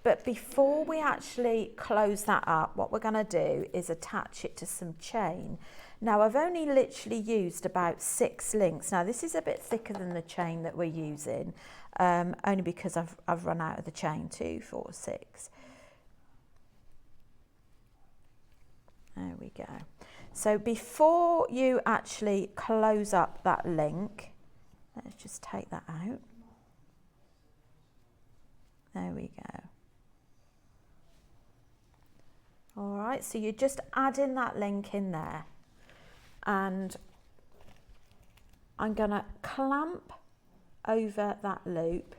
But before we actually close that up, what we're going to do is attach it to some chain. Now, I've only literally used about 6 links. Now, this is a bit thicker than the chain that we're using, only because I've run out of the chain. 2, 4, 6. There we go. So before you actually close up that link, let's just take that out. There we go. All right, so you're just adding that link in there, and I'm going to clamp over that loop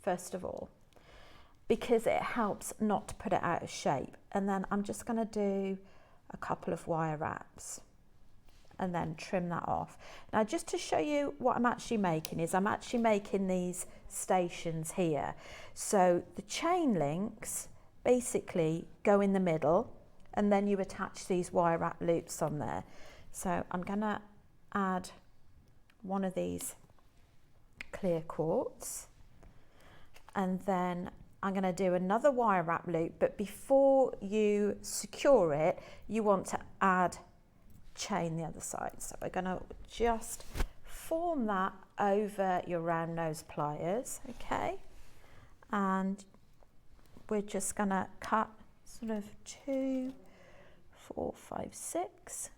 first of all, because it helps not to put it out of shape. And then I'm just going to do a couple of wire wraps and then trim that off. Now, just to show you what I'm actually making is I'm actually making these stations here. So the chain links basically go in the middle, and then you attach these wire wrap loops on there. So I'm going to add one of these clear quartz, and then I'm going to do another wire wrap loop, but before you secure it, you want to add chain the other side. So we're going to just form that over your round nose pliers, okay? And we're just going to cut sort of 2, 4, 5, 6.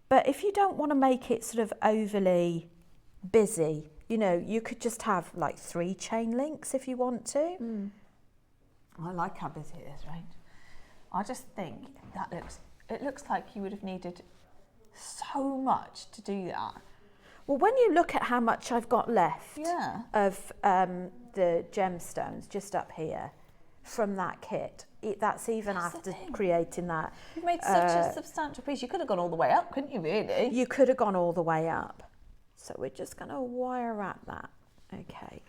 But if you don't want to make it sort of overly busy, you know, you could just have like 3 chain links if you want to. I like how busy it is, right? I just think it looks like you would have needed so much to do that. Well, when you look at how much I've got left of the gemstones just up here from that kit, that's even after creating that. You've made such a substantial piece. You could have gone all the way up, couldn't you, really? You could have gone all the way up. So we're just going to wire wrap that. Okay.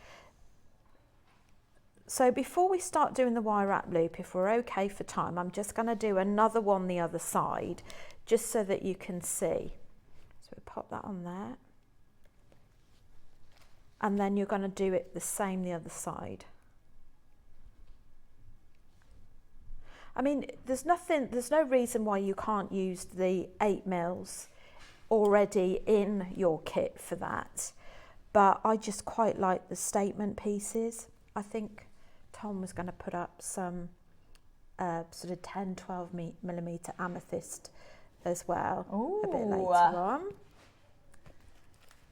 So before we start doing the wire wrap loop, if we're okay for time, I'm just going to do another one the other side, just so that you can see. So we pop that on there. And then you're going to do it the same the other side. I mean, there's no reason why you can't use the 8 mils already in your kit for that. But I just quite like the statement pieces. I think Tom was going to put up some sort of 10, 12 millimeter amethyst as well. Ooh. A bit later on.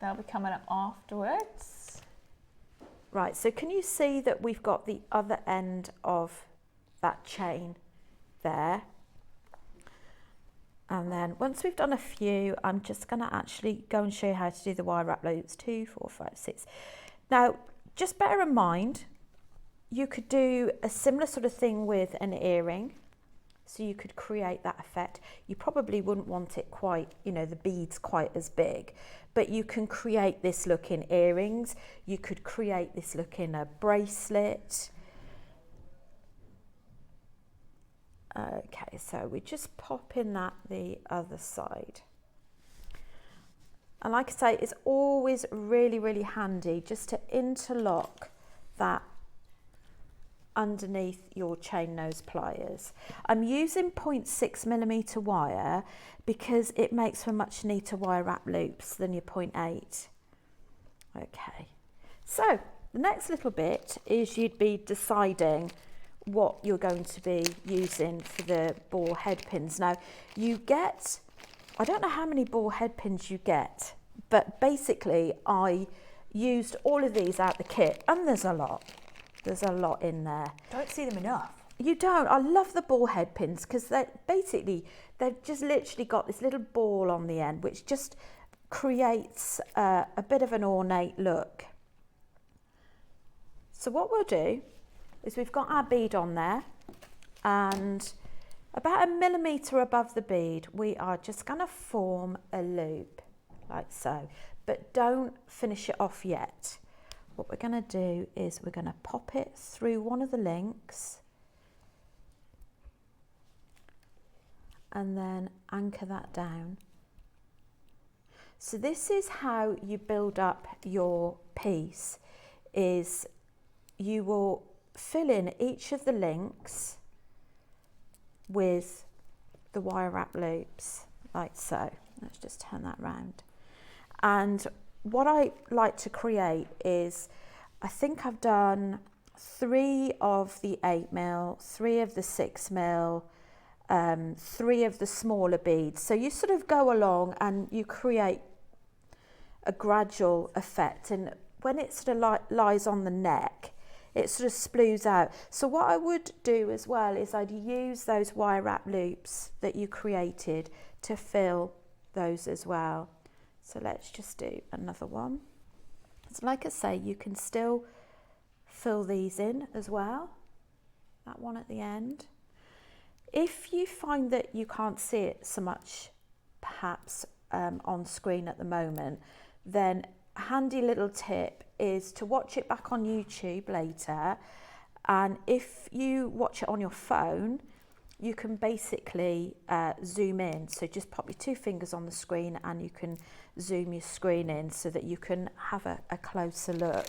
They'll be coming up afterwards. Right, so can you see that we've got the other end of that chain there? And then once we've done a few, I'm just going to actually go and show you how to do the wire wrap loops. 2, 4, 5, 6. Now, just bear in mind, you could do a similar sort of thing with an earring. So you could create that effect. You probably wouldn't want it quite, you know, the beads quite as big, but you can create this look in earrings. You could create this look in a bracelet. Okay, so we just pop in that the other side. And like I say, it's always really, really handy just to interlock that underneath your chain nose pliers. I'm using 0.6 millimeter wire because it makes for much neater wire wrap loops than your 0.8. Okay, so the next little bit is you'd be deciding what you're going to be using for the ball head pins. Now you get, I don't know how many ball head pins you get, but basically I used all of these out the kit, and there's a lot. There's a lot in there. Don't see them enough. You don't. I love the ball head pins because they've just literally got this little ball on the end, which just creates a bit of an ornate look. So what we'll do is we've got our bead on there, and about 1 millimeter above the bead, we are just going to form a loop like so, but don't finish it off yet. What we're going to do is we're going to pop it through one of the links, and then anchor that down. So this is how you build up your piece, is you will fill in each of the links with the wire wrap loops, like so. Let's just turn that round. And what I like to create is, I think I've done 3 of the 8mm, 3 of the 6mm, 3 of the smaller beads. So you sort of go along and you create a gradual effect, and when it sort of lies on the neck, it sort of sploos out. So what I would do as well is I'd use those wire wrap loops that you created to fill those as well. So let's just do another one. So like I say, you can still fill these in as well, that one at the end. If you find that you can't see it so much perhaps on screen at the moment, then a handy little tip is to watch it back on YouTube later, and if you watch it on your phone, you can basically zoom in. So just pop your 2 fingers on the screen and you can zoom your screen in so that you can have a closer look.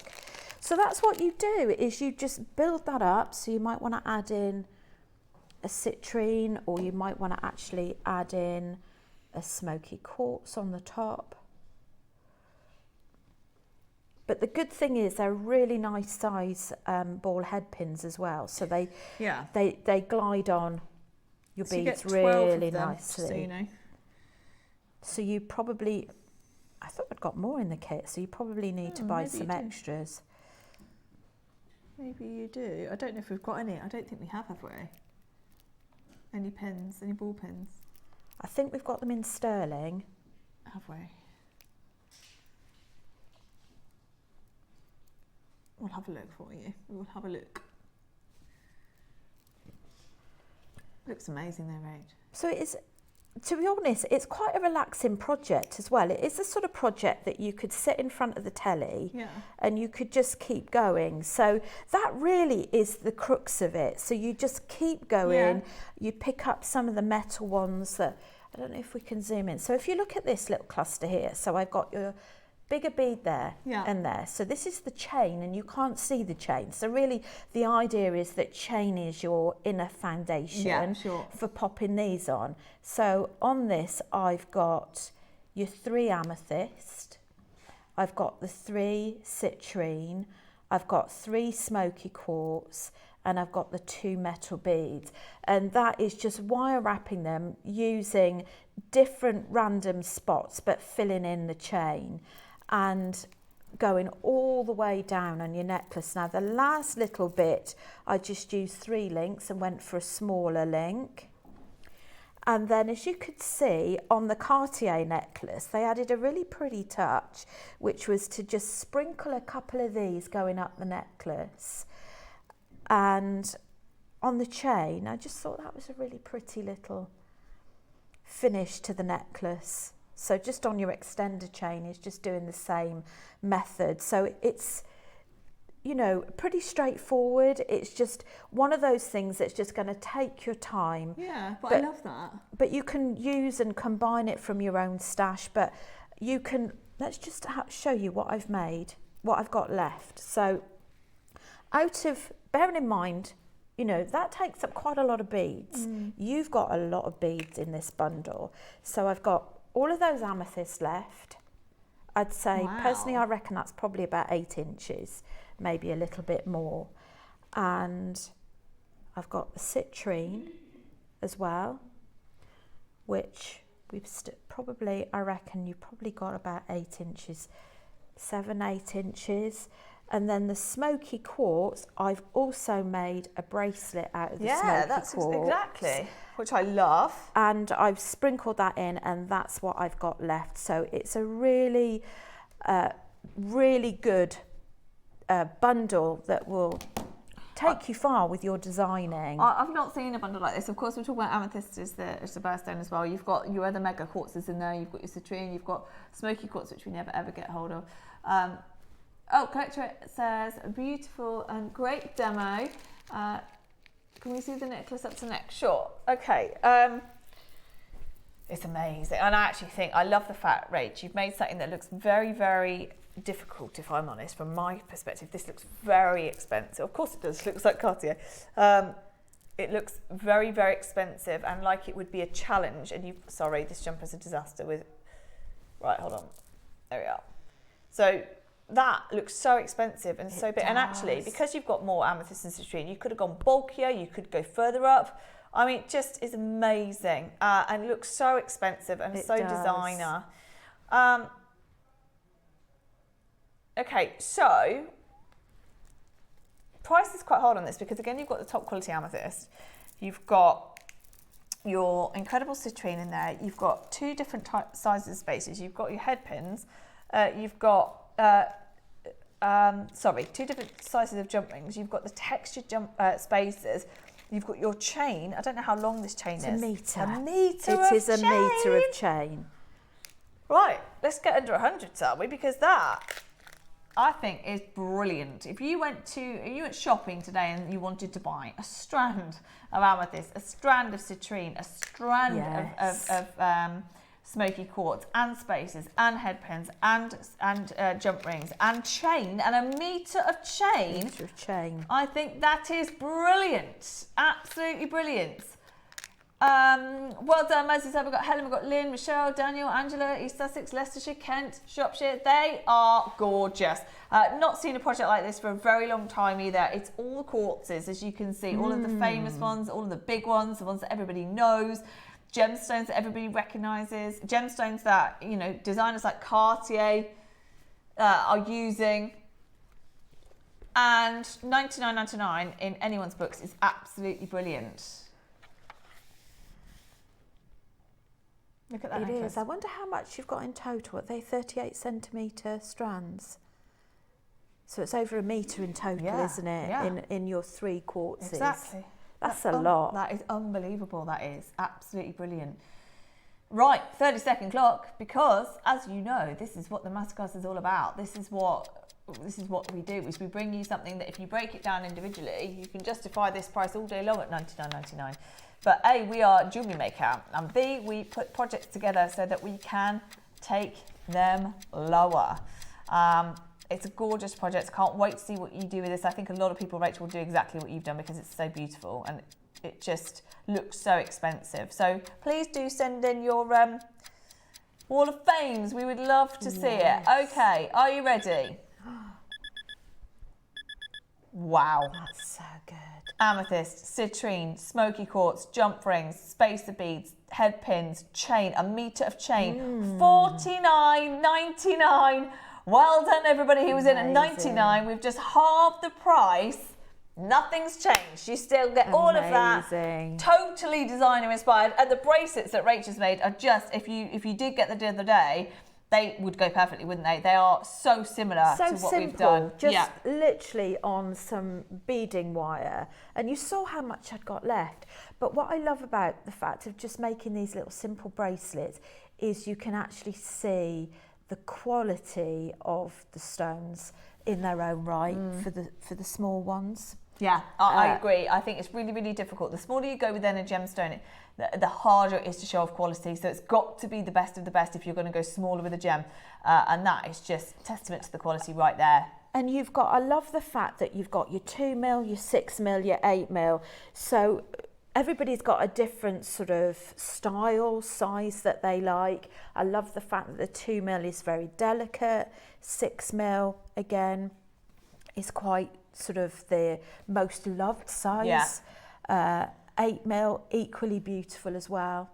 So that's what you do, is you just build that up. So you might want to add in a citrine, or you might want to actually add in a smoky quartz on the top. But the good thing is they're really nice size ball head pins as well. So they glide on your beads really nicely. So you know. So you probably, I thought I'd got more in the kit, so you probably need to buy some extras. Maybe you do. I don't know if we've got any. I don't think we have we? Any pins, any ball pins? I think we've got them in sterling. Have we? We'll have a look for you. We'll have a look. Looks amazing though, Rach. So it is, to be honest, it's quite a relaxing project as well. It is the sort of project that you could sit in front of the telly and you could just keep going. So that really is the crux of it. So you just keep going. You pick up some of the metal ones that, I don't know if we can zoom in. So if you look at this little cluster here, so I've got your bigger bead there and there. So this is the chain, and you can't see the chain. So really the idea is that chain is your inner foundation for popping these on. So on this I've got your 3 amethyst, I've got the 3 citrine, I've got 3 smoky quartz, and I've got the 2 metal beads. And that is just wire wrapping them using different random spots but filling in the chain and going all the way down on your necklace. Now the last little bit, I just used 3 links and went for a smaller link. And then as you could see on the Cartier necklace, they added a really pretty touch, which was to just sprinkle a couple of these going up the necklace. And on the chain, I just thought that was a really pretty little finish to the necklace. So just on your extender chain is just doing the same method. So it's, you know, pretty straightforward. It's just one of those things that's just going to take your time. Yeah, but I love that. But you can use and combine it from your own stash. But you can, let's just show you what I've made, what I've got left. So out of, bearing in mind, you know, that takes up quite a lot of beads. You've got a lot of beads in this bundle. So I've got all of those amethysts left. I'd say, personally, I reckon that's probably about 8 inches, maybe a little bit more. And I've got the citrine as well, which we've probably, I reckon you've probably got about 8 inches, 7, 8 inches. And then the smoky quartz, I've also made a bracelet out of the smoky quartz. Exactly, which I love. And I've sprinkled that in, and that's what I've got left. So it's a really, really good bundle that will take you far with your designing. I've not seen a bundle like this. Of course, we're talking about amethyst as the birthstone as well. You've got your other mega quartzes in there. You've got your citrine. You've got smoky quartz, which we never ever get hold of. Collector says, a beautiful and great demo. Can we see the necklace up to neck? Sure. Okay. It's amazing. And I actually think, I love the fact, Rach, you've made something that looks very, very difficult, if I'm honest, from my perspective. This looks very expensive. Of course it does, it looks like Cartier. It looks very, very expensive and like it would be a challenge. And sorry, this jumper's a disaster with, right, hold on. There we are. So that looks so expensive and so big. And actually, because you've got more amethyst and citrine, you could have gone bulkier, you could go further up. I mean, it just is amazing. And it looks so expensive and so designer. Okay, so price is quite hard on this because again, you've got the top quality amethyst. You've got your incredible citrine in there. You've got two different sizes of spaces. You've got your head pins. You've got, two different sizes of jump rings. You've got the textured jump spaces. You've got your chain. I don't know how long this chain is. A metre. A metre It is a metre of chain. Right, let's get under 100, shall we? Because that, I think, is brilliant. If you went shopping today and you wanted to buy a strand of amethyst, a strand of citrine, a strand of smoky quartz, and spaces, and head pins, and jump rings, and chain, and a metre of chain. Metre of chain. I think that is brilliant. Absolutely brilliant. Well done, Moses. We've got Helen, we've got Lynn, Michelle, Daniel, Angela, East Sussex, Leicestershire, Kent, Shropshire. They are gorgeous. Not seen a project like this for a very long time either. It's all quartzes, as you can see, all of the famous ones, all of the big ones, the ones that everybody knows, gemstones that everybody recognises, gemstones that, you know, designers like Cartier are using. And $99.99 in anyone's books is absolutely brilliant. Look at that. It necklace. Is. I wonder how much you've got in total. Are they 38 centimetre strands? So it's over a metre in total, isn't it? Yeah. In your 3 quartzes. Exactly. That's a lot. That is unbelievable. That is absolutely brilliant. Right, 30-second clock, because as you know, this is what the Masterclass is all about. This is what we do, is we bring you something that if you break it down individually, you can justify this price all day long at $99.99. But A, we are Jewellery Maker, and B, we put projects together so that we can take them lower. It's a gorgeous project. Can't wait to see what you do with this. I think a lot of people, Rachel, will do exactly what you've done because it's so beautiful and it just looks so expensive. So please do send in your Wall of Fames. We would love to see it. Okay, are you ready? Wow. That's so good. Amethyst, citrine, smoky quartz, jump rings, spacer beads, head pins, chain, a metre of chain, $49.99. Well done, everybody who was in at $99. We've just halved the price. Nothing's changed. You still get all of that. Totally designer inspired. And the bracelets that Rachel's made are just, if you did get the other day, they would go perfectly, wouldn't they? They are so similar to what we've done. Just literally on some beading wire. And you saw how much I'd got left. But what I love about the fact of just making these little simple bracelets is you can actually see the quality of the stones in their own right for the small ones. Yeah, I agree. I think it's really, really difficult. The smaller you go within a gemstone, the harder it is to show off quality. So it's got to be the best of the best if you're going to go smaller with a gem. And that is just testament to the quality right there. And you've got, I love the fact that you've got your 2mm, your 6mm, your 8mm. So everybody's got a different sort of style, size that they like. I love the fact that the 2mm is very delicate. 6mm, again, is quite sort of the most loved size. 8mm, equally beautiful as well.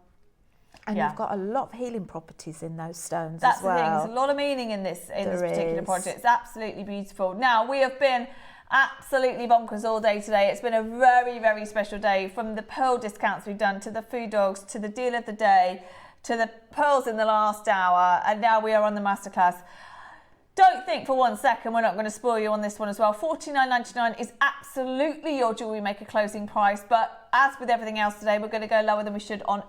And you've got a lot of healing properties in those stones as well. That's the thing. There's a lot of meaning in this particular project. It's absolutely beautiful. Now, we have been absolutely bonkers all day today. It's been a very, very special day, from the pearl discounts we've done to the food dogs to the deal of the day to the pearls in the last hour, and now we are on the Masterclass. Don't think for 1 second we're not going to spoil you on this one as well. $49.99 is absolutely your Jewellery Maker closing price, but as with everything else today, we're going to go lower than we should on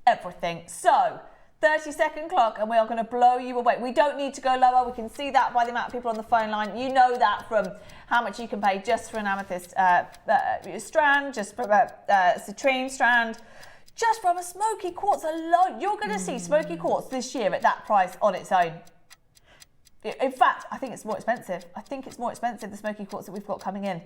everything. So 30-second clock, and we are going to blow you away. We don't need to go lower. We can see that by the amount of people on the phone line. You know that from how much you can pay just for an amethyst strand, just for a citrine strand, just from a smoky quartz alone. You're going to see smoky quartz this year at that price on its own. In fact, I think it's more expensive. I think it's more expensive, the smoky quartz that we've got coming in.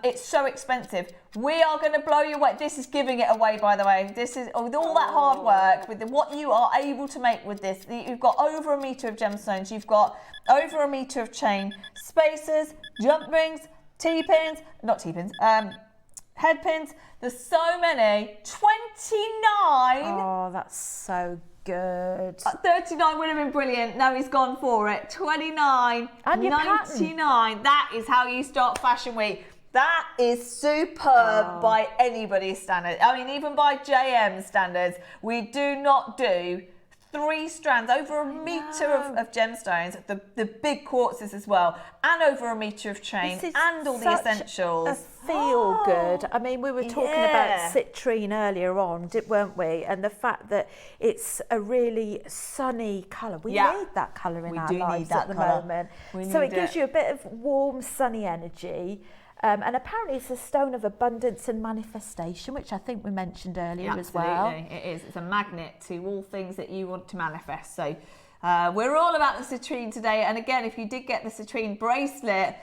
It's so expensive. We are going to blow you away. This is giving it away, by the way. This is, with all that hard work, with what you are able to make with this. You've got over 1 metre of gemstones. You've got over 1 metre of chain, spacers, jump rings, T-pins, not T-pins, head pins. There's so many. 29. Oh, that's so good. 39 would have been brilliant. No, he's gone for it. 29. And your 99. That is how you start Fashion Week. That is superb by anybody's standards. I mean, even by JM standards, we do not do 3 strands, over 1 metre of gemstones, the big quartzes as well, and over 1 metre of chain, and all the essentials. A feel good. I mean, we were talking about citrine earlier on, weren't we? And the fact that it's a really sunny colour. We need that colour in our lives at the moment. So it gives you a bit of warm, sunny energy. And apparently it's a stone of abundance and manifestation, which I think we mentioned earlier as well. Absolutely, it is. It's a magnet to all things that you want to manifest. So we're all about the citrine today. And again, if you did get the citrine bracelet,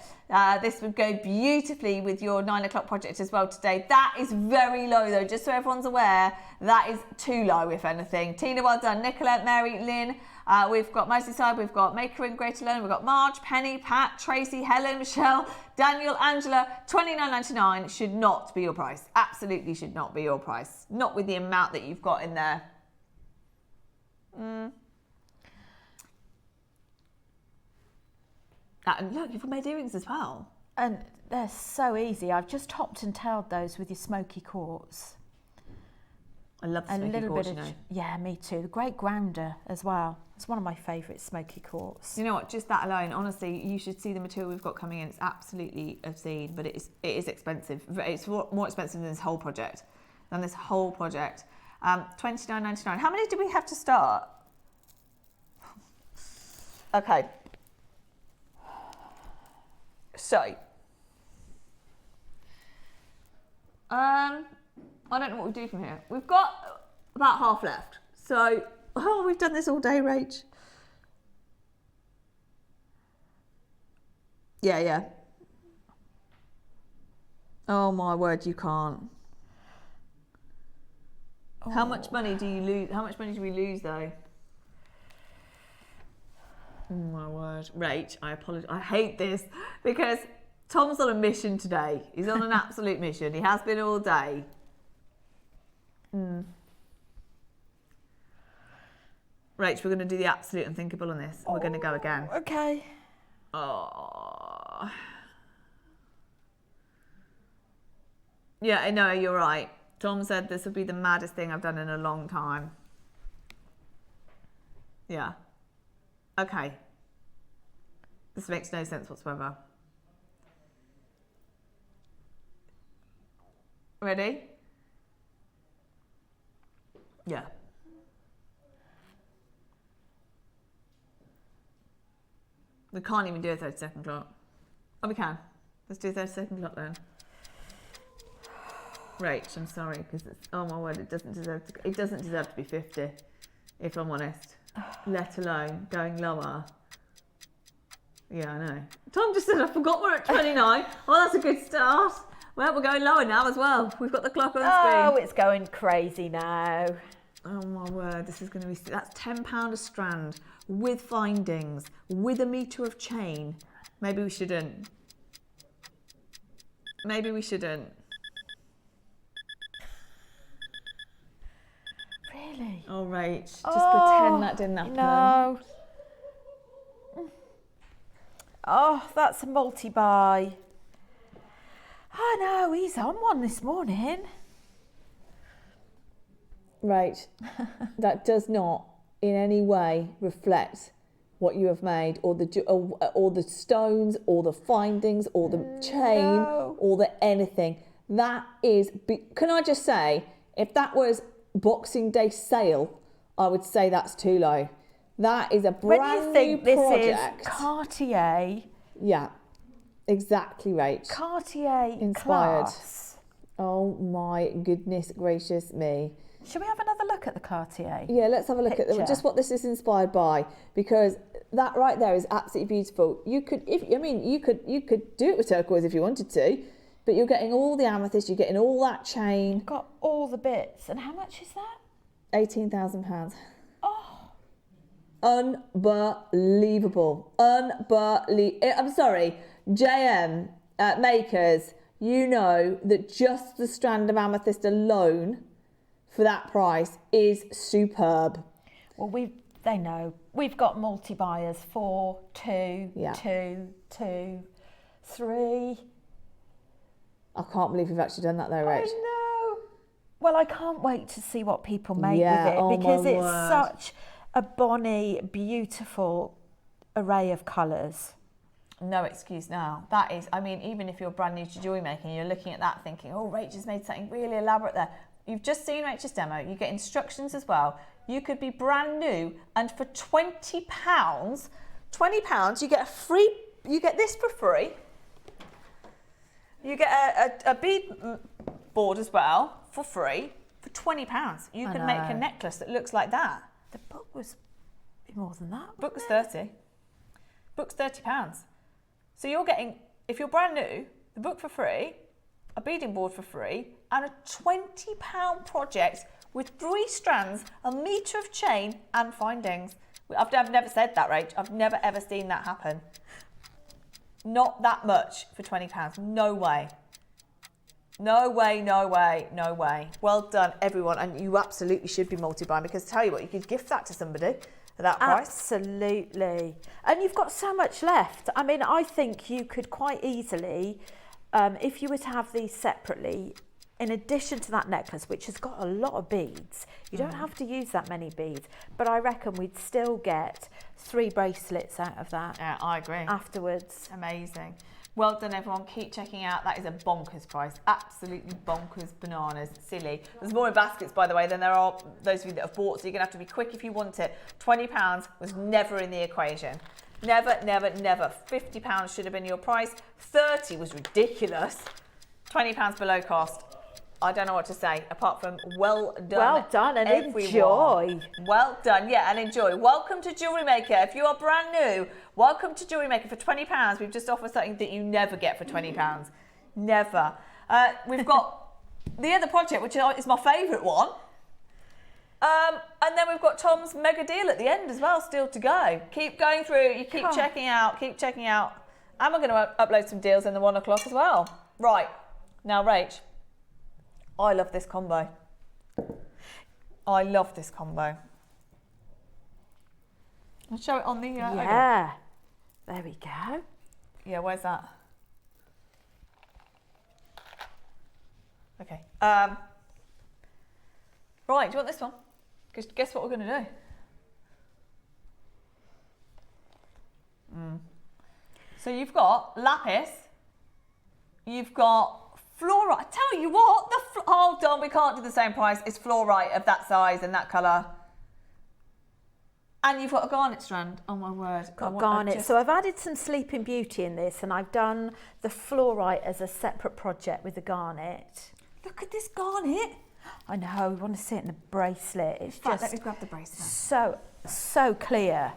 this would go beautifully with your 9 o'clock project as well today. That is very low though, just so everyone's aware. That is too low, if anything. Tina, well done. Nicola, Mary, Lynn. We've got Merseyside, we've got Maker in Greater London, we've got Marge, Penny, Pat, Tracy, Helen, Michelle, Daniel, Angela. $29.99 should not be your price. Absolutely should not be your price. Not with the amount that you've got in there. And look, you've made earrings as well. And they're so easy. I've just topped and tailed those with your smoky quartz. I love the smoky quartz, you know. Yeah, me too. The great grounder as well. It's one of my favourite smoky quartz. You know what? Just that alone, honestly, you should see the material we've got coming in. It's absolutely obscene, but it is expensive. It's more expensive than this whole project. $29.99. How many do we have to start? Okay. So, I don't know what we do from here. We've got about half left. So, we've done this all day, Rach. Yeah. Oh my word, you can't. Oh. How much money do you lose? How much money do we lose though? Oh my word. Rach, I apologise. I hate this because Tom's on a mission today. He's on an absolute mission. He has been all day. Rach, we're going to do the absolute unthinkable on this. We're going to go again. Okay. Oh. Yeah, I know, you're right. Tom said this would be the maddest thing I've done in a long time. Yeah. Okay. This makes no sense whatsoever. Ready? Yeah. We can't even do a 30-second clock. Oh, we can. Let's do a 30-second clock then. Rach, I'm sorry, because it's, oh my word, it doesn't deserve to be 50, if I'm honest. Let alone going lower. Yeah, I know. Tom just said, I forgot we're at 29. Oh, that's a good start. Well, we're going lower now as well. We've got the clock on screen. Oh, it's going crazy now. Oh my word, this is going to be, that's £10 a strand with findings, with 1 metre of chain. Maybe we shouldn't. Maybe we shouldn't. Really? Oh, Rach, just pretend that didn't happen. No. Oh, that's a multi-buy. I know, he's on one this morning. Right, that does not in any way reflect what you have made, or the stones, or the findings, or the chain, or the anything. That is. Can I just say, if that was Boxing Day sale, I would say that's too low. That is a brand new project. This is Cartier. Yeah, exactly right. Cartier inspired. Class. Oh my goodness gracious me. Should we have another look at the Cartier? Yeah, let's have a look at just what this is inspired by, because that right there is absolutely beautiful. You could, you could do it with turquoise if you wanted to, but you're getting all the amethyst, you're getting all that chain. Got all the bits. And how much is that? £18,000. Oh. Unbelievable. I'm sorry, JM makers, you know that just the strand of amethyst alone for that price is superb. Well, they know. We've got multi-buyers, 4, 2, 2, 2, 3. I can't believe we've actually done that though, Rach. I know. Well, I can't wait to see what people make with it, oh because my it's word. such a bonny, beautiful array of colours. No excuse now. That is, I mean, even if you're brand new to jewellery making, you're looking at that thinking, oh, Rach has made something really elaborate there. You've just seen Rachel's demo. You get instructions as well. You could be brand new, and for £20, you get you get this for free. You get a bead board as well for free for £20. You can make a necklace that looks like that. The book was more than that. Book was 30. Book's £30. So you're getting, if you're brand new, the book for free, a beading board for free, and a £20 project with 3 strands, a metre of chain and findings. I've never said that, Rach. I've never ever seen that happen. Not that much for £20. No way. No way, no way, no way. Well done, everyone. And you absolutely should be multi-buying, because tell you what, you could gift that to somebody at that price. Absolutely. And you've got so much left. I mean, I think you could quite easily, if you were to have these separately, in addition to that necklace, which has got a lot of beads, you don't have to use that many beads, but I reckon we'd still get 3 bracelets out of that. Yeah, I agree. Afterwards. Amazing. Well done, everyone. Keep checking out. That is a bonkers price. Absolutely bonkers, bananas, silly. There's more in baskets, by the way, than there are those of you that have bought, so you're going to have to be quick if you want it. £20 was never in the equation. Never, never, never. £50 should have been your price. 30 was ridiculous. £20 below cost. I don't know what to say, apart from well done. Well done and everyone. enjoy. Well done, yeah, and enjoy. Welcome to Jewellery Maker. If you are brand new, welcome to Jewellery Maker. For £20, we've just offered something that you never get for £20. Never. We've got the other project, which is my favourite one. And then we've got Tom's mega deal at the end as well, still to go. Keep going through, you keep checking out, keep checking out. And we're going to upload some deals in the 1 o'clock as well. Right, now Rach, I love this combo. I love this combo. I'll show it on the... yeah, there we go. Yeah, where's that? Okay. Right, do you want this one? Guess what we're going to do? So you've got lapis, you've got fluorite. I tell you what, hold on, we can't do the same price. It's fluorite of that size and that colour. And you've got a garnet strand. Oh my word. Got garnet. So I've added some Sleeping Beauty in this, and I've done the fluorite as a separate project with the garnet. Look at this garnet. I know, we want to see it in the bracelet. It's Right, just let me grab the bracelet. so clear.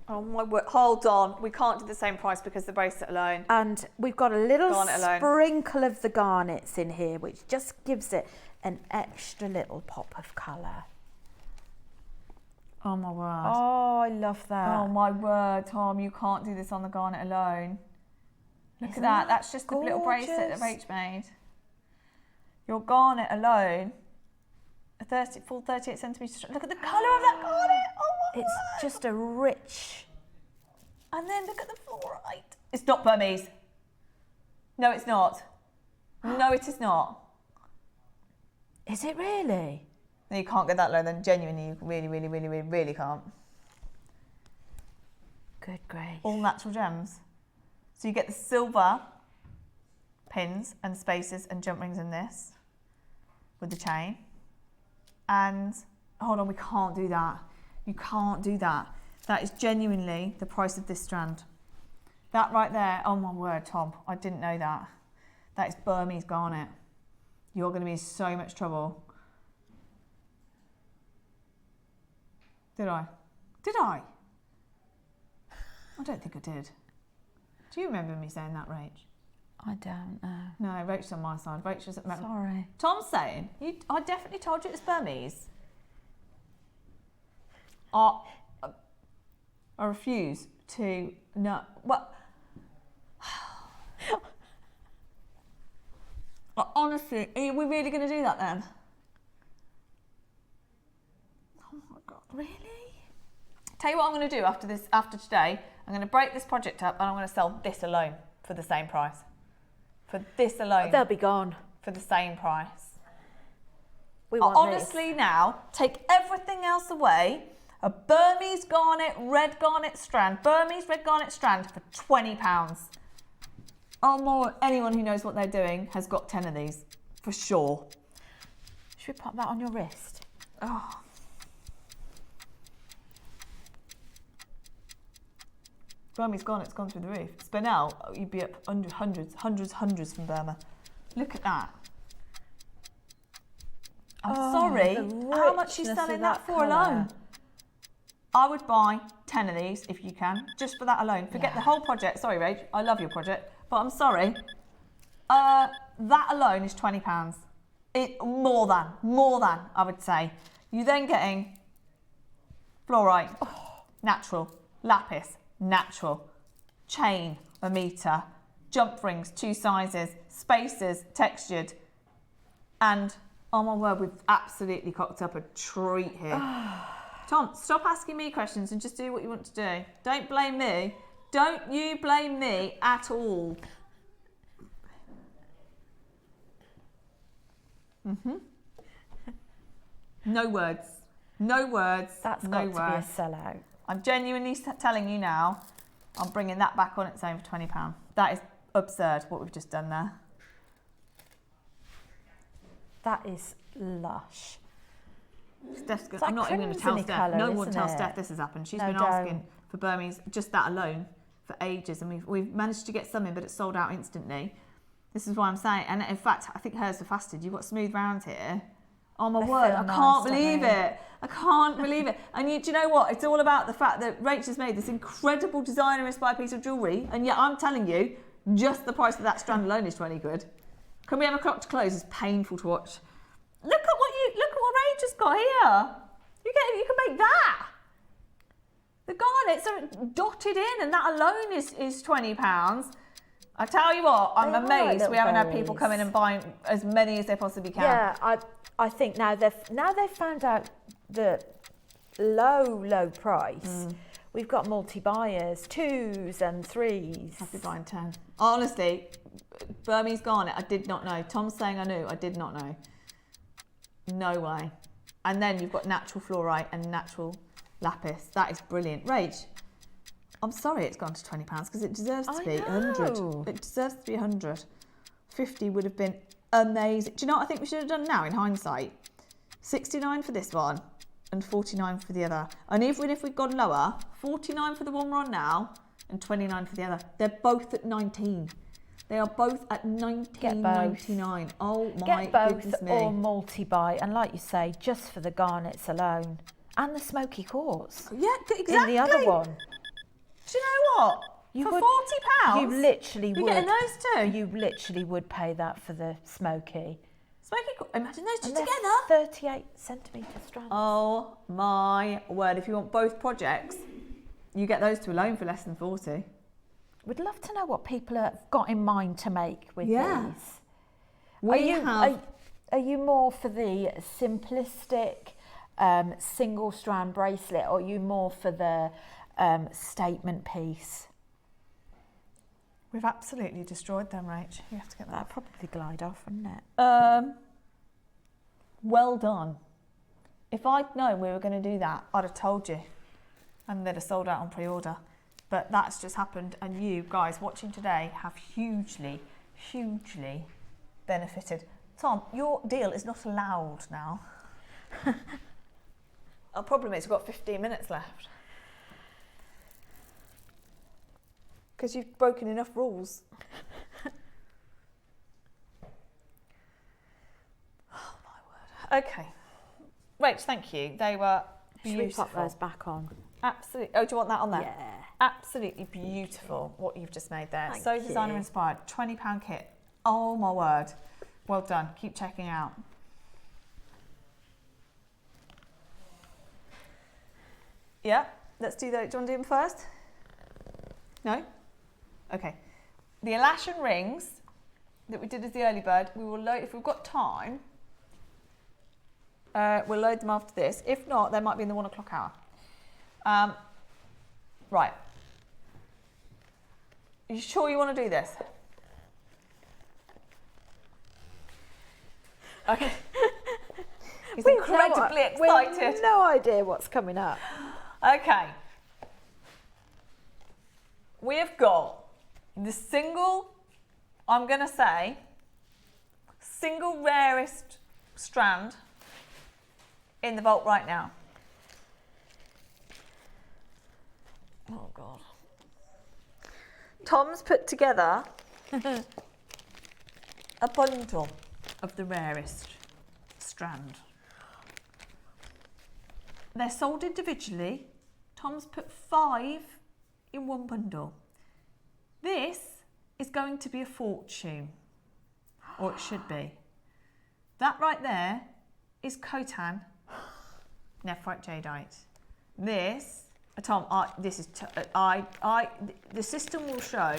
Oh my word, hold on. We can't do the same price because the bracelet alone. And we've got a little Garnet alone. sprinkle of the garnets in here, which just gives it an extra little pop of colour. Oh my word. Oh, I love that. Oh my word, Tom, you can't do this on the garnet alone. Look at that. That's just the little bracelet that Rach made. Your garnet alone, a full 38 centimetres. Look at the colour of that garnet. Oh my word. It's just a rich... And then look at the fluorite. It's not Burmese. No, it's not. No, it is not. Is it really? No, you can't get that low then. Genuinely, you really can't. Good grace. All natural gems. So you get the silver pins and spaces and jump rings in this with the chain. And hold on, we can't do that. You can't do that. That is genuinely the price of this strand. That right there, oh my word, Tom, I didn't know that. That is Burmese garnet. You're going to be in so much trouble. Did I? Did I? I don't think I did. Do you remember me saying that, Rach? I don't know. No, Rachel's on my side. Rachel's at Sorry. Tom's saying, I definitely told you it's Burmese. I refuse to know. What? Honestly, are we really going to do that then? Oh my God, really? Tell you what I'm going to do after today. I'm going to break this project up and I'm going to sell this alone for the same price. For this alone. They'll be gone. For the same price. We want honestly this. Now, take everything else away. A Burmese garnet, red garnet strand. Burmese red garnet strand for £20. Anyone who knows what they're doing has got 10 of these. For sure. Should we pop that on your wrist? Oh. Burmese garnet's gone through the roof. Spinel, you'd be up hundreds from Burma. Look at that. I'm sorry. How much are you selling that for alone? I would buy 10 of these if you can, just for that alone. Forget the whole project. Sorry, Rach, I love your project, but I'm sorry. That alone is £20. More than, I would say. You're then getting fluorite, natural, lapis, natural, chain, a metre, jump rings, 2 sizes, spacers, textured, and oh my word, we've absolutely cocked up a treat here. Tom, stop asking me questions and just do what you want to do. Don't blame me. Don't you blame me at all. No words. No words. That's no got to be a sellout. I'm genuinely telling you now, I'm bringing that back on its own for £20. That is absurd, what we've just done there. That is lush. I'm not even going to tell Steph. No one tell Steph this has happened. She's been asking for Burmese, just that alone, for ages. And we've managed to get some in, but it's sold out instantly. This is why I'm saying. And in fact, I think hers are fasted. You've got smooth rounds here. Oh my word, I can't believe it. I can't believe it. And do you know what? It's all about the fact that Rachel's made this incredible designer-inspired piece of jewellery. And yet I'm telling you, just the price of that strand alone is 20 quid. Can we have a clock to close? It's painful to watch. Look at what Rachel's got here. You can make that. The garnets are dotted in, and that alone is £20. I tell you what, I'm amazed we haven't had people come in and buy as many as they possibly can. Yeah, I think now they've found out the low price. We've got multi-buyers, 2s and 3s. I'll be buying 10. Honestly, Burmese garnet, I did not know. Tom's saying I knew, I did not know. No way. And then you've got natural fluorite and natural lapis. That is brilliant. Rach, I'm sorry it's gone to £20 because it deserves to be 100. It deserves to be 100. 50 would have been amazing. Do you know what I think we should have done now in hindsight? 69 for this one and 49 for the other. And even if we'd gone lower, 49 for the one we're on now and 29 for the other. They're both at 19. They are both at 19.99. Oh my goodness me. Get both or multi-buy, and like you say, just for the garnets alone and the smoky quartz. Yeah, exactly. In the other one. Do you know what? For £40, you literally you're would. getting those two. You literally would pay that for the smoky. Imagine those two And they're together. 38 centimetre strands. Oh my word! If you want both projects, you get those two alone for less than 40. We'd love to know what people have got in mind to make with these. Are you more for the simplistic single strand bracelet, or are you more for the statement piece? We've absolutely destroyed them, Rach. You have to get that. That'd probably glide off, wouldn't it? Well done. If I'd known we were going to do that, I'd have told you, and they'd have sold out on pre-order. But that's just happened, and you guys watching today have hugely benefited. Tom, your deal is not allowed now. Our problem is we've got 15 minutes left. Because you've broken enough rules. Okay. Rach, thank you. They were Should we beautiful. pop those back on? Absolutely. Oh, do you want that on there? Yeah. Absolutely beautiful what you've just made there. Thank So you. designer inspired. £20 kit. Oh my word. Well done. Keep checking out. Yeah, let's do that. Do you want to do them first? No? Okay. The Alashan rings that we did as the early bird, we will load, if we've got time, we'll load them after this. If not, they might be in the 1 o'clock hour. Right. Are you sure you want to do this? Okay. He's incredibly excited. We've no idea what's coming up. Okay. We have got the single, I'm going to say, single rarest strand in the vault right now. Oh, God. Tom's put together a bundle of the rarest strand. They're sold individually. Tom's put 5 in one bundle. This is going to be a fortune, or it should be. That right there is Khotan nephrite jadeite. This, Tom, the system will show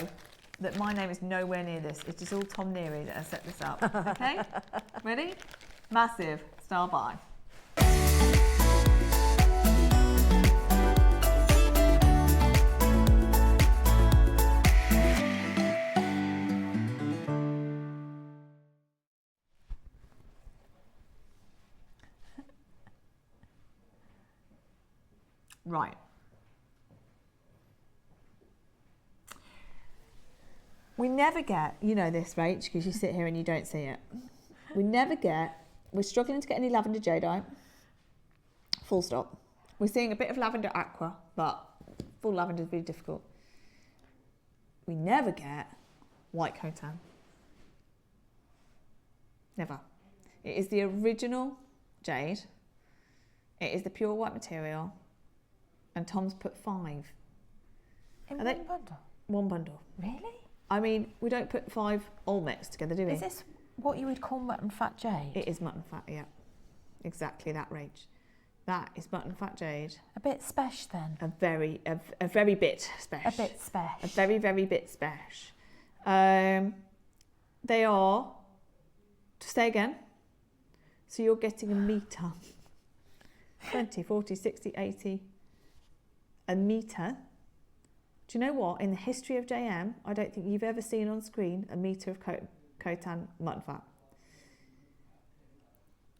that my name is nowhere near this. It is all Tom Neary that has set this up. Okay, ready? Massive. Style by. Right. We never get, you know this, Rach, because you sit here and you don't see it. We're struggling to get any lavender jadeite. Full stop. We're seeing a bit of lavender aqua, but full lavender is really difficult. We never get white Khotan. Never. It is the original jade. It is the pure white material. And Tom's put 5. In one bundle? One bundle. Really? I mean, we don't put 5 all mixed together, do we? Is this what you would call mutton fat jade? It is mutton fat, yeah. Exactly that, Rach. That is mutton fat jade. A bit spesh then? A very bit spesh. A bit spesh. A very bit spesh. They are, to say again, so you're getting a metre. 20, 40, 60, 80. A metre. Do you know what? In the history of JM, I don't think you've ever seen on screen a metre of Khotan mutton fat.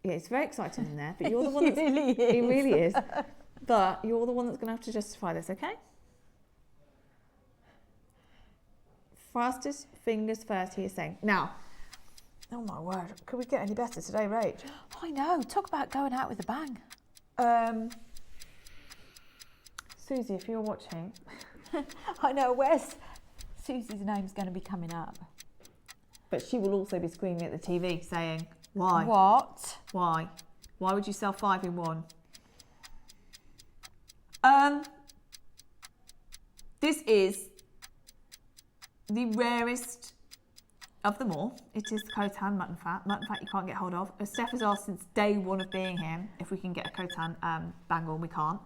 Yeah, it's very exciting in there, but you're the one that's... It really is. But you're the one that's going to have to justify this, okay? Fastest fingers first, he is saying. Now, oh my word, could we get any better today, Rach? I know, talk about going out with a bang. Susie, if you're watching... I know, where's Susie's name's going to be coming up? But she will also be screaming at the TV saying, why? What? Why? Why would you sell 5 in one? This is the rarest of them all. It is the Khotan mutton fat. Mutton fat you can't get hold of. Steph has asked since day 1 of being here if we can get a Khotan bangle. We can't.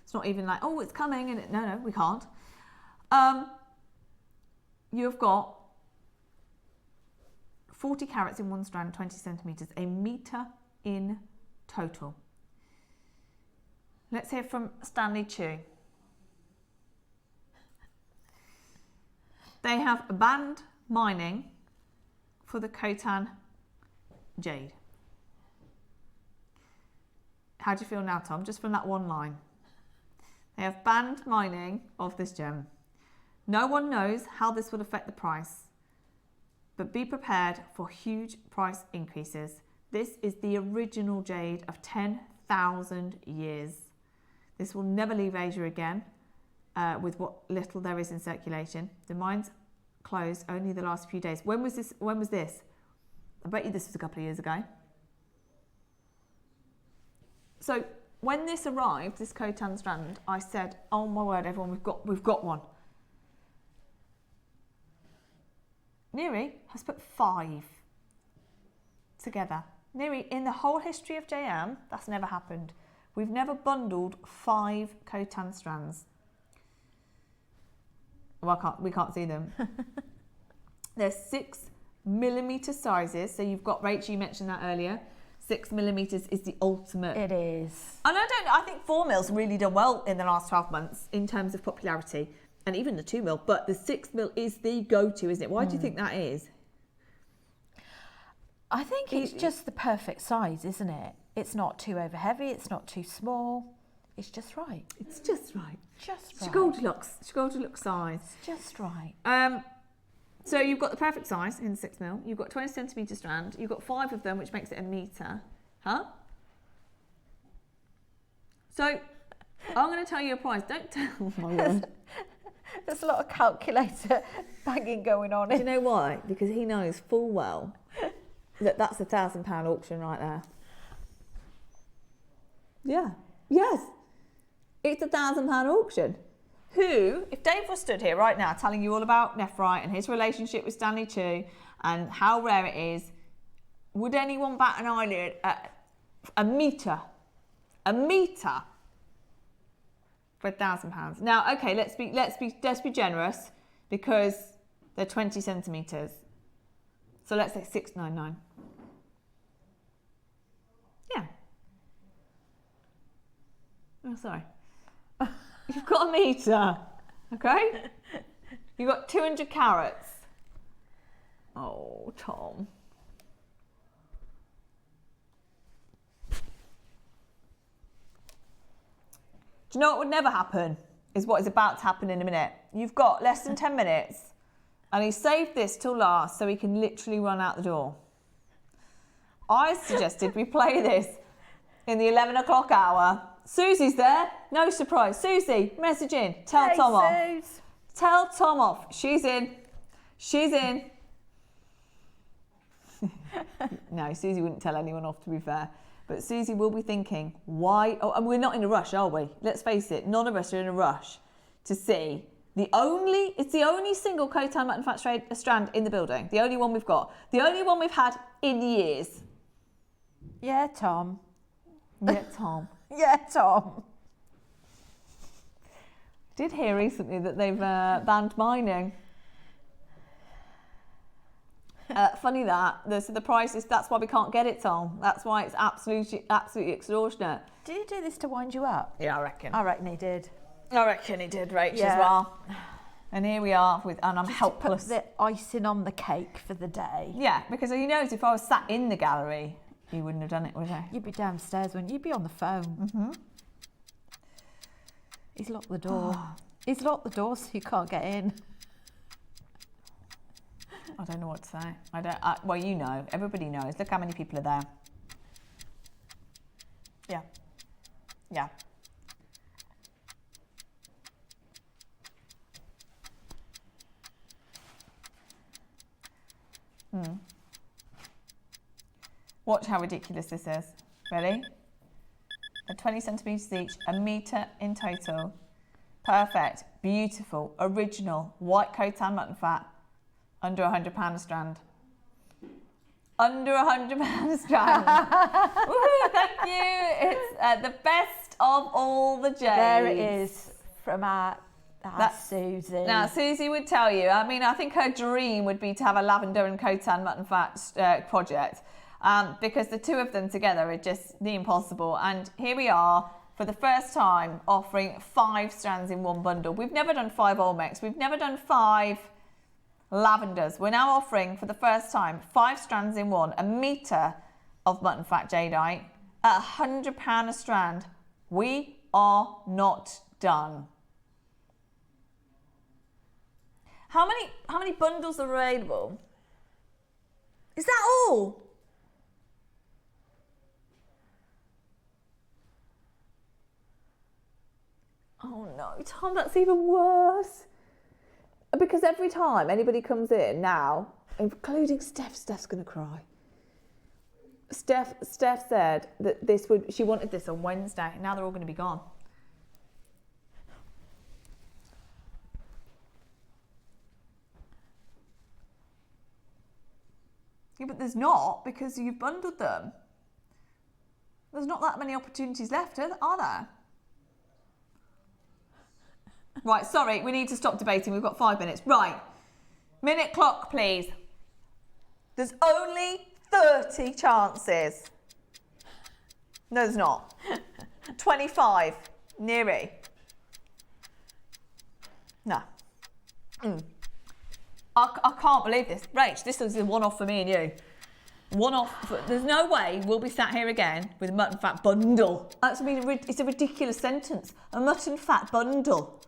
It's not even like, oh, it's coming. And no, we can't. You've got 40 carats in one strand, 20 centimetres, a metre in total. Let's hear from Stanley Chu. They have banned mining for the Khotan jade. How do you feel now, Tom? Just from that one line. They have banned mining of this gem. No one knows how this will affect the price, but be prepared for huge price increases. This is the original jade of 10,000 years. This will never leave Asia again, with what little there is in circulation. The mines closed only the last few days. When was this? I bet you this was a couple of years ago. So when this arrived, this Khotan strand, I said, oh my word, everyone, we've got one. Neri has put 5 together. Neri, in the whole history of JM, that's never happened. We've never bundled 5 Khotan strands. Well, we can't see them. They're 6mm sizes. So you've got, Rachel, you mentioned that earlier. 6mm is the ultimate. It is. And I think 4mm really done well in the last 12 months in terms of popularity, and even the 2mm, but the 6mm is the go-to, isn't it? Why do you think that is? I think it's just the perfect size, isn't it? It's not too over heavy, it's not too small. It's just right. It's just right. Just It's right. Goldilocks size. It's just right. So you've got the perfect size in 6mm. You've got 20cm strand. You've got 5 of them, which makes it a metre. Huh? So I'm going to tell you a price. Don't tell my one. There's a lot of calculator banging going on. Do you know why? Because he knows full well that that's £1,000 auction right there. Yeah. Yes. It's £1,000 auction. Who, if Dave was stood here right now telling you all about Nephrite and his relationship with Stanley Chu and how rare it is, would anyone bat an eyelid at a metre for £1,000? Now, okay, let's be generous, because they're 20 centimetres. So let's say £699. Yeah. Oh, sorry. You've got a metre, okay? You've got 200 carats. Oh, Tom. Do you know what would never happen? Is what is about to happen in a minute. You've got less than 10 minutes, and he saved this till last so he can literally run out the door. I suggested we play this in the 11 o'clock hour. Susie's there, no surprise. Susie, message in, tell Tom off. Suze. Tell Tom off, she's in. She's in. No, Susie wouldn't tell anyone off, to be fair. But Susie will be thinking, why? Oh, and we're not in a rush, are we? Let's face it, none of us are in a rush to see it's the only single Khotan mutton fat strand in the building. The only one we've got. The only one we've had in years. Yeah, Tom. Yeah, Tom. Yeah, Tom. Did hear recently that they've banned mining. Funny that. So the price is, that's why we can't get it, Tom. That's why it's absolutely extortionate. Did he do this to wind you up? Yeah, I reckon. I reckon he did. I reckon he did, Rach, Yeah. as well. And here we are and I'm Just helpless. to put the icing on the cake for the day. Yeah, because he knows if I was sat in the gallery, he wouldn't have done it, would he? You'd be downstairs, wouldn't you? You'd be on the phone. Mm-hmm. He's locked the door. He's locked the door so you can't get in. I don't know what to say. Well, you know. Everybody knows. Look how many people are there. Yeah. Yeah. Watch how ridiculous this is. Ready? 20 centimetres each, a metre in total. Perfect, beautiful, original, white Khotan mutton fat, under £100 a strand. Under £100 a strand. Woohoo, thank you. It's the best of all the jades. There it is from our Susie. Now, Susie would tell you, I mean, I think her dream would be to have a lavender and Khotan mutton fat project, because the two of them together are just the impossible. And here we are, for the first time, offering 5 strands in one bundle. We've never done 5 Olmecs. We've never done 5 lavenders. We're now offering, for the first time, 5 strands in one, a metre of mutton fat jadeite at £100 a strand. We are not done. How many bundles are available? Is that all? Oh no, Tom, that's even worse. Because every time anybody comes in now, including Steph's going to cry. Steph said that she wanted this on Wednesday. Now they're all going to be gone. Yeah, but there's not, because you've bundled them. There's not that many opportunities left, are there? Right, sorry, we need to stop debating. We've got 5 minutes. Right, minute clock, please. There's only 30 chances. No, there's not. 25. Neary. No. I can't believe this. Rach, this is a one-off for me and you. One-off. There's no way we'll be sat here again with a mutton fat bundle. That's, I mean, it's a ridiculous sentence. A mutton fat bundle.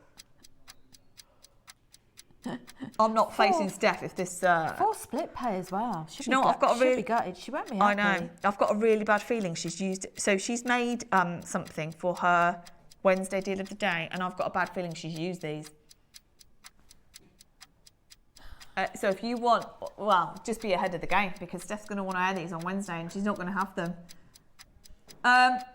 I'm not facing Steph if this... 4 split pay as well. You know what? I've got a really... Be gutted. She won't be happy. happy. I know. I've got a really bad feeling she's used... So she's made something for her Wednesday deal of the day, and I've got a bad feeling she's used these. So if you want... Well, just be ahead of the game, because Steph's going to want to air these on Wednesday, and she's not going to have them.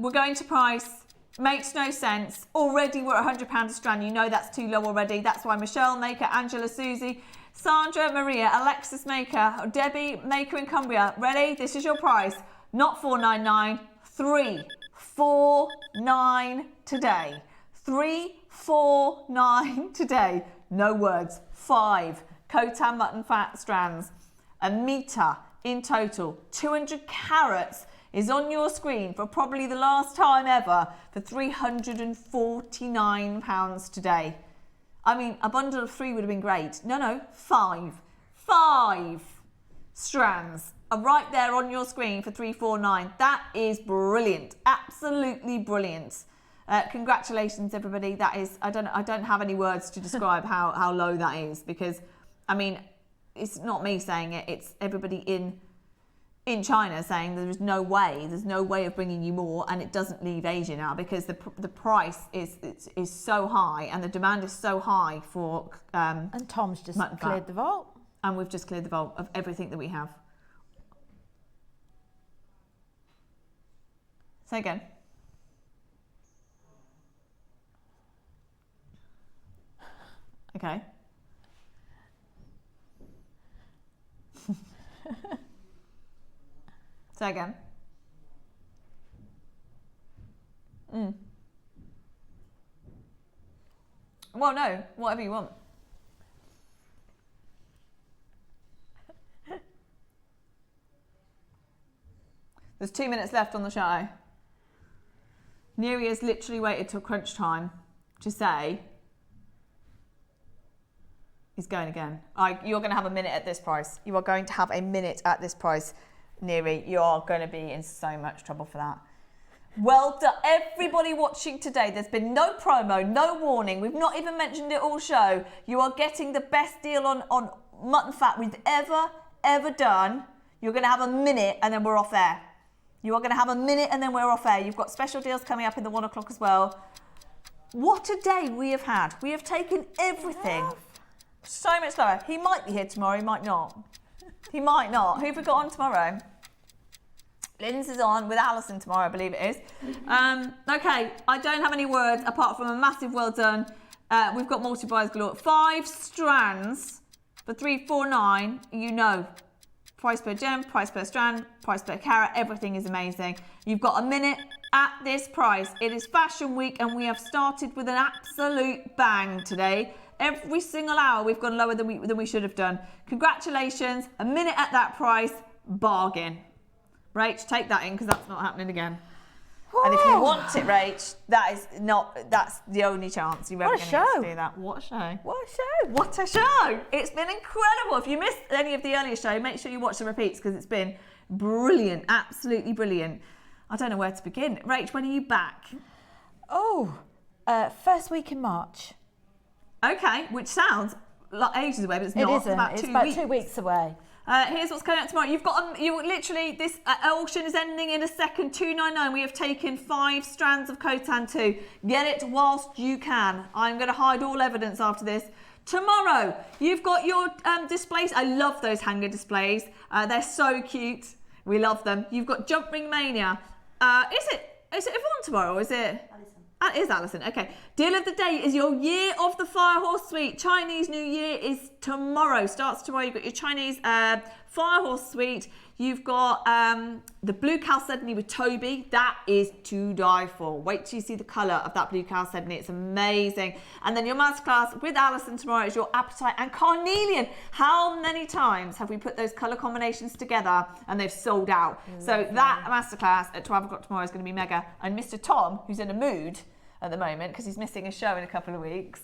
We're going to price... Makes no sense. Already we're at £100 a strand. You know that's too low already. That's why Michelle Maker, Angela Susie, Sandra Maria, Alexis Maker, Debbie Maker in Cumbria. Ready? This is your price. Not $4.99. $3.49 today. $3.49 today. No words. 5 Khotan mutton fat strands. A metre in total. 200 carats. Is on your screen for probably the last time ever for £349 today. I mean, a bundle of 3 would have been great. No, 5. 5 strands are right there on your screen for £349. That is brilliant. Absolutely brilliant. Congratulations, everybody. That is, I don't have any words to describe how low that is, because, I mean, it's not me saying it. It's everybody in China saying there's no way of bringing you more, and it doesn't leave Asia now, because the price is so high and the demand is so high for and Tom's just cleared the vault, and we've just cleared the vault of everything that we have. Say again. Okay. Say again. Well, no, whatever you want. There's 2 minutes left on the show. Neary has literally waited till crunch time to say he's going again. You're going to have a minute at this price. You are going to have a minute at this price. Neary, you're going to be in so much trouble for that. Well done, everybody watching today. There's been no promo, no warning. We've not even mentioned it all show. You are getting the best deal on mutton fat we've ever done. You're going to have a minute and then we're off air. You are going to have a minute and then we're off air. You've got special deals coming up in the 1 o'clock as well. What a day we have had. We have taken everything so much lower. He might be here tomorrow, he might not. He might not. Who have we got on tomorrow? Lynn's is on with Alison tomorrow, I believe it is. Okay, I don't have any words apart from a massive well done. We've got multi-buys galore. 5 strands for $349. You know, price per gem, price per strand, price per carat. Everything is amazing. You've got a minute at this price. It is Fashion Week and we have started with an absolute bang today. Every single hour we've gone lower than we should have done. Congratulations, a minute at that price, bargain. Rach, take that in because that's not happening again. And if you want it, Rach, that's the only chance you're ever going to get to do that. What a show. What a show. What a show. It's been incredible. If you missed any of the earlier show, make sure you watch the repeats because it's been brilliant, absolutely brilliant. I don't know where to begin. Rach, when are you back? First week in March. Okay, which sounds like ages away, but it's not. It isn't. It's about 2 weeks away. Here's what's coming out tomorrow. You literally, this auction is ending in a second. $299. We have taken 5 strands of Khotan 2. Get it whilst you can. I'm going to hide all evidence after this. Tomorrow, you've got your displays. I love those hanger displays. They're so cute. We love them. You've got Jump Ring Mania. Is it Yvonne tomorrow or is it? That is Alison. Okay. Deal of the day is your Year of the Fire Horse Suite. Chinese New Year is tomorrow. Starts tomorrow. You've got your Chinese Fire Horse Suite. You've got the blue chalcedony with Toby. That is to die for. Wait till you see the colour of that blue chalcedony. It's amazing. And then your masterclass with Alison tomorrow is your Apatite and Carnelian. How many times have we put those colour combinations together and they've sold out? So that masterclass at 12 o'clock tomorrow is going to be mega. And Mr. Tom, who's in a mood at the moment because he's missing a show in a couple of weeks,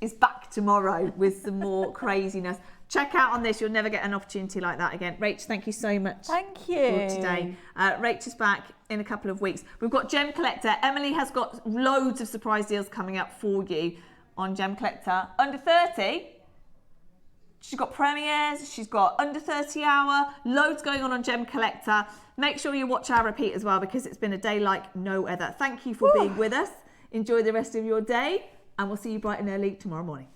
is back tomorrow with some more craziness. Check out on this. You'll never get an opportunity like that again. Rach, thank you so much. Thank you. For today. Rach is back in a couple of weeks. We've got Gem Collector. Emily has got loads of surprise deals coming up for you on Gem Collector. Under 30, she's got premieres. She's got under 30 hour. Loads going on Gem Collector. Make sure you watch our repeat as well because it's been a day like no other. Thank you for being with us. Enjoy the rest of your day and we'll see you bright and early tomorrow morning.